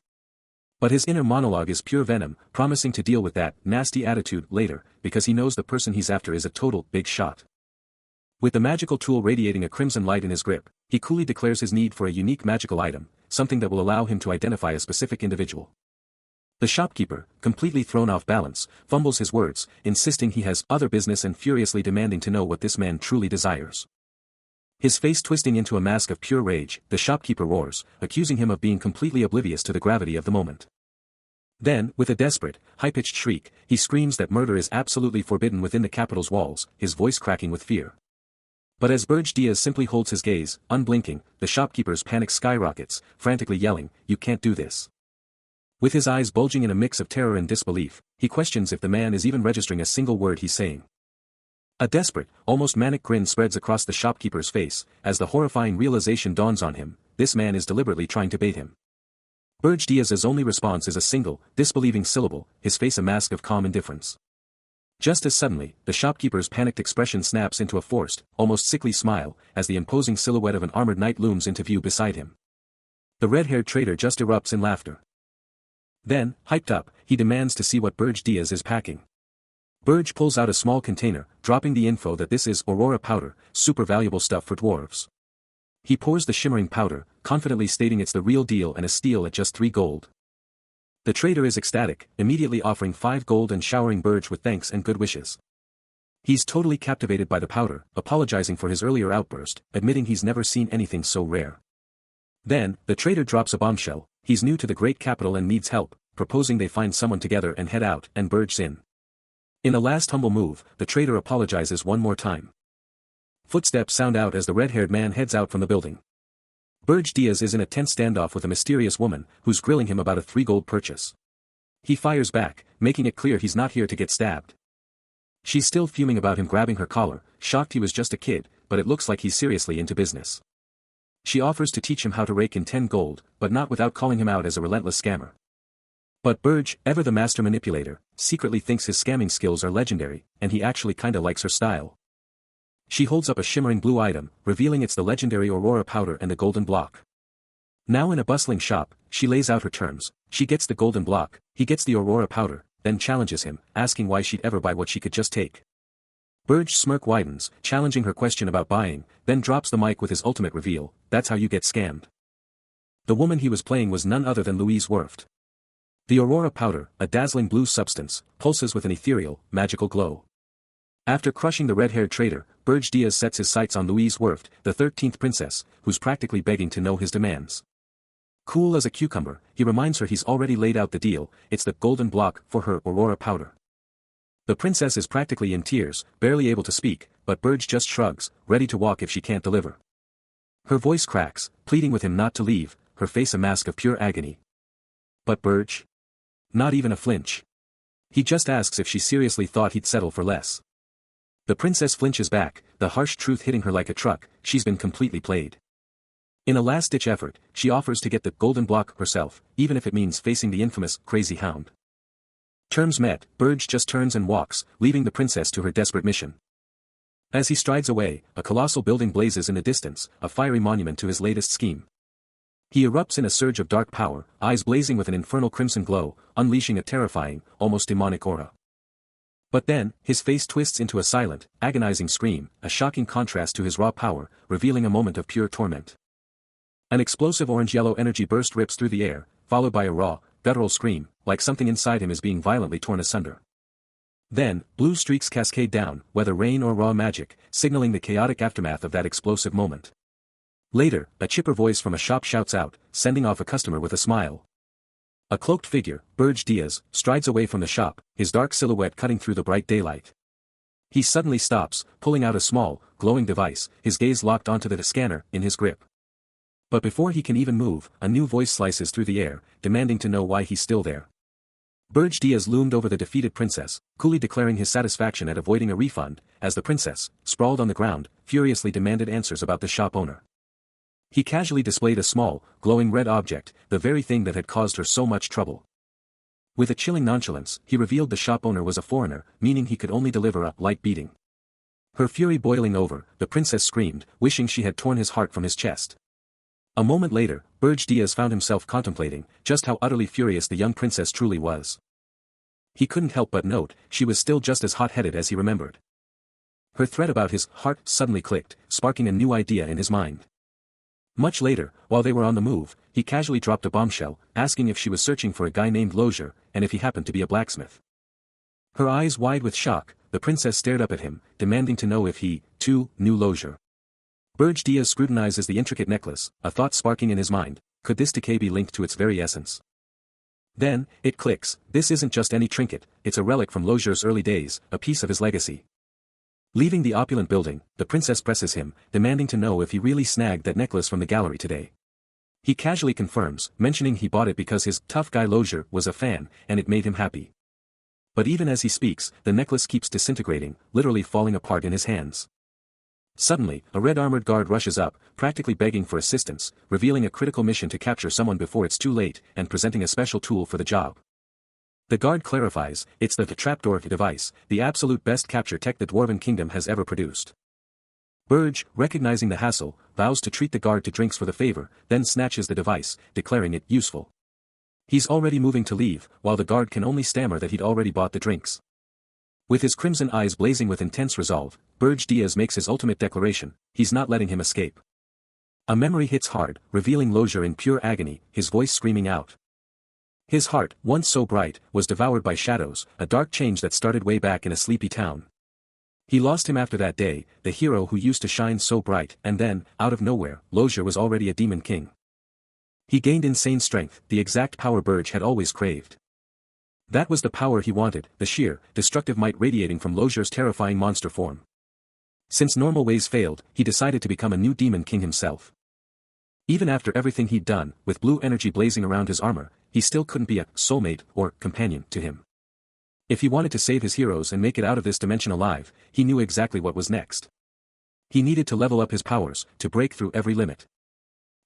But his inner monologue is pure venom, promising to deal with that nasty attitude later, because he knows the person he's after is a total big shot. With the magical tool radiating a crimson light in his grip, he coolly declares his need for a unique magical item, something that will allow him to identify a specific individual. The shopkeeper, completely thrown off balance, fumbles his words, insisting he has other business and furiously demanding to know what this man truly desires. His face twisting into a mask of pure rage, the shopkeeper roars, accusing him of being completely oblivious to the gravity of the moment. Then, with a desperate, high-pitched shriek, he screams that murder is absolutely forbidden within the capital's walls, his voice cracking with fear. But as Burge Diaz simply holds his gaze, unblinking, the shopkeeper's panic skyrockets, frantically yelling, you can't do this. With his eyes bulging in a mix of terror and disbelief, he questions if the man is even registering a single word he's saying. A desperate, almost manic grin spreads across the shopkeeper's face, as the horrifying realization dawns on him, this man is deliberately trying to bait him. Burge Diaz's only response is a single, disbelieving syllable, his face a mask of calm indifference. Just as suddenly, the shopkeeper's panicked expression snaps into a forced, almost sickly smile, as the imposing silhouette of an armored knight looms into view beside him. The red-haired trader just erupts in laughter. Then, hyped up, he demands to see what Burge Diaz is packing. Burge pulls out a small container, dropping the info that this is Aurora powder, super valuable stuff for dwarves. He pours the shimmering powder, confidently stating it's the real deal and a steal at just 3 gold. The trader is ecstatic, immediately offering 5 gold and showering Burge with thanks and good wishes. He's totally captivated by the powder, apologizing for his earlier outburst, admitting he's never seen anything so rare. Then, the trader drops a bombshell, he's new to the great capital and needs help, proposing they find someone together and head out, and Burge's in. In a last humble move, the trader apologizes one more time. Footsteps sound out as the red-haired man heads out from the building. Burge Diaz is in a tense standoff with a mysterious woman, who's grilling him about a 3 gold purchase. He fires back, making it clear he's not here to get stabbed. She's still fuming about him grabbing her collar, shocked he was just a kid, but it looks like he's seriously into business. She offers to teach him how to rake in 10 gold, but not without calling him out as a relentless scammer. But Burge, ever the master manipulator, secretly thinks his scamming skills are legendary, and he actually kinda likes her style. She holds up a shimmering blue item, revealing it's the legendary Aurora powder and the golden block. Now in a bustling shop, she lays out her terms, she gets the golden block, he gets the Aurora powder, then challenges him, asking why she'd ever buy what she could just take. Burge's smirk widens, challenging her question about buying, then drops the mic with his ultimate reveal, that's how you get scammed. The woman he was playing was none other than Louise Werft. The Aurora powder, a dazzling blue substance, pulses with an ethereal, magical glow. After crushing the red-haired trader, Burge Diaz sets his sights on Louise Werft, the 13th princess, who's practically begging to know his demands. Cool as a cucumber, he reminds her he's already laid out the deal, it's the golden block for her Aurora powder. The princess is practically in tears, barely able to speak, but Burge just shrugs, ready to walk if she can't deliver. Her voice cracks, pleading with him not to leave, her face a mask of pure agony. But Burge? Not even a flinch. He just asks if she seriously thought he'd settle for less. The princess flinches back, the harsh truth hitting her like a truck, she's been completely played. In a last-ditch effort, she offers to get the golden block herself, even if it means facing the infamous, crazy hound. Terms met, Burge just turns and walks, leaving the princess to her desperate mission. As he strides away, a colossal building blazes in the distance, a fiery monument to his latest scheme. He erupts in a surge of dark power, eyes blazing with an infernal crimson glow, unleashing a terrifying, almost demonic aura. But then, his face twists into a silent, agonizing scream, a shocking contrast to his raw power, revealing a moment of pure torment. An explosive orange-yellow energy burst rips through the air, followed by a raw, guttural scream, like something inside him is being violently torn asunder. Then, blue streaks cascade down, whether rain or raw magic, signaling the chaotic aftermath of that explosive moment. Later, a chipper voice from a shop shouts out, sending off a customer with a smile. A cloaked figure, Burge Diaz, strides away from the shop, his dark silhouette cutting through the bright daylight. He suddenly stops, pulling out a small, glowing device, his gaze locked onto the scanner in his grip. But before he can even move, a new voice slices through the air, demanding to know why he's still there. Burge Diaz loomed over the defeated princess, coolly declaring his satisfaction at avoiding a refund, as the princess, sprawled on the ground, furiously demanded answers about the shop owner. He casually displayed a small, glowing red object, the very thing that had caused her so much trouble. With a chilling nonchalance, he revealed the shop owner was a foreigner, meaning he could only deliver a light beating. Her fury boiling over, the princess screamed, wishing she had torn his heart from his chest. A moment later, Burge Diaz found himself contemplating just how utterly furious the young princess truly was. He couldn't help but note, she was still just as hot-headed as he remembered. Her threat about his heart suddenly clicked, sparking a new idea in his mind. Much later, while they were on the move, he casually dropped a bombshell, asking if she was searching for a guy named Lozier, and if he happened to be a blacksmith. Her eyes wide with shock, the princess stared up at him, demanding to know if he, too, knew Lozier. Burge Diaz scrutinizes the intricate necklace, a thought sparking in his mind, could this decay be linked to its very essence? Then, it clicks, this isn't just any trinket, it's a relic from Lozier's early days, a piece of his legacy. Leaving the opulent building, the princess presses him, demanding to know if he really snagged that necklace from the gallery today. He casually confirms, mentioning he bought it because his tough guy Lozier was a fan, and it made him happy. But even as he speaks, the necklace keeps disintegrating, literally falling apart in his hands. Suddenly, a red armored guard rushes up, practically begging for assistance, revealing a critical mission to capture someone before it's too late, and presenting a special tool for the job. The guard clarifies, it's the trapdoor device, the absolute best capture tech the Dwarven Kingdom has ever produced. Burge, recognizing the hassle, vows to treat the guard to drinks for the favor, then snatches the device, declaring it useful. He's already moving to leave, while the guard can only stammer that he'd already bought the drinks. With his crimson eyes blazing with intense resolve, Burge Diaz makes his ultimate declaration, he's not letting him escape. A memory hits hard, revealing Lozier in pure agony, his voice screaming out. His heart, once so bright, was devoured by shadows, a dark change that started way back in a sleepy town. He lost him after that day, the hero who used to shine so bright, and then, out of nowhere, Lozier was already a demon king. He gained insane strength, the exact power Burge had always craved. That was the power he wanted, the sheer, destructive might radiating from Lozier's terrifying monster form. Since normal ways failed, he decided to become a new demon king himself. Even after everything he'd done, with blue energy blazing around his armor, he still couldn't be a soulmate or companion to him. If he wanted to save his heroes and make it out of this dimension alive, he knew exactly what was next. He needed to level up his powers, to break through every limit.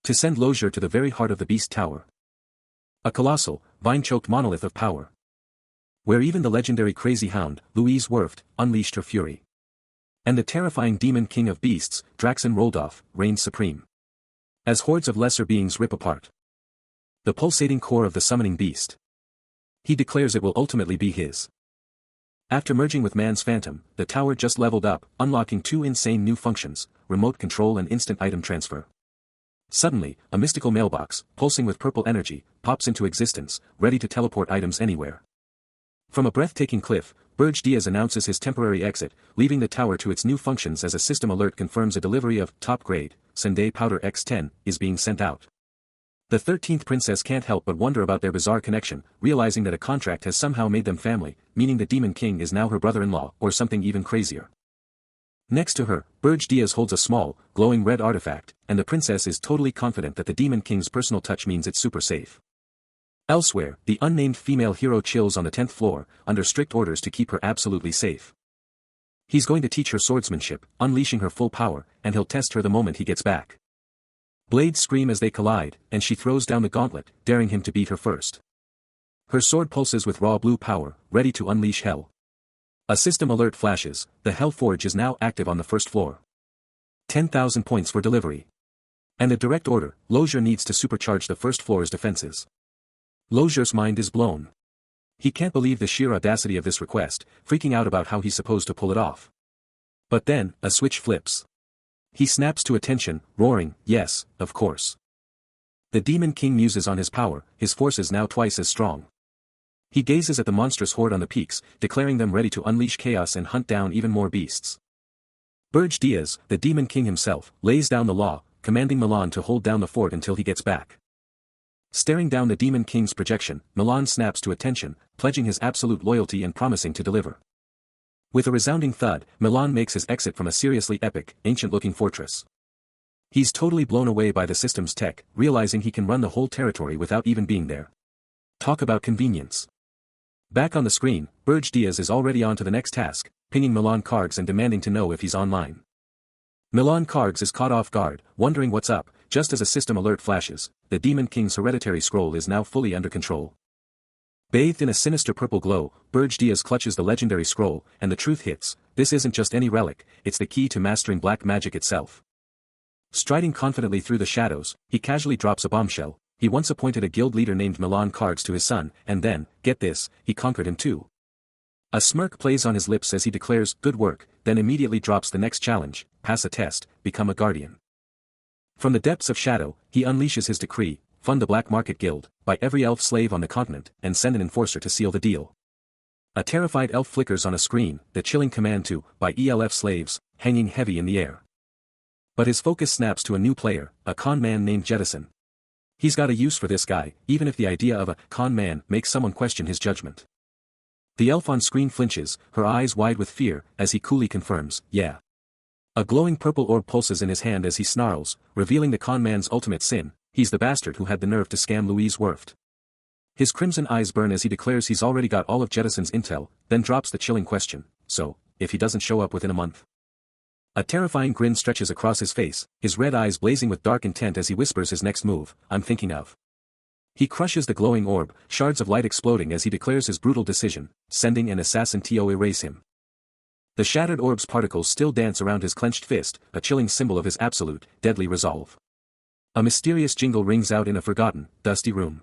To send Lozier to the very heart of the Beast Tower. A colossal, vine-choked monolith of power. Where even the legendary crazy hound, Louise Werft, unleashed her fury. And the terrifying demon king of beasts, Draxen Roldorf, reigned supreme. As hordes of lesser beings rip apart the pulsating core of the summoning beast. He declares it will ultimately be his. After merging with man's phantom, the tower just leveled up, unlocking two insane new functions, remote control and instant item transfer. Suddenly, a mystical mailbox, pulsing with purple energy, pops into existence, ready to teleport items anywhere. From a breathtaking cliff, Burge Diaz announces his temporary exit, leaving the tower to its new functions as a system alert confirms a delivery of top-grade, Sunday Powder X10, is being sent out. The 13th princess can't help but wonder about their bizarre connection, realizing that a contract has somehow made them family, meaning the Demon King is now her brother-in-law, or something even crazier. Next to her, Burge Diaz holds a small, glowing red artifact, and the princess is totally confident that the Demon King's personal touch means it's super safe. Elsewhere, the unnamed female hero chills on the 10th floor, under strict orders to keep her absolutely safe. He's going to teach her swordsmanship, unleashing her full power, and he'll test her the moment he gets back. Blades scream as they collide, and she throws down the gauntlet, daring him to beat her first. Her sword pulses with raw blue power, ready to unleash hell. A system alert flashes, the Hell Forge is now active on the first floor. 10,000 points for delivery. And a direct order, Lozier needs to supercharge the first floor's defenses. Lozier's mind is blown. He can't believe the sheer audacity of this request, freaking out about how he's supposed to pull it off. But then, a switch flips. He snaps to attention, roaring, yes, of course. The Demon King muses on his power, his forces now twice as strong. He gazes at the monstrous horde on the peaks, declaring them ready to unleash chaos and hunt down even more beasts. Burge Diaz, the Demon King himself, lays down the law, commanding Milan to hold down the fort until he gets back. Staring down the Demon King's projection, Milan snaps to attention, pledging his absolute loyalty and promising to deliver. With a resounding thud, Milan makes his exit from a seriously epic, ancient-looking fortress. He's totally blown away by the system's tech, realizing he can run the whole territory without even being there. Talk about convenience. Back on the screen, Burge Diaz is already on to the next task, pinging Milan Kargs and demanding to know if he's online. Milan Kargs is caught off guard, wondering what's up, just as a system alert flashes. The Demon King's hereditary scroll is now fully under control. Bathed in a sinister purple glow, Burge Diaz clutches the legendary scroll, and the truth hits: this isn't just any relic, it's the key to mastering black magic itself. Striding confidently through the shadows, he casually drops a bombshell. He once appointed a guild leader named Milan Kargs to his son, and then, get this, he conquered him too. A smirk plays on his lips as he declares, good work, then immediately drops the next challenge: pass a test, become a guardian. From the depths of shadow, he unleashes his decree: fund the black market guild, buy every elf slave on the continent, and send an enforcer to seal the deal. A terrified elf flickers on a screen, the chilling command to buy ELF slaves, hanging heavy in the air. But his focus snaps to a new player, a con man named Jettison. He's got a use for this guy, even if the idea of a con man makes someone question his judgment. The elf on screen flinches, her eyes wide with fear, as he coolly confirms, yeah. A glowing purple orb pulses in his hand as he snarls, revealing the con man's ultimate sin: he's the bastard who had the nerve to scam Louise Werft. His crimson eyes burn as he declares he's already got all of Jettison's intel, then drops the chilling question: so, if he doesn't show up within a month? A terrifying grin stretches across his face, his red eyes blazing with dark intent as he whispers his next move: I'm thinking of. He crushes the glowing orb, shards of light exploding as he declares his brutal decision: sending an assassin to erase him. The shattered orb's particles still dance around his clenched fist, a chilling symbol of his absolute, deadly resolve. A mysterious jingle rings out in a forgotten, dusty room.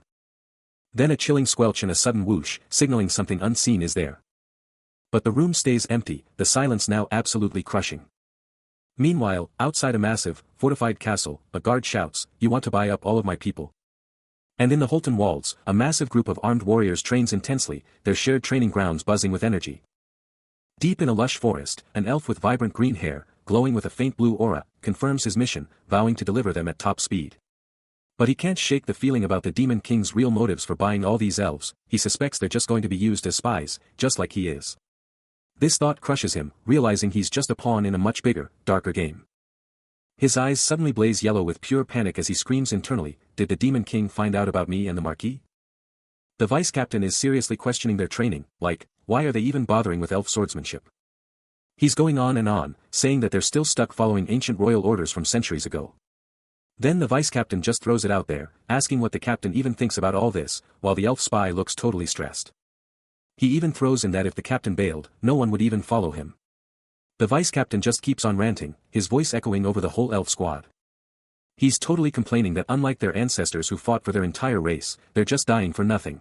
Then a chilling squelch and a sudden whoosh, signaling something unseen is there. But the room stays empty, the silence now absolutely crushing. Meanwhile, outside a massive, fortified castle, a guard shouts, "You want to buy up all of my people?" And in the Holton walls, a massive group of armed warriors trains intensely, their shared training grounds buzzing with energy. Deep in a lush forest, an elf with vibrant green hair, glowing with a faint blue aura, confirms his mission, vowing to deliver them at top speed. But he can't shake the feeling about the Demon King's real motives for buying all these elves. He suspects they're just going to be used as spies, just like he is. This thought crushes him, realizing he's just a pawn in a much bigger, darker game. His eyes suddenly blaze yellow with pure panic as he screams internally, "Did the Demon King find out about me and the Marquis?" The vice captain is seriously questioning their training, like, why are they even bothering with elf swordsmanship? He's going on and on, saying that they're still stuck following ancient royal orders from centuries ago. Then the vice captain just throws it out there, asking what the captain even thinks about all this, while the elf spy looks totally stressed. He even throws in that if the captain bailed, no one would even follow him. The vice captain just keeps on ranting, his voice echoing over the whole elf squad. He's totally complaining that unlike their ancestors who fought for their entire race, they're just dying for nothing.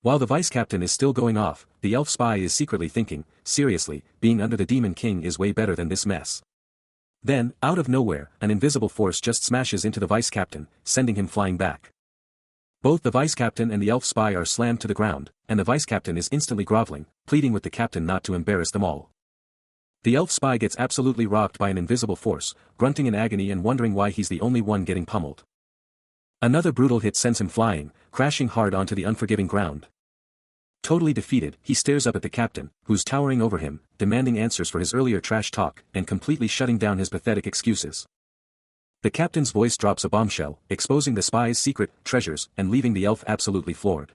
While the vice captain is still going off, the elf spy is secretly thinking, seriously, being under the Demon King is way better than this mess. Then, out of nowhere, an invisible force just smashes into the vice captain, sending him flying back. Both the vice captain and the elf spy are slammed to the ground, and the vice captain is instantly groveling, pleading with the captain not to embarrass them all. The elf spy gets absolutely rocked by an invisible force, grunting in agony and wondering why he's the only one getting pummeled. Another brutal hit sends him flying, crashing hard onto the unforgiving ground. Totally defeated, he stares up at the captain, who's towering over him, demanding answers for his earlier trash talk, and completely shutting down his pathetic excuses. The captain's voice drops a bombshell, exposing the spy's secret treasures, and leaving the elf absolutely floored.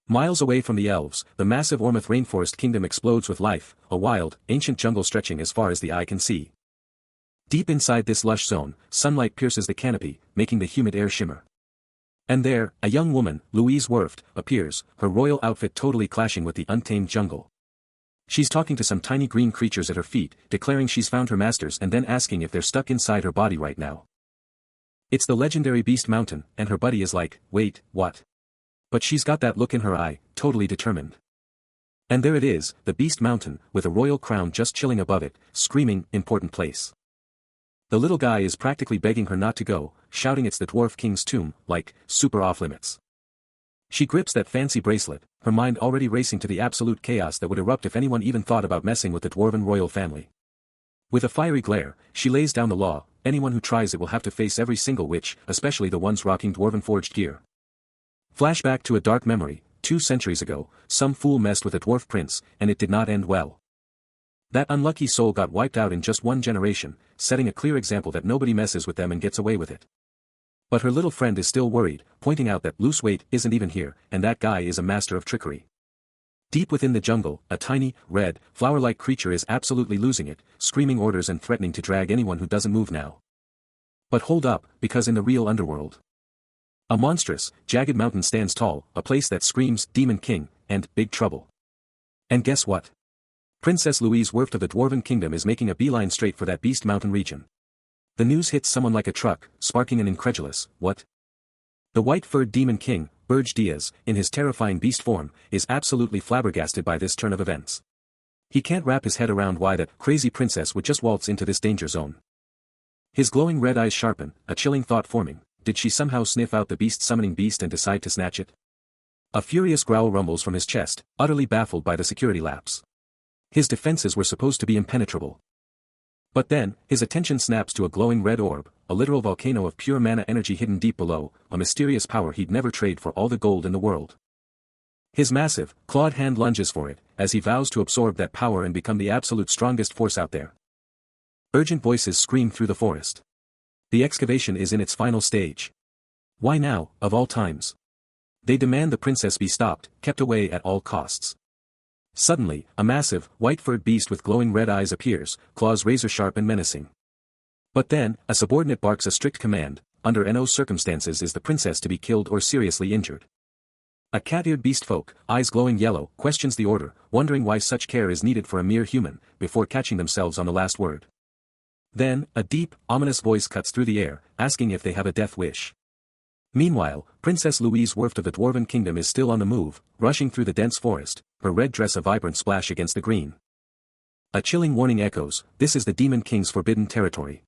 Miles away from the elves, the massive Ormuth rainforest kingdom explodes with life, a wild, ancient jungle stretching as far as the eye can see. Deep inside this lush zone, sunlight pierces the canopy, making the humid air shimmer. And there, a young woman, Louise Werft, appears, her royal outfit totally clashing with the untamed jungle. She's talking to some tiny green creatures at her feet, declaring she's found her masters and then asking if they're stuck inside her body right now. It's the legendary Beast Mountain, and her buddy is like, wait, what? But she's got that look in her eye, totally determined. And there it is, the Beast Mountain, with a royal crown just chilling above it, screaming, important place. The little guy is practically begging her not to go, shouting it's the Dwarf King's tomb, like, super off limits. She grips that fancy bracelet, her mind already racing to the absolute chaos that would erupt if anyone even thought about messing with the Dwarven royal family. With a fiery glare, she lays down the law, anyone who tries it will have to face every single witch, especially the ones rocking Dwarven forged gear. Flashback to a dark memory, 2 centuries ago, some fool messed with a dwarf prince, and it did not end well. That unlucky soul got wiped out in just 1 generation, setting a clear example that nobody messes with them and gets away with it. But her little friend is still worried, pointing out that loose weight isn't even here, and that guy is a master of trickery. Deep within the jungle, a tiny, red, flower-like creature is absolutely losing it, screaming orders and threatening to drag anyone who doesn't move now. But hold up, because in the real underworld, a monstrous, jagged mountain stands tall, a place that screams, Demon King, and, Big Trouble. And guess what? Princess Louise Werft of the Dwarven Kingdom is making a beeline straight for that Beast Mountain region. The news hits someone like a truck, sparking an incredulous, what? The white-furred Demon King, Burge Diaz, in his terrifying beast form, is absolutely flabbergasted by this turn of events. He can't wrap his head around why that crazy princess would just waltz into this danger zone. His glowing red eyes sharpen, a chilling thought forming. Did she somehow sniff out the beast-summoning beast and decide to snatch it? A furious growl rumbles from his chest, utterly baffled by the security lapse. His defenses were supposed to be impenetrable. But then, his attention snaps to a glowing red orb, a literal volcano of pure mana energy hidden deep below, a mysterious power he'd never trade for all the gold in the world. His massive, clawed hand lunges for it, as he vows to absorb that power and become the absolute strongest force out there. Urgent voices scream through the forest. The excavation is in its final stage. Why now, of all times? They demand the princess be stopped, kept away at all costs. Suddenly, a massive, white-furred beast with glowing red eyes appears, claws razor-sharp and menacing. But then, a subordinate barks a strict command: under no circumstances is the princess to be killed or seriously injured. A cat-eared beast folk, eyes glowing yellow, questions the order, wondering why such care is needed for a mere human, before catching themselves on the last word. Then, a deep, ominous voice cuts through the air, asking if they have a death wish. Meanwhile, Princess Louise Werft of the Dwarven Kingdom is still on the move, rushing through the dense forest, her red dress a vibrant splash against the green. A chilling warning echoes, this is the Demon King's forbidden territory.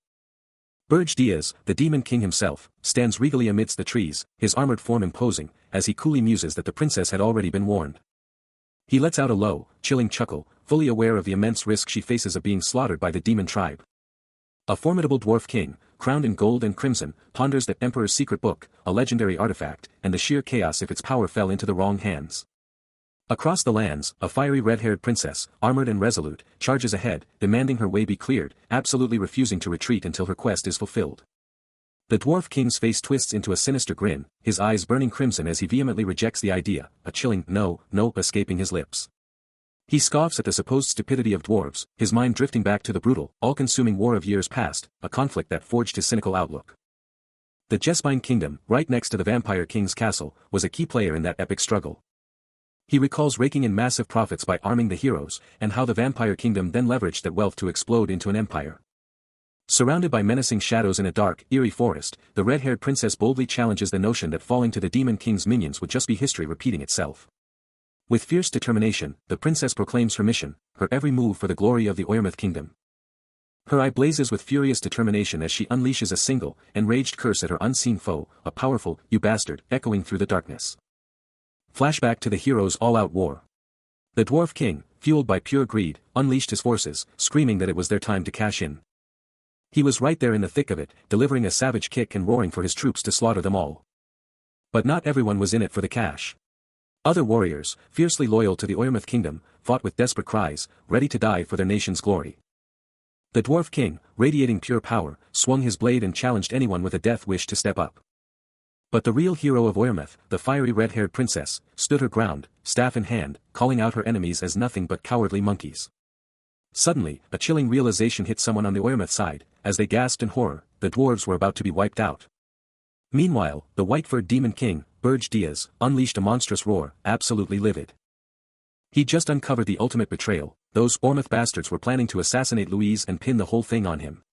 Burge Diaz, the Demon King himself, stands regally amidst the trees, his armored form imposing, as he coolly muses that the princess had already been warned. He lets out a low, chilling chuckle, fully aware of the immense risk she faces of being slaughtered by the demon tribe. A formidable dwarf king, crowned in gold and crimson, ponders that Emperor's secret book, a legendary artifact, and the sheer chaos if its power fell into the wrong hands. Across the lands, a fiery red-haired princess, armored and resolute, charges ahead, demanding her way be cleared, absolutely refusing to retreat until her quest is fulfilled. The dwarf king's face twists into a sinister grin, his eyes burning crimson as he vehemently rejects the idea, a chilling no escaping his lips. He scoffs at the supposed stupidity of dwarves, his mind drifting back to the brutal, all-consuming war of years past, a conflict that forged his cynical outlook. The Jespine Kingdom, right next to the Vampire King's castle, was a key player in that epic struggle. He recalls raking in massive profits by arming the heroes, and how the Vampire Kingdom then leveraged that wealth to explode into an empire. Surrounded by menacing shadows in a dark, eerie forest, the red-haired princess boldly challenges the notion that falling to the Demon King's minions would just be history repeating itself. With fierce determination, the princess proclaims her mission, her every move for the glory of the Oyermouth Kingdom. Her eye blazes with furious determination as she unleashes a single, enraged curse at her unseen foe, a powerful, "You bastard," echoing through the darkness. Flashback to the heroes' all-out war. The Dwarf King, fueled by pure greed, unleashed his forces, screaming that it was their time to cash in. He was right there in the thick of it, delivering a savage kick and roaring for his troops to slaughter them all. But not everyone was in it for the cash. Other warriors, fiercely loyal to the Oyermouth Kingdom, fought with desperate cries, ready to die for their nation's glory. The Dwarf King, radiating pure power, swung his blade and challenged anyone with a death wish to step up. But the real hero of Oyermouth, the fiery red-haired princess, stood her ground, staff in hand, calling out her enemies as nothing but cowardly monkeys. Suddenly, a chilling realization hit someone on the Oyermouth side, as they gasped in horror, the dwarves were about to be wiped out. Meanwhile, the white-furred Demon King, Burge Diaz, unleashed a monstrous roar, absolutely livid. He just uncovered the ultimate betrayal, those Oyermouth bastards were planning to assassinate Louise and pin the whole thing on him.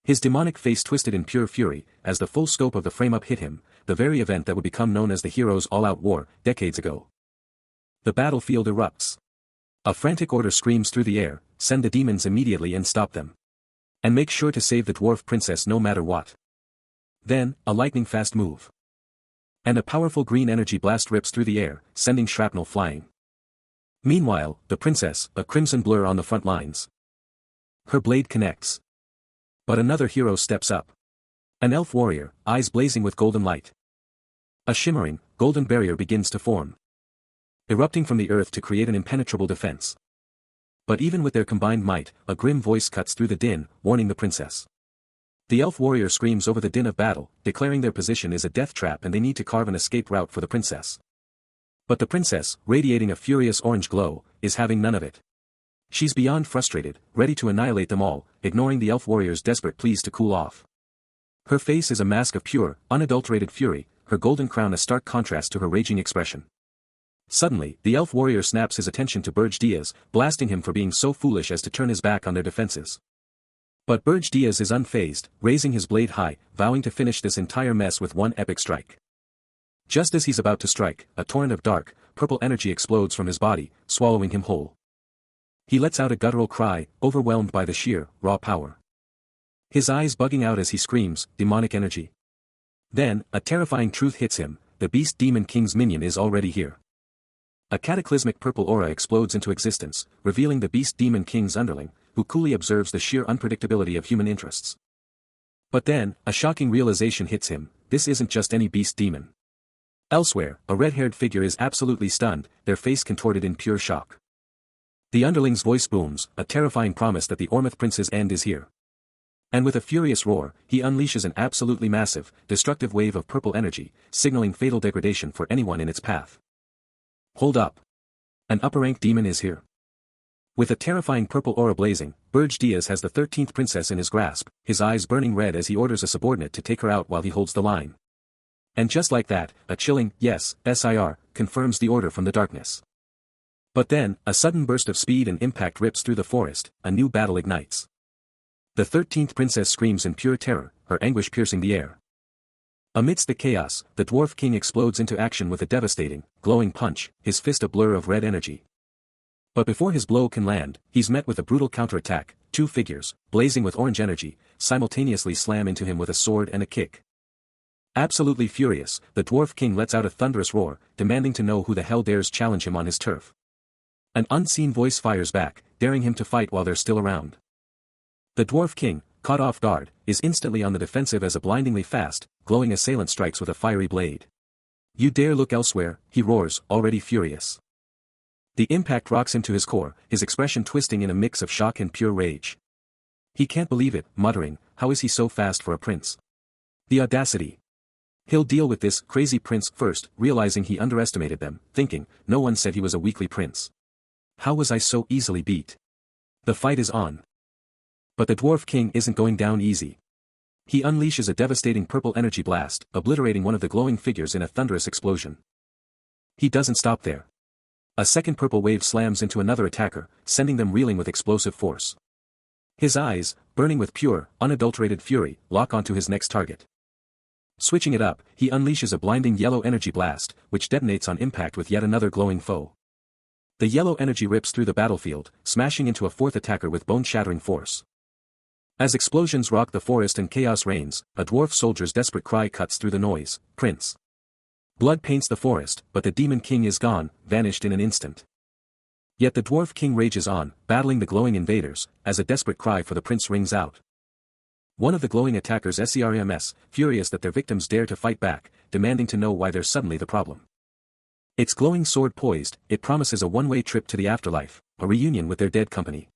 His demonic face twisted in pure fury, as the full scope of the frame-up hit him, the very event that would become known as the hero's all-out war, decades ago. The battlefield erupts. A frantic order screams through the air, send the demons immediately and stop them. And make sure to save the dwarf princess no matter what. Then, a lightning-fast move. And a powerful green energy blast rips through the air, sending shrapnel flying. Meanwhile, the princess, a crimson blur on the front lines. Her blade connects. But another hero steps up. An elf warrior, eyes blazing with golden light. A shimmering, golden barrier begins to form, erupting from the earth to create an impenetrable defense. But even with their combined might, a grim voice cuts through the din, warning the princess. The elf warrior screams over the din of battle, declaring their position is a death trap and they need to carve an escape route for the princess. But the princess, radiating a furious orange glow, is having none of it. She's beyond frustrated, ready to annihilate them all, ignoring the elf warrior's desperate pleas to cool off. Her face is a mask of pure, unadulterated fury, her golden crown a stark contrast to her raging expression. Suddenly, the elf warrior snaps his attention to Burj Diaz, blasting him for being so foolish as to turn his back on their defenses. But Burj Diaz is unfazed, raising his blade high, vowing to finish this entire mess with one epic strike. Just as he's about to strike, a torrent of dark, purple energy explodes from his body, swallowing him whole. He lets out a guttural cry, overwhelmed by the sheer, raw power. His eyes bugging out as he screams, demonic energy. Then, a terrifying truth hits him, the Beast Demon King's minion is already here. A cataclysmic purple aura explodes into existence, revealing the Beast Demon King's underling, who coolly observes the sheer unpredictability of human interests. But then, a shocking realization hits him, this isn't just any beast demon. Elsewhere, a red-haired figure is absolutely stunned, their face contorted in pure shock. The underling's voice booms, a terrifying promise that the Ormith Prince's end is here. And with a furious roar, he unleashes an absolutely massive, destructive wave of purple energy, signaling fatal degradation for anyone in its path. Hold up. An upper-rank demon is here. With a terrifying purple aura blazing, Burj Diaz has the 13th princess in his grasp, his eyes burning red as he orders a subordinate to take her out while he holds the line. And just like that, a chilling, yes, SIR, confirms the order from the darkness. But then, a sudden burst of speed and impact rips through the forest, a new battle ignites. The 13th princess screams in pure terror, her anguish piercing the air. Amidst the chaos, the dwarf king explodes into action with a devastating, glowing punch, his fist a blur of red energy. But before his blow can land, he's met with a brutal counterattack, two figures, blazing with orange energy, simultaneously slam into him with a sword and a kick. Absolutely furious, the dwarf king lets out a thunderous roar, demanding to know who the hell dares challenge him on his turf. An unseen voice fires back, daring him to fight while they're still around. The dwarf king, caught off guard, is instantly on the defensive as a blindingly fast, glowing assailant strikes with a fiery blade. You dare look elsewhere, he roars, already furious. The impact rocks him to his core, his expression twisting in a mix of shock and pure rage. He can't believe it, muttering, how is he so fast for a prince? The audacity. He'll deal with this crazy prince first, realizing he underestimated them, thinking, no one said he was a weakly prince. How was I so easily beat? The fight is on. But the dwarf king isn't going down easy. He unleashes a devastating purple energy blast, obliterating one of the glowing figures in a thunderous explosion. He doesn't stop there. A second purple wave slams into another attacker, sending them reeling with explosive force. His eyes, burning with pure, unadulterated fury, lock onto his next target. Switching it up, he unleashes a blinding yellow energy blast, which detonates on impact with yet another glowing foe. The yellow energy rips through the battlefield, smashing into a fourth attacker with bone-shattering force. As explosions rock the forest and chaos reigns, a dwarf soldier's desperate cry cuts through the noise, "Prince!" Blood paints the forest, but the demon king is gone, vanished in an instant. Yet the dwarf king rages on, battling the glowing invaders, as a desperate cry for the prince rings out. One of the glowing attackers SERMS, furious that their victims dare to fight back, demanding to know why they're suddenly the problem. Its glowing sword poised, it promises a one-way trip to the afterlife, a reunion with their dead company.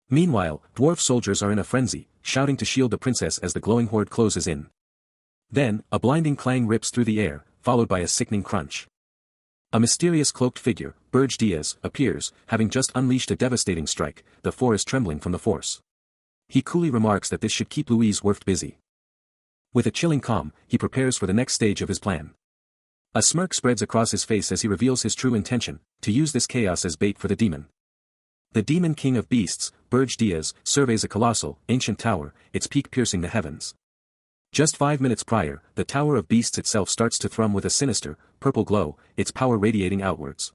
Meanwhile, dwarf soldiers are in a frenzy, shouting to shield the princess as the glowing horde closes in. Then, a blinding clang rips through the air, followed by a sickening crunch. A mysterious cloaked figure, Burj Diaz, appears, having just unleashed a devastating strike, the forest trembling from the force. He coolly remarks that this should keep Louise Werft busy. With a chilling calm, he prepares for the next stage of his plan. A smirk spreads across his face as he reveals his true intention, to use this chaos as bait for the demon. The demon king of beasts, Burj Diaz, surveys a colossal, ancient tower, its peak piercing the heavens. Just 5 minutes prior, the Tower of Beasts itself starts to thrum with a sinister, purple glow, its power radiating outwards.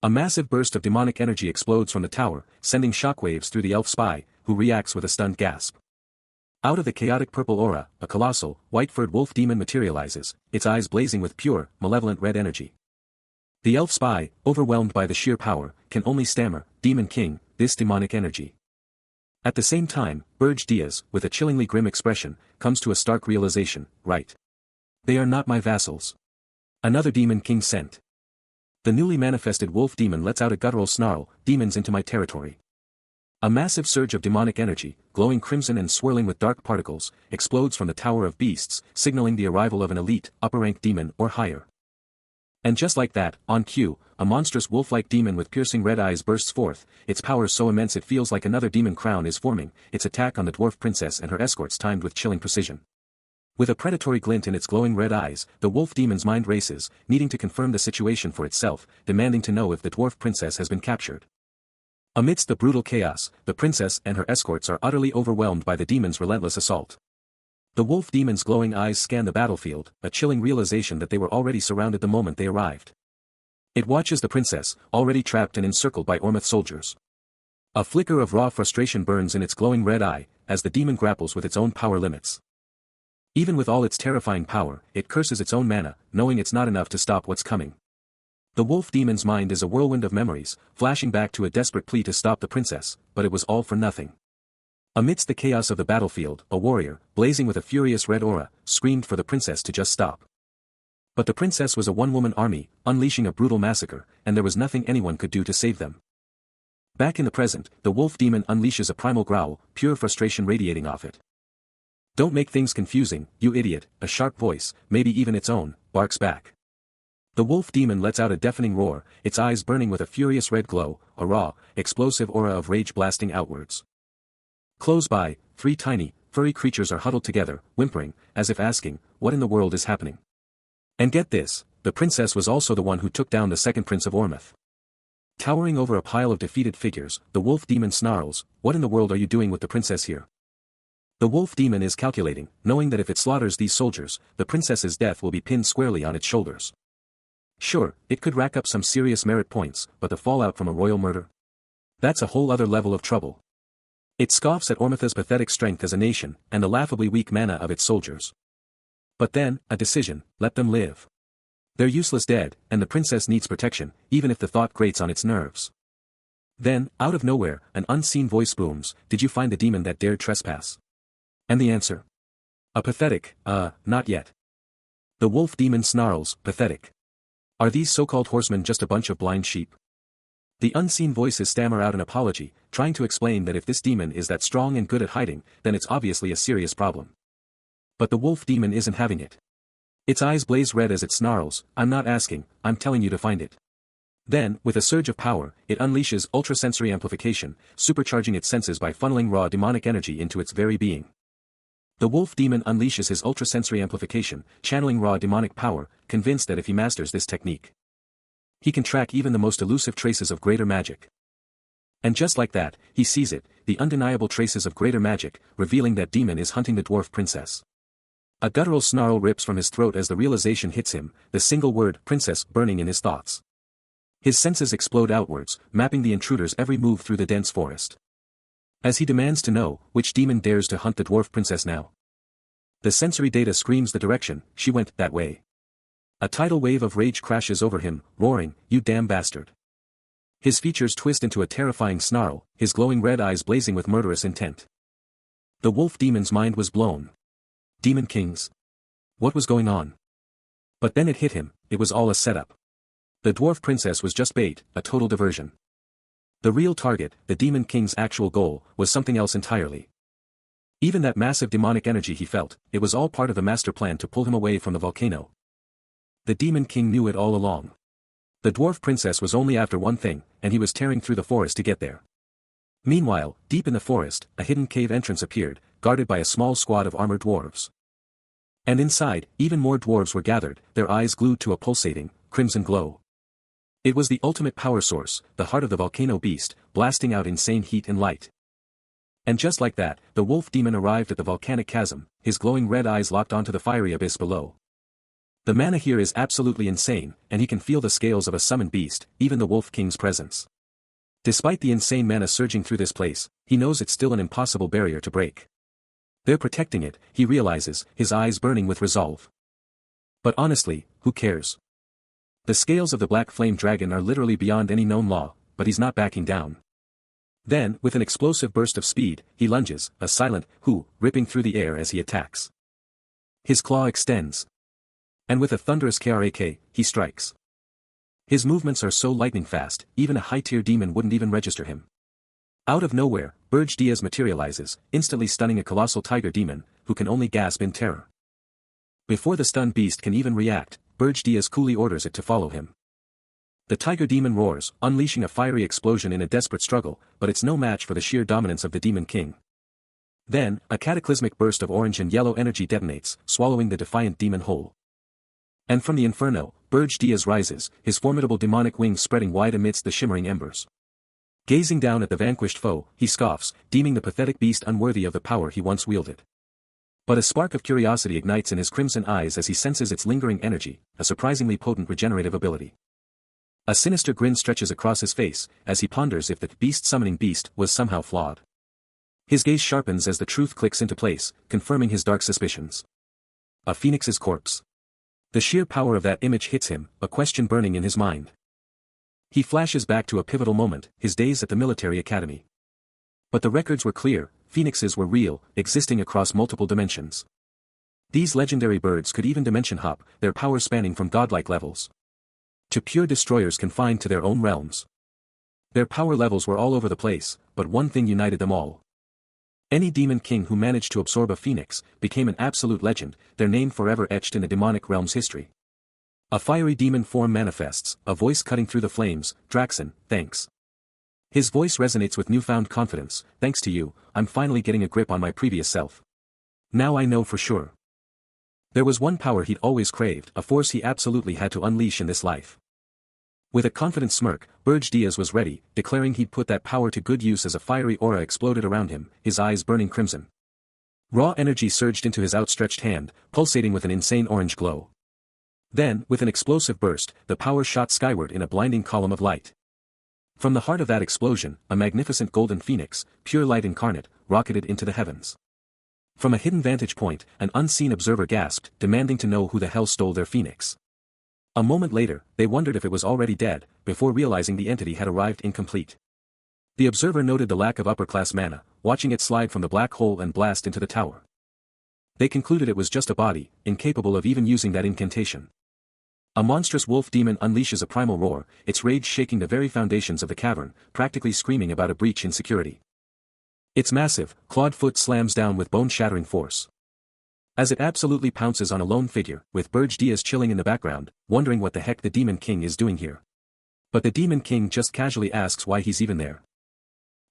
A massive burst of demonic energy explodes from the tower, sending shockwaves through the elf spy, who reacts with a stunned gasp. Out of the chaotic purple aura, a colossal, white-furred wolf demon materializes, its eyes blazing with pure, malevolent red energy. The elf spy, overwhelmed by the sheer power, can only stammer, "Demon King, this demonic energy." At the same time, Burj Diaz, with a chillingly grim expression, comes to a stark realization, right. They are not my vassals. Another Demon King sent. The newly manifested wolf demon lets out a guttural snarl, "Demons into my territory." A massive surge of demonic energy, glowing crimson and swirling with dark particles, explodes from the Tower of Beasts, signaling the arrival of an elite, upper-rank demon or higher. And just like that, on cue, a monstrous wolf-like demon with piercing red eyes bursts forth, its power so immense it feels like another demon crown is forming, its attack on the dwarf princess and her escorts timed with chilling precision. With a predatory glint in its glowing red eyes, the wolf demon's mind races, needing to confirm the situation for itself, demanding to know if the dwarf princess has been captured. Amidst the brutal chaos, the princess and her escorts are utterly overwhelmed by the demon's relentless assault. The wolf demon's glowing eyes scan the battlefield, a chilling realization that they were already surrounded the moment they arrived. It watches the princess, already trapped and encircled by Ormeth soldiers. A flicker of raw frustration burns in its glowing red eye, as the demon grapples with its own power limits. Even with all its terrifying power, it curses its own mana, knowing it's not enough to stop what's coming. The wolf demon's mind is a whirlwind of memories, flashing back to a desperate plea to stop the princess, but it was all for nothing. Amidst the chaos of the battlefield, a warrior, blazing with a furious red aura, screamed for the princess to just stop. But the princess was a one-woman army, unleashing a brutal massacre, and there was nothing anyone could do to save them. Back in the present, the wolf demon unleashes a primal growl, pure frustration radiating off it. "Don't make things confusing, you idiot," a sharp voice, maybe even its own, barks back. The wolf demon lets out a deafening roar, its eyes burning with a furious red glow, a raw, explosive aura of rage blasting outwards. Close by, 3 tiny, furry creatures are huddled together, whimpering, as if asking, what in the world is happening? And get this, the princess was also the one who took down the second prince of Ormeth. Towering over a pile of defeated figures, the wolf demon snarls, "What in the world are you doing with the princess here?" The wolf demon is calculating, knowing that if it slaughters these soldiers, the princess's death will be pinned squarely on its shoulders. Sure, it could rack up some serious merit points, but the fallout from a royal murder? That's a whole other level of trouble. It scoffs at Ormeth's pathetic strength as a nation, and the laughably weak mana of its soldiers. But then, a decision, let them live. They're useless dead, and the princess needs protection, even if the thought grates on its nerves. Then, out of nowhere, an unseen voice booms, "Did you find the demon that dared trespass?" And the answer? A pathetic, not yet. The wolf demon snarls, "Pathetic. Are these so-called horsemen just a bunch of blind sheep?" The unseen voices stammer out an apology, trying to explain that if this demon is that strong and good at hiding, then it's obviously a serious problem. But the wolf demon isn't having it. Its eyes blaze red as it snarls, "I'm not asking, I'm telling you to find it." Then, with a surge of power, it unleashes ultrasensory amplification, supercharging its senses by funneling raw demonic energy into its very being. The wolf demon unleashes his ultrasensory amplification, channeling raw demonic power, convinced that if he masters this technique, he can track even the most elusive traces of greater magic. And just like that, he sees it, the undeniable traces of greater magic, revealing that demon is hunting the dwarf princess. A guttural snarl rips from his throat as the realization hits him, the single word, princess, burning in his thoughts. His senses explode outwards, mapping the intruder's every move through the dense forest. As he demands to know, which demon dares to hunt the dwarf princess now? The sensory data screams the direction, "She went that way." A tidal wave of rage crashes over him, roaring, "You damn bastard." His features twist into a terrifying snarl, his glowing red eyes blazing with murderous intent. The wolf demon's mind was blown. Demon Kings? What was going on? But then it hit him, it was all a setup. The dwarf princess was just bait, a total diversion. The real target, the Demon King's actual goal, was something else entirely. Even that massive demonic energy he felt, it was all part of the master plan to pull him away from the volcano. The Demon King knew it all along. The dwarf princess was only after one thing, and he was tearing through the forest to get there. Meanwhile, deep in the forest, a hidden cave entrance appeared, guarded by a small squad of armored dwarves. And inside, even more dwarves were gathered, their eyes glued to a pulsating, crimson glow. It was the ultimate power source, the heart of the volcano beast, blasting out insane heat and light. And just like that, the wolf demon arrived at the volcanic chasm, his glowing red eyes locked onto the fiery abyss below. The mana here is absolutely insane, and he can feel the scales of a summoned beast, even the Wolf King's presence. Despite the insane mana surging through this place, he knows it's still an impossible barrier to break. They're protecting it, he realizes, his eyes burning with resolve. But honestly, who cares? The scales of the black flame dragon are literally beyond any known law, but he's not backing down. Then, with an explosive burst of speed, he lunges, a silent "hoo" ripping through the air as he attacks. His claw extends. And with a thunderous krak, he strikes. His movements are so lightning fast, even a high-tier demon wouldn't even register him. Out of nowhere, Burj Diaz materializes, instantly stunning a colossal tiger demon, who can only gasp in terror. Before the stunned beast can even react, Burj Diaz coolly orders it to follow him. The tiger demon roars, unleashing a fiery explosion in a desperate struggle, but it's no match for the sheer dominance of the Demon King. Then, a cataclysmic burst of orange and yellow energy detonates, swallowing the defiant demon whole. And from the inferno, Burj Diaz rises, his formidable demonic wings spreading wide amidst the shimmering embers. Gazing down at the vanquished foe, he scoffs, deeming the pathetic beast unworthy of the power he once wielded. But a spark of curiosity ignites in his crimson eyes as he senses its lingering energy, a surprisingly potent regenerative ability. A sinister grin stretches across his face, as he ponders if the beast-summoning beast was somehow flawed. His gaze sharpens as the truth clicks into place, confirming his dark suspicions. A phoenix's corpse. The sheer power of that image hits him, a question burning in his mind. He flashes back to a pivotal moment, his days at the military academy. But the records were clear, phoenixes were real, existing across multiple dimensions. These legendary birds could even dimension hop, their power spanning from godlike levels to pure destroyers confined to their own realms. Their power levels were all over the place, but one thing united them all. Any demon king who managed to absorb a phoenix became an absolute legend, their name forever etched in the demonic realm's history. A fiery demon form manifests, a voice cutting through the flames, "Draxon, thanks." His voice resonates with newfound confidence, "Thanks to you, I'm finally getting a grip on my previous self. Now I know for sure. There was one power he'd always craved, a force he absolutely had to unleash in this life." With a confident smirk, Burj Diaz was ready, declaring he'd put that power to good use as a fiery aura exploded around him, his eyes burning crimson. Raw energy surged into his outstretched hand, pulsating with an insane orange glow. Then, with an explosive burst, the power shot skyward in a blinding column of light. From the heart of that explosion, a magnificent golden phoenix, pure light incarnate, rocketed into the heavens. From a hidden vantage point, an unseen observer gasped, demanding to know who the hell stole their phoenix. A moment later, they wondered if it was already dead, before realizing the entity had arrived incomplete. The observer noted the lack of upper-class mana, watching it slide from the black hole and blast into the tower. They concluded it was just a body, incapable of even using that incantation. A monstrous wolf demon unleashes a primal roar, its rage shaking the very foundations of the cavern, practically screaming about a breach in security. Its massive, clawed foot slams down with bone-shattering force. As it absolutely pounces on a lone figure, with Burj Diaz chilling in the background, wondering what the heck the Demon King is doing here. But the Demon King just casually asks why he's even there.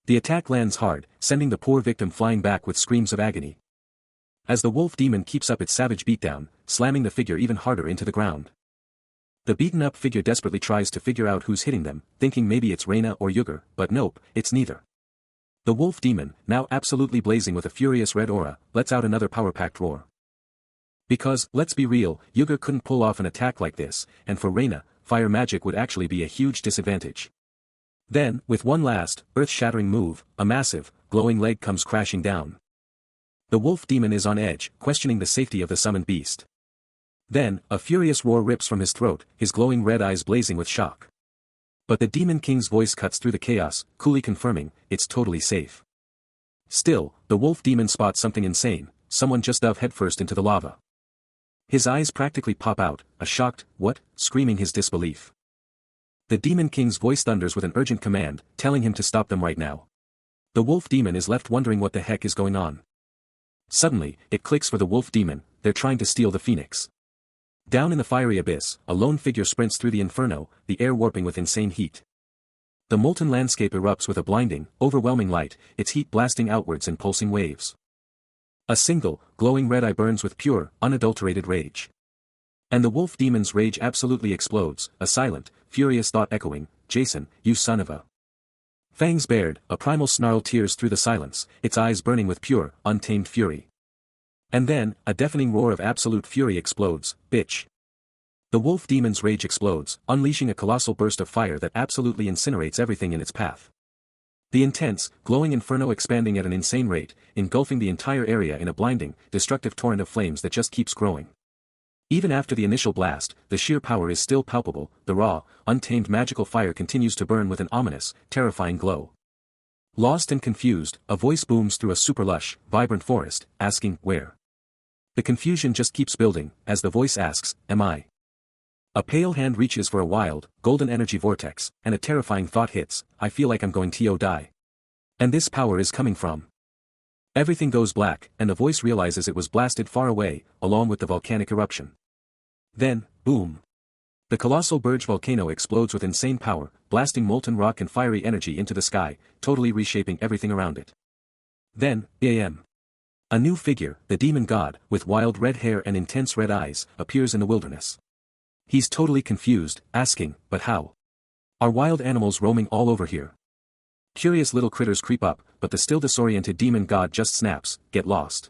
The attack lands hard, sending the poor victim flying back with screams of agony. As the wolf demon keeps up its savage beatdown, slamming the figure even harder into the ground. The beaten-up figure desperately tries to figure out who's hitting them, thinking maybe it's Reyna or Yugur, but nope, it's neither. The wolf demon, now absolutely blazing with a furious red aura, lets out another power-packed roar. Because, let's be real, Yugur couldn't pull off an attack like this, and for Reyna, fire magic would actually be a huge disadvantage. Then, with one last, earth-shattering move, a massive, glowing leg comes crashing down. The wolf demon is on edge, questioning the safety of the summoned beast. Then, a furious roar rips from his throat, his glowing red eyes blazing with shock. But the Demon King's voice cuts through the chaos, coolly confirming, it's totally safe. Still, the wolf demon spots something insane, someone just dove headfirst into the lava. His eyes practically pop out, a shocked, "What?" screaming his disbelief. The Demon King's voice thunders with an urgent command, telling him to stop them right now. The wolf demon is left wondering what the heck is going on. Suddenly, it clicks for the wolf demon, they're trying to steal the phoenix. Down in the fiery abyss, a lone figure sprints through the inferno, the air warping with insane heat. The molten landscape erupts with a blinding, overwhelming light, its heat blasting outwards in pulsing waves. A single, glowing red eye burns with pure, unadulterated rage. And the wolf demon's rage absolutely explodes, a silent, furious thought echoing, "Jason, you son of a..." Fangs bared, a primal snarl tears through the silence, its eyes burning with pure, untamed fury. And then, a deafening roar of absolute fury explodes, bitch. The wolf demon's rage explodes, unleashing a colossal burst of fire that absolutely incinerates everything in its path. The intense, glowing inferno expanding at an insane rate, engulfing the entire area in a blinding, destructive torrent of flames that just keeps growing. Even after the initial blast, the sheer power is still palpable, the raw, untamed magical fire continues to burn with an ominous, terrifying glow. Lost and confused, a voice booms through a super lush, vibrant forest, asking, where? The confusion just keeps building, as the voice asks, am I? A pale hand reaches for a wild, golden energy vortex, and a terrifying thought hits, I feel like I'm going to die. And this power is coming from. Everything goes black, and the voice realizes it was blasted far away, along with the volcanic eruption. Then, boom. The colossal Burj volcano explodes with insane power, blasting molten rock and fiery energy into the sky, totally reshaping everything around it. Then, bam. A new figure, the demon god, with wild red hair and intense red eyes, appears in the wilderness. He's totally confused, asking, but how? Are wild animals roaming all over here? Curious little critters creep up, but the still disoriented demon god just snaps, get lost.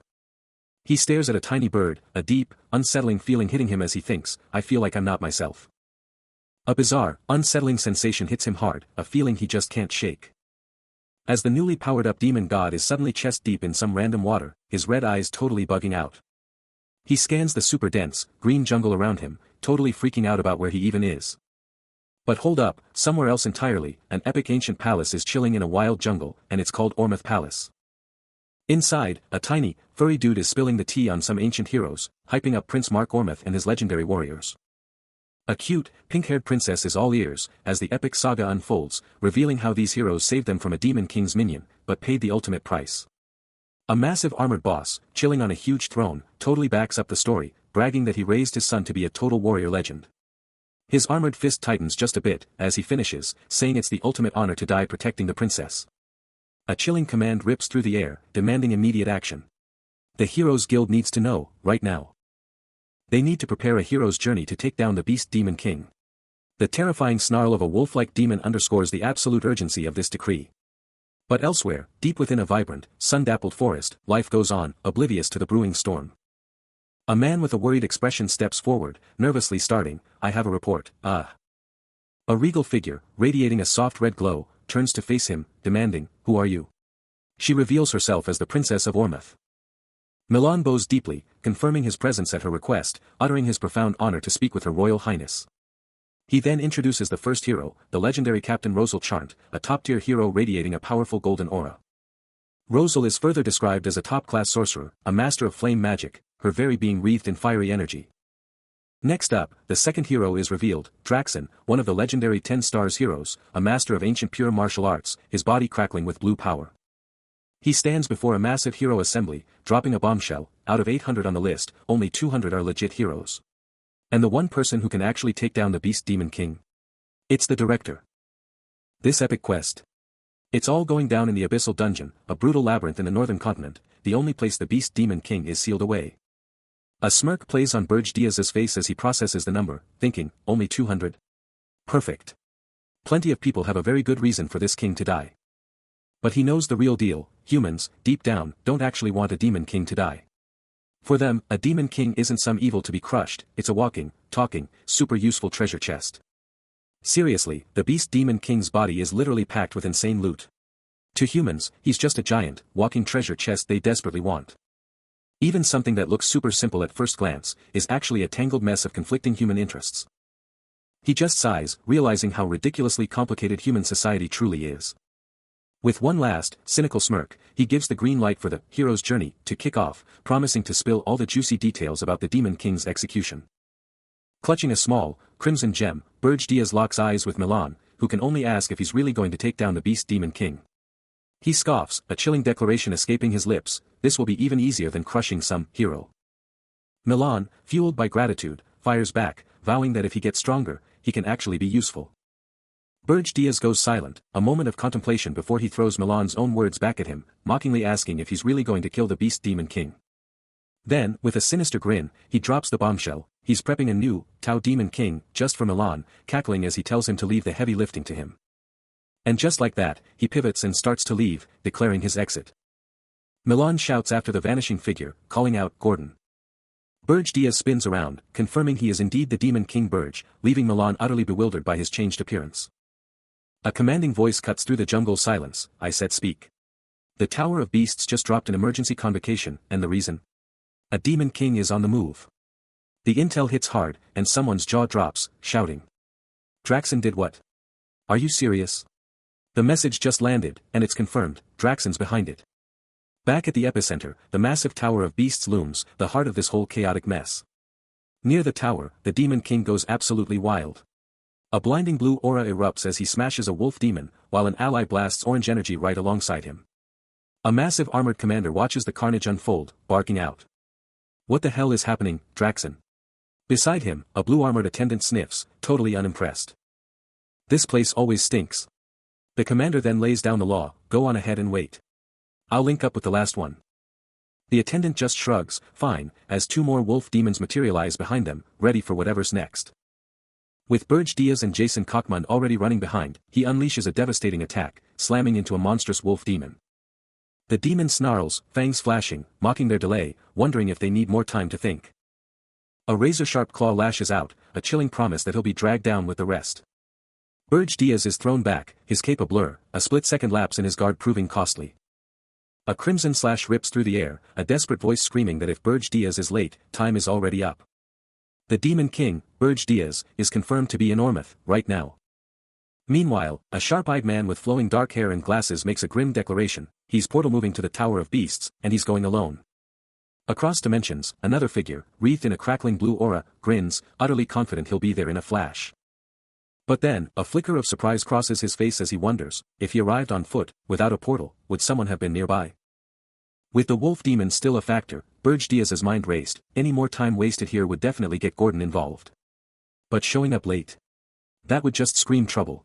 He stares at a tiny bird, a deep, unsettling feeling hitting him as he thinks, I feel like I'm not myself. A bizarre, unsettling sensation hits him hard, a feeling he just can't shake. As the newly powered up demon god is suddenly chest deep in some random water, his red eyes totally bugging out. He scans the super dense, green jungle around him, totally freaking out about where he even is. But hold up, somewhere else entirely, an epic ancient palace is chilling in a wild jungle, and it's called Ormuz Palace. Inside, a tiny, furry dude is spilling the tea on some ancient heroes, hyping up Prince Mark Ormuz and his legendary warriors. A cute, pink-haired princess is all ears, as the epic saga unfolds, revealing how these heroes saved them from a demon king's minion, but paid the ultimate price. A massive armored boss, chilling on a huge throne, totally backs up the story, bragging that he raised his son to be a total warrior legend. His armored fist tightens just a bit, as he finishes, saying it's the ultimate honor to die protecting the princess. A chilling command rips through the air, demanding immediate action. The Heroes Guild needs to know, right now. They need to prepare a hero's journey to take down the Beast Demon King. The terrifying snarl of a wolf-like demon underscores the absolute urgency of this decree. But elsewhere, deep within a vibrant, sun-dappled forest, life goes on, oblivious to the brewing storm. A man with a worried expression steps forward, nervously starting, I have a report, ah. A regal figure, radiating a soft red glow, turns to face him, demanding, who are you? She reveals herself as the Princess of Ormuz. Milan bows deeply, confirming his presence at her request, uttering his profound honor to speak with her Royal Highness. He then introduces the first hero, the legendary Captain Rosal Charnt, a top-tier hero radiating a powerful golden aura. Rosal is further described as a top-class sorcerer, a master of flame magic, her very being wreathed in fiery energy. Next up, the second hero is revealed, Draxon, one of the legendary 10 Stars heroes, a master of ancient pure martial arts, his body crackling with blue power. He stands before a massive hero assembly, dropping a bombshell, out of 800 on the list, only 200 are legit heroes. And the one person who can actually take down the Beast Demon King? It's the director. This epic quest. It's all going down in the Abyssal Dungeon, a brutal labyrinth in the northern continent, the only place the Beast Demon King is sealed away. A smirk plays on Burj Diaz's face as he processes the number, thinking, only 200? Perfect. Plenty of people have a very good reason for this king to die. But he knows the real deal, humans, deep down, don't actually want a demon king to die. For them, a demon king isn't some evil to be crushed, it's a walking, talking, super useful treasure chest. Seriously, the Beast Demon King's body is literally packed with insane loot. To humans, he's just a giant, walking treasure chest they desperately want. Even something that looks super simple at first glance, is actually a tangled mess of conflicting human interests. He just sighs, realizing how ridiculously complicated human society truly is. With one last, cynical smirk, he gives the green light for the hero's journey to kick off, promising to spill all the juicy details about the Demon King's execution. Clutching a small, crimson gem, Burj Diaz locks eyes with Milan, who can only ask if he's really going to take down the Beast Demon King. He scoffs, a chilling declaration escaping his lips, this will be even easier than crushing some hero. Milan, fueled by gratitude, fires back, vowing that if he gets stronger, he can actually be useful. Burj Diaz goes silent, a moment of contemplation before he throws Milan's own words back at him, mockingly asking if he's really going to kill the Beast Demon King. Then, with a sinister grin, he drops the bombshell, he's prepping a new, Tau Demon King, just for Milan, cackling as he tells him to leave the heavy lifting to him. And just like that, he pivots and starts to leave, declaring his exit. Milan shouts after the vanishing figure, calling out, "Gordon." Burge Diaz spins around, confirming he is indeed the Demon King Burge, leaving Milan utterly bewildered by his changed appearance. A commanding voice cuts through the jungle silence. "I said speak. The Tower of Beasts just dropped an emergency convocation, and the reason? A Demon King is on the move." The intel hits hard, and someone's jaw drops, shouting. "Draxon did what? Are you serious?" The message just landed, and it's confirmed, Draxon's behind it. Back at the epicenter, the massive Tower of Beasts looms, the heart of this whole chaotic mess. Near the tower, the Demon King goes absolutely wild. A blinding blue aura erupts as he smashes a wolf demon, while an ally blasts orange energy right alongside him. A massive armored commander watches the carnage unfold, barking out. "What the hell is happening, Draxon?" Beside him, a blue-armored attendant sniffs, totally unimpressed. "This place always stinks." The commander then lays down the law, "Go on ahead and wait. I'll link up with the last one." The attendant just shrugs, fine, as two more wolf demons materialize behind them, ready for whatever's next. With Burge Diaz and Jason Kochman already running behind, he unleashes a devastating attack, slamming into a monstrous wolf demon. The demon snarls, fangs flashing, mocking their delay, wondering if they need more time to think. A razor-sharp claw lashes out, a chilling promise that he'll be dragged down with the rest. Burge Diaz is thrown back, his cape a blur, a split-second lapse in his guard proving costly. A crimson slash rips through the air, a desperate voice screaming that if Burge Diaz is late, time is already up. The Demon King, Burge Diaz, is confirmed to be in Ormouth, right now. Meanwhile, a sharp-eyed man with flowing dark hair and glasses makes a grim declaration. He's portal moving to the Tower of Beasts, and he's going alone. Across dimensions, another figure, wreathed in a crackling blue aura, grins, utterly confident he'll be there in a flash. But then, a flicker of surprise crosses his face as he wonders, if he arrived on foot, without a portal, would someone have been nearby? With the wolf demon still a factor, Burge Diaz's mind raced, any more time wasted here would definitely get Gordon involved. But showing up late? That would just scream trouble.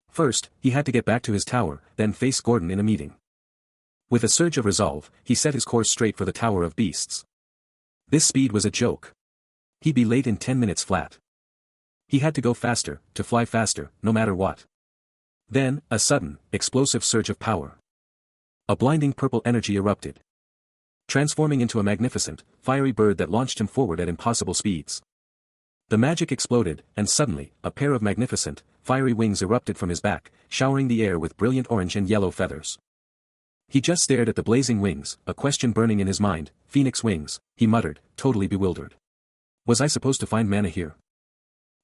First, he had to get back to his tower, then face Gordon in a meeting. With a surge of resolve, he set his course straight for the Tower of Beasts. This speed was a joke. He'd be late in 10 minutes flat. He had to go faster, to fly faster, no matter what. Then, a sudden, explosive surge of power. A blinding purple energy erupted, transforming into a magnificent, fiery bird that launched him forward at impossible speeds. The magic exploded, and suddenly, a pair of magnificent, fiery wings erupted from his back, showering the air with brilliant orange and yellow feathers. He just stared at the blazing wings, a question burning in his mind. "Phoenix wings," he muttered, totally bewildered. "Was I supposed to find mana here?"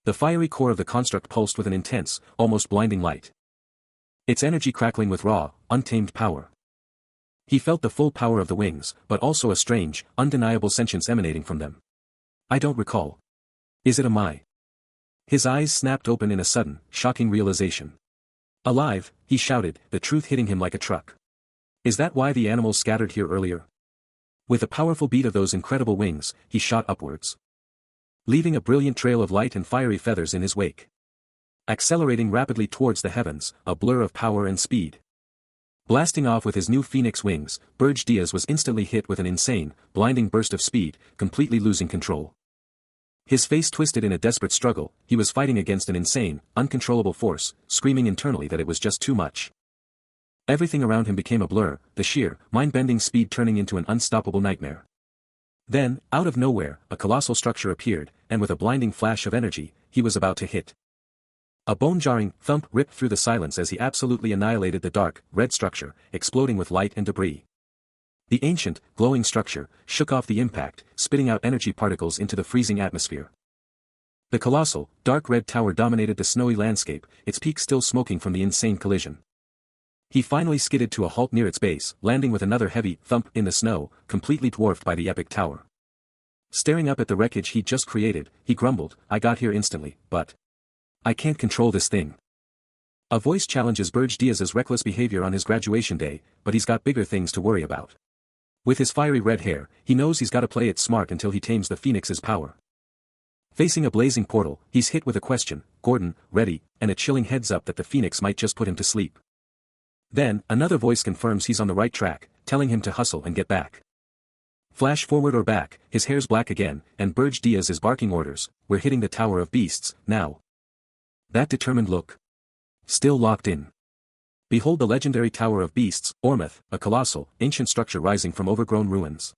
The fiery core of the construct pulsed with an intense, almost blinding light. Its energy crackling with raw, untamed power. He felt the full power of the wings, but also a strange, undeniable sentience emanating from them. "I don't recall. Is it a Mai?" His eyes snapped open in a sudden, shocking realization. "Alive," he shouted, the truth hitting him like a truck. "Is that why the animals scattered here earlier?" With a powerful beat of those incredible wings, he shot upwards, leaving a brilliant trail of light and fiery feathers in his wake. Accelerating rapidly towards the heavens, a blur of power and speed. Blasting off with his new phoenix wings, Burge Diaz was instantly hit with an insane, blinding burst of speed, completely losing control. His face twisted in a desperate struggle, he was fighting against an insane, uncontrollable force, screaming internally that it was just too much. Everything around him became a blur, the sheer, mind-bending speed turning into an unstoppable nightmare. Then, out of nowhere, a colossal structure appeared, and with a blinding flash of energy, he was about to hit. A bone-jarring thump ripped through the silence as he absolutely annihilated the dark, red structure, exploding with light and debris. The ancient, glowing structure shook off the impact, spitting out energy particles into the freezing atmosphere. The colossal, dark red tower dominated the snowy landscape, its peak still smoking from the insane collision. He finally skidded to a halt near its base, landing with another heavy thump in the snow, completely dwarfed by the epic tower. Staring up at the wreckage he'd just created, he grumbled, "I got here instantly, but I can't control this thing." A voice challenges Burge Diaz's reckless behavior on his graduation day, but he's got bigger things to worry about. With his fiery red hair, he knows he's got to play it smart until he tames the Phoenix's power. Facing a blazing portal, he's hit with a question, "Gordon, ready?" and a chilling heads-up that the Phoenix might just put him to sleep. Then, another voice confirms he's on the right track, telling him to hustle and get back. Flash forward or back, his hair's black again, and Burge Diaz is barking orders, "We're hitting the Tower of Beasts, now." That determined look. Still locked in. Behold the legendary Tower of Beasts, Ormeth, a colossal, ancient structure rising from overgrown ruins.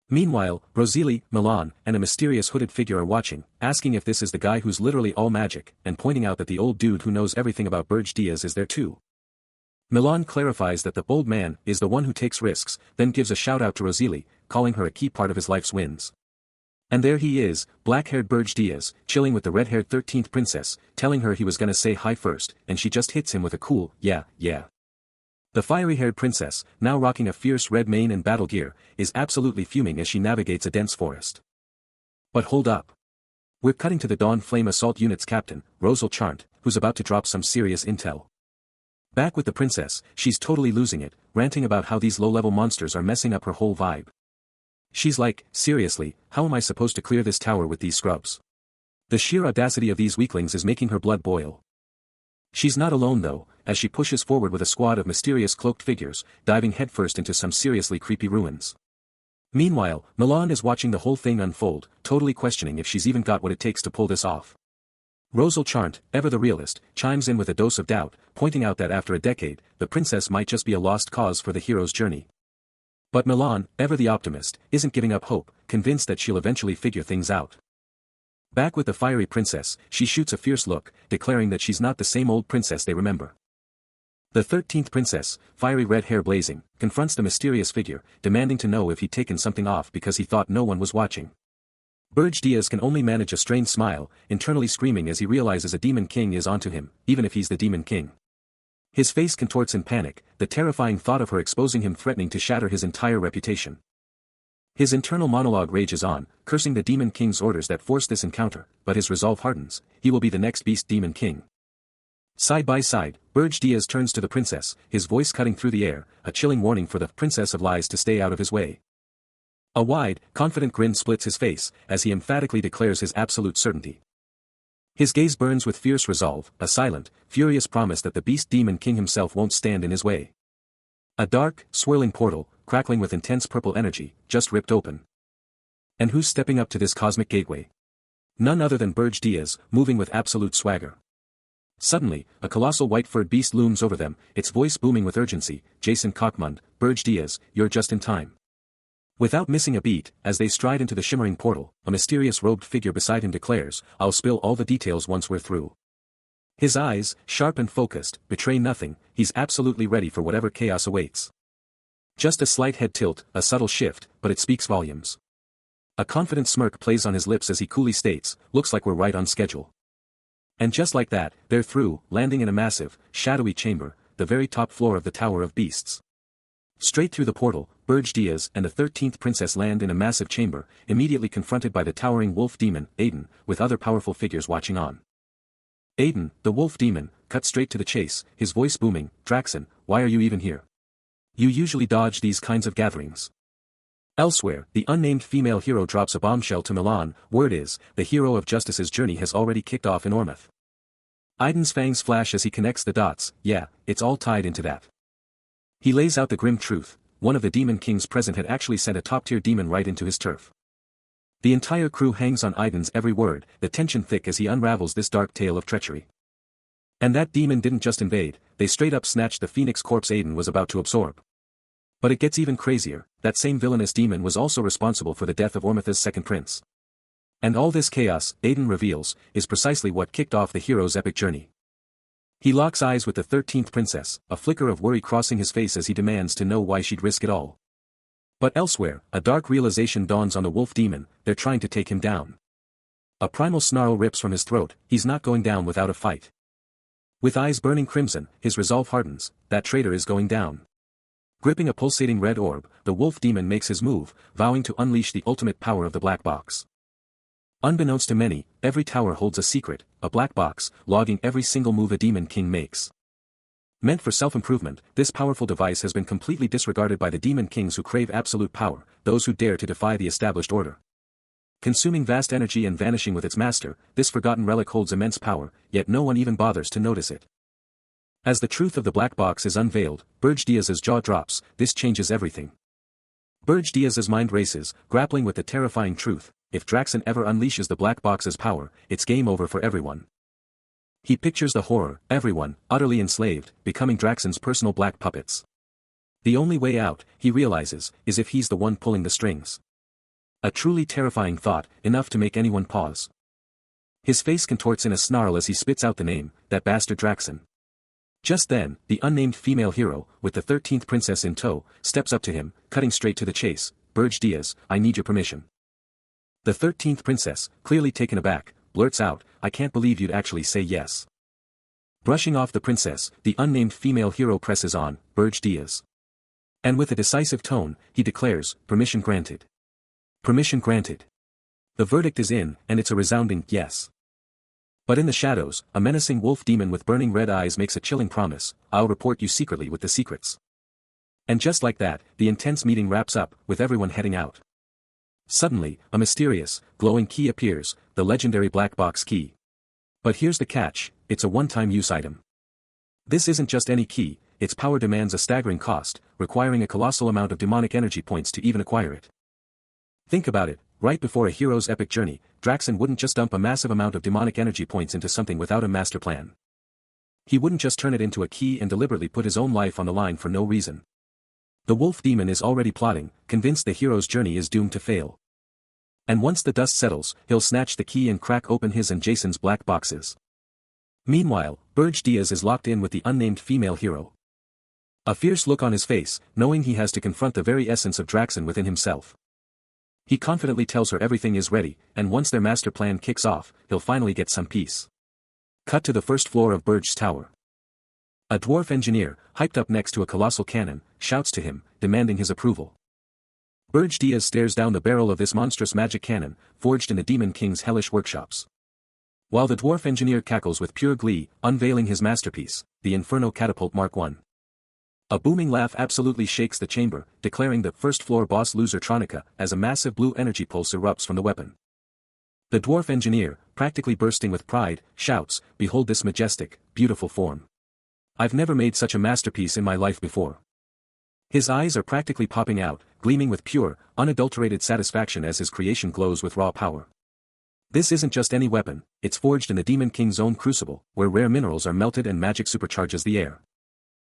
Meanwhile, Rosalie, Milan, and a mysterious hooded figure are watching, asking if this is the guy who's literally all magic, and pointing out that the old dude who knows everything about Burge Diaz is there too. Milan clarifies that the bold man is the one who takes risks, then gives a shout out to Rosalie, calling her a key part of his life's wins. And there he is, black-haired Burge Diaz, chilling with the red-haired 13th princess, telling her he was gonna say hi first, and she just hits him with a cool, yeah, yeah. The fiery-haired princess, now rocking a fierce red mane and battle gear, is absolutely fuming as she navigates a dense forest. But hold up. We're cutting to the Dawn Flame Assault Unit's captain, Rosal Chant, who's about to drop some serious intel. Back with the princess, she's totally losing it, ranting about how these low-level monsters are messing up her whole vibe. She's like, seriously, how am I supposed to clear this tower with these scrubs? The sheer audacity of these weaklings is making her blood boil. She's not alone though, as she pushes forward with a squad of mysterious cloaked figures, diving headfirst into some seriously creepy ruins. Meanwhile, Milan is watching the whole thing unfold, totally questioning if she's even got what it takes to pull this off. Rosal Chant, ever the realist, chimes in with a dose of doubt, pointing out that after a decade, the princess might just be a lost cause for the hero's journey. But Milan, ever the optimist, isn't giving up hope, convinced that she'll eventually figure things out. Back with the fiery princess, she shoots a fierce look, declaring that she's not the same old princess they remember. The 13th princess, fiery red hair blazing, confronts the mysterious figure, demanding to know if he'd taken something off because he thought no one was watching. Burge Diaz can only manage a strained smile, internally screaming as he realizes a demon king is onto him, even if he's the demon king. His face contorts in panic, the terrifying thought of her exposing him threatening to shatter his entire reputation. His internal monologue rages on, cursing the Demon King's orders that forced this encounter, but his resolve hardens, he will be the next beast Demon King. Side by side, Burge Diaz turns to the princess, his voice cutting through the air, a chilling warning for the Princess of Lies to stay out of his way. A wide, confident grin splits his face, as he emphatically declares his absolute certainty. His gaze burns with fierce resolve, a silent, furious promise that the beast Demon King himself won't stand in his way. A dark, swirling portal, crackling with intense purple energy, just ripped open. And who's stepping up to this cosmic gateway? None other than Burge Diaz, moving with absolute swagger. Suddenly, a colossal white-furred beast looms over them, its voice booming with urgency, Jason Cockmund, Burge Diaz, you're just in time. Without missing a beat, as they stride into the shimmering portal, a mysterious robed figure beside him declares, I'll spill all the details once we're through. His eyes, sharp and focused, betray nothing, he's absolutely ready for whatever chaos awaits. Just a slight head tilt, a subtle shift, but it speaks volumes. A confident smirk plays on his lips as he coolly states, looks like we're right on schedule. And just like that, they're through, landing in a massive, shadowy chamber, the very top floor of the Tower of Beasts. Straight through the portal, Burge Diaz and the 13th princess land in a massive chamber, immediately confronted by the towering wolf demon, Aiden, with other powerful figures watching on. Aiden, the wolf demon, cut straight to the chase, his voice booming, Draxon, why are you even here? You usually dodge these kinds of gatherings. Elsewhere, the unnamed female hero drops a bombshell to Milan, word is, the hero of Justice's journey has already kicked off in Ormeth. Aiden's fangs flash as he connects the dots, yeah, it's all tied into that. He lays out the grim truth, one of the demon kings present had actually sent a top-tier demon right into his turf. The entire crew hangs on Aiden's every word, the tension thick as he unravels this dark tale of treachery. And that demon didn't just invade, they straight up snatched the phoenix corpse Aiden was about to absorb. But it gets even crazier, that same villainous demon was also responsible for the death of Ormeth's second prince. And all this chaos, Aiden reveals, is precisely what kicked off the hero's epic journey. He locks eyes with the 13th princess, a flicker of worry crossing his face as he demands to know why she'd risk it all. But elsewhere, a dark realization dawns on the wolf demon, they're trying to take him down. A primal snarl rips from his throat, he's not going down without a fight. With eyes burning crimson, his resolve hardens, that traitor is going down. Gripping a pulsating red orb, the wolf demon makes his move, vowing to unleash the ultimate power of the black box. Unbeknownst to many, every tower holds a secret, a black box, logging every single move a demon king makes. Meant for self-improvement, this powerful device has been completely disregarded by the demon kings who crave absolute power, those who dare to defy the established order. Consuming vast energy and vanishing with its master, this forgotten relic holds immense power, yet no one even bothers to notice it. As the truth of the black box is unveiled, Burge Diaz's jaw drops, this changes everything. Burge Diaz's mind races, grappling with the terrifying truth, if Draxon ever unleashes the black box's power, it's game over for everyone. He pictures the horror, everyone, utterly enslaved, becoming Draxon's personal black puppets. The only way out, he realizes, is if he's the one pulling the strings. A truly terrifying thought, enough to make anyone pause. His face contorts in a snarl as he spits out the name, that bastard Draxon. Just then, the unnamed female hero, with the 13th princess in tow, steps up to him, cutting straight to the chase. "Burge Diaz, I need your permission." The 13th princess, clearly taken aback, blurts out, "I can't believe you'd actually say yes." Brushing off the princess, the unnamed female hero presses on, "Burge Diaz." And with a decisive tone, he declares, "Permission granted. Permission granted." The verdict is in, and it's a resounding yes. But in the shadows, a menacing wolf demon with burning red eyes makes a chilling promise, "I'll report you secretly with the secrets." And just like that, the intense meeting wraps up, with everyone heading out. Suddenly, a mysterious, glowing key appears, the legendary black box key. But here's the catch, it's a one-time use item. This isn't just any key, its power demands a staggering cost, requiring a colossal amount of demonic energy points to even acquire it. Think about it, right before a hero's epic journey, Draxon wouldn't just dump a massive amount of demonic energy points into something without a master plan. He wouldn't just turn it into a key and deliberately put his own life on the line for no reason. The wolf demon is already plotting, convinced the hero's journey is doomed to fail. And once the dust settles, he'll snatch the key and crack open his and Jason's black boxes. Meanwhile, Burge Diaz is locked in with the unnamed female hero. A fierce look on his face, knowing he has to confront the very essence of Draxon within himself. He confidently tells her everything is ready, and once their master plan kicks off, he'll finally get some peace. Cut to the first floor of Burge's tower. A dwarf engineer, hyped up next to a colossal cannon, shouts to him, demanding his approval. Burge Diaz stares down the barrel of this monstrous magic cannon, forged in the Demon King's hellish workshops. While the dwarf engineer cackles with pure glee, unveiling his masterpiece, the Inferno Catapult Mark I. A booming laugh absolutely shakes the chamber, declaring the first-floor boss loser Tronica, as a massive blue energy pulse erupts from the weapon. The dwarf engineer, practically bursting with pride, shouts, "Behold this majestic, beautiful form. I've never made such a masterpiece in my life before." His eyes are practically popping out, gleaming with pure, unadulterated satisfaction as his creation glows with raw power. This isn't just any weapon, it's forged in the Demon King's own crucible, where rare minerals are melted and magic supercharges the air.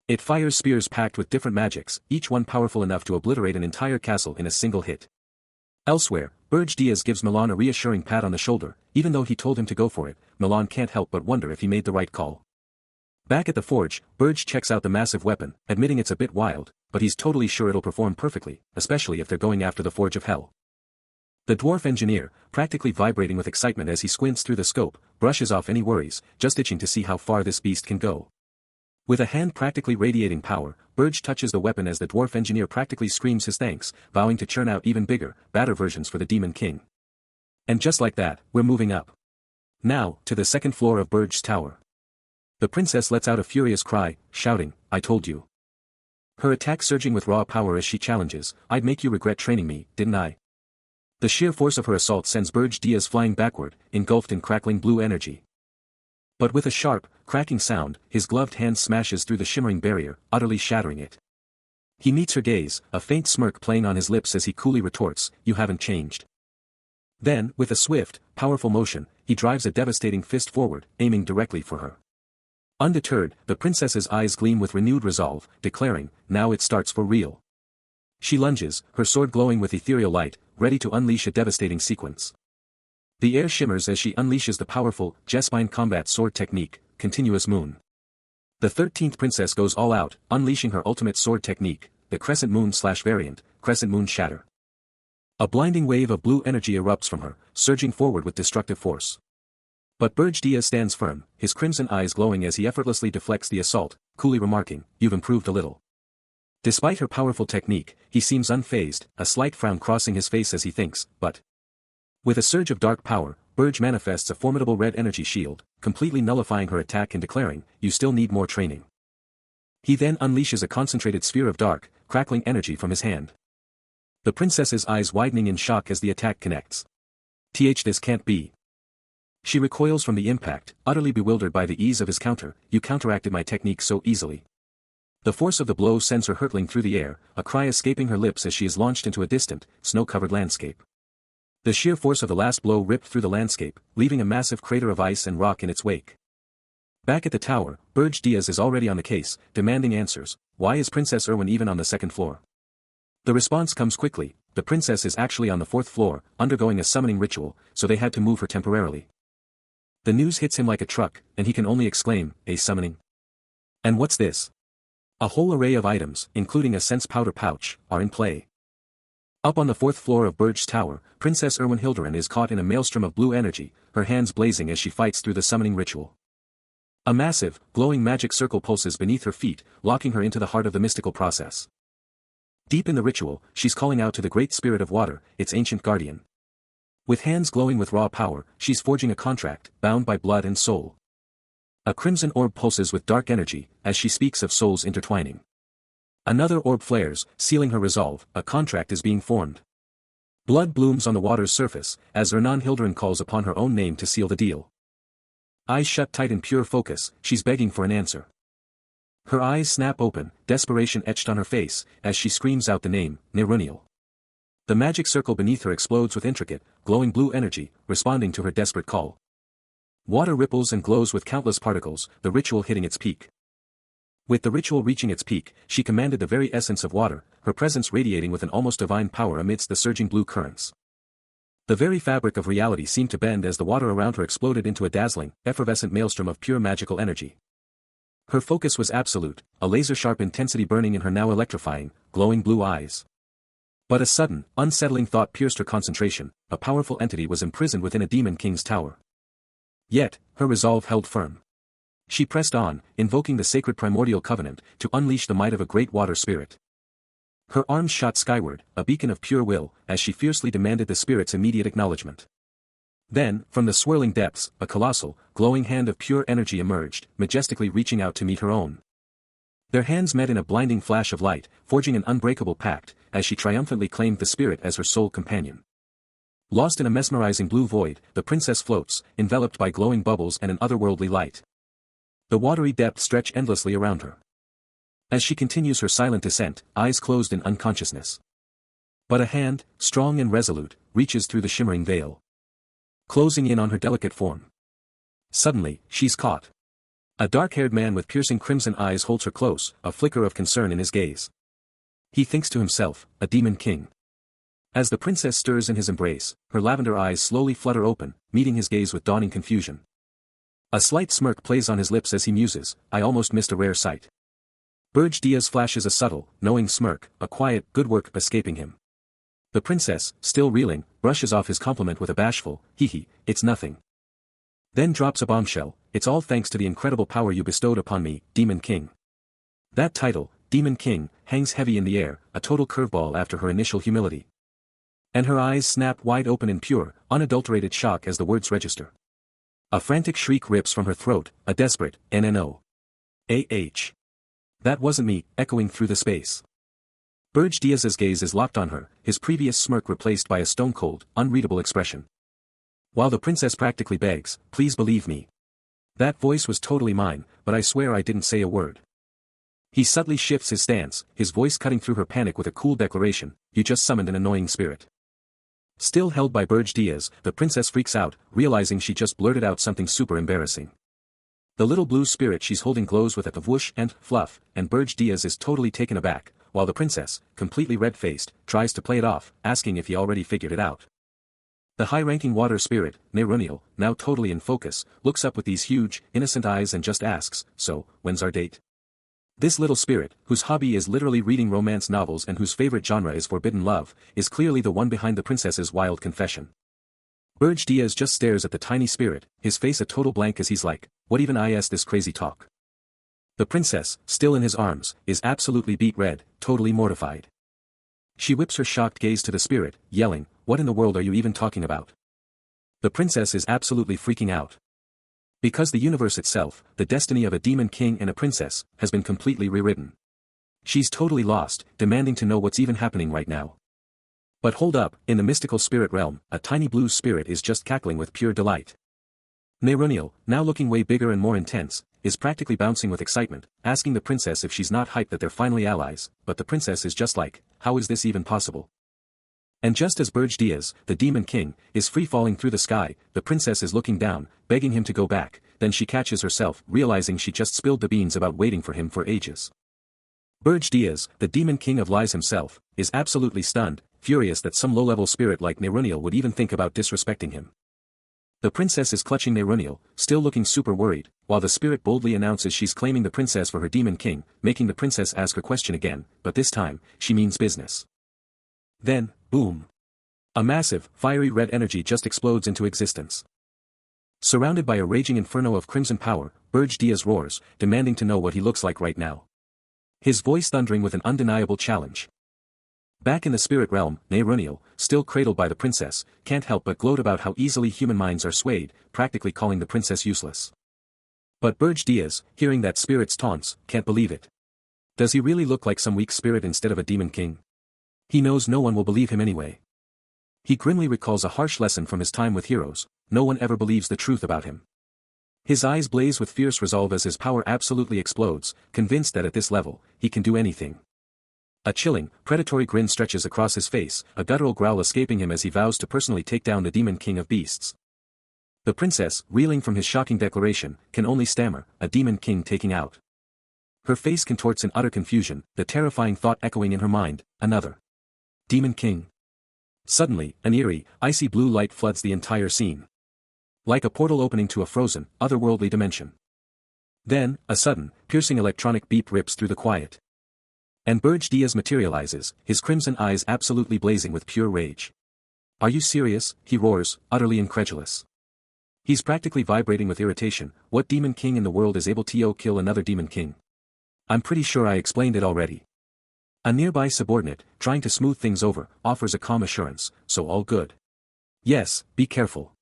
It fires spears packed with different magics, each one powerful enough to obliterate an entire castle in a single hit. Elsewhere, Burge Diaz gives Milan a reassuring pat on the shoulder. Even though he told him to go for it, Milan can't help but wonder if he made the right call. Back at the forge, Burge checks out the massive weapon, admitting it's a bit wild, but he's totally sure it'll perform perfectly, especially if they're going after the Forge of Hell. The dwarf engineer, practically vibrating with excitement as he squints through the scope, brushes off any worries, just itching to see how far this beast can go. With a hand practically radiating power, Burge touches the weapon as the dwarf engineer practically screams his thanks, vowing to churn out even bigger, badder versions for the Demon King. And just like that, we're moving up. Now, to the second floor of Burge's tower. The princess lets out a furious cry, shouting, "I told you." Her attack surging with raw power as she challenges, "I'd make you regret training me, didn't I?" The sheer force of her assault sends Burge Diaz flying backward, engulfed in crackling blue energy. But with a sharp, cracking sound, his gloved hand smashes through the shimmering barrier, utterly shattering it. He meets her gaze, a faint smirk playing on his lips as he coolly retorts, "You haven't changed." Then, with a swift, powerful motion, he drives a devastating fist forward, aiming directly for her. Undeterred, the princess's eyes gleam with renewed resolve, declaring, "Now it starts for real." She lunges, her sword glowing with ethereal light, ready to unleash a devastating sequence. The air shimmers as she unleashes the powerful, Jespine combat sword technique, Continuous Moon. The 13th princess goes all out, unleashing her ultimate sword technique, the Crescent Moon/variant, Crescent Moon Shatter. A blinding wave of blue energy erupts from her, surging forward with destructive force. But Burge Diaz stands firm, his crimson eyes glowing as he effortlessly deflects the assault, coolly remarking, "You've improved a little." Despite her powerful technique, he seems unfazed, a slight frown crossing his face as he thinks, but... With a surge of dark power, Burge manifests a formidable red energy shield, completely nullifying her attack and declaring, "You still need more training." He then unleashes a concentrated sphere of dark, crackling energy from his hand. The princess's eyes widening in shock as the attack connects. This can't be." She recoils from the impact, utterly bewildered by the ease of his counter. "You counteracted my technique so easily." The force of the blow sends her hurtling through the air, a cry escaping her lips as she is launched into a distant, snow-covered landscape. The sheer force of the last blow ripped through the landscape, leaving a massive crater of ice and rock in its wake. Back at the tower, Burge Diaz is already on the case, demanding answers. Why is Princess Erwin even on the second floor? The response comes quickly. The princess is actually on the fourth floor, undergoing a summoning ritual, so they had to move her temporarily. The news hits him like a truck, and he can only exclaim, "A summoning? And what's this?" A whole array of items, including a sense powder pouch, are in play. Up on the fourth floor of Burge's tower, Princess Erwin Hilderin is caught in a maelstrom of blue energy, her hands blazing as she fights through the summoning ritual. A massive, glowing magic circle pulses beneath her feet, locking her into the heart of the mystical process. Deep in the ritual, she's calling out to the great spirit of water, its ancient guardian. With hands glowing with raw power, she's forging a contract, bound by blood and soul. A crimson orb pulses with dark energy, as she speaks of souls intertwining. Another orb flares, sealing her resolve. A contract is being formed. Blood blooms on the water's surface, as Ernan Hilderin calls upon her own name to seal the deal. Eyes shut tight in pure focus, she's begging for an answer. Her eyes snap open, desperation etched on her face, as she screams out the name, Neruniel. The magic circle beneath her explodes with intricate, glowing blue energy, responding to her desperate call. Water ripples and glows with countless particles, the ritual hitting its peak. With the ritual reaching its peak, she commanded the very essence of water, her presence radiating with an almost divine power amidst the surging blue currents. The very fabric of reality seemed to bend as the water around her exploded into a dazzling, effervescent maelstrom of pure magical energy. Her focus was absolute, a laser-sharp intensity burning in her now electrifying, glowing blue eyes. But a sudden, unsettling thought pierced her concentration. A powerful entity was imprisoned within a demon king's tower. Yet, her resolve held firm. She pressed on, invoking the sacred primordial covenant, to unleash the might of a great water spirit. Her arms shot skyward, a beacon of pure will, as she fiercely demanded the spirit's immediate acknowledgement. Then, from the swirling depths, a colossal, glowing hand of pure energy emerged, majestically reaching out to meet her own. Their hands met in a blinding flash of light, forging an unbreakable pact, as she triumphantly claimed the spirit as her sole companion. Lost in a mesmerizing blue void, the princess floats, enveloped by glowing bubbles and an otherworldly light. The watery depths stretch endlessly around her. As she continues her silent descent, eyes closed in unconsciousness. But a hand, strong and resolute, reaches through the shimmering veil, closing in on her delicate form. Suddenly, she's caught. A dark-haired man with piercing crimson eyes holds her close, a flicker of concern in his gaze. He thinks to himself, a demon king. As the princess stirs in his embrace, her lavender eyes slowly flutter open, meeting his gaze with dawning confusion. A slight smirk plays on his lips as he muses, I almost missed a rare sight. Burge Diaz flashes a subtle, knowing smirk, a quiet, good work escaping him. The princess, still reeling, brushes off his compliment with a bashful, hee, it's nothing. Then drops a bombshell, it's all thanks to the incredible power you bestowed upon me, Demon King. That title, Demon King, hangs heavy in the air, a total curveball after her initial humility. And her eyes snap wide open in pure, unadulterated shock as the words register. A frantic shriek rips from her throat, a desperate, NNO. AH. That wasn't me, echoing through the space. Burge Diaz's gaze is locked on her, his previous smirk replaced by a stone-cold, unreadable expression. While the princess practically begs, please believe me. That voice was totally mine, but I swear I didn't say a word. He subtly shifts his stance, his voice cutting through her panic with a cool declaration, you just summoned an annoying spirit. Still held by Burge Diaz, the princess freaks out, realizing she just blurted out something super embarrassing. The little blue spirit she's holding glows with a whoosh and fluff, and Burge Diaz is totally taken aback, while the princess, completely red-faced, tries to play it off, asking if he already figured it out. The high-ranking water spirit, Neruniel, now totally in focus, looks up with these huge, innocent eyes and just asks, so, when's our date? This little spirit, whose hobby is literally reading romance novels and whose favorite genre is forbidden love, is clearly the one behind the princess's wild confession. Burge Diaz just stares at the tiny spirit, his face a total blank as he's like, what even is this crazy talk? The princess, still in his arms, is absolutely beet red, totally mortified. She whips her shocked gaze to the spirit, yelling, what in the world are you even talking about? The princess is absolutely freaking out. Because the universe itself, the destiny of a demon king and a princess, has been completely rewritten. She's totally lost, demanding to know what's even happening right now. But hold up, in the mystical spirit realm, a tiny blue spirit is just cackling with pure delight. Neruniel, now looking way bigger and more intense, is practically bouncing with excitement, asking the princess if she's not hyped that they're finally allies, but the princess is just like, how is this even possible? And just as Burge Diaz, the demon king, is free-falling through the sky, the princess is looking down, begging him to go back, then she catches herself, realizing she just spilled the beans about waiting for him for ages. Burge Diaz, the Demon King of Lies himself, is absolutely stunned, furious that some low-level spirit like Neruniel would even think about disrespecting him. The princess is clutching Neruniel, still looking super worried, while the spirit boldly announces she's claiming the princess for her demon king, making the princess ask her question again, but this time, she means business. Then, boom. A massive, fiery red energy just explodes into existence. Surrounded by a raging inferno of crimson power, Burge Diaz roars, demanding to know what he looks like right now. His voice thundering with an undeniable challenge. Back in the spirit realm, Neruniel, still cradled by the princess, can't help but gloat about how easily human minds are swayed, practically calling the princess useless. But Burge Diaz, hearing that spirit's taunts, can't believe it. Does he really look like some weak spirit instead of a demon king? He knows no one will believe him anyway. He grimly recalls a harsh lesson from his time with heroes: no one ever believes the truth about him. His eyes blaze with fierce resolve as his power absolutely explodes, convinced that at this level, he can do anything. A chilling, predatory grin stretches across his face, a guttural growl escaping him as he vows to personally take down the demon king of beasts. The princess, reeling from his shocking declaration, can only stammer, a demon king taking out. Her face contorts in utter confusion, the terrifying thought echoing in her mind, another demon king. Suddenly, an eerie, icy blue light floods the entire scene. Like a portal opening to a frozen, otherworldly dimension. Then, a sudden, piercing electronic beep rips through the quiet. And Burge Diaz materializes, his crimson eyes absolutely blazing with pure rage. "Are you serious?" he roars, utterly incredulous. He's practically vibrating with irritation. What demon king in the world is able to kill another demon king? I'm pretty sure I explained it already. A nearby subordinate, trying to smooth things over, offers a calm assurance, so all good. Yes, be careful.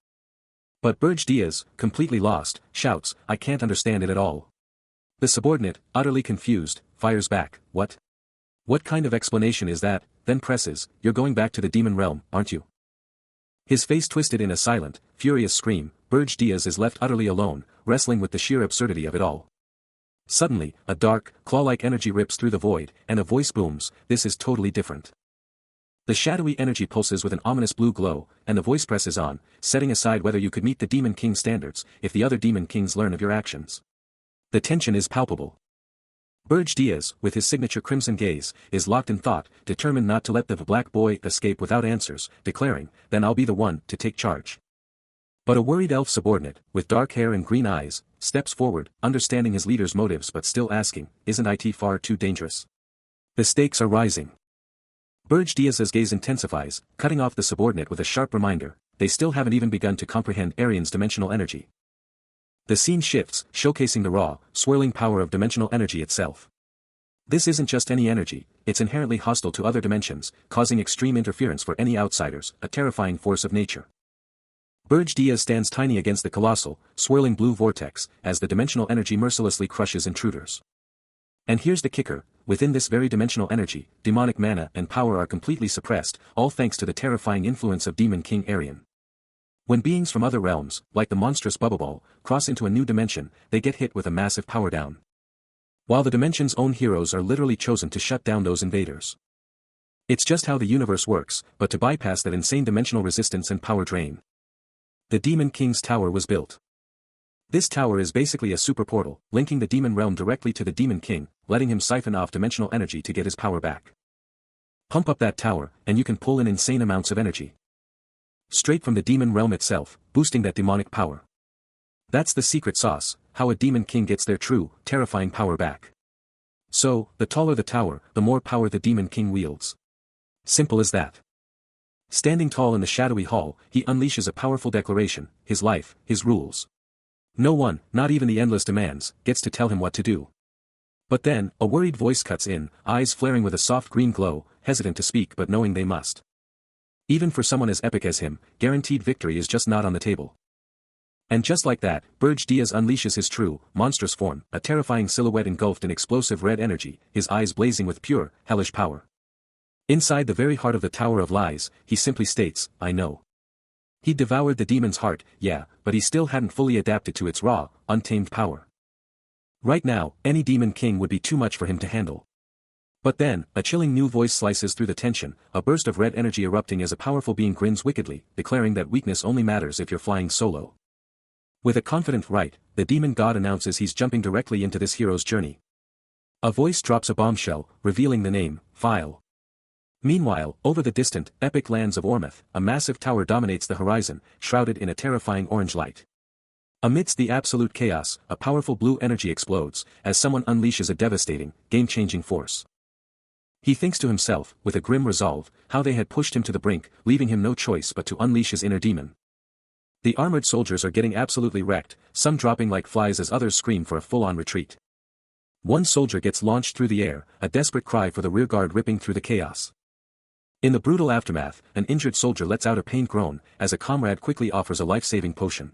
But Burge Diaz, completely lost, shouts, "I can't understand it at all." The subordinate, utterly confused, fires back, "What? What kind of explanation is that?" then presses, "You're going back to the demon realm, aren't you?" His face twisted in a silent, furious scream, Burge Diaz is left utterly alone, wrestling with the sheer absurdity of it all. Suddenly, a dark, claw-like energy rips through the void, and a voice booms, "This is totally different." The shadowy energy pulses with an ominous blue glow, and the voice presses on, setting aside whether you could meet the Demon King's standards, if the other Demon Kings learn of your actions. The tension is palpable. Burge Diaz, with his signature crimson gaze, is locked in thought, determined not to let the black boy escape without answers, declaring, "Then I'll be the one to take charge." But a worried elf subordinate, with dark hair and green eyes, steps forward, understanding his leader's motives but still asking, "Isn't it far too dangerous?" The stakes are rising. Burge Diaz's gaze intensifies, cutting off the subordinate with a sharp reminder, they still haven't even begun to comprehend Arian's dimensional energy. The scene shifts, showcasing the raw, swirling power of dimensional energy itself. This isn't just any energy, it's inherently hostile to other dimensions, causing extreme interference for any outsiders, a terrifying force of nature. Burge Diaz stands tiny against the colossal, swirling blue vortex, as the dimensional energy mercilessly crushes intruders. And here's the kicker, within this very dimensional energy, demonic mana and power are completely suppressed, all thanks to the terrifying influence of Demon King Arian. When beings from other realms, like the monstrous Bubble Ball, cross into a new dimension, they get hit with a massive power down. While the dimension's own heroes are literally chosen to shut down those invaders. It's just how the universe works, but to bypass that insane dimensional resistance and power drain, the Demon King's tower was built. This tower is basically a super portal, linking the demon realm directly to the Demon King, letting him siphon off dimensional energy to get his power back. Pump up that tower, and you can pull in insane amounts of energy straight from the demon realm itself, boosting that demonic power. That's the secret sauce, how a demon king gets their true, terrifying power back. So, the taller the tower, the more power the demon king wields. Simple as that. Standing tall in the shadowy hall, he unleashes a powerful declaration, his life, his rules. No one, not even the endless demands, gets to tell him what to do. But then, a worried voice cuts in, eyes flaring with a soft green glow, hesitant to speak but knowing they must. Even for someone as epic as him, guaranteed victory is just not on the table. And just like that, Burge Diaz unleashes his true, monstrous form, a terrifying silhouette engulfed in explosive red energy, his eyes blazing with pure, hellish power. Inside the very heart of the Tower of Lies, he simply states, "I know." He devoured the demon's heart, yeah, but he still hadn't fully adapted to its raw, untamed power. Right now, any demon king would be too much for him to handle. But then, a chilling new voice slices through the tension, a burst of red energy erupting as a powerful being grins wickedly, declaring that weakness only matters if you're flying solo. With a confident right, the demon god announces he's jumping directly into this hero's journey. A voice drops a bombshell, revealing the name, File. Meanwhile, over the distant, epic lands of Ormeth, a massive tower dominates the horizon, shrouded in a terrifying orange light. Amidst the absolute chaos, a powerful blue energy explodes, as someone unleashes a devastating, game-changing force. He thinks to himself, with a grim resolve, how they had pushed him to the brink, leaving him no choice but to unleash his inner demon. The armored soldiers are getting absolutely wrecked, some dropping like flies as others scream for a full-on retreat. One soldier gets launched through the air, a desperate cry for the rearguard ripping through the chaos. In the brutal aftermath, an injured soldier lets out a pained groan, as a comrade quickly offers a life-saving potion.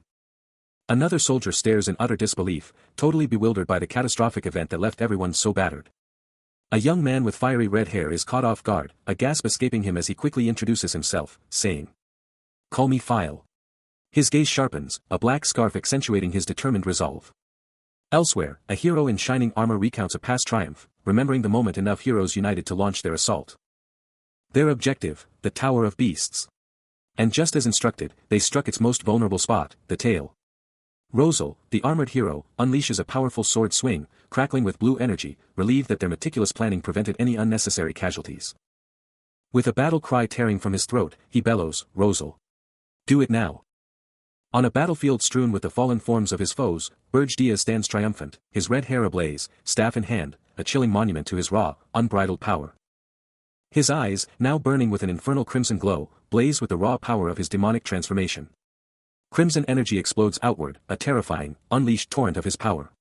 Another soldier stares in utter disbelief, totally bewildered by the catastrophic event that left everyone so battered. A young man with fiery red hair is caught off guard, a gasp escaping him as he quickly introduces himself, saying, "Call me File." His gaze sharpens, a black scarf accentuating his determined resolve. Elsewhere, a hero in shining armor recounts a past triumph, remembering the moment enough heroes united to launch their assault. Their objective, the Tower of Beasts. And just as instructed, they struck its most vulnerable spot, the tail. Rosal, the armored hero, unleashes a powerful sword swing, crackling with blue energy, relieved that their meticulous planning prevented any unnecessary casualties. With a battle cry tearing from his throat, he bellows, "Rosal. Do it now." On a battlefield strewn with the fallen forms of his foes, Burj Diaz stands triumphant, his red hair ablaze, staff in hand, a chilling monument to his raw, unbridled power. His eyes, now burning with an infernal crimson glow, blaze with the raw power of his demonic transformation. Crimson energy explodes outward, a terrifying, unleashed torrent of his power.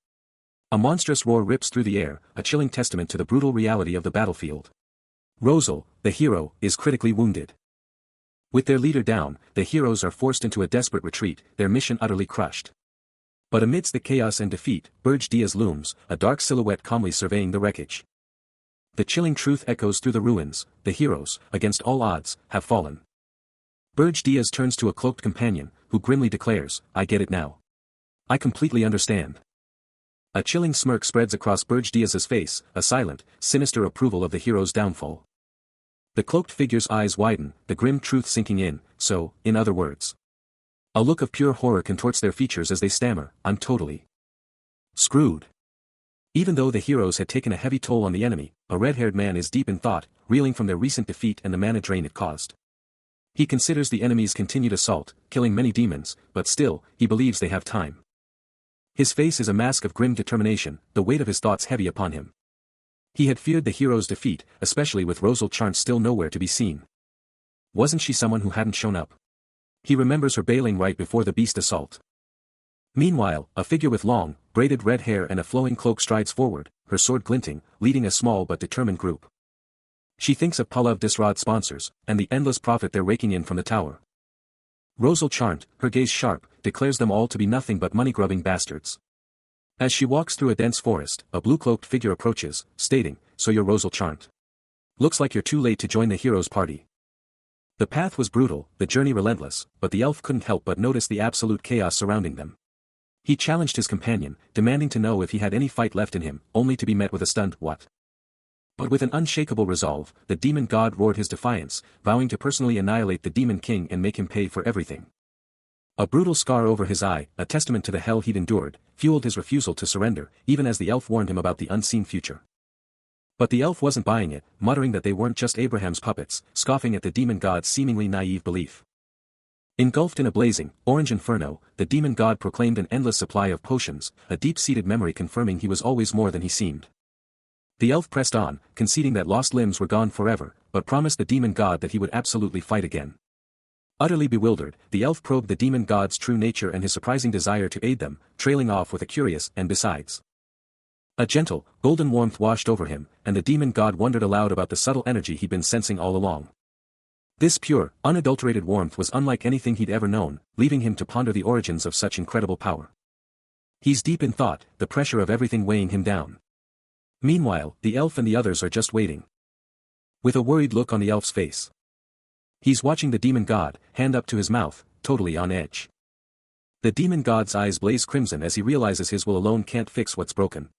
A monstrous roar rips through the air, a chilling testament to the brutal reality of the battlefield. Rosal, the hero, is critically wounded. With their leader down, the heroes are forced into a desperate retreat, their mission utterly crushed. But amidst the chaos and defeat, Burj Diaz looms, a dark silhouette calmly surveying the wreckage. The chilling truth echoes through the ruins, the heroes, against all odds, have fallen. Burj Diaz turns to a cloaked companion, who grimly declares, "I get it now. I completely understand." A chilling smirk spreads across Burj Diaz's face, a silent, sinister approval of the hero's downfall. The cloaked figure's eyes widen, the grim truth sinking in, so, in other words. A look of pure horror contorts their features as they stammer, "I'm totally screwed." Even though the heroes had taken a heavy toll on the enemy, a red-haired man is deep in thought, reeling from their recent defeat and the mana drain it caused. He considers the enemy's continued assault, killing many demons, but still, he believes they have time. His face is a mask of grim determination, the weight of his thoughts heavy upon him. He had feared the hero's defeat, especially with Rosal Charnt still nowhere to be seen. Wasn't she someone who hadn't shown up? He remembers her bailing right before the beast assault. Meanwhile, a figure with long, braided red hair and a flowing cloak strides forward, her sword glinting, leading a small but determined group. She thinks of Pallav Disrod's sponsors, and the endless profit they're raking in from the tower. Rosal Charnt, her gaze sharp, declares them all to be nothing but money-grubbing bastards. As she walks through a dense forest, a blue-cloaked figure approaches, stating, "So you're Rosal Charnt. Looks like you're too late to join the hero's party." The path was brutal, the journey relentless, but the elf couldn't help but notice the absolute chaos surrounding them. He challenged his companion, demanding to know if he had any fight left in him, only to be met with a stunned, "What?" But with an unshakable resolve, the demon god roared his defiance, vowing to personally annihilate the demon king and make him pay for everything. A brutal scar over his eye, a testament to the hell he'd endured, fueled his refusal to surrender, even as the elf warned him about the unseen future. But the elf wasn't buying it, muttering that they weren't just Abraham's puppets, scoffing at the demon god's seemingly naive belief. Engulfed in a blazing, orange inferno, the demon god proclaimed an endless supply of potions, a deep-seated memory confirming he was always more than he seemed. The elf pressed on, conceding that lost limbs were gone forever, but promised the demon god that he would absolutely fight again. Utterly bewildered, the elf probed the demon god's true nature and his surprising desire to aid them, trailing off with a curious, "and besides." A gentle, golden warmth washed over him, and the demon god wondered aloud about the subtle energy he'd been sensing all along. This pure, unadulterated warmth was unlike anything he'd ever known, leaving him to ponder the origins of such incredible power. He's deep in thought, the pressure of everything weighing him down. Meanwhile, the elf and the others are just waiting. With a worried look on the elf's face. He's watching the demon god, hand up to his mouth, totally on edge. The demon god's eyes blaze crimson as he realizes his will alone can't fix what's broken.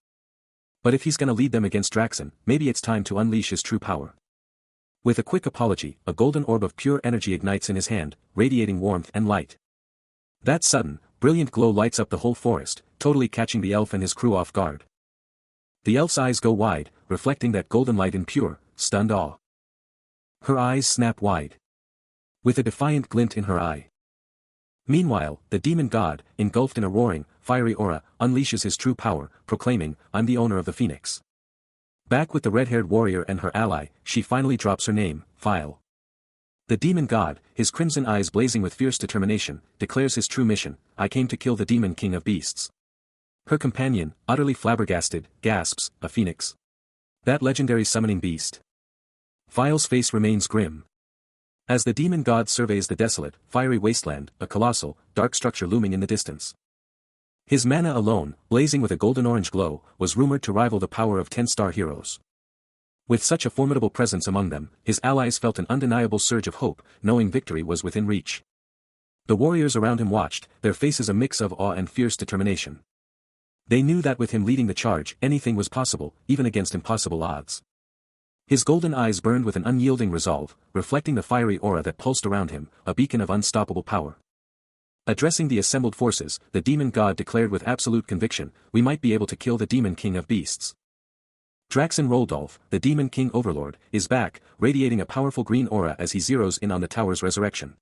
But if he's gonna lead them against Draxon, maybe it's time to unleash his true power. With a quick apology, a golden orb of pure energy ignites in his hand, radiating warmth and light. That sudden, brilliant glow lights up the whole forest, totally catching the elf and his crew off guard. The elf's eyes go wide, reflecting that golden light in pure, stunned awe. Her eyes snap wide, with a defiant glint in her eye. Meanwhile, the demon god, engulfed in a roaring, fiery aura, unleashes his true power, proclaiming, "I'm the owner of the phoenix." Back with the red-haired warrior and her ally, she finally drops her name, File. The demon god, his crimson eyes blazing with fierce determination, declares his true mission: "I came to kill the demon king of beasts." Her companion, utterly flabbergasted, gasps, "A phoenix? That legendary summoning beast?" File's face remains grim. As the demon god surveys the desolate, fiery wasteland, a colossal, dark structure looming in the distance. His mana alone, blazing with a golden-orange glow, was rumored to rival the power of 10-star heroes. With such a formidable presence among them, his allies felt an undeniable surge of hope, knowing victory was within reach. The warriors around him watched, their faces a mix of awe and fierce determination. They knew that with him leading the charge, anything was possible, even against impossible odds. His golden eyes burned with an unyielding resolve, reflecting the fiery aura that pulsed around him, a beacon of unstoppable power. Addressing the assembled forces, the demon god declared with absolute conviction, "We might be able to kill the demon king of beasts." Draxen Roldolf, the demon king overlord, is back, radiating a powerful green aura as he zeroes in on the tower's resurrection.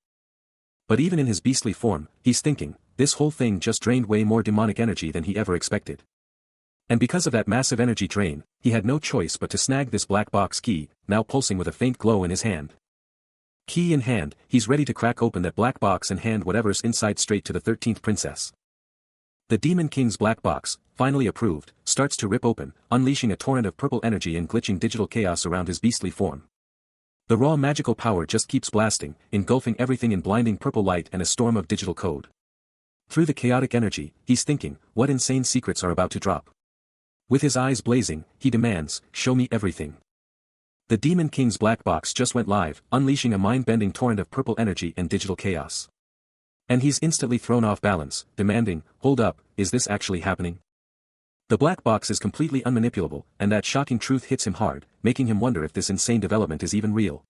But even in his beastly form, he's thinking, this whole thing just drained way more demonic energy than he ever expected. And because of that massive energy drain, he had no choice but to snag this black box key, now pulsing with a faint glow in his hand. Key in hand, he's ready to crack open that black box and hand whatever's inside straight to the 13th princess. The Demon King's black box, finally approved, starts to rip open, unleashing a torrent of purple energy and glitching digital chaos around his beastly form. The raw magical power just keeps blasting, engulfing everything in blinding purple light and a storm of digital code. Through the chaotic energy, he's thinking, what insane secrets are about to drop? With his eyes blazing, he demands, "Show me everything." The Demon King's black box just went live, unleashing a mind-bending torrent of purple energy and digital chaos. And he's instantly thrown off balance, demanding, "Hold up, is this actually happening?" The black box is completely unmanipulable, and that shocking truth hits him hard, making him wonder if this insane development is even real.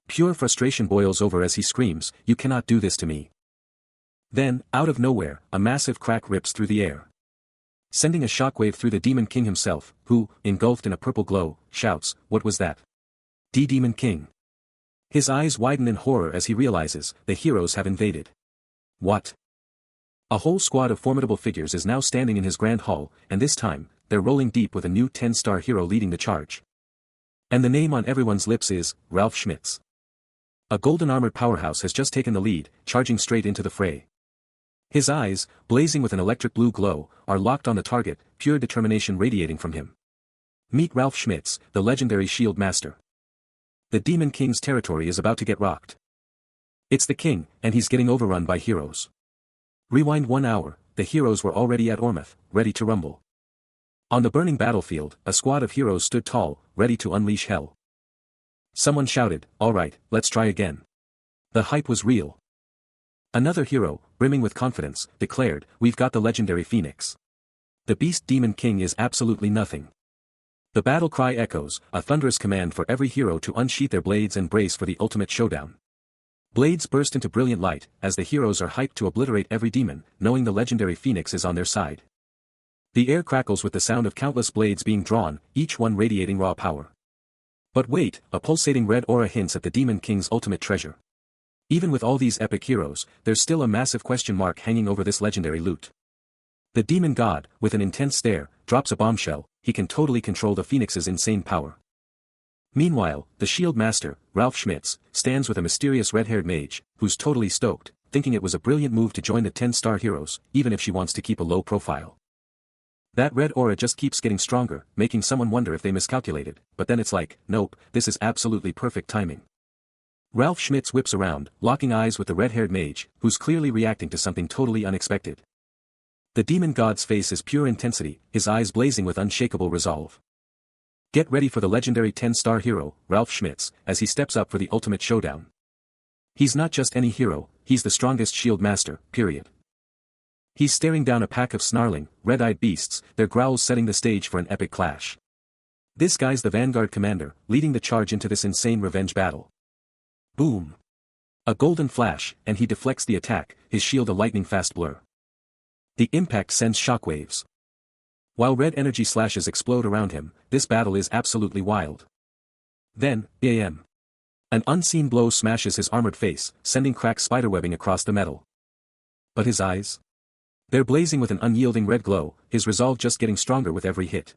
Pure frustration boils over as he screams, "You cannot do this to me." Then, out of nowhere, a massive crack rips through the air, sending a shockwave through the Demon King himself, who, engulfed in a purple glow, shouts, "What was that?" Demon King. His eyes widen in horror as he realizes, the heroes have invaded. What? A whole squad of formidable figures is now standing in his grand hall, and this time, they're rolling deep with a new 10-star hero leading the charge. And the name on everyone's lips is, Ralph Schmitz. A golden-armored powerhouse has just taken the lead, charging straight into the fray. His eyes, blazing with an electric blue glow, are locked on the target, pure determination radiating from him. Meet Ralph Schmitz, the legendary shield master. The Demon King's territory is about to get rocked. It's the king, and he's getting overrun by heroes. Rewind 1 hour, the heroes were already at Ormouth, ready to rumble. On the burning battlefield, a squad of heroes stood tall, ready to unleash hell. Someone shouted, "All right, let's try again." The hype was real. Another hero, brimming with confidence, declared, "We've got the legendary Phoenix. The Beast Demon King is absolutely nothing." The battle cry echoes, a thunderous command for every hero to unsheath their blades and brace for the ultimate showdown. Blades burst into brilliant light, as the heroes are hyped to obliterate every demon, knowing the legendary Phoenix is on their side. The air crackles with the sound of countless blades being drawn, each one radiating raw power. But wait, a pulsating red aura hints at the Demon King's ultimate treasure. Even with all these epic heroes, there's still a massive question mark hanging over this legendary loot. The demon god, with an intense stare, drops a bombshell: he can totally control the Phoenix's insane power. Meanwhile, the shield master, Ralph Schmitz, stands with a mysterious red-haired mage, who's totally stoked, thinking it was a brilliant move to join the 10-star heroes, even if she wants to keep a low profile. That red aura just keeps getting stronger, making someone wonder if they miscalculated, but then it's like, nope, this is absolutely perfect timing. Ralph Schmitz whips around, locking eyes with the red-haired mage, who's clearly reacting to something totally unexpected. The demon god's face is pure intensity, his eyes blazing with unshakable resolve. Get ready for the legendary 10-star hero, Ralph Schmitz, as he steps up for the ultimate showdown. He's not just any hero, he's the strongest shield master, period. He's staring down a pack of snarling, red-eyed beasts, their growls setting the stage for an epic clash. This guy's the vanguard commander, leading the charge into this insane revenge battle. Boom! A golden flash, and he deflects the attack, his shield a lightning-fast blur. The impact sends shockwaves. While red energy slashes explode around him, this battle is absolutely wild. Then, bam. An unseen blow smashes his armored face, sending cracked spiderwebbing across the metal. But his eyes? They're blazing with an unyielding red glow, his resolve just getting stronger with every hit.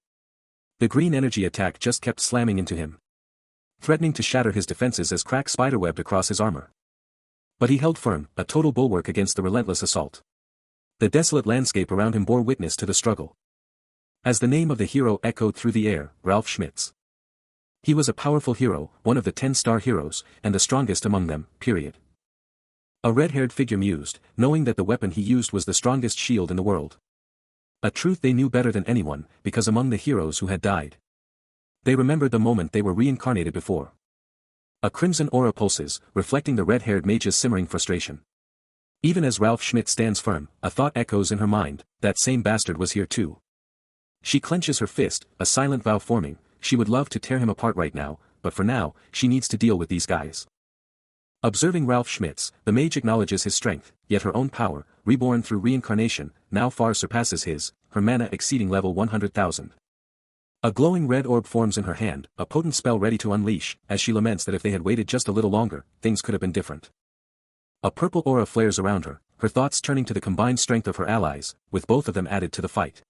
The green energy attack just kept slamming into him, threatening to shatter his defenses as cracks spiderwebbed across his armor. But he held firm, a total bulwark against the relentless assault. The desolate landscape around him bore witness to the struggle. As the name of the hero echoed through the air, Ralph Schmitz. He was a powerful hero, one of the 10-star heroes, and the strongest among them, period. A red-haired figure mused, knowing that the weapon he used was the strongest shield in the world. A truth they knew better than anyone, because among the heroes who had died, they remembered the moment they were reincarnated before. A crimson aura pulses, reflecting the red-haired mage's simmering frustration. Even as Ralph Schmidt stands firm, a thought echoes in her mind, that same bastard was here too. She clenches her fist, a silent vow forming, she would love to tear him apart right now, but for now, she needs to deal with these guys. Observing Ralph Schmitz, the mage acknowledges his strength, yet her own power, reborn through reincarnation, now far surpasses his, her mana exceeding level 100,000. A glowing red orb forms in her hand, a potent spell ready to unleash, as she laments that if they had waited just a little longer, things could have been different. A purple aura flares around her, her thoughts turning to the combined strength of her allies, with both of them added to the fight.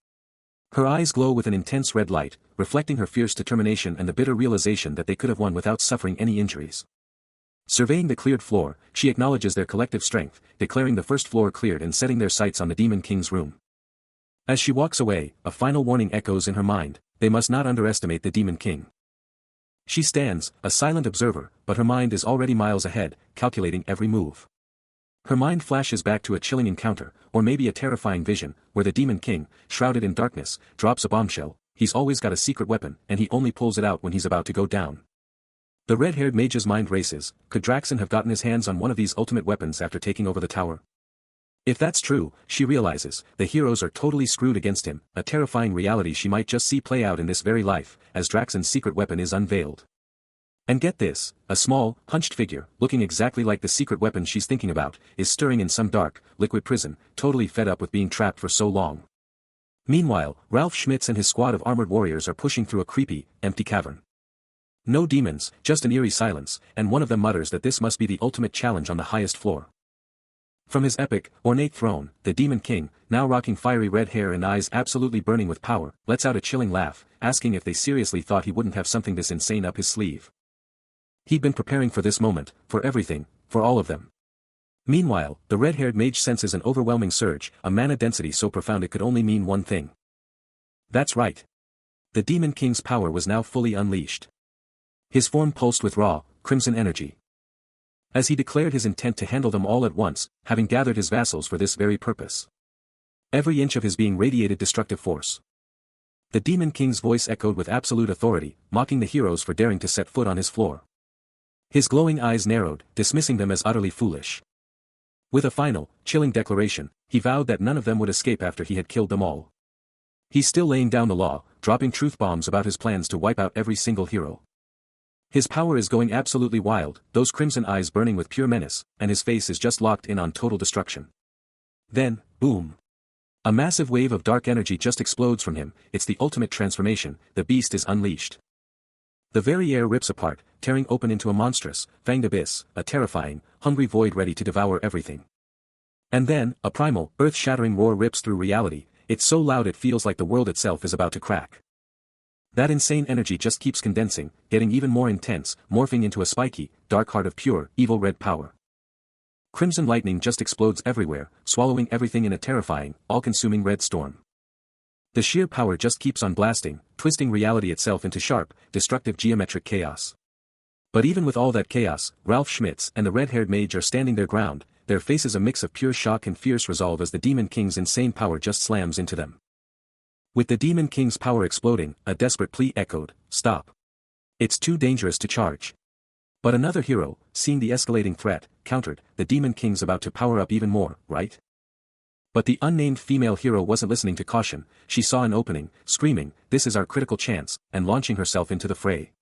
Her eyes glow with an intense red light, reflecting her fierce determination and the bitter realization that they could have won without suffering any injuries. Surveying the cleared floor, she acknowledges their collective strength, declaring the first floor cleared and setting their sights on the Demon King's room. As she walks away, a final warning echoes in her mind, they must not underestimate the Demon King. She stands, a silent observer, but her mind is already miles ahead, calculating every move. Her mind flashes back to a chilling encounter, or maybe a terrifying vision, where the Demon King, shrouded in darkness, drops a bombshell. He's always got a secret weapon, and he only pulls it out when he's about to go down. The red-haired mage's mind races, could Draxon have gotten his hands on one of these ultimate weapons after taking over the tower? If that's true, she realizes, the heroes are totally screwed against him, a terrifying reality she might just see play out in this very life, as Draxon's secret weapon is unveiled. And get this, a small, hunched figure, looking exactly like the secret weapon she's thinking about, is stirring in some dark, liquid prison, totally fed up with being trapped for so long. Meanwhile, Ralph Schmitz and his squad of armored warriors are pushing through a creepy, empty cavern. No demons, just an eerie silence, and one of them mutters that this must be the ultimate challenge on the highest floor. From his epic, ornate throne, the Demon King, now rocking fiery red hair and eyes absolutely burning with power, lets out a chilling laugh, asking if they seriously thought he wouldn't have something this insane up his sleeve. He'd been preparing for this moment, for everything, for all of them. Meanwhile, the red-haired mage senses an overwhelming surge, a mana density so profound it could only mean one thing. That's right. The Demon King's power was now fully unleashed. His form pulsed with raw, crimson energy. As he declared his intent to handle them all at once, having gathered his vassals for this very purpose. Every inch of his being radiated destructive force. The Demon King's voice echoed with absolute authority, mocking the heroes for daring to set foot on his floor. His glowing eyes narrowed, dismissing them as utterly foolish. With a final, chilling declaration, he vowed that none of them would escape after he had killed them all. He's still laying down the law, dropping truth bombs about his plans to wipe out every single hero. His power is going absolutely wild, those crimson eyes burning with pure menace, and his face is just locked in on total destruction. Then, boom. A massive wave of dark energy just explodes from him, it's the ultimate transformation, the beast is unleashed. The very air rips apart, tearing open into a monstrous, fanged abyss, a terrifying, hungry void ready to devour everything. And then, a primal, earth-shattering roar rips through reality, it's so loud it feels like the world itself is about to crack. That insane energy just keeps condensing, getting even more intense, morphing into a spiky, dark heart of pure, evil red power. Crimson lightning just explodes everywhere, swallowing everything in a terrifying, all-consuming red storm. The sheer power just keeps on blasting, twisting reality itself into sharp, destructive geometric chaos. But even with all that chaos, Ralph Schmitz and the red-haired mage are standing their ground, their faces a mix of pure shock and fierce resolve as the Demon King's insane power just slams into them. With the Demon King's power exploding, a desperate plea echoed, "Stop. It's too dangerous to charge." But another hero, seeing the escalating threat, countered, "The Demon King's about to power up even more, right?" But the unnamed female hero wasn't listening to caution, she saw an opening, screaming, "This is our critical chance," and launching herself into the fray.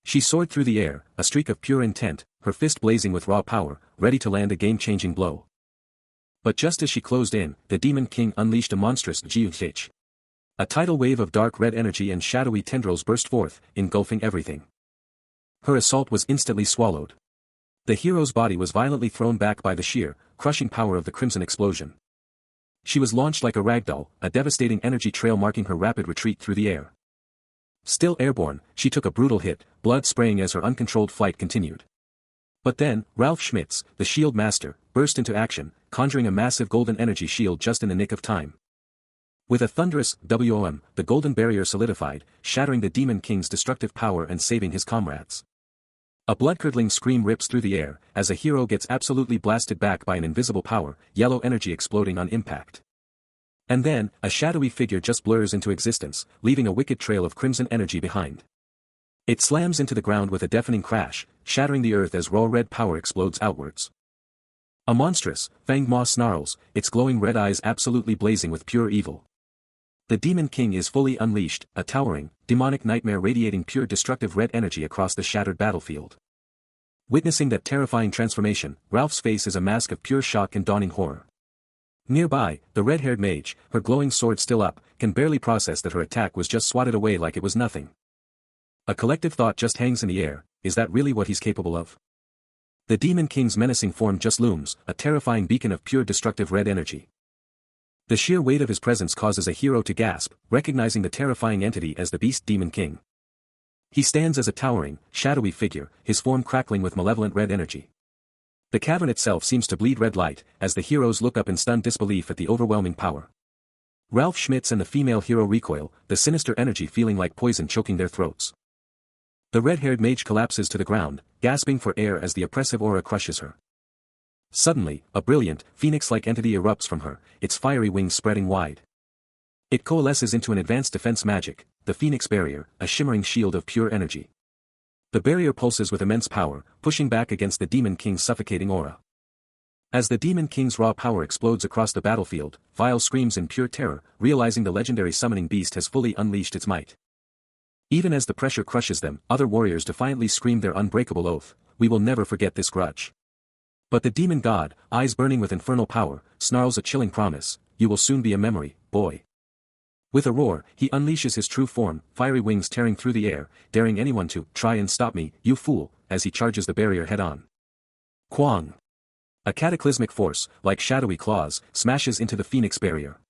She soared through the air, a streak of pure intent, her fist blazing with raw power, ready to land a game-changing blow. But just as she closed in, the Demon King unleashed a monstrous Jiu-Hitch. A tidal wave of dark red energy and shadowy tendrils burst forth, engulfing everything. Her assault was instantly swallowed. The hero's body was violently thrown back by the sheer, crushing power of the crimson explosion. She was launched like a ragdoll, a devastating energy trail marking her rapid retreat through the air. Still airborne, she took a brutal hit, blood spraying as her uncontrolled flight continued. But then, Ralph Schmitz, the shield master, burst into action, conjuring a massive golden energy shield just in the nick of time. With a thunderous WOM, the golden barrier solidified, shattering the Demon King's destructive power and saving his comrades. A blood-curdling scream rips through the air, as a hero gets absolutely blasted back by an invisible power, yellow energy exploding on impact. And then, a shadowy figure just blurs into existence, leaving a wicked trail of crimson energy behind. It slams into the ground with a deafening crash, shattering the earth as raw red power explodes outwards. A monstrous, fanged maw snarls, its glowing red eyes absolutely blazing with pure evil. The Demon King is fully unleashed, a towering, demonic nightmare radiating pure destructive red energy across the shattered battlefield. Witnessing that terrifying transformation, Ralph's face is a mask of pure shock and dawning horror. Nearby, the red-haired mage, her glowing sword still up, can barely process that her attack was just swatted away like it was nothing. A collective thought just hangs in the air, is that really what he's capable of? The Demon King's menacing form just looms, a terrifying beacon of pure destructive red energy. The sheer weight of his presence causes a hero to gasp, recognizing the terrifying entity as the Beast Demon King. He stands as a towering, shadowy figure, his form crackling with malevolent red energy. The cavern itself seems to bleed red light, as the heroes look up in stunned disbelief at the overwhelming power. Ralph Schmitz and the female hero recoil, the sinister energy feeling like poison choking their throats. The red-haired mage collapses to the ground, gasping for air as the oppressive aura crushes her. Suddenly, a brilliant, phoenix-like entity erupts from her, its fiery wings spreading wide. It coalesces into an advanced defense magic, the Phoenix Barrier, a shimmering shield of pure energy. The barrier pulses with immense power, pushing back against the Demon King's suffocating aura. As the Demon King's raw power explodes across the battlefield, Vile screams in pure terror, realizing the legendary summoning beast has fully unleashed its might. Even as the pressure crushes them, other warriors defiantly scream their unbreakable oath, "We will never forget this grudge." But the demon god, eyes burning with infernal power, snarls a chilling promise, "You will soon be a memory, boy." With a roar, he unleashes his true form, fiery wings tearing through the air, daring anyone to "try and stop me, you fool," as he charges the barrier head-on. Kwang! A cataclysmic force, like shadowy claws, smashes into the Phoenix Barrier.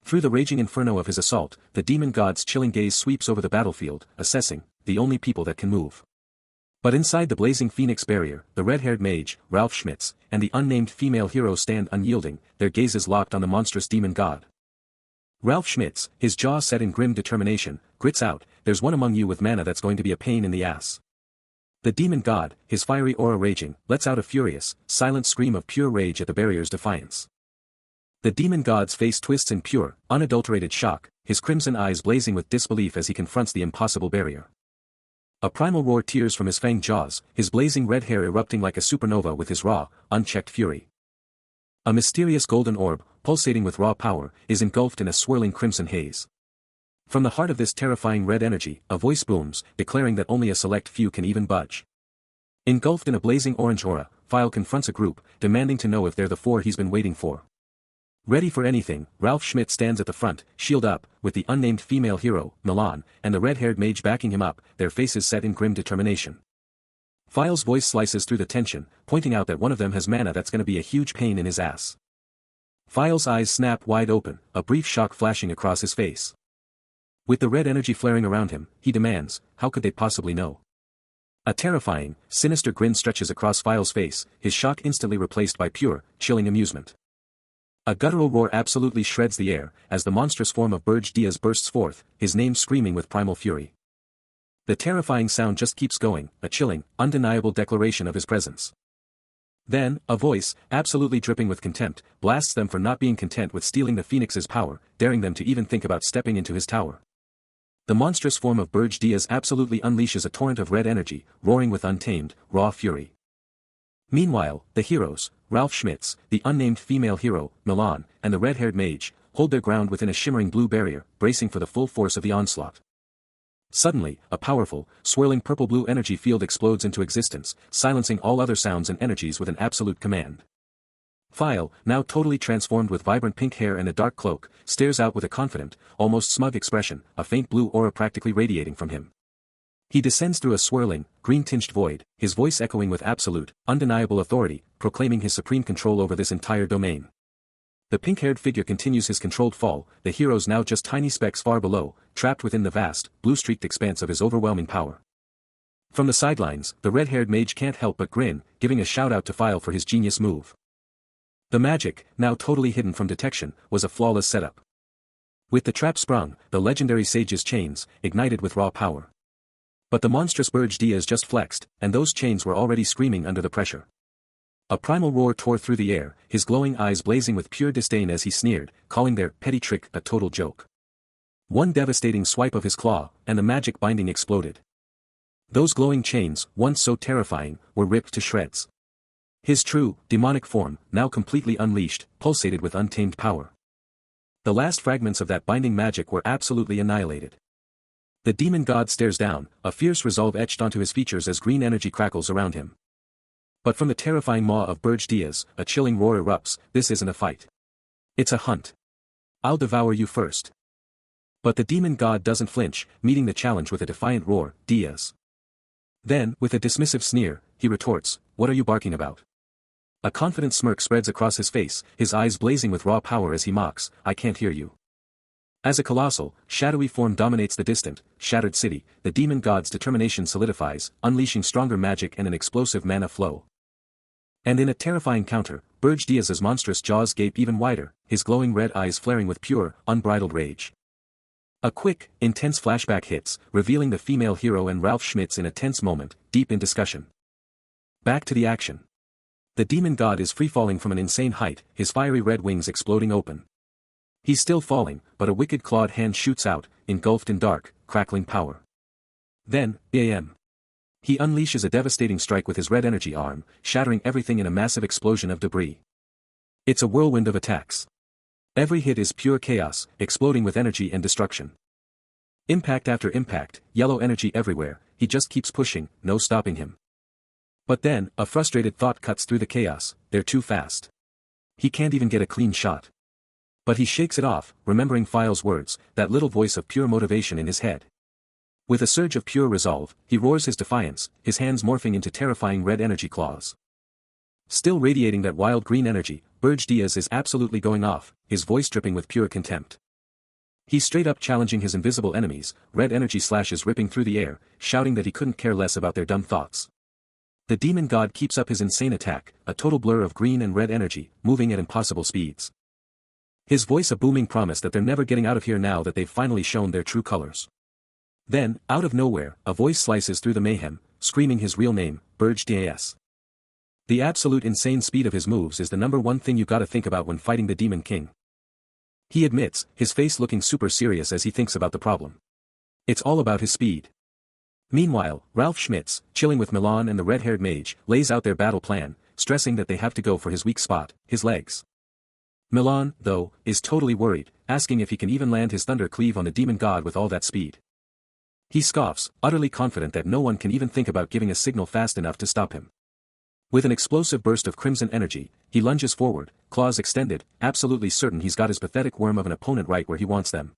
Through the raging inferno of his assault, the demon god's chilling gaze sweeps over the battlefield, assessing, the only people that can move. But inside the blazing Phoenix Barrier, the red-haired mage, Ralph Schmitz, and the unnamed female hero stand unyielding, their gazes locked on the monstrous demon god. Ralph Schmitz, his jaw set in grim determination, grits out, "There's one among you with mana that's going to be a pain in the ass." The demon god, his fiery aura raging, lets out a furious, silent scream of pure rage at the barrier's defiance. The demon god's face twists in pure, unadulterated shock, his crimson eyes blazing with disbelief as he confronts the impossible barrier. A primal roar tears from his fanged jaws, his blazing red hair erupting like a supernova with his raw, unchecked fury. A mysterious golden orb, pulsating with raw power, is engulfed in a swirling crimson haze. From the heart of this terrifying red energy, a voice booms, declaring that only a select few can even budge. Engulfed in a blazing orange aura, File confronts a group, demanding to know if they're the four he's been waiting for. Ready for anything, Ralph Schmidt stands at the front, shield up, with the unnamed female hero, Milan, and the red-haired mage backing him up, their faces set in grim determination. File's voice slices through the tension, pointing out that one of them has mana that's gonna be a huge pain in his ass. File's eyes snap wide open, a brief shock flashing across his face. With the red energy flaring around him, he demands, how could they possibly know? A terrifying, sinister grin stretches across File's face, his shock instantly replaced by pure, chilling amusement. A guttural roar absolutely shreds the air, as the monstrous form of Burj Diaz bursts forth, his name screaming with primal fury. The terrifying sound just keeps going, a chilling, undeniable declaration of his presence. Then, a voice, absolutely dripping with contempt, blasts them for not being content with stealing the Phoenix's power, daring them to even think about stepping into his tower. The monstrous form of Burj Diaz absolutely unleashes a torrent of red energy, roaring with untamed, raw fury. Meanwhile, the heroes, Ralph Schmitz, the unnamed female hero, Milan, and the red-haired mage, hold their ground within a shimmering blue barrier, bracing for the full force of the onslaught. Suddenly, a powerful, swirling purple-blue energy field explodes into existence, silencing all other sounds and energies with an absolute command. File, now totally transformed with vibrant pink hair and a dark cloak, stares out with a confident, almost smug expression, a faint blue aura practically radiating from him. He descends through a swirling, green-tinged void, his voice echoing with absolute, undeniable authority, proclaiming his supreme control over this entire domain. The pink-haired figure continues his controlled fall, the heroes now just tiny specks far below, trapped within the vast, blue-streaked expanse of his overwhelming power. From the sidelines, the red-haired mage can't help but grin, giving a shout-out to File for his genius move. The magic, now totally hidden from detection, was a flawless setup. With the trap sprung, the legendary sage's chains, ignited with raw power. But the monstrous Burj Diaz just flexed, and those chains were already screaming under the pressure. A primal roar tore through the air, his glowing eyes blazing with pure disdain as he sneered, calling their petty trick a total joke. One devastating swipe of his claw, and the magic binding exploded. Those glowing chains, once so terrifying, were ripped to shreds. His true, demonic form, now completely unleashed, pulsated with untamed power. The last fragments of that binding magic were absolutely annihilated. The demon god stares down, a fierce resolve etched onto his features as green energy crackles around him. But from the terrifying maw of Burj Diaz, a chilling roar erupts. This isn't a fight. It's a hunt. I'll devour you first. But the demon god doesn't flinch, meeting the challenge with a defiant roar, Diaz. Then, with a dismissive sneer, he retorts, "What are you barking about?" A confident smirk spreads across his face, his eyes blazing with raw power as he mocks, "I can't hear you." As a colossal, shadowy form dominates the distant, shattered city, the demon god's determination solidifies, unleashing stronger magic and an explosive mana flow. And in a terrifying counter, Burj Diaz's monstrous jaws gape even wider, his glowing red eyes flaring with pure, unbridled rage. A quick, intense flashback hits, revealing the female hero and Ralph Schmitz in a tense moment, deep in discussion. Back to the action. The demon god is free-falling from an insane height, his fiery red wings exploding open. He's still falling, but a wicked clawed hand shoots out, engulfed in dark, crackling power. Then, bam. He unleashes a devastating strike with his red energy arm, shattering everything in a massive explosion of debris. It's a whirlwind of attacks. Every hit is pure chaos, exploding with energy and destruction. Impact after impact, yellow energy everywhere, he just keeps pushing, no stopping him. But then, a frustrated thought cuts through the chaos, they're too fast. He can't even get a clean shot. But he shakes it off, remembering File's words, that little voice of pure motivation in his head. With a surge of pure resolve, he roars his defiance, his hands morphing into terrifying red energy claws. Still radiating that wild green energy, Burj Diaz is absolutely going off, his voice dripping with pure contempt. He's straight up challenging his invisible enemies, red energy slashes ripping through the air, shouting that he couldn't care less about their dumb thoughts. The demon god keeps up his insane attack, a total blur of green and red energy, moving at impossible speeds. His voice a booming promise that they're never getting out of here now that they've finally shown their true colors. Then, out of nowhere, a voice slices through the mayhem, screaming his real name, Burj Diaz. The absolute insane speed of his moves is the number one thing you gotta think about when fighting the Demon King. He admits, his face looking super serious as he thinks about the problem. It's all about his speed. Meanwhile, Ralph Schmitz, chilling with Milan and the red-haired mage, lays out their battle plan, stressing that they have to go for his weak spot, his legs. Milan, though, is totally worried, asking if he can even land his thunder cleave on the demon god with all that speed. He scoffs, utterly confident that no one can even think about giving a signal fast enough to stop him. With an explosive burst of crimson energy, he lunges forward, claws extended, absolutely certain he's got his pathetic worm of an opponent right where he wants them.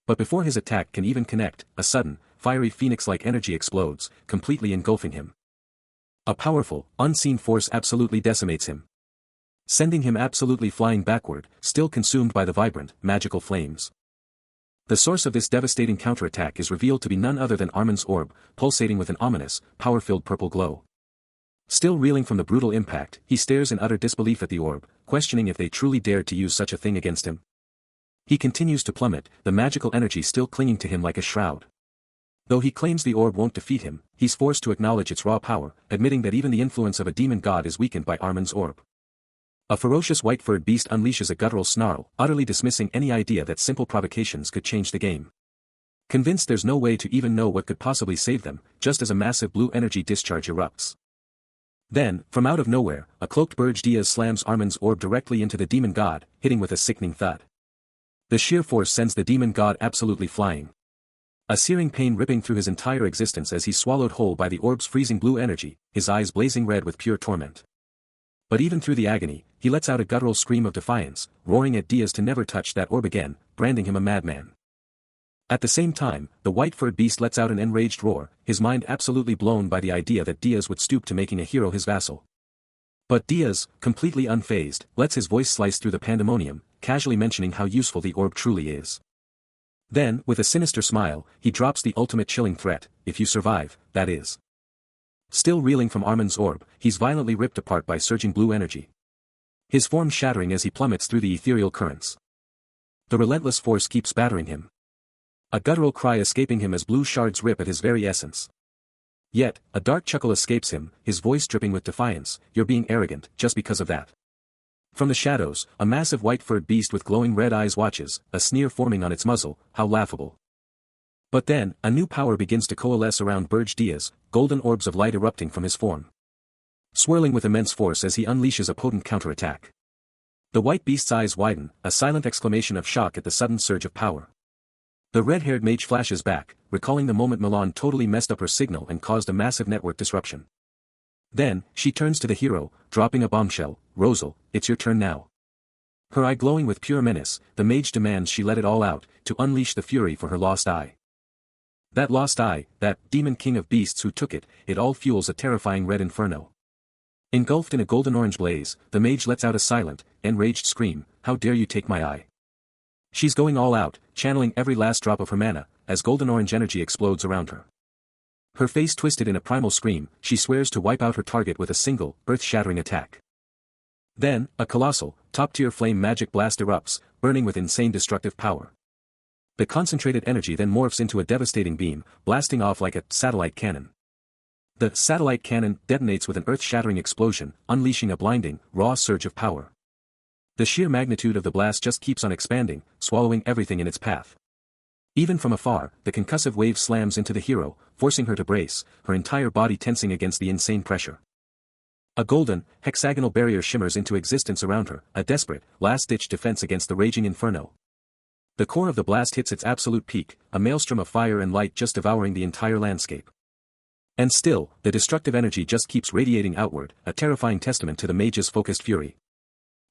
But before his attack can even connect, a sudden, fiery phoenix-like energy explodes, completely engulfing him. A powerful, unseen force absolutely decimates him, sending him absolutely flying backward, still consumed by the vibrant, magical flames. The source of this devastating counterattack is revealed to be none other than Armin's orb, pulsating with an ominous, power-filled purple glow. Still reeling from the brutal impact, he stares in utter disbelief at the orb, questioning if they truly dared to use such a thing against him. He continues to plummet, the magical energy still clinging to him like a shroud. Though he claims the orb won't defeat him, he's forced to acknowledge its raw power, admitting that even the influence of a demon god is weakened by Armin's orb. A ferocious white-furred beast unleashes a guttural snarl, utterly dismissing any idea that simple provocations could change the game. Convinced there's no way to even know what could possibly save them, just as a massive blue energy discharge erupts. Then, from out of nowhere, a cloaked Burj Diaz slams Armin's orb directly into the demon god, hitting with a sickening thud. The sheer force sends the demon god absolutely flying. A searing pain ripping through his entire existence as he's swallowed whole by the orb's freezing blue energy, his eyes blazing red with pure torment. But even through the agony, he lets out a guttural scream of defiance, roaring at Diaz to never touch that orb again, branding him a madman. At the same time, the white-furred beast lets out an enraged roar, his mind absolutely blown by the idea that Diaz would stoop to making a hero his vassal. But Diaz, completely unfazed, lets his voice slice through the pandemonium, casually mentioning how useful the orb truly is. Then, with a sinister smile, he drops the ultimate chilling threat, if you survive, that is. Still reeling from Armin's orb, he's violently ripped apart by surging blue energy. His form shattering as he plummets through the ethereal currents. The relentless force keeps battering him. A guttural cry escaping him as blue shards rip at his very essence. Yet, a dark chuckle escapes him, his voice dripping with defiance, "You're being arrogant, just because of that." From the shadows, a massive white-furred beast with glowing red eyes watches, a sneer forming on its muzzle, how laughable. But then, a new power begins to coalesce around Burj Diaz, golden orbs of light erupting from his form. Swirling with immense force as he unleashes a potent counterattack. The white beast's eyes widen, a silent exclamation of shock at the sudden surge of power. The red-haired mage flashes back, recalling the moment Milan totally messed up her signal and caused a massive network disruption. Then, she turns to the hero, dropping a bombshell, "Rosal, it's your turn now." Her eye glowing with pure menace, the mage demands she let it all out, to unleash the fury for her lost eye. That lost eye, that demon king of beasts who took it, it all fuels a terrifying red inferno. Engulfed in a golden-orange blaze, the mage lets out a silent, enraged scream, "How dare you take my eye?" She's going all out, channeling every last drop of her mana, as golden-orange energy explodes around her. Her face twisted in a primal scream, she swears to wipe out her target with a single, earth-shattering attack. Then, a colossal, top-tier flame magic blast erupts, burning with insane destructive power. The concentrated energy then morphs into a devastating beam, blasting off like a satellite cannon. The satellite cannon detonates with an earth-shattering explosion, unleashing a blinding, raw surge of power. The sheer magnitude of the blast just keeps on expanding, swallowing everything in its path. Even from afar, the concussive wave slams into the hero, forcing her to brace, her entire body tensing against the insane pressure. A golden, hexagonal barrier shimmers into existence around her, a desperate, last-ditch defense against the raging inferno. The core of the blast hits its absolute peak, a maelstrom of fire and light just devouring the entire landscape. And still, the destructive energy just keeps radiating outward, a terrifying testament to the mage's focused fury.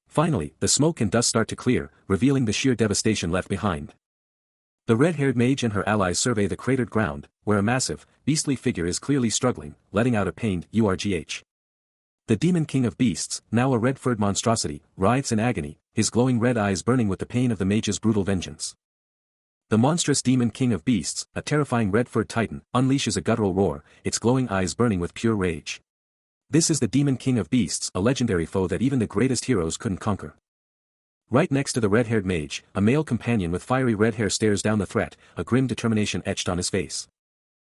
Finally, the smoke and dust start to clear, revealing the sheer devastation left behind. The red-haired mage and her allies survey the cratered ground, where a massive, beastly figure is clearly struggling, letting out a pained "urgh." The demon king of beasts, now a red-furred monstrosity, writhes in agony, his glowing red eyes burning with the pain of the mage's brutal vengeance. The monstrous demon king of beasts, a terrifying red-furred titan, unleashes a guttural roar, its glowing eyes burning with pure rage. This is the demon king of beasts, a legendary foe that even the greatest heroes couldn't conquer. Right next to the red-haired mage, a male companion with fiery red hair stares down the threat, a grim determination etched on his face.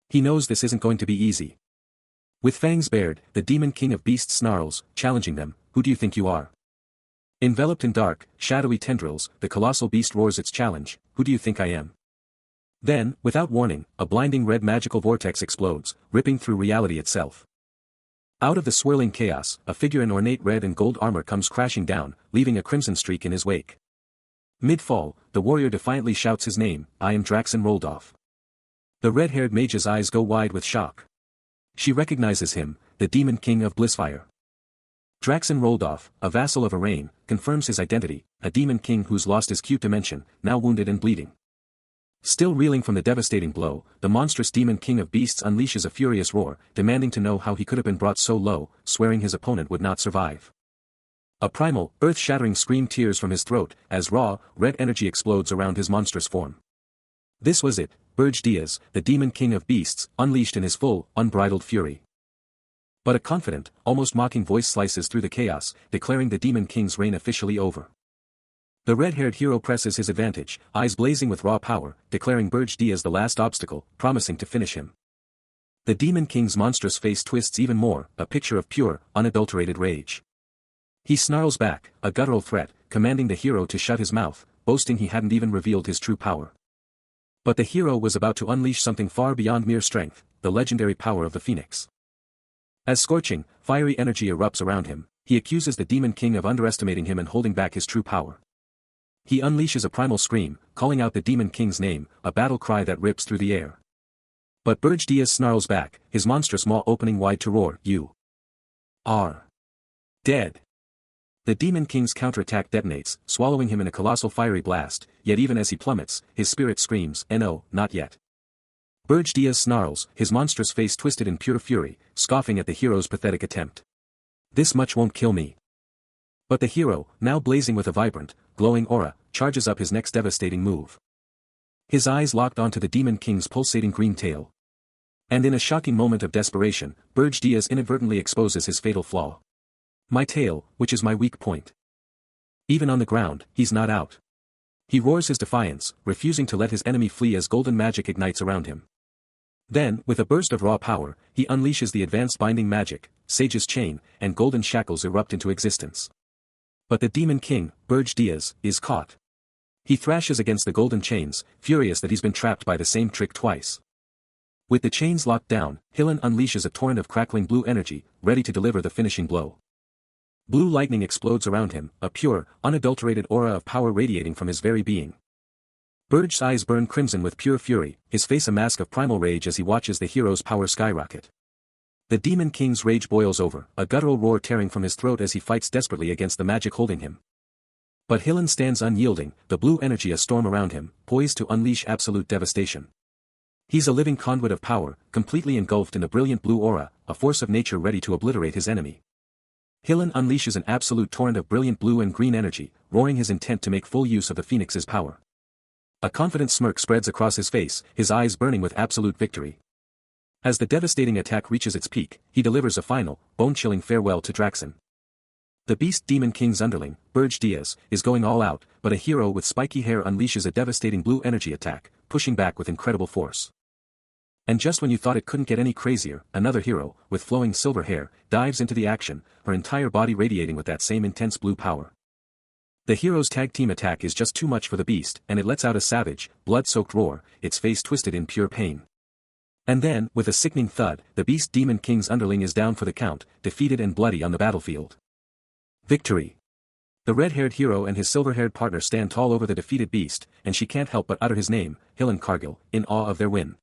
He knows this isn't going to be easy. With fangs bared, the demon king of beasts snarls, challenging them, "Who do you think you are?" Enveloped in dark, shadowy tendrils, the colossal beast roars its challenge, "Who do you think I am?" Then, without warning, a blinding red magical vortex explodes, ripping through reality itself. Out of the swirling chaos, a figure in ornate red and gold armor comes crashing down, leaving a crimson streak in his wake. Mid-fall, the warrior defiantly shouts his name, "I am Draxen Roldorf." The red-haired mage's eyes go wide with shock. She recognizes him, the demon king of Blissfire. Draxen Roldorf, a vassal of Arain, confirms his identity, a demon king who's lost his cute dimension, now wounded and bleeding. Still reeling from the devastating blow, the monstrous demon king of beasts unleashes a furious roar, demanding to know how he could have been brought so low, swearing his opponent would not survive. A primal, earth-shattering scream tears from his throat, as raw, red energy explodes around his monstrous form. This was it, Burj Diaz, the demon king of beasts, unleashed in his full, unbridled fury. But a confident, almost mocking voice slices through the chaos, declaring the demon king's reign officially over. The red-haired hero presses his advantage, eyes blazing with raw power, declaring Burj Diaz the last obstacle, promising to finish him. The demon king's monstrous face twists even more, a picture of pure, unadulterated rage. He snarls back, a guttural threat, commanding the hero to shut his mouth, boasting he hadn't even revealed his true power. But the hero was about to unleash something far beyond mere strength, the legendary power of the Phoenix. As scorching, fiery energy erupts around him, he accuses the demon king of underestimating him and holding back his true power. He unleashes a primal scream, calling out the demon king's name, a battle cry that rips through the air. But Burj Diaz snarls back, his monstrous maw opening wide to roar, "You are dead." The Demon King's counterattack detonates, swallowing him in a colossal fiery blast, yet even as he plummets, his spirit screams, "No, not yet." Burge Diaz snarls, his monstrous face twisted in pure fury, scoffing at the hero's pathetic attempt. "This much won't kill me." But the hero, now blazing with a vibrant, glowing aura, charges up his next devastating move. His eyes locked onto the Demon King's pulsating green tail. And in a shocking moment of desperation, Burge Diaz inadvertently exposes his fatal flaw. "My tail, which is my weak point." Even on the ground, he's not out. He roars his defiance, refusing to let his enemy flee as golden magic ignites around him. Then, with a burst of raw power, he unleashes the advanced binding magic, Sage's Chain, and golden shackles erupt into existence. But the Demon King, Burge Diaz, is caught. He thrashes against the golden chains, furious that he's been trapped by the same trick twice. With the chains locked down, Hillen unleashes a torrent of crackling blue energy, ready to deliver the finishing blow. Blue lightning explodes around him, a pure, unadulterated aura of power radiating from his very being. Burge's eyes burn crimson with pure fury, his face a mask of primal rage as he watches the hero's power skyrocket. The Demon King's rage boils over, a guttural roar tearing from his throat as he fights desperately against the magic holding him. But Hillen stands unyielding, the blue energy a storm around him, poised to unleash absolute devastation. He's a living conduit of power, completely engulfed in a brilliant blue aura, a force of nature ready to obliterate his enemy. Hillen unleashes an absolute torrent of brilliant blue and green energy, roaring his intent to make full use of the Phoenix's power. A confident smirk spreads across his face, his eyes burning with absolute victory. As the devastating attack reaches its peak, he delivers a final, bone-chilling farewell to Draxen. The Beast Demon King's underling, Burge Diaz, is going all out, but a hero with spiky hair unleashes a devastating blue energy attack, pushing back with incredible force. And just when you thought it couldn't get any crazier, another hero, with flowing silver hair, dives into the action, her entire body radiating with that same intense blue power. The hero's tag team attack is just too much for the beast, and it lets out a savage, blood-soaked roar, its face twisted in pure pain. And then, with a sickening thud, the Beast Demon King's underling is down for the count, defeated and bloody on the battlefield. Victory! The red-haired hero and his silver-haired partner stand tall over the defeated beast, and she can't help but utter his name, Hillen Cargill, in awe of their win.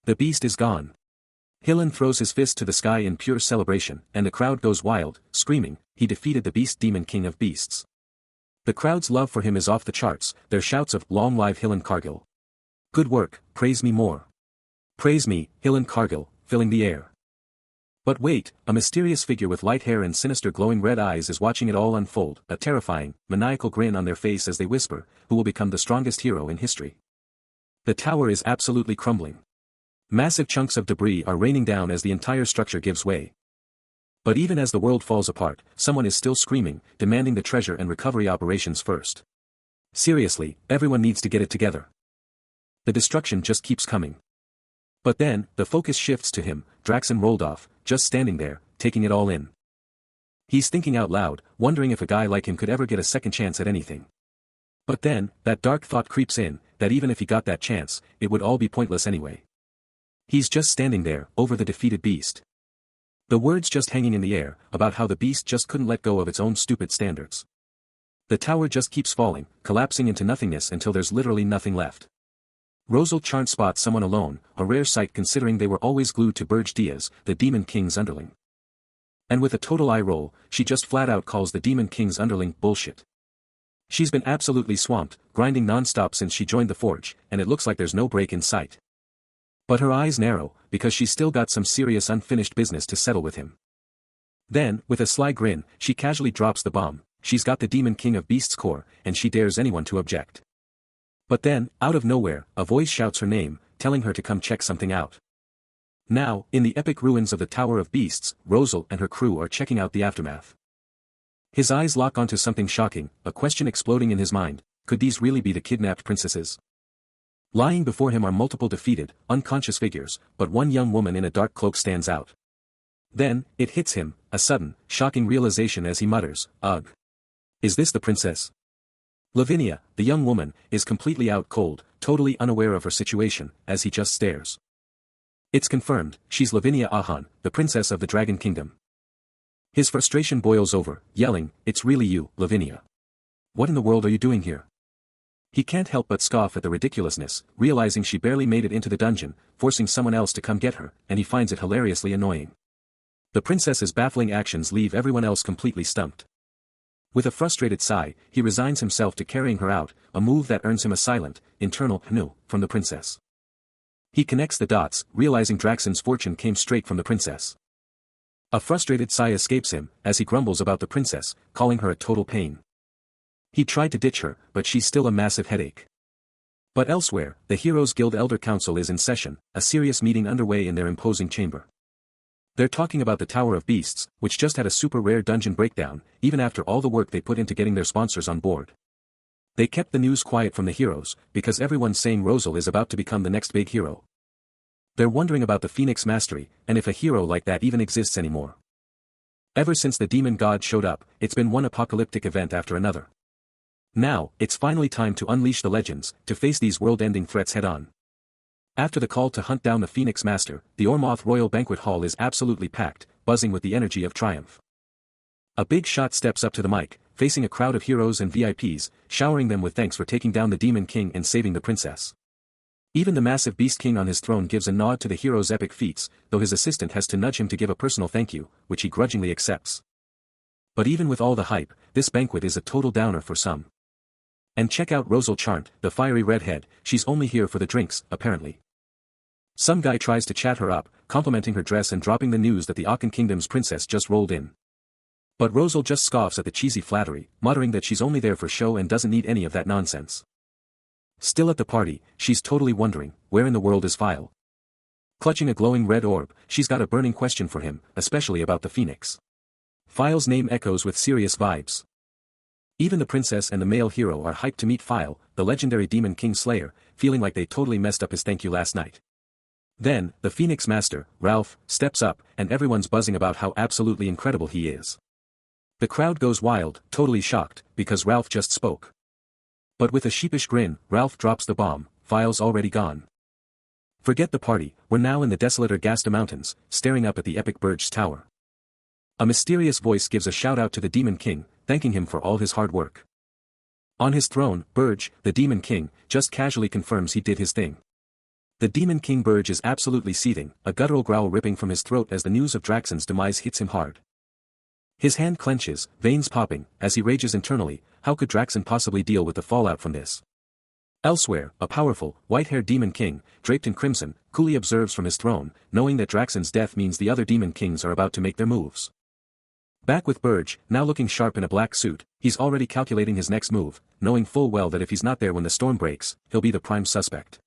The beast is gone. Hillen throws his fist to the sky in pure celebration, and the crowd goes wild, screaming, he defeated the Beast Demon King of Beasts. The crowd's love for him is off the charts, their shouts of, "Long live Hillen Cargill. Good work, praise me more. Praise me, Hillen Cargill," filling the air. But wait, a mysterious figure with light hair and sinister glowing red eyes is watching it all unfold, a terrifying, maniacal grin on their face as they whisper, who will become the strongest hero in history. The tower is absolutely crumbling. Massive chunks of debris are raining down as the entire structure gives way. But even as the world falls apart, someone is still screaming, demanding the treasure and recovery operations first. Seriously, everyone needs to get it together. The destruction just keeps coming. But then, the focus shifts to him, Draxen Roldov, just standing there, taking it all in. He's thinking out loud, wondering if a guy like him could ever get a second chance at anything. But then, that dark thought creeps in, that even if he got that chance, it would all be pointless anyway. He's just standing there, over the defeated beast. The words just hanging in the air, about how the beast just couldn't let go of its own stupid standards. The tower just keeps falling, collapsing into nothingness until there's literally nothing left. Rosal can't spot someone alone, a rare sight considering they were always glued to Burge Diaz, the Demon King's underling. And with a total eye roll, she just flat out calls the Demon King's underling bullshit. She's been absolutely swamped, grinding non-stop since she joined the forge, and it looks like there's no break in sight. But her eyes narrow, because she's still got some serious unfinished business to settle with him. Then, with a sly grin, she casually drops the bomb, she's got the Demon King of Beasts' core, and she dares anyone to object. But then, out of nowhere, a voice shouts her name, telling her to come check something out. Now, in the epic ruins of the Tower of Beasts, Rosal and her crew are checking out the aftermath. His eyes lock onto something shocking, a question exploding in his mind, could these really be the kidnapped princesses? Lying before him are multiple defeated, unconscious figures, but one young woman in a dark cloak stands out. Then, it hits him, a sudden, shocking realization as he mutters, "Ugh. Is this the princess?" Lavinia, the young woman, is completely out cold, totally unaware of her situation, as he just stares. It's confirmed, she's Lavinia Ahan, the princess of the Dragon Kingdom. His frustration boils over, yelling, "It's really you, Lavinia. What in the world are you doing here?" He can't help but scoff at the ridiculousness, realizing she barely made it into the dungeon, forcing someone else to come get her, and he finds it hilariously annoying. The princess's baffling actions leave everyone else completely stumped. With a frustrated sigh, he resigns himself to carrying her out, a move that earns him a silent, internal "no" from the princess. He connects the dots, realizing Draxon's fortune came straight from the princess. A frustrated sigh escapes him, as he grumbles about the princess, calling her a total pain. He tried to ditch her, but she's still a massive headache. But elsewhere, the Heroes Guild Elder Council is in session, a serious meeting underway in their imposing chamber. They're talking about the Tower of Beasts, which just had a super rare dungeon breakdown, even after all the work they put into getting their sponsors on board. They kept the news quiet from the heroes, because everyone's saying Rosal is about to become the next big hero. They're wondering about the Phoenix Mastery, and if a hero like that even exists anymore. Ever since the demon god showed up, it's been one apocalyptic event after another. Now, it's finally time to unleash the legends, to face these world-ending threats head-on. After the call to hunt down the Phoenix Master, the Ormoth Royal Banquet Hall is absolutely packed, buzzing with the energy of triumph. A big shot steps up to the mic, facing a crowd of heroes and VIPs, showering them with thanks for taking down the Demon King and saving the princess. Even the massive Beast King on his throne gives a nod to the hero's epic feats, though his assistant has to nudge him to give a personal thank you, which he grudgingly accepts. But even with all the hype, this banquet is a total downer for some. And check out Rosal Charnt, the fiery redhead, she's only here for the drinks, apparently. Some guy tries to chat her up, complimenting her dress and dropping the news that the Akan Kingdom's princess just rolled in. But Rosal just scoffs at the cheesy flattery, muttering that she's only there for show and doesn't need any of that nonsense. Still at the party, she's totally wondering, where in the world is File? Clutching a glowing red orb, she's got a burning question for him, especially about the Phoenix. File's name echoes with serious vibes. Even the princess and the male hero are hyped to meet File, the legendary Demon King Slayer, feeling like they totally messed up his thank you last night. Then, the Phoenix Master, Ralph, steps up, and everyone's buzzing about how absolutely incredible he is. The crowd goes wild, totally shocked, because Ralph just spoke. But with a sheepish grin, Ralph drops the bomb, File's already gone. Forget the party, we're now in the desolate Ergasta Mountains, staring up at the epic Burge's tower. A mysterious voice gives a shout-out to the Demon King, thanking him for all his hard work. On his throne, Burge, the Demon King, just casually confirms he did his thing. The Demon King Burge is absolutely seething, a guttural growl ripping from his throat as the news of Draxon's demise hits him hard. His hand clenches, veins popping, as he rages internally, how could Draxon possibly deal with the fallout from this? Elsewhere, a powerful, white-haired Demon King, draped in crimson, coolly observes from his throne, knowing that Draxon's death means the other Demon Kings are about to make their moves. Back with Burge, now looking sharp in a black suit, he's already calculating his next move, knowing full well that if he's not there when the storm breaks, he'll be the prime suspect.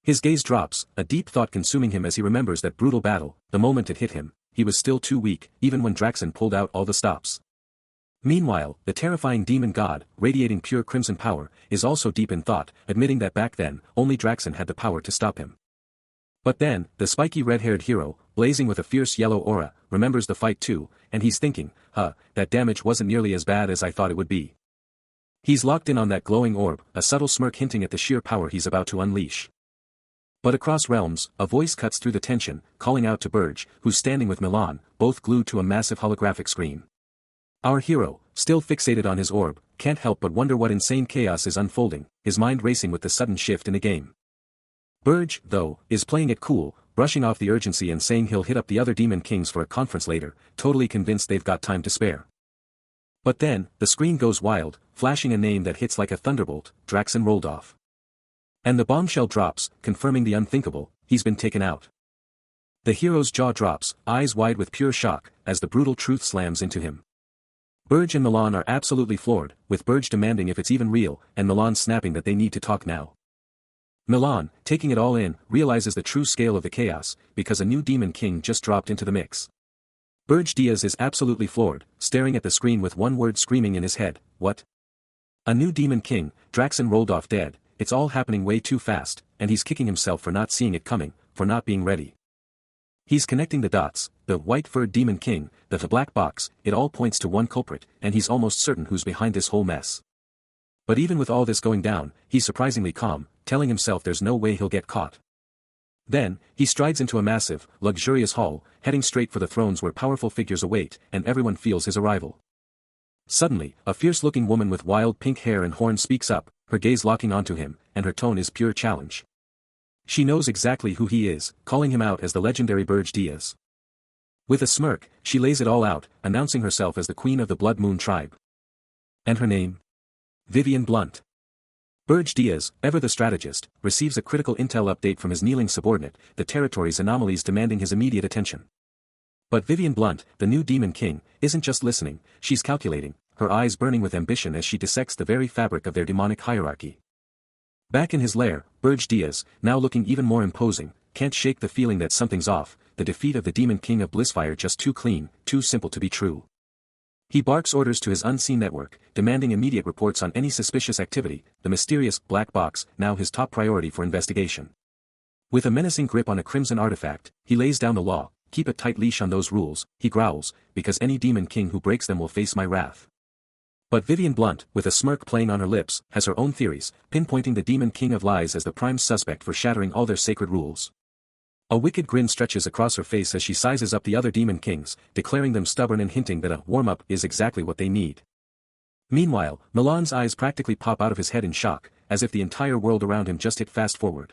His gaze drops, a deep thought consuming him as he remembers that brutal battle. The moment it hit him, he was still too weak, even when Draxon pulled out all the stops. Meanwhile, the terrifying demon god, radiating pure crimson power, is also deep in thought, admitting that back then, only Draxon had the power to stop him. But then, the spiky red-haired hero, blazing with a fierce yellow aura, remembers the fight too, and he's thinking, that damage wasn't nearly as bad as I thought it would be. He's locked in on that glowing orb, a subtle smirk hinting at the sheer power he's about to unleash. But across realms, a voice cuts through the tension, calling out to Burge, who's standing with Milan, both glued to a massive holographic screen. Our hero, still fixated on his orb, can't help but wonder what insane chaos is unfolding, his mind racing with the sudden shift in a game. Burge, though, is playing it cool, brushing off the urgency and saying he'll hit up the other Demon Kings for a conference later, totally convinced they've got time to spare. But then, the screen goes wild, flashing a name that hits like a thunderbolt, Draxon Roldorf. And the bombshell drops, confirming the unthinkable, he's been taken out. The hero's jaw drops, eyes wide with pure shock, as the brutal truth slams into him. Burge and Milan are absolutely floored, with Burge demanding if it's even real, and Milan snapping that they need to talk now. Milan, taking it all in, realizes the true scale of the chaos, because a new Demon King just dropped into the mix. Burge Diaz is absolutely floored, staring at the screen with one word screaming in his head, what? A new Demon King, Draxon Roldorf dead. It's all happening way too fast, and he's kicking himself for not seeing it coming, for not being ready. He's connecting the dots, the white-furred Demon King, the black box, it all points to one culprit, and he's almost certain who's behind this whole mess. But even with all this going down, he's surprisingly calm, telling himself there's no way he'll get caught. Then, he strides into a massive, luxurious hall, heading straight for the thrones where powerful figures await, and everyone feels his arrival. Suddenly, a fierce-looking woman with wild pink hair and horns speaks up, her gaze locking onto him, and her tone is pure challenge. She knows exactly who he is, calling him out as the legendary Burge Diaz. With a smirk, she lays it all out, announcing herself as the queen of the Blood Moon tribe. And her name? Vivian Blunt. Burge Diaz, ever the strategist, receives a critical intel update from his kneeling subordinate, the territory's anomalies demanding his immediate attention. But Vivian Blunt, the new Demon King, isn't just listening, she's calculating, her eyes burning with ambition as she dissects the very fabric of their demonic hierarchy. Back in his lair, Burge Diaz, now looking even more imposing, can't shake the feeling that something's off, the defeat of the Demon King of Blissfire just too clean, too simple to be true. He barks orders to his unseen network, demanding immediate reports on any suspicious activity, the mysterious black box, now his top priority for investigation. With a menacing grip on a crimson artifact, he lays down the law, keep a tight leash on those rules, he growls, because any Demon King who breaks them will face my wrath. But Vivian Blunt, with a smirk playing on her lips, has her own theories, pinpointing the Demon King of Lies as the prime suspect for shattering all their sacred rules. A wicked grin stretches across her face as she sizes up the other Demon Kings, declaring them stubborn and hinting that a warm-up is exactly what they need. Meanwhile, Milan's eyes practically pop out of his head in shock, as if the entire world around him just hit fast forward.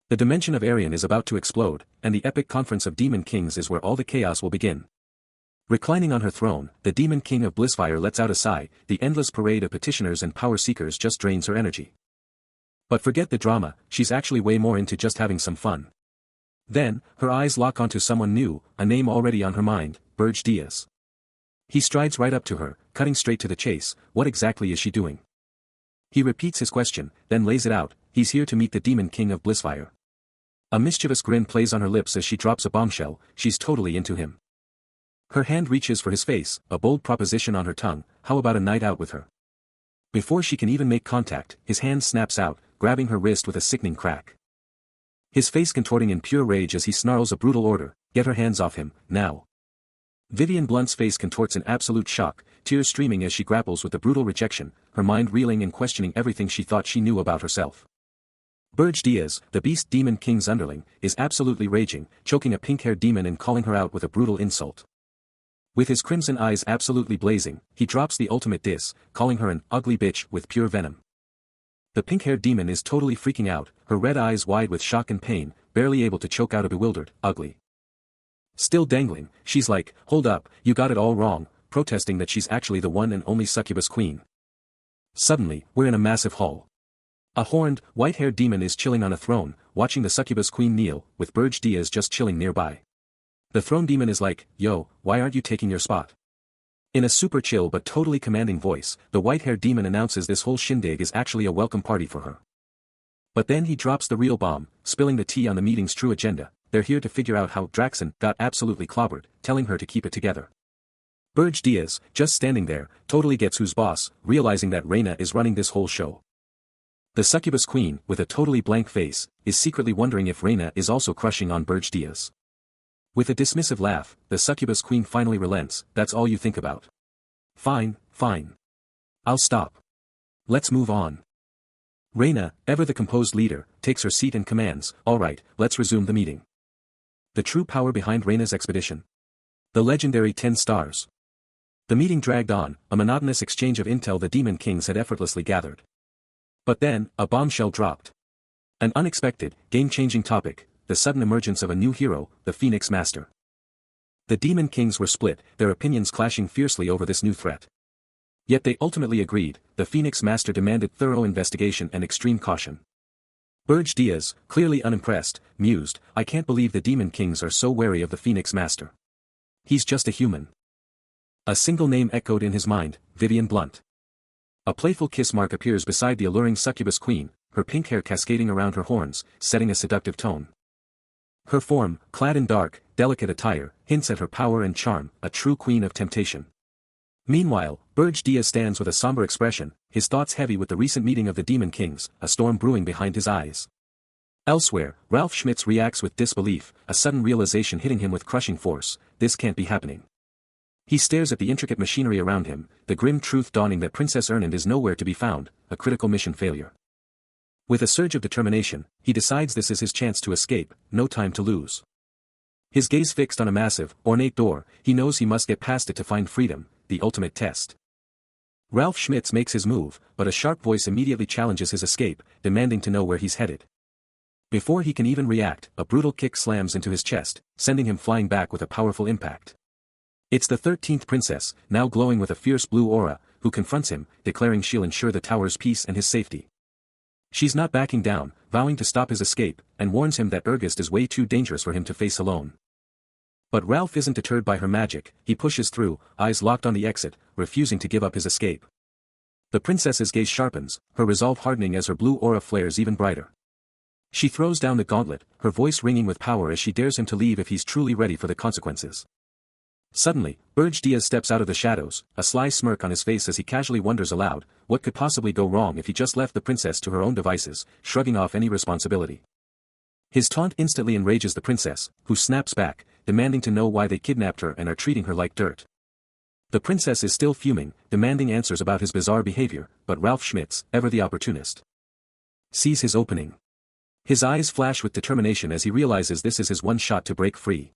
The dimension of Arian is about to explode, and the epic conference of Demon Kings is where all the chaos will begin. Reclining on her throne, the Demon King of Blissfire lets out a sigh, the endless parade of petitioners and power seekers just drains her energy. But forget the drama, she's actually way more into just having some fun. Then, her eyes lock onto someone new, a name already on her mind, Burge Diaz. He strides right up to her, cutting straight to the chase, what exactly is she doing? He repeats his question, then lays it out, he's here to meet the Demon King of Blissfire. A mischievous grin plays on her lips as she drops a bombshell, she's totally into him. Her hand reaches for his face, a bold proposition on her tongue, how about a night out with her? Before she can even make contact, his hand snaps out, grabbing her wrist with a sickening crack. His face contorting in pure rage as he snarls a brutal order, get her hands off him, now. Vivian Blunt's face contorts in absolute shock, tears streaming as she grapples with the brutal rejection, her mind reeling and questioning everything she thought she knew about herself. Burge Diaz, the Beast Demon King's underling, is absolutely raging, choking a pink-haired demon and calling her out with a brutal insult. With his crimson eyes absolutely blazing, he drops the ultimate diss, calling her an ugly bitch with pure venom. The pink-haired demon is totally freaking out, her red eyes wide with shock and pain, barely able to choke out a bewildered, ugly. Still dangling, she's like, hold up, you got it all wrong, protesting that she's actually the one and only succubus queen. Suddenly, we're in a massive hall. A horned, white-haired demon is chilling on a throne, watching the succubus queen kneel, with Burge Diaz just chilling nearby. The throne demon is like, yo, why aren't you taking your spot? In a super chill but totally commanding voice, the white-haired demon announces this whole shindig is actually a welcome party for her. But then he drops the real bomb, spilling the tea on the meeting's true agenda, they're here to figure out how Draxon got absolutely clobbered, telling her to keep it together. Burge Diaz, just standing there, totally gets who's boss, realizing that Reina is running this whole show. The succubus queen, with a totally blank face, is secretly wondering if Reina is also crushing on Burge Diaz. With a dismissive laugh, the succubus queen finally relents, that's all you think about. Fine, fine. I'll stop. Let's move on. Reina, ever the composed leader, takes her seat and commands, alright, let's resume the meeting. The true power behind Reina's expedition. The legendary 10 stars. The meeting dragged on, a monotonous exchange of intel the Demon Kings had effortlessly gathered. But then, a bombshell dropped. An unexpected, game-changing topic, the sudden emergence of a new hero, the Phoenix Master. The Demon Kings were split, their opinions clashing fiercely over this new threat. Yet they ultimately agreed, the Phoenix Master demanded thorough investigation and extreme caution. Burge Diaz, clearly unimpressed, mused, I can't believe the Demon Kings are so wary of the Phoenix Master. He's just a human. A single name echoed in his mind, Vivian Blunt. A playful kiss mark appears beside the alluring succubus queen, her pink hair cascading around her horns, setting a seductive tone. Her form, clad in dark, delicate attire, hints at her power and charm, a true queen of temptation. Meanwhile, Burge Diaz stands with a somber expression, his thoughts heavy with the recent meeting of the Demon Kings, a storm brewing behind his eyes. Elsewhere, Ralph Schmitz reacts with disbelief, a sudden realization hitting him with crushing force, this can't be happening. He stares at the intricate machinery around him, the grim truth dawning that Princess Ernind is nowhere to be found, a critical mission failure. With a surge of determination, he decides this is his chance to escape, no time to lose. His gaze fixed on a massive, ornate door, he knows he must get past it to find freedom, the ultimate test. Ralph Schmitz makes his move, but a sharp voice immediately challenges his escape, demanding to know where he's headed. Before he can even react, a brutal kick slams into his chest, sending him flying back with a powerful impact. It's the 13th princess, now glowing with a fierce blue aura, who confronts him, declaring she'll ensure the tower's peace and his safety. She's not backing down, vowing to stop his escape, and warns him that Ergist is way too dangerous for him to face alone. But Ralph isn't deterred by her magic, he pushes through, eyes locked on the exit, refusing to give up his escape. The princess's gaze sharpens, her resolve hardening as her blue aura flares even brighter. She throws down the gauntlet, her voice ringing with power as she dares him to leave if he's truly ready for the consequences. Suddenly, Burge Diaz steps out of the shadows, a sly smirk on his face as he casually wonders aloud, what could possibly go wrong if he just left the princess to her own devices, shrugging off any responsibility. His taunt instantly enrages the princess, who snaps back, demanding to know why they kidnapped her and are treating her like dirt. The princess is still fuming, demanding answers about his bizarre behavior, but Ralph Schmitz, ever the opportunist, sees his opening. His eyes flash with determination as he realizes this is his one shot to break free.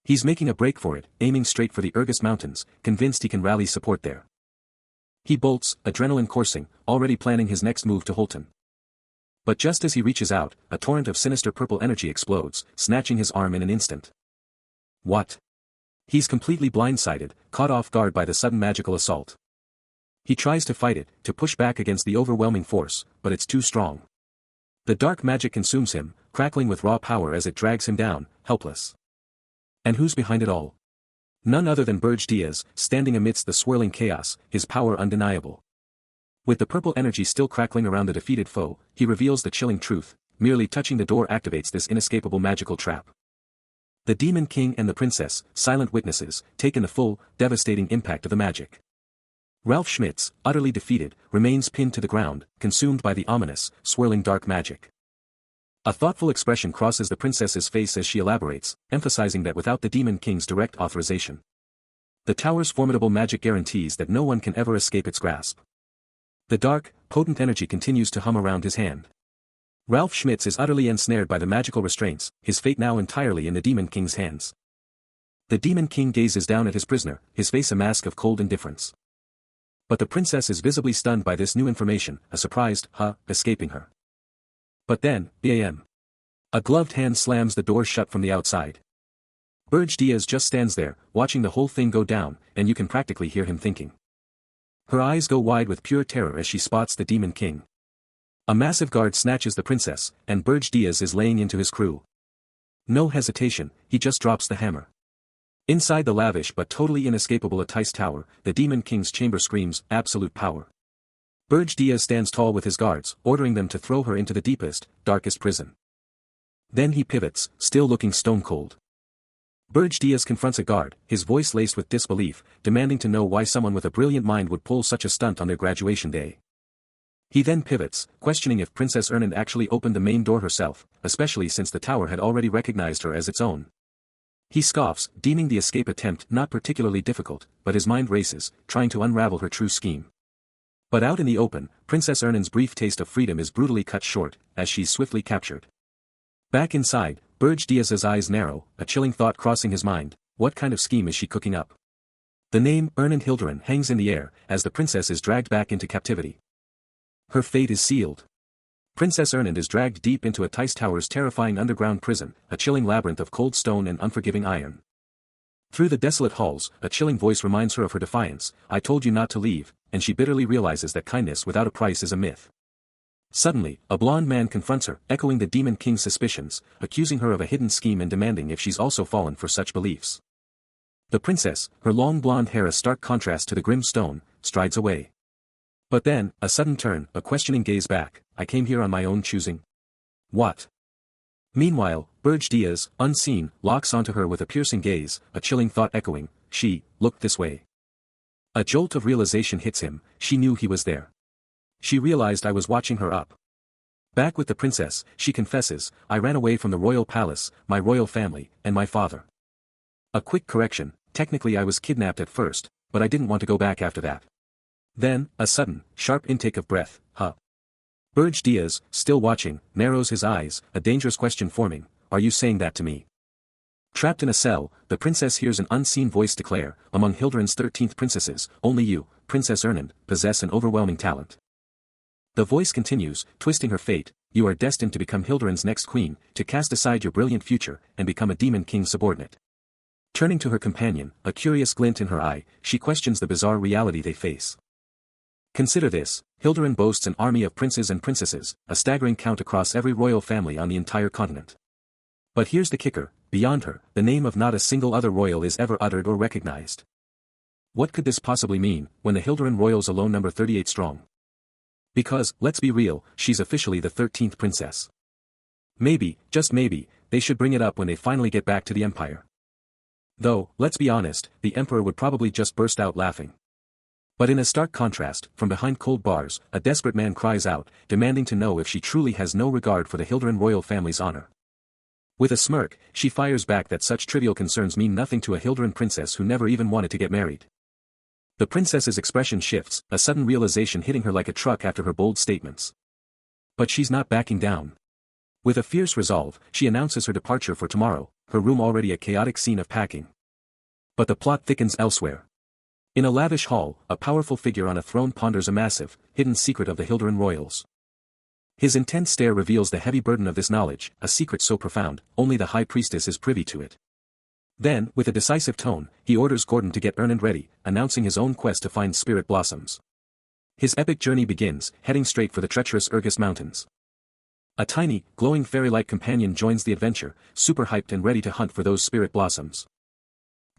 He's making a break for it, aiming straight for the Ergist Mountains, convinced he can rally support there. He bolts, adrenaline coursing, already planning his next move to Holton. But just as he reaches out, a torrent of sinister purple energy explodes, snatching his arm in an instant. What? He's completely blindsided, caught off guard by the sudden magical assault. He tries to fight it, to push back against the overwhelming force, but it's too strong. The dark magic consumes him, crackling with raw power as it drags him down, helpless. And who's behind it all? None other than Burge Diaz, standing amidst the swirling chaos, his power undeniable. With the purple energy still crackling around the defeated foe, he reveals the chilling truth, merely touching the door activates this inescapable magical trap. The Demon King and the Princess, silent witnesses, take in the full, devastating impact of the magic. Ralph Schmitz, utterly defeated, remains pinned to the ground, consumed by the ominous, swirling dark magic. A thoughtful expression crosses the princess's face as she elaborates, emphasizing that without the Demon King's direct authorization, the tower's formidable magic guarantees that no one can ever escape its grasp. The dark, potent energy continues to hum around his hand. Ralph Schmitz is utterly ensnared by the magical restraints, his fate now entirely in the Demon King's hands. The Demon King gazes down at his prisoner, his face a mask of cold indifference. But the princess is visibly stunned by this new information, a surprised, escaping her. But then, bam. A gloved hand slams the door shut from the outside. Burge Diaz just stands there, watching the whole thing go down, and you can practically hear him thinking. Her eyes go wide with pure terror as she spots the Demon King. A massive guard snatches the princess, and Burge Diaz is laying into his crew. No hesitation, he just drops the hammer. Inside the lavish but totally inescapable Atice Tower, the Demon King's chamber screams, absolute power. Burge Diaz stands tall with his guards, ordering them to throw her into the deepest, darkest prison. Then he pivots, still looking stone-cold. Burge Diaz confronts a guard, his voice laced with disbelief, demanding to know why someone with a brilliant mind would pull such a stunt on their graduation day. He then pivots, questioning if Princess Ernan actually opened the main door herself, especially since the tower had already recognized her as its own. He scoffs, deeming the escape attempt not particularly difficult, but his mind races, trying to unravel her true scheme. But out in the open, Princess Ernan's brief taste of freedom is brutally cut short, as she's swiftly captured. Back inside, Burge Diaz's eyes narrow, a chilling thought crossing his mind, what kind of scheme is she cooking up? The name Ernan Hilderan hangs in the air, as the princess is dragged back into captivity. Her fate is sealed. Princess Ernan is dragged deep into Atice Tower's terrifying underground prison, a chilling labyrinth of cold stone and unforgiving iron. Through the desolate halls, a chilling voice reminds her of her defiance, I told you not to leave, and she bitterly realizes that kindness without a price is a myth. Suddenly, a blonde man confronts her, echoing the Demon King's suspicions, accusing her of a hidden scheme and demanding if she's also fallen for such beliefs. The princess, her long blonde hair a stark contrast to the grim stone, strides away. But then, a sudden turn, a questioning gaze back, I came here on my own choosing. What? Meanwhile, Burge Diaz, unseen, locks onto her with a piercing gaze, a chilling thought echoing, she, looked this way. A jolt of realization hits him, she knew he was there. She realized I was watching her up. Back with the princess, she confesses, I ran away from the royal palace, my royal family, and my father. A quick correction, technically I was kidnapped at first, but I didn't want to go back after that. Then, a sudden, sharp intake of breath, Burge Diaz, still watching, narrows his eyes, a dangerous question forming, are you saying that to me? Trapped in a cell, the princess hears an unseen voice declare, among Hilderan's 13th princesses, only you, Princess Ernan, possess an overwhelming talent. The voice continues, twisting her fate, you are destined to become Hilderan's next queen, to cast aside your brilliant future, and become a Demon King's subordinate. Turning to her companion, a curious glint in her eye, she questions the bizarre reality they face. Consider this, Hilderin boasts an army of princes and princesses, a staggering count across every royal family on the entire continent. But here's the kicker, beyond her, the name of not a single other royal is ever uttered or recognized. What could this possibly mean, when the Hilderin royals alone number 38 strong? Because, let's be real, she's officially the 13th princess. Maybe, just maybe, they should bring it up when they finally get back to the Empire. Though, let's be honest, the Emperor would probably just burst out laughing. But in a stark contrast, from behind cold bars, a desperate man cries out, demanding to know if she truly has no regard for the Hilderin royal family's honor. With a smirk, she fires back that such trivial concerns mean nothing to a Hilderin princess who never even wanted to get married. The princess's expression shifts, a sudden realization hitting her like a truck after her bold statements. But she's not backing down. With a fierce resolve, she announces her departure for tomorrow, her room already a chaotic scene of packing. But the plot thickens elsewhere. In a lavish hall, a powerful figure on a throne ponders a massive, hidden secret of the Hilderin royals. His intense stare reveals the heavy burden of this knowledge, a secret so profound, only the High Priestess is privy to it. Then, with a decisive tone, he orders Gordon to get Ernan ready, announcing his own quest to find spirit blossoms. His epic journey begins, heading straight for the treacherous Urgus Mountains. A tiny, glowing fairy-like companion joins the adventure, super hyped and ready to hunt for those spirit blossoms.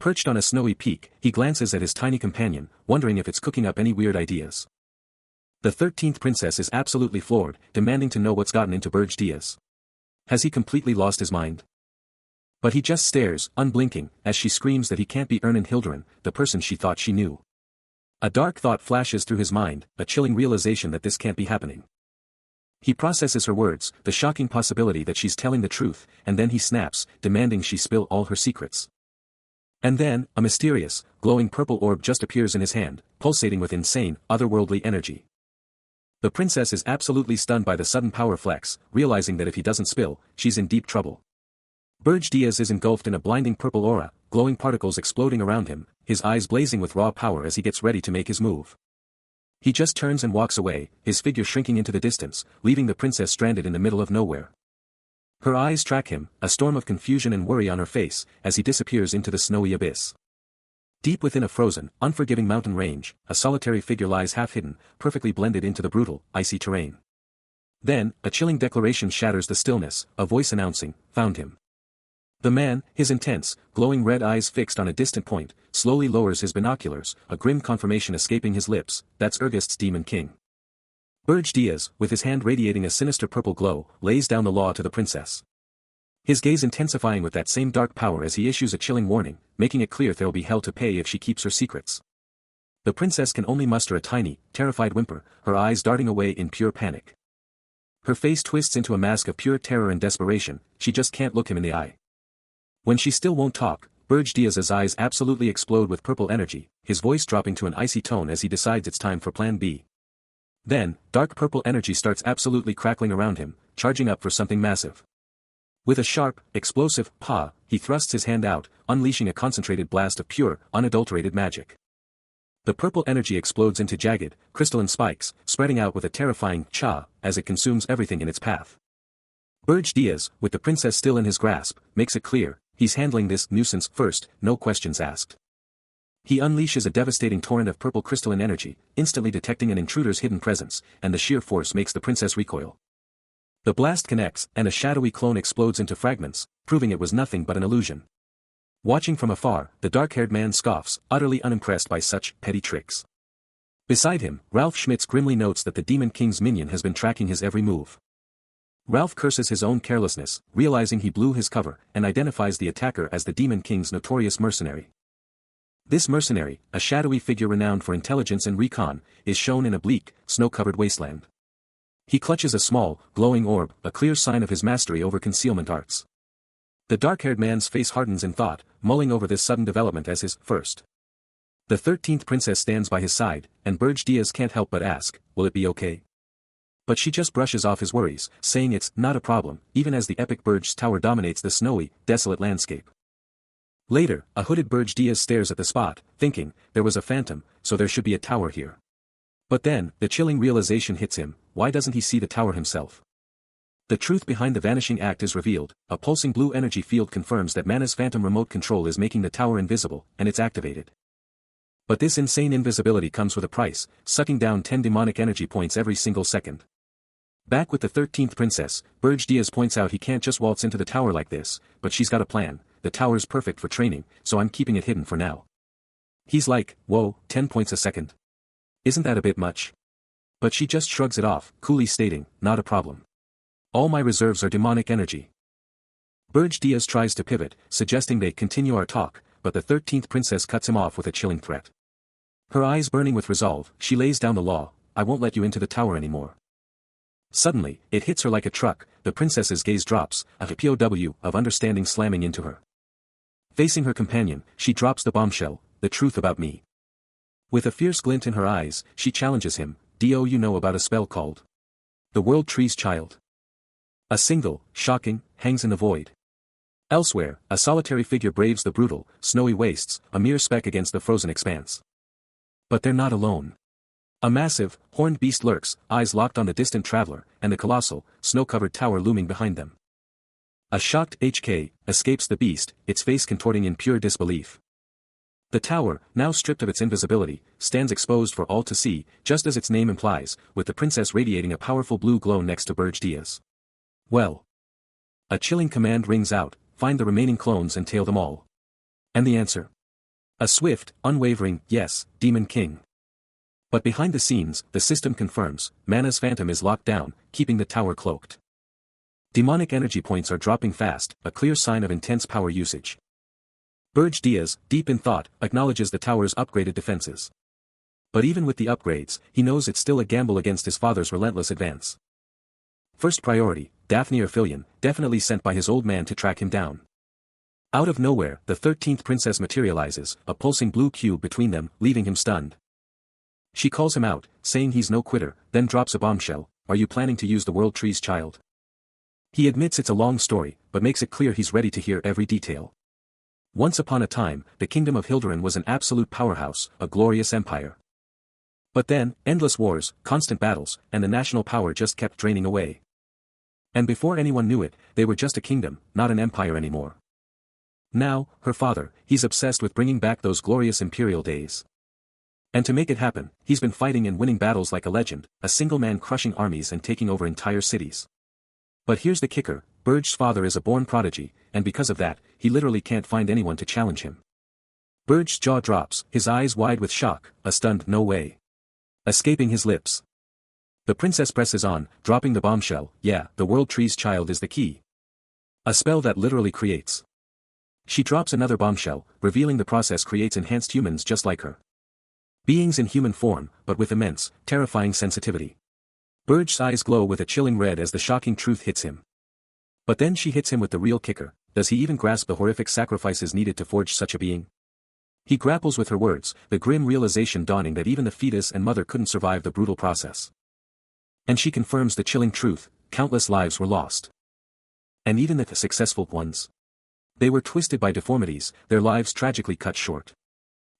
Perched on a snowy peak, he glances at his tiny companion, wondering if it's cooking up any weird ideas. The 13th princess is absolutely floored, demanding to know what's gotten into Burj Diaz. Has he completely lost his mind? But he just stares, unblinking, as she screams that he can't be Ernan Hilderin, the person she thought she knew. A dark thought flashes through his mind, a chilling realization that this can't be happening. He processes her words, the shocking possibility that she's telling the truth, and then he snaps, demanding she spill all her secrets. And then, a mysterious, glowing purple orb just appears in his hand, pulsating with insane, otherworldly energy. The princess is absolutely stunned by the sudden power flex, realizing that if he doesn't spill, she's in deep trouble. Burj Diaz is engulfed in a blinding purple aura, glowing particles exploding around him, his eyes blazing with raw power as he gets ready to make his move. He just turns and walks away, his figure shrinking into the distance, leaving the princess stranded in the middle of nowhere. Her eyes track him, a storm of confusion and worry on her face, as he disappears into the snowy abyss. Deep within a frozen, unforgiving mountain range, a solitary figure lies half-hidden, perfectly blended into the brutal, icy terrain. Then, a chilling declaration shatters the stillness, a voice announcing, "Found him." The man, his intense, glowing red eyes fixed on a distant point, slowly lowers his binoculars, a grim confirmation escaping his lips, that's Urgust's Demon King. Burj Diaz, with his hand radiating a sinister purple glow, lays down the law to the princess. His gaze intensifying with that same dark power as he issues a chilling warning, making it clear there'll be hell to pay if she keeps her secrets. The princess can only muster a tiny, terrified whimper, her eyes darting away in pure panic. Her face twists into a mask of pure terror and desperation, she just can't look him in the eye. When she still won't talk, Burj Diaz's eyes absolutely explode with purple energy, his voice dropping to an icy tone as he decides it's time for Plan B. Then, dark purple energy starts absolutely crackling around him, charging up for something massive. With a sharp, explosive "pa," he thrusts his hand out, unleashing a concentrated blast of pure, unadulterated magic. The purple energy explodes into jagged, crystalline spikes, spreading out with a terrifying "cha" as it consumes everything in its path. Burj Diaz, with the princess still in his grasp, makes it clear, he's handling this nuisance first, no questions asked. He unleashes a devastating torrent of purple crystalline energy, instantly detecting an intruder's hidden presence, and the sheer force makes the princess recoil. The blast connects, and a shadowy clone explodes into fragments, proving it was nothing but an illusion. Watching from afar, the dark-haired man scoffs, utterly unimpressed by such petty tricks. Beside him, Ralph Schmitz grimly notes that the Demon King's minion has been tracking his every move. Ralph curses his own carelessness, realizing he blew his cover, and identifies the attacker as the Demon King's notorious mercenary. This mercenary, a shadowy figure renowned for intelligence and recon, is shown in a bleak, snow-covered wasteland. He clutches a small, glowing orb, a clear sign of his mastery over concealment arts. The dark-haired man's face hardens in thought, mulling over this sudden development as his first. The 13th princess stands by his side, and Burj Diaz can't help but ask, will it be okay? But she just brushes off his worries, saying it's not a problem, even as the epic Burj tower dominates the snowy, desolate landscape. Later, a hooded Burj Diaz stares at the spot, thinking, there was a phantom, so there should be a tower here. But then, the chilling realization hits him, why doesn't he see the tower himself? The truth behind the vanishing act is revealed, a pulsing blue energy field confirms that Mana's phantom remote control is making the tower invisible, and it's activated. But this insane invisibility comes with a price, sucking down 10 demonic energy points every single second. Back with the 13th princess, Burge Diaz points out he can't just waltz into the tower like this, but she's got a plan. The tower's perfect for training, so I'm keeping it hidden for now. He's like, whoa, 10 points a second. Isn't that a bit much? But she just shrugs it off, coolly stating, not a problem. All my reserves are demonic energy. Burge Diaz tries to pivot, suggesting they continue our talk, but the 13th princess cuts him off with a chilling threat. Her eyes burning with resolve, she lays down the law, I won't let you into the tower anymore. Suddenly, it hits her like a truck, the princess's gaze drops, a POW of understanding slamming into her. Facing her companion, she drops the bombshell, the truth about me. With a fierce glint in her eyes, she challenges him, do you know about a spell called the World Tree's Child? A single, shocking, hangs in the void. Elsewhere, a solitary figure braves the brutal, snowy wastes, a mere speck against the frozen expanse. But they're not alone. A massive, horned beast lurks, eyes locked on the distant traveler, and the colossal, snow-covered tower looming behind them. A shocked HK escapes the beast, its face contorting in pure disbelief. The tower, now stripped of its invisibility, stands exposed for all to see, just as its name implies, with the princess radiating a powerful blue glow next to Burge Diaz. Well. A chilling command rings out, find the remaining clones and tail them all. And the answer? A swift, unwavering, yes, Demon King. But behind the scenes, the system confirms, Mana's phantom is locked down, keeping the tower cloaked. Demonic energy points are dropping fast, a clear sign of intense power usage. Burge Diaz, deep in thought, acknowledges the tower's upgraded defenses. But even with the upgrades, he knows it's still a gamble against his father's relentless advance. First priority, Daphne or Filion, definitely sent by his old man to track him down. Out of nowhere, the 13th princess materializes, a pulsing blue cube between them, leaving him stunned. She calls him out, saying he's no quitter, then drops a bombshell, are you planning to use the World Tree's Child? He admits it's a long story, but makes it clear he's ready to hear every detail. Once upon a time, the kingdom of Hilderan was an absolute powerhouse, a glorious empire. But then, endless wars, constant battles, and the national power just kept draining away. And before anyone knew it, they were just a kingdom, not an empire anymore. Now, her father, he's obsessed with bringing back those glorious imperial days. And to make it happen, he's been fighting and winning battles like a legend, a single man crushing armies and taking over entire cities. But here's the kicker, Burge's father is a born prodigy, and because of that, he literally can't find anyone to challenge him. Burge's jaw drops, his eyes wide with shock, a stunned no way. Escaping his lips. The princess presses on, dropping the bombshell, yeah, the World Tree's Child is the key. A spell that literally creates. She drops another bombshell, revealing the process creates enhanced humans just like her. Beings in human form, but with immense, terrifying sensitivity. Burge's eyes glow with a chilling red as the shocking truth hits him. But then she hits him with the real kicker, does he even grasp the horrific sacrifices needed to forge such a being? He grapples with her words, the grim realization dawning that even the fetus and mother couldn't survive the brutal process. And she confirms the chilling truth, countless lives were lost. And even the successful ones. They were twisted by deformities, their lives tragically cut short.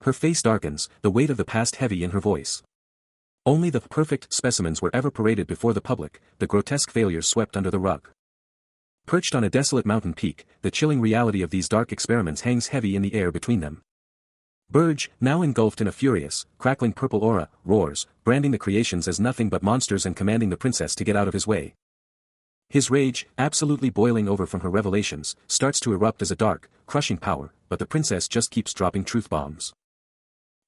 Her face darkens, the weight of the past heavy in her voice. Only the perfect specimens were ever paraded before the public, the grotesque failures swept under the rug. Perched on a desolate mountain peak, the chilling reality of these dark experiments hangs heavy in the air between them. Burge, now engulfed in a furious, crackling purple aura, roars, branding the creations as nothing but monsters and commanding the princess to get out of his way. His rage, absolutely boiling over from her revelations, starts to erupt as a dark, crushing power, but the princess just keeps dropping truth bombs.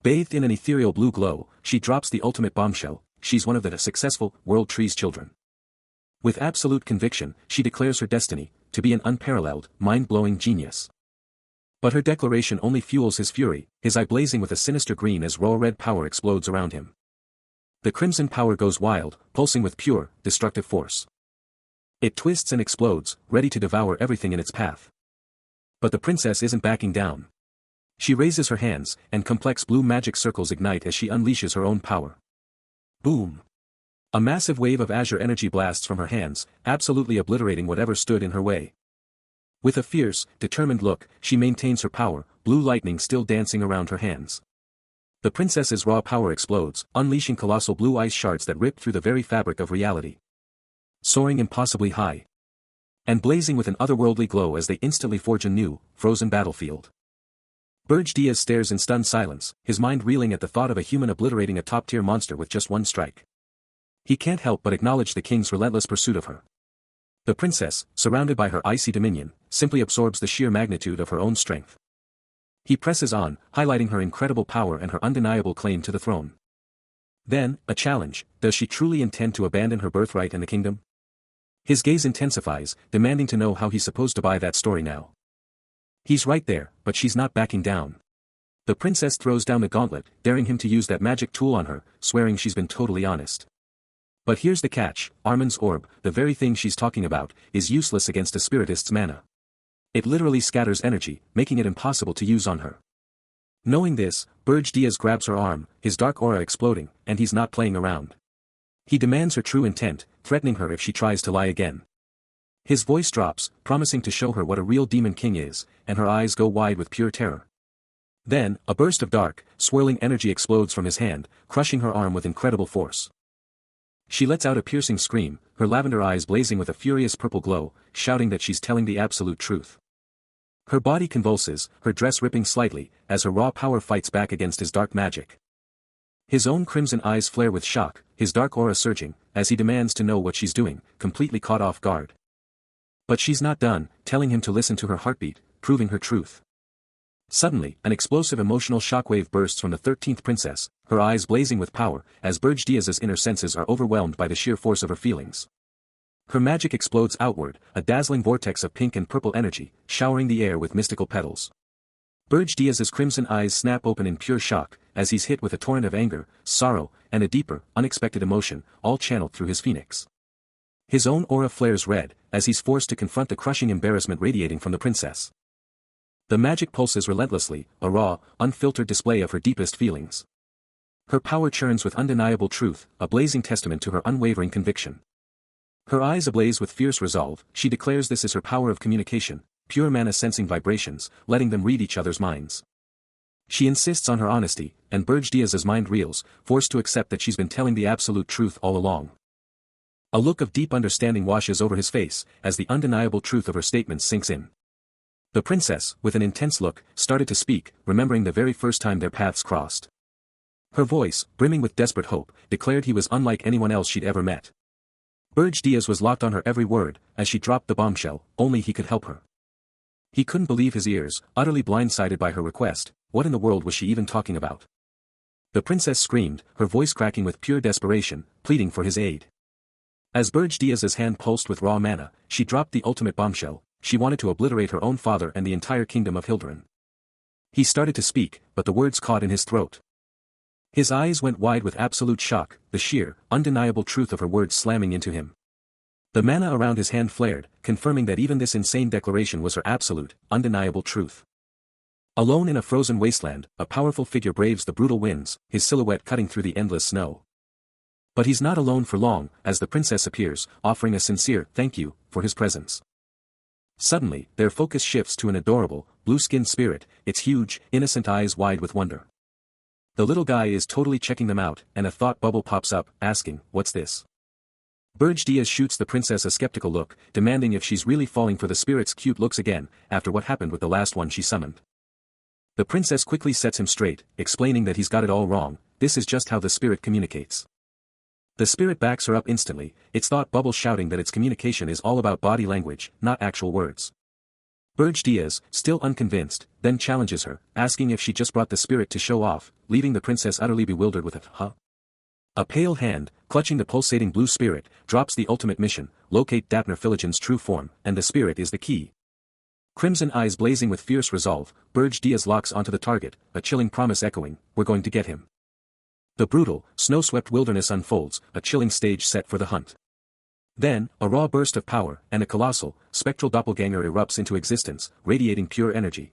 Bathed in an ethereal blue glow, she drops the ultimate bombshell, she's one of the successful World Tree's children. With absolute conviction, she declares her destiny, to be an unparalleled, mind-blowing genius. But her declaration only fuels his fury, his eye blazing with a sinister green as raw red power explodes around him. The crimson power goes wild, pulsing with pure, destructive force. It twists and explodes, ready to devour everything in its path. But the princess isn't backing down. She raises her hands, and complex blue magic circles ignite as she unleashes her own power. Boom! A massive wave of azure energy blasts from her hands, absolutely obliterating whatever stood in her way. With a fierce, determined look, she maintains her power, blue lightning still dancing around her hands. The princess's raw power explodes, unleashing colossal blue ice shards that rip through the very fabric of reality. Soaring impossibly high. And blazing with an otherworldly glow as they instantly forge a new, frozen battlefield. Burge Diaz stares in stunned silence, his mind reeling at the thought of a human obliterating a top-tier monster with just one strike. He can't help but acknowledge the king's relentless pursuit of her. The princess, surrounded by her icy dominion, simply absorbs the sheer magnitude of her own strength. He presses on, highlighting her incredible power and her undeniable claim to the throne. Then, a challenge: does she truly intend to abandon her birthright and the kingdom? His gaze intensifies, demanding to know how he's supposed to buy that story now. He's right there, but she's not backing down. The princess throws down the gauntlet, daring him to use that magic tool on her, swearing she's been totally honest. But here's the catch: Armin's orb, the very thing she's talking about, is useless against a spiritist's mana. It literally scatters energy, making it impossible to use on her. Knowing this, Burge Diaz grabs her arm, his dark aura exploding, and he's not playing around. He demands her true intent, threatening her if she tries to lie again. His voice drops, promising to show her what a real demon king is, and her eyes go wide with pure terror. Then, a burst of dark, swirling energy explodes from his hand, crushing her arm with incredible force. She lets out a piercing scream, her lavender eyes blazing with a furious purple glow, shouting that she's telling the absolute truth. Her body convulses, her dress ripping slightly, as her raw power fights back against his dark magic. His own crimson eyes flare with shock, his dark aura surging, as he demands to know what she's doing, completely caught off guard. But she's not done, telling him to listen to her heartbeat, proving her truth. Suddenly, an explosive emotional shockwave bursts from the 13th princess, her eyes blazing with power, as Burge Diaz's inner senses are overwhelmed by the sheer force of her feelings. Her magic explodes outward, a dazzling vortex of pink and purple energy, showering the air with mystical petals. Burge Diaz's crimson eyes snap open in pure shock, as he's hit with a torrent of anger, sorrow, and a deeper, unexpected emotion, all channeled through his phoenix. His own aura flares red, as he's forced to confront the crushing embarrassment radiating from the princess. The magic pulses relentlessly, a raw, unfiltered display of her deepest feelings. Her power churns with undeniable truth, a blazing testament to her unwavering conviction. Her eyes ablaze with fierce resolve, she declares this is her power of communication, pure mana sensing vibrations, letting them read each other's minds. She insists on her honesty, and Burge Diaz's mind reels, forced to accept that she's been telling the absolute truth all along. A look of deep understanding washes over his face, as the undeniable truth of her statements sinks in. The princess, with an intense look, started to speak, remembering the very first time their paths crossed. Her voice, brimming with desperate hope, declared he was unlike anyone else she'd ever met. Burge Diaz was locked on her every word, as she dropped the bombshell, only he could help her. He couldn't believe his ears, utterly blindsided by her request. What in the world was she even talking about? The princess screamed, her voice cracking with pure desperation, pleading for his aid. As Burge Diaz's hand pulsed with raw mana, she dropped the ultimate bombshell: she wanted to obliterate her own father and the entire kingdom of Hilderan. He started to speak, but the words caught in his throat. His eyes went wide with absolute shock, the sheer, undeniable truth of her words slamming into him. The mana around his hand flared, confirming that even this insane declaration was her absolute, undeniable truth. Alone in a frozen wasteland, a powerful figure braves the brutal winds, his silhouette cutting through the endless snow. But he's not alone for long, as the princess appears, offering a sincere thank you for his presence. Suddenly, their focus shifts to an adorable, blue-skinned spirit, its huge, innocent eyes wide with wonder. The little guy is totally checking them out, and a thought bubble pops up, asking, "What's this?" Burge Diaz shoots the princess a skeptical look, demanding if she's really falling for the spirit's cute looks again, after what happened with the last one she summoned. The princess quickly sets him straight, explaining that he's got it all wrong. This is just how the spirit communicates. The spirit backs her up instantly, its thought bubble shouting that its communication is all about body language, not actual words. Burge Diaz, still unconvinced, then challenges her, asking if she just brought the spirit to show off, leaving the princess utterly bewildered with a A pale hand, clutching the pulsating blue spirit, drops the ultimate mission: locate Dapner Philigen's true form, and the spirit is the key. Crimson eyes blazing with fierce resolve, Burge Diaz locks onto the target, a chilling promise echoing, "We're going to get him." The brutal, snow-swept wilderness unfolds, a chilling stage set for the hunt. Then, a raw burst of power, and a colossal, spectral doppelganger erupts into existence, radiating pure energy.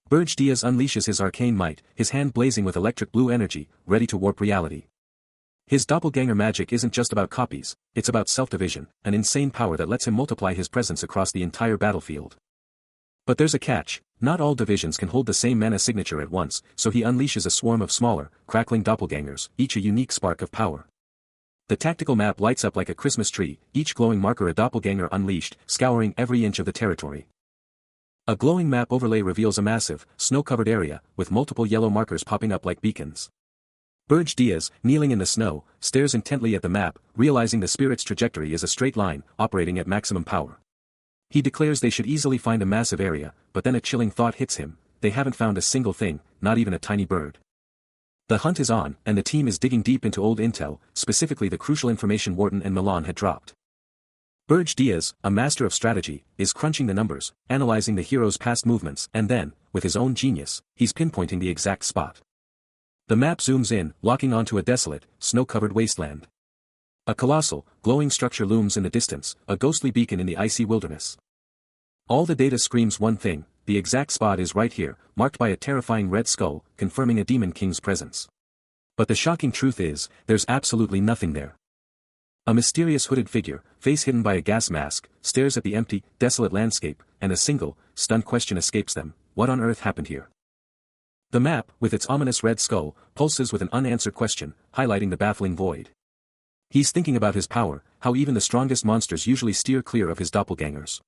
Burge Diaz unleashes his arcane might, his hand blazing with electric blue energy, ready to warp reality. His doppelganger magic isn't just about copies, it's about self-division, an insane power that lets him multiply his presence across the entire battlefield. But there's a catch: not all divisions can hold the same mana signature at once, so he unleashes a swarm of smaller, crackling doppelgangers, each a unique spark of power. The tactical map lights up like a Christmas tree, each glowing marker a doppelganger unleashed, scouring every inch of the territory. A glowing map overlay reveals a massive, snow-covered area, with multiple yellow markers popping up like beacons. Burge Diaz, kneeling in the snow, stares intently at the map, realizing the spirit's trajectory is a straight line, operating at maximum power. He declares they should easily find a massive area, but then a chilling thought hits him: they haven't found a single thing, not even a tiny bird. The hunt is on, and the team is digging deep into old intel, specifically the crucial information Wharton and Milan had dropped. Burge Diaz, a master of strategy, is crunching the numbers, analyzing the hero's past movements, and then, with his own genius, he's pinpointing the exact spot. The map zooms in, locking onto a desolate, snow-covered wasteland. A colossal, glowing structure looms in the distance, a ghostly beacon in the icy wilderness. All the data screams one thing: the exact spot is right here, marked by a terrifying red skull, confirming a demon king's presence. But the shocking truth is, there's absolutely nothing there. A mysterious hooded figure, face hidden by a gas mask, stares at the empty, desolate landscape, and a single, stunned question escapes them: what on earth happened here? The map, with its ominous red skull, pulses with an unanswered question, highlighting the baffling void. He's thinking about his power, how even the strongest monsters usually steer clear of his doppelgangers.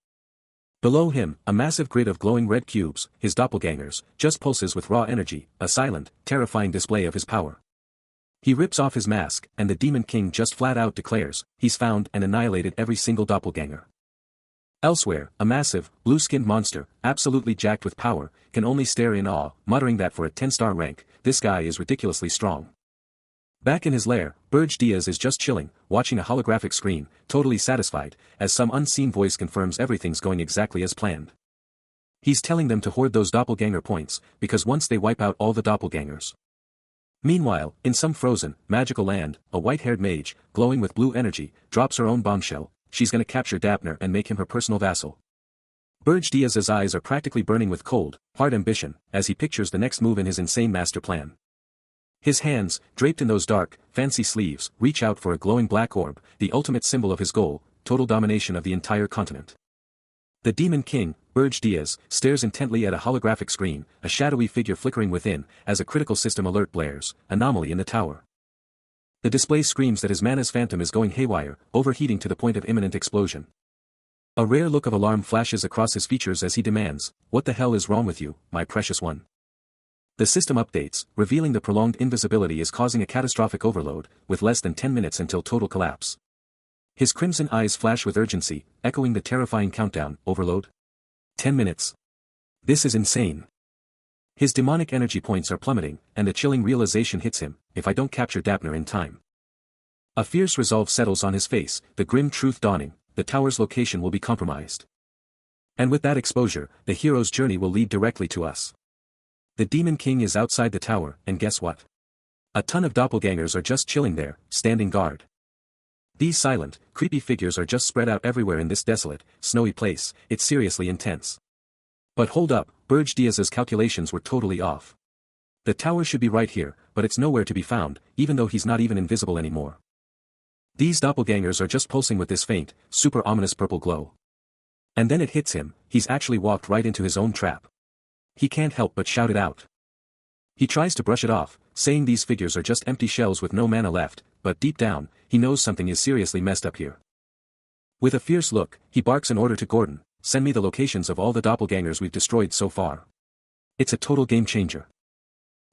Below him, a massive grid of glowing red cubes, his doppelgangers, just pulses with raw energy, a silent, terrifying display of his power. He rips off his mask, and the Demon King just flat out declares, he's found and annihilated every single doppelganger. Elsewhere, a massive, blue-skinned monster, absolutely jacked with power, can only stare in awe, muttering that for a 10-star rank, this guy is ridiculously strong. Back in his lair, Burge Diaz is just chilling, watching a holographic screen, totally satisfied, as some unseen voice confirms everything's going exactly as planned. He's telling them to hoard those doppelganger points, because once they wipe out all the doppelgangers. Meanwhile, in some frozen, magical land, a white-haired mage, glowing with blue energy, drops her own bombshell: she's gonna capture Dapner and make him her personal vassal. Burge Diaz's eyes are practically burning with cold, hard ambition, as he pictures the next move in his insane master plan. His hands, draped in those dark, fancy sleeves, reach out for a glowing black orb, the ultimate symbol of his goal: total domination of the entire continent. The Demon King, Burge Diaz, stares intently at a holographic screen, a shadowy figure flickering within, as a critical system alert blares: anomaly in the tower. The display screams that his mana's phantom is going haywire, overheating to the point of imminent explosion. A rare look of alarm flashes across his features as he demands: what the hell is wrong with you, my precious one? The system updates, revealing the prolonged invisibility is causing a catastrophic overload, with less than 10 minutes until total collapse. His crimson eyes flash with urgency, echoing the terrifying countdown: overload? 10 minutes. This is insane. His demonic energy points are plummeting, and a chilling realization hits him: if I don't capture Dapner in time. A fierce resolve settles on his face, the grim truth dawning: the tower's location will be compromised. And with that exposure, the hero's journey will lead directly to us. The Demon King is outside the tower, and guess what? A ton of doppelgangers are just chilling there, standing guard. These silent, creepy figures are just spread out everywhere in this desolate, snowy place. It's seriously intense. But hold up, Burge Diaz's calculations were totally off. The tower should be right here, but it's nowhere to be found, even though he's not even invisible anymore. These doppelgangers are just pulsing with this faint, super ominous purple glow. And then it hits him: he's actually walked right into his own trap. He can't help but shout it out. He tries to brush it off, saying these figures are just empty shells with no mana left, but deep down, he knows something is seriously messed up here. With a fierce look, he barks an order to Gordon: send me the locations of all the doppelgangers we've destroyed so far. It's a total game changer.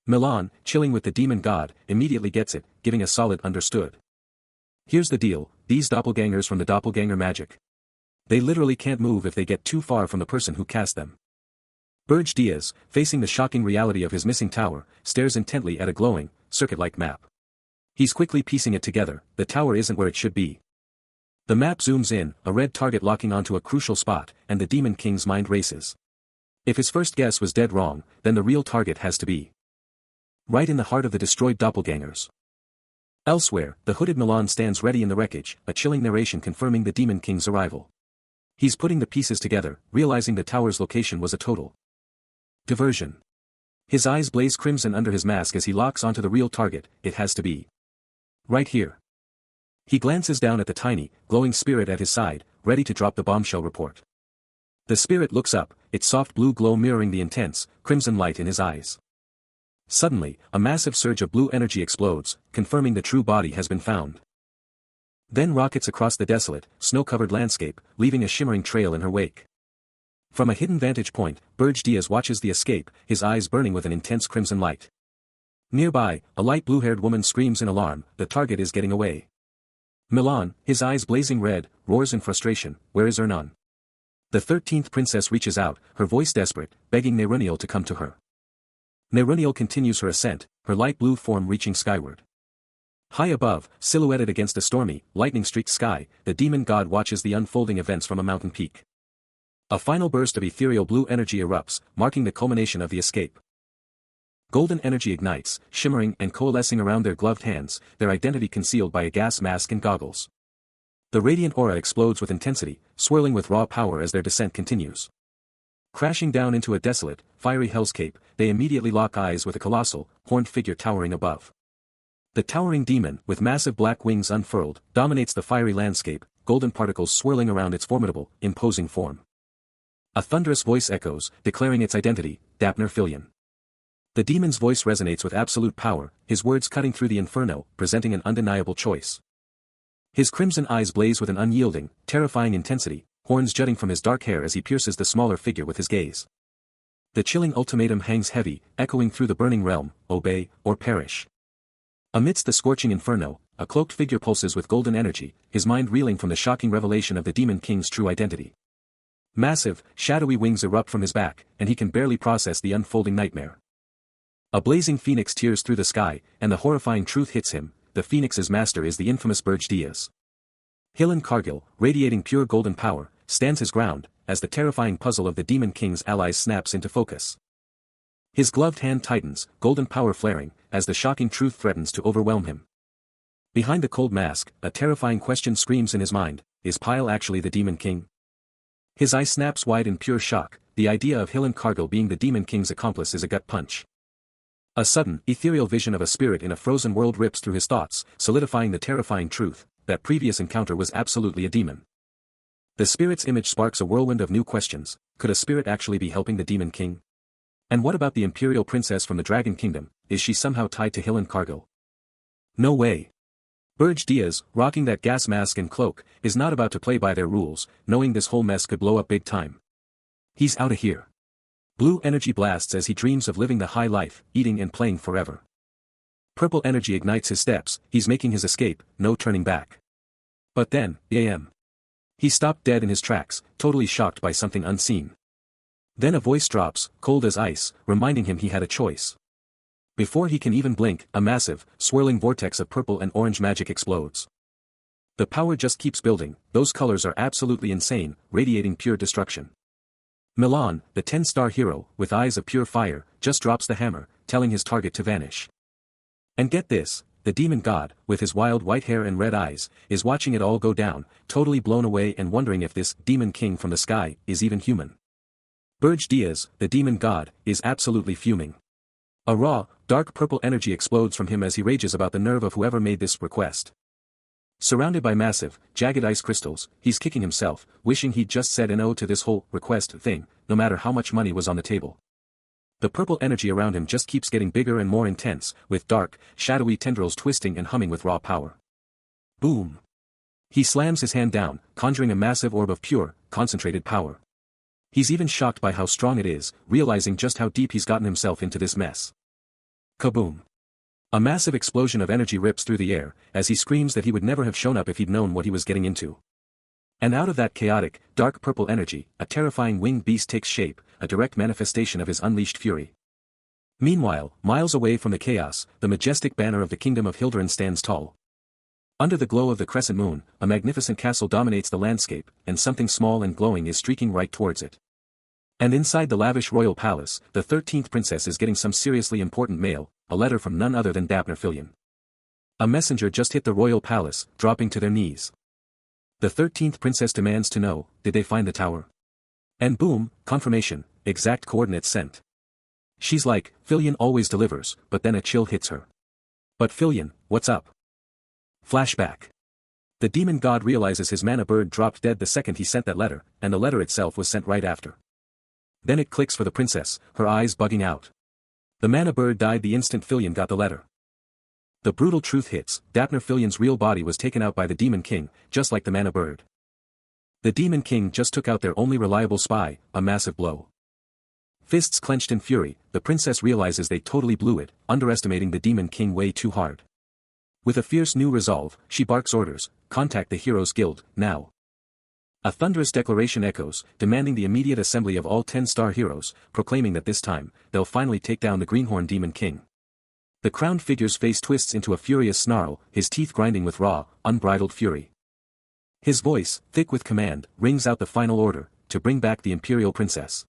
Milan, chilling with the demon god, immediately gets it, giving a solid understood. Here's the deal: these doppelgangers from the doppelganger magic. They literally can't move if they get too far from the person who cast them. Burge Diaz, facing the shocking reality of his missing tower, stares intently at a glowing, circuit-like map. He's quickly piecing it together: the tower isn't where it should be. The map zooms in, a red target locking onto a crucial spot, and the Demon King's mind races. If his first guess was dead wrong, then the real target has to be right in the heart of the destroyed doppelgangers. Elsewhere, the hooded Milan stands ready in the wreckage, a chilling narration confirming the Demon King's arrival. He's putting the pieces together, realizing the tower's location was a total diversion. His eyes blaze crimson under his mask as he locks onto the real target: it has to be right here. He glances down at the tiny, glowing spirit at his side, ready to drop the bombshell report. The spirit looks up, its soft blue glow mirroring the intense, crimson light in his eyes. Suddenly, a massive surge of blue energy explodes, confirming the true body has been found. Then rockets across the desolate, snow-covered landscape, leaving a shimmering trail in her wake. From a hidden vantage point, Burge Diaz watches the escape, his eyes burning with an intense crimson light. Nearby, a light blue-haired woman screams in alarm, the target is getting away. Milan, his eyes blazing red, roars in frustration, where is Ernan? The 13th princess reaches out, her voice desperate, begging Neruniel to come to her. Neruniel continues her ascent, her light blue form reaching skyward. High above, silhouetted against a stormy, lightning-streaked sky, the demon god watches the unfolding events from a mountain peak. A final burst of ethereal blue energy erupts, marking the culmination of the escape. Golden energy ignites, shimmering and coalescing around their gloved hands, their identity concealed by a gas mask and goggles. The radiant aura explodes with intensity, swirling with raw power as their descent continues. Crashing down into a desolate, fiery hellscape, they immediately lock eyes with a colossal, horned figure towering above. The towering demon, with massive black wings unfurled, dominates the fiery landscape, golden particles swirling around its formidable, imposing form. A thunderous voice echoes, declaring its identity, Dapner Filion. The demon's voice resonates with absolute power, his words cutting through the inferno, presenting an undeniable choice. His crimson eyes blaze with an unyielding, terrifying intensity, horns jutting from his dark hair as he pierces the smaller figure with his gaze. The chilling ultimatum hangs heavy, echoing through the burning realm, obey, or perish. Amidst the scorching inferno, a cloaked figure pulses with golden energy, his mind reeling from the shocking revelation of the Demon King's true identity. Massive, shadowy wings erupt from his back, and he can barely process the unfolding nightmare. A blazing phoenix tears through the sky, and the horrifying truth hits him, the phoenix's master is the infamous Burge Diaz. Hilan Cargill, radiating pure golden power, stands his ground, as the terrifying puzzle of the Demon King's allies snaps into focus. His gloved hand tightens, golden power flaring, as the shocking truth threatens to overwhelm him. Behind the cold mask, a terrifying question screams in his mind, is Pyle actually the Demon King? His eye snaps wide in pure shock, the idea of Hilan Cargill being the Demon King's accomplice is a gut punch. A sudden, ethereal vision of a spirit in a frozen world rips through his thoughts, solidifying the terrifying truth, that previous encounter was absolutely a demon. The spirit's image sparks a whirlwind of new questions, could a spirit actually be helping the Demon King? And what about the Imperial Princess from the Dragon Kingdom, is she somehow tied to Hilan Cargill? No way. Burge Diaz, rocking that gas mask and cloak, is not about to play by their rules, knowing this whole mess could blow up big time. He's outta here. Blue energy blasts as he dreams of living the high life, eating and playing forever. Purple energy ignites his steps, he's making his escape, no turning back. But then, am. He stopped dead in his tracks, totally shocked by something unseen. Then a voice drops, cold as ice, reminding him he had a choice. Before he can even blink, a massive, swirling vortex of purple and orange magic explodes. The power just keeps building, those colors are absolutely insane, radiating pure destruction. Milan, the 10-star hero, with eyes of pure fire, just drops the hammer, telling his target to vanish. And get this, the demon god, with his wild white hair and red eyes, is watching it all go down, totally blown away and wondering if this Demon King from the sky is even human. Burge Diaz, the demon god, is absolutely fuming. A raw, dark purple energy explodes from him as he rages about the nerve of whoever made this request. Surrounded by massive, jagged ice crystals, he's kicking himself, wishing he'd just said no to this whole request thing, no matter how much money was on the table. The purple energy around him just keeps getting bigger and more intense, with dark, shadowy tendrils twisting and humming with raw power. Boom! He slams his hand down, conjuring a massive orb of pure, concentrated power. He's even shocked by how strong it is, realizing just how deep he's gotten himself into this mess. Kaboom! A massive explosion of energy rips through the air, as he screams that he would never have shown up if he'd known what he was getting into. And out of that chaotic, dark purple energy, a terrifying winged beast takes shape, a direct manifestation of his unleashed fury. Meanwhile, miles away from the chaos, the majestic banner of the Kingdom of Hilderan stands tall. Under the glow of the crescent moon, a magnificent castle dominates the landscape, and something small and glowing is streaking right towards it. And inside the lavish royal palace, the 13th princess is getting some seriously important mail, a letter from none other than Dapner Filion. A messenger just hit the royal palace, dropping to their knees. The 13th princess demands to know, did they find the tower? And boom, confirmation, exact coordinates sent. She's like, Filion always delivers, but then a chill hits her. But Filion, what's up? Flashback. The demon god realizes his mana bird dropped dead the second he sent that letter, and the letter itself was sent right after. Then it clicks for the princess, her eyes bugging out. The mana bird died the instant Filion got the letter. The brutal truth hits, Dapner Filion's real body was taken out by the Demon King, just like the mana bird. The Demon King just took out their only reliable spy, a massive blow. Fists clenched in fury, the princess realizes they totally blew it, underestimating the Demon King way too hard. With a fierce new resolve, she barks orders, contact the Heroes Guild, now. A thunderous declaration echoes, demanding the immediate assembly of all 10-star heroes, proclaiming that this time, they'll finally take down the Greenhorn Demon King. The crowned figure's face twists into a furious snarl, his teeth grinding with raw, unbridled fury. His voice, thick with command, rings out the final order, to bring back the Imperial Princess.